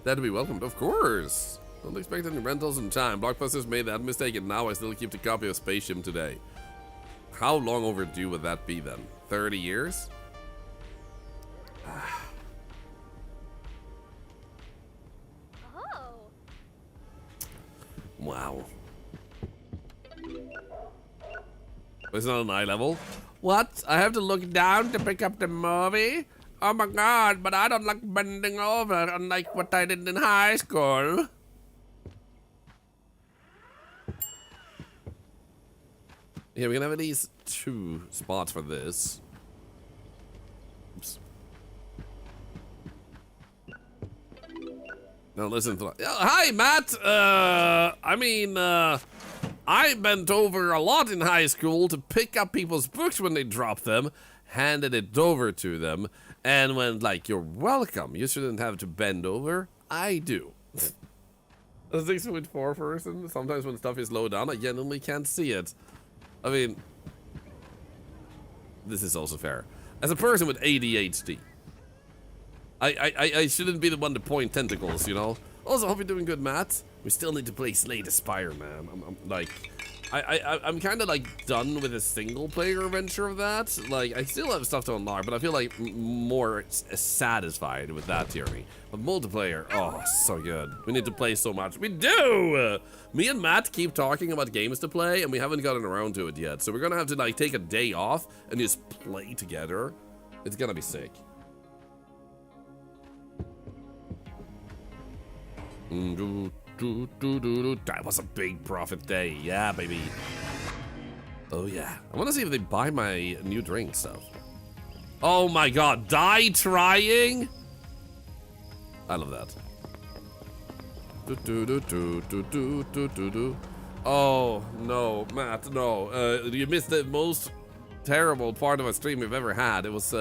S1: That'd be welcomed, of course. Don't expect any rentals in time. Blockbusters made that mistake and now I still keep the copy of Spaceship today. How long overdue would that be then? 30 years?
S16: Oh.
S1: Wow. It's not an eye level. What? I have to look down to pick up the movie? Oh my god, but I don't like bending over unlike what I did in high school. Yeah, we can have at least 2 spots for this. Oops. Now listen to... Oh, hi, Matt! I bent over a lot in high school to pick up people's books when they dropped them, handed it over to them, and went like, "You're welcome. You shouldn't have to bend over." I do. A 6.4 person, sometimes when stuff is low down, I genuinely can't see it. I mean, this is also fair. As a person with ADHD, I shouldn't be the one to point tentacles, you know? Also, hope you're doing good, Matt. We still need to play Slay the Spire, man. I'm kind of like done with a single player adventure of that. Like, I still have stuff to unlock, but I feel like more satisfied with that tyranny. But multiplayer, oh, so good. We need to play so much. We do! Me and Matt keep talking about games to play, and we haven't gotten around to it yet. So we're gonna have to like take a day off and just play together. It's gonna be sick. That was a big profit day. Yeah, baby. Oh, yeah. I want to see if they buy my new drink stuff. Oh, my God. Die trying? I love that. Oh, no. Matt, no. You missed the most terrible part of a stream we've ever had. It was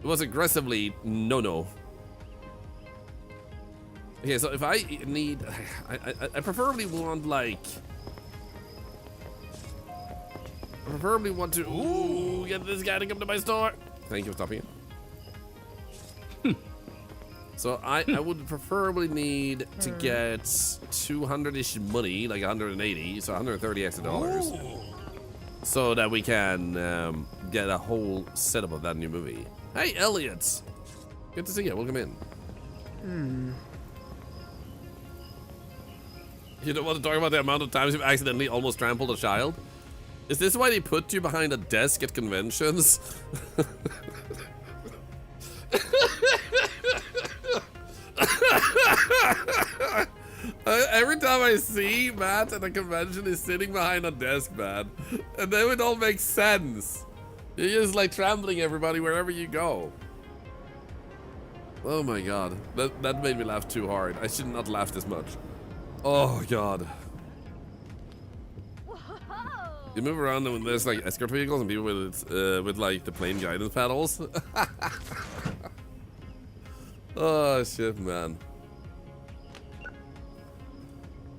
S1: aggressively no. Okay, so if I need, I preferably want like, ooh, get this guy to come to my store. Thank you for stopping it. So I would preferably need to get 200-ish money, like 180, so 130 extra dollars, so that we can get a whole setup of that new movie. Hey, Elliot, good to see you. Welcome in. You don't want to talk about the amount of times you've accidentally almost trampled a child? Is this why they put you behind a desk at conventions? Every time I see Matt at a convention, he's sitting behind a desk, man. And then it all makes sense. You're just like trampling everybody wherever you go. Oh my god. That made me laugh too hard. I should not laugh this much. Oh god. You move around and there's like escort vehicles and people with like the plane guidance paddles. Oh shit, man.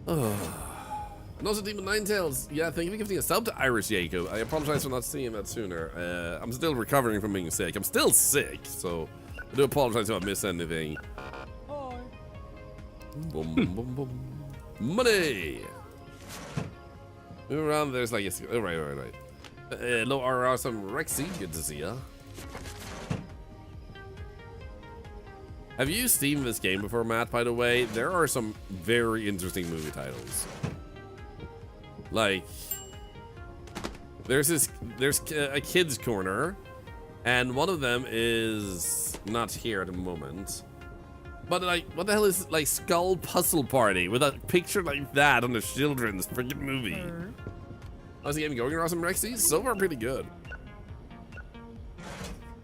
S1: Oh. And also Demon Ninetails. Yeah, thank you for gifting a sub to Irish Jacob. I apologize for not seeing that sooner. I'm still recovering from being sick. I'm still sick, so I do apologize if I miss anything. Hi. Boom, boom, boom, boom. Money! Move around, there's like a... Oh, right. Hello, awesome Rexy. Good to see ya. Have you steamed this game before, Matt, by the way? There are some very interesting movie titles. Like... There's a kid's corner, and one of them is not here at the moment. But like, what the hell is like Skull Puzzle Party with a picture like that on a children's freaking movie? How's the game going, Awesome Rexy? So far, pretty good.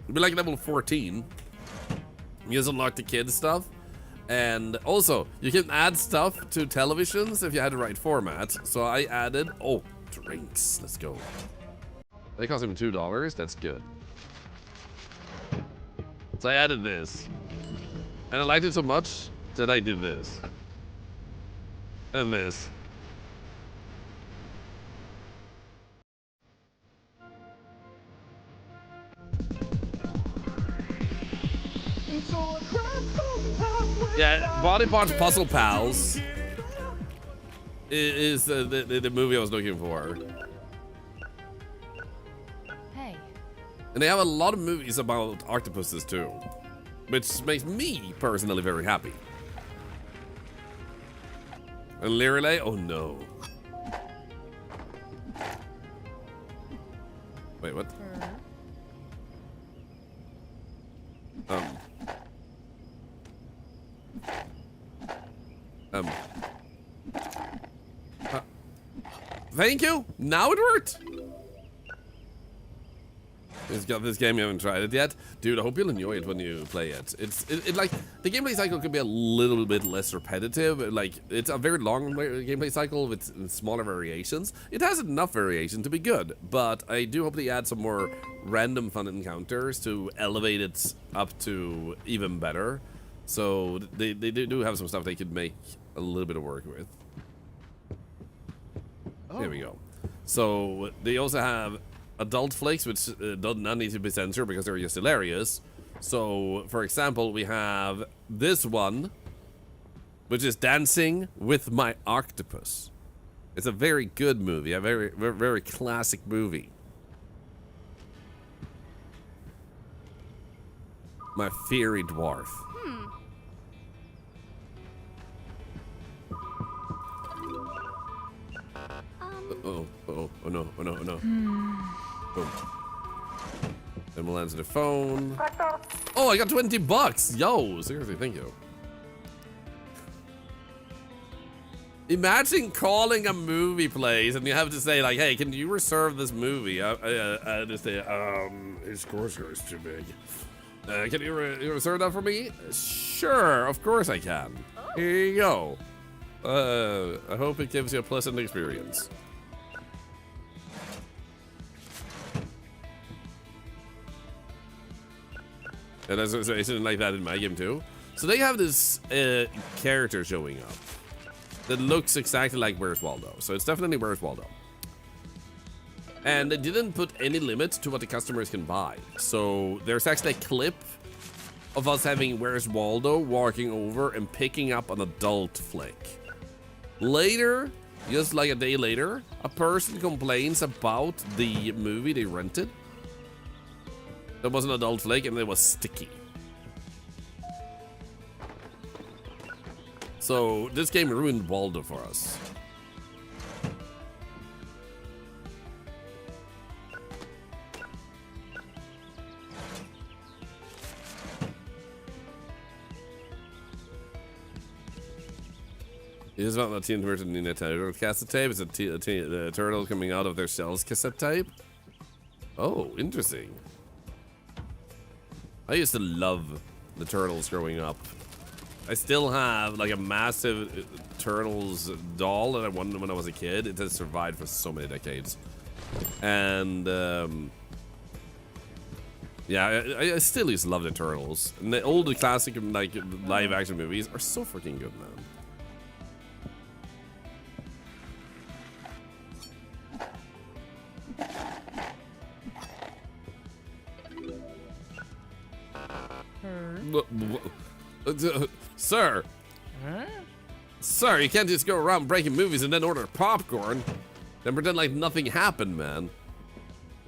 S1: It'd be like level 14. You just unlock the kids stuff, and also you can add stuff to televisions if you had the right format. So I added drinks. Let's go. They cost him $2. That's good. So I added this. And I liked it so much that I did this. And this. Yeah, Body Parts Puzzle Pals is the movie I was looking for.
S19: Hey.
S1: And they have a lot of movies about octopuses too, which makes me personally very happy. And Lirelay? Oh no. Wait, what? Thank you. Now it worked. It's got this game, you haven't tried it yet. Dude, I hope you'll enjoy it when you play it. It like, the gameplay cycle could be a little bit less repetitive. Like, it's a very long gameplay cycle with smaller variations. It has enough variation to be good, but I do hope they add some more random fun encounters to elevate it up to even better. So they do have some stuff they could make a little bit of work with. There we go. So they also have adult flicks, which does not need to be censored because they're just hilarious. So, for example, we have this one, which is Dancing with My Octopus. It's a very good movie, a very, very, very classic movie. My Fairy Dwarf. Oh no. Boom. Then we'll answer the phone. Oh, I got $20. Yo, seriously, thank you. Imagine calling a movie place and you have to say like, hey, can you reserve this movie? I just say, his course is too big. Can you reserve that for me? Sure, of course I can. Here you go. I hope it gives you a pleasant experience. And there's a situation like that in my game too. So they have this character showing up that looks exactly like Where's Waldo. So it's definitely Where's Waldo. And they didn't put any limit to what the customers can buy. So there's actually a clip of us having Where's Waldo walking over and picking up an adult flick. Later, just like a day later, a person complains about the movie they rented. That was an adult flick and it was sticky. So this game ruined Waldo for us. It is about the teen version in a turtle cassette tape. It's a turtle coming out of their shells cassette tape. Oh, interesting. I used to love the Turtles growing up. I still have like a massive Turtles doll that I wanted when I was a kid. It has survived for so many decades. And yeah, I still used to love the Turtles. And the old classic like live action movies are so freaking good, man. Sir.
S19: Huh?
S1: Sir, you can't just go around breaking movies and then order popcorn. Then pretend like nothing happened, man.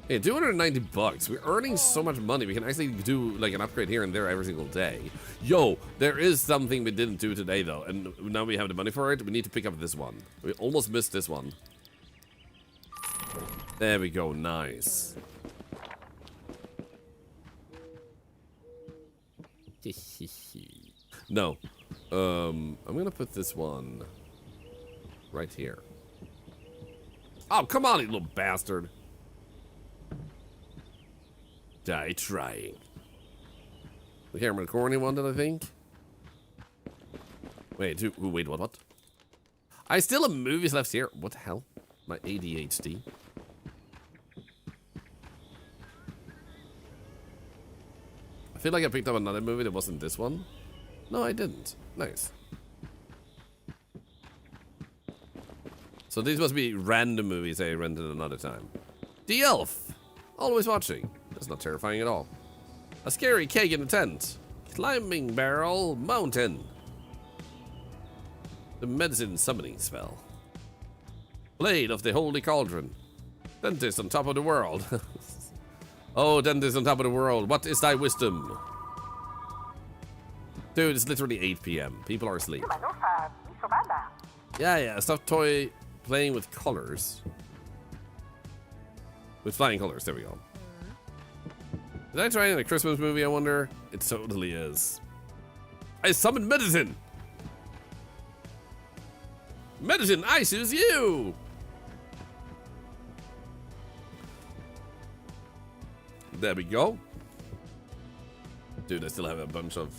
S1: Hey, $290. We're earning so much money. We can actually do like an upgrade here and there every single day. Yo, there is something we didn't do today though, and now we have the money for it. We need to pick up this one. We almost missed this one. There we go. Nice. No. I'm gonna put this one right here. Oh, come on, you little bastard. Die trying. The Cameron Corny one, did I think? Wait, wait, what? I still have movies left here. What the hell? My ADHD. I feel like I picked up another movie that wasn't this one. No, I didn't. Nice. So these must be random movies I rented another time. The Elf. Always watching. That's not terrifying at all. A scary cake in a tent. Climbing barrel mountain. The medicine summoning spell. Blade of the Holy Cauldron. Dentist on top of the world. Oh, dentist on top of the world. What is thy wisdom? Dude, it's literally 8 p.m. People are asleep. Yeah, stuffed toy playing with colors. With flying colors, there we go. Did I try in a Christmas movie, I wonder? It totally is. I summoned medicine! Medicine, I choose you! There we go. Dude, I still have a bunch of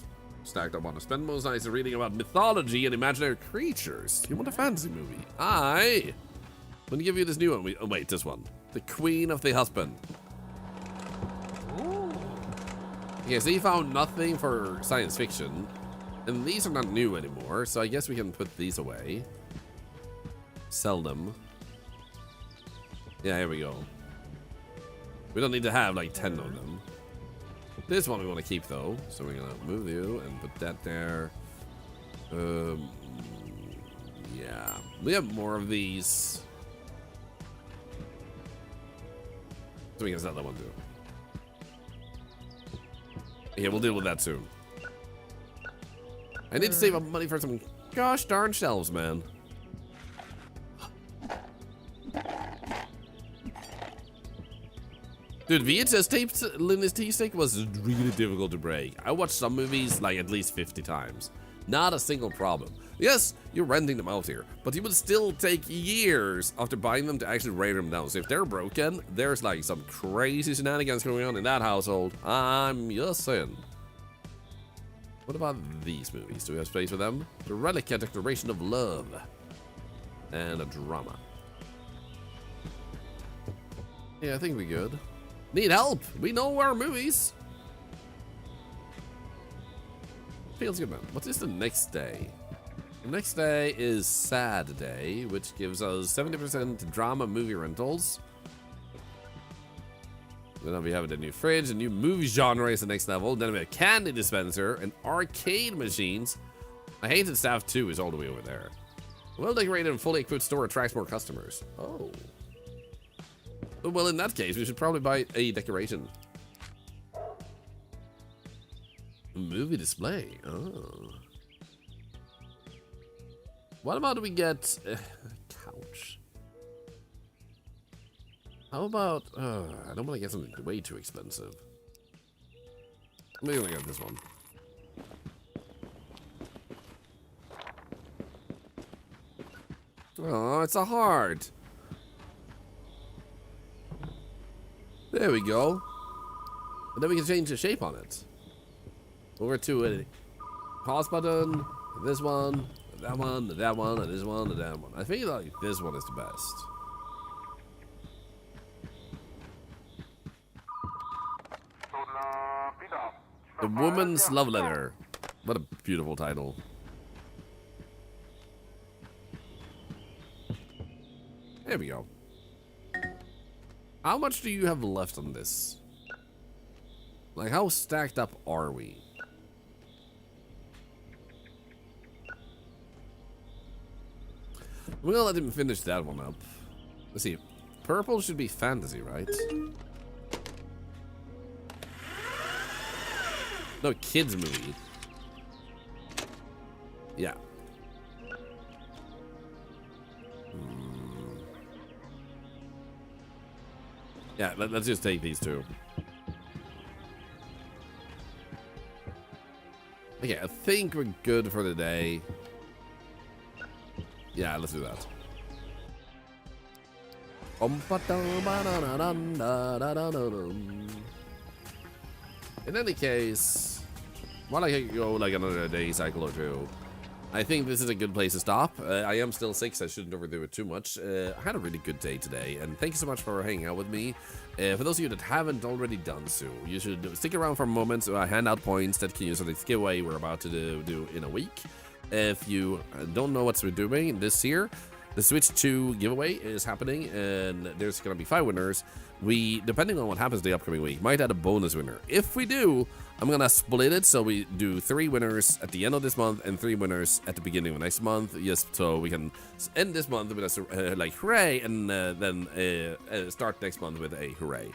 S1: stacked up on to spend most nights reading about mythology and imaginary creatures. You want a fantasy movie? I'm gonna give you this new one. Oh, wait, this one. The Queen of the Husband. Okay, so you found nothing for science fiction. And these are not new anymore, so I guess we can put these away. Sell them. Yeah, here we go. We don't need to have like 10 of them. This one we want to keep though, so we're gonna move you and put that there. Yeah, we have more of these. So we can sell that one too. Yeah, we'll deal with that soon. I need to save up money for some gosh darn shelves, man. Dude, VHS tapes Linus T-Stick was really difficult to break. I watched some movies like at least 50 times. Not a single problem. Yes, you're renting them out here, but it would still take years after buying them to actually wear them down. So if they're broken, there's like some crazy shenanigans going on in that household. I'm just saying. What about these movies? Do we have space for them? The Relic, a Declaration of Love. And a drama. Yeah, I think we're good. Need help! We know our movies! Feels good, man. What is the next day? The next day is Sad Day, which gives us 70% drama movie rentals. Then we have a new fridge, a new movie genre is the next level. Then we have a candy dispenser and arcade machines. I hate that staff 2 is all the way over there. Well decorated and fully equipped store attracts more customers. Oh. Well, in that case, we should probably buy a decoration. Movie display. Oh. What about we get a couch? How about, I don't want to get something way too expensive. Maybe I'll get this one. Oh, it's a heart. There we go. And then we can change the shape on it. Over to a pause button, this one, that one, that one, and this one, and that one. I think like this one is the best. The Woman's Love Letter. What a beautiful title. There we go. How much do you have left on this? Like, how stacked up are we? We're gonna let him finish that one up. Let's see. Purple should be fantasy, right? No, kids movie. Yeah. Yeah, let's just take these two. Okay, I think we're good for the day. Yeah, let's do that. In any case, while I can go like another day cycle or two, I think this is a good place to stop. I am still sick, so I shouldn't overdo it too much. I had a really good day today, and thank you so much for hanging out with me. For those of you that haven't already done so, you should stick around for a moment to hand out points that can use on the giveaway we're about to do in a week. If you don't know what we're doing this year, the Switch 2 giveaway is happening, and there's going to be 5 winners. We, depending on what happens the upcoming week, might add a bonus winner. If we do, I'm going to split it so we do 3 winners at the end of this month and 3 winners at the beginning of next month, just so we can end this month with a like hooray, and then start next month with a hooray.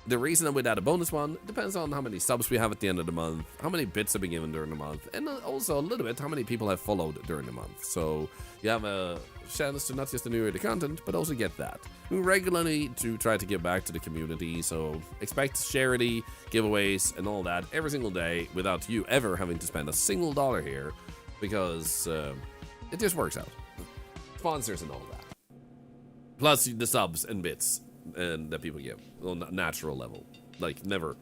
S1: The reason I would add a bonus one depends on how many subs we have at the end of the month, how many bits have been given during the month, and also a little bit how many people have followed during the month. So you have a chance to not just enjoy the content, but also get that. We regularly do try to give back to the community, so expect charity, giveaways, and all that every single day without you ever having to spend a single dollar here, because it just works out. Sponsors and all that. Plus the subs and bits and that people give on a natural level. like never.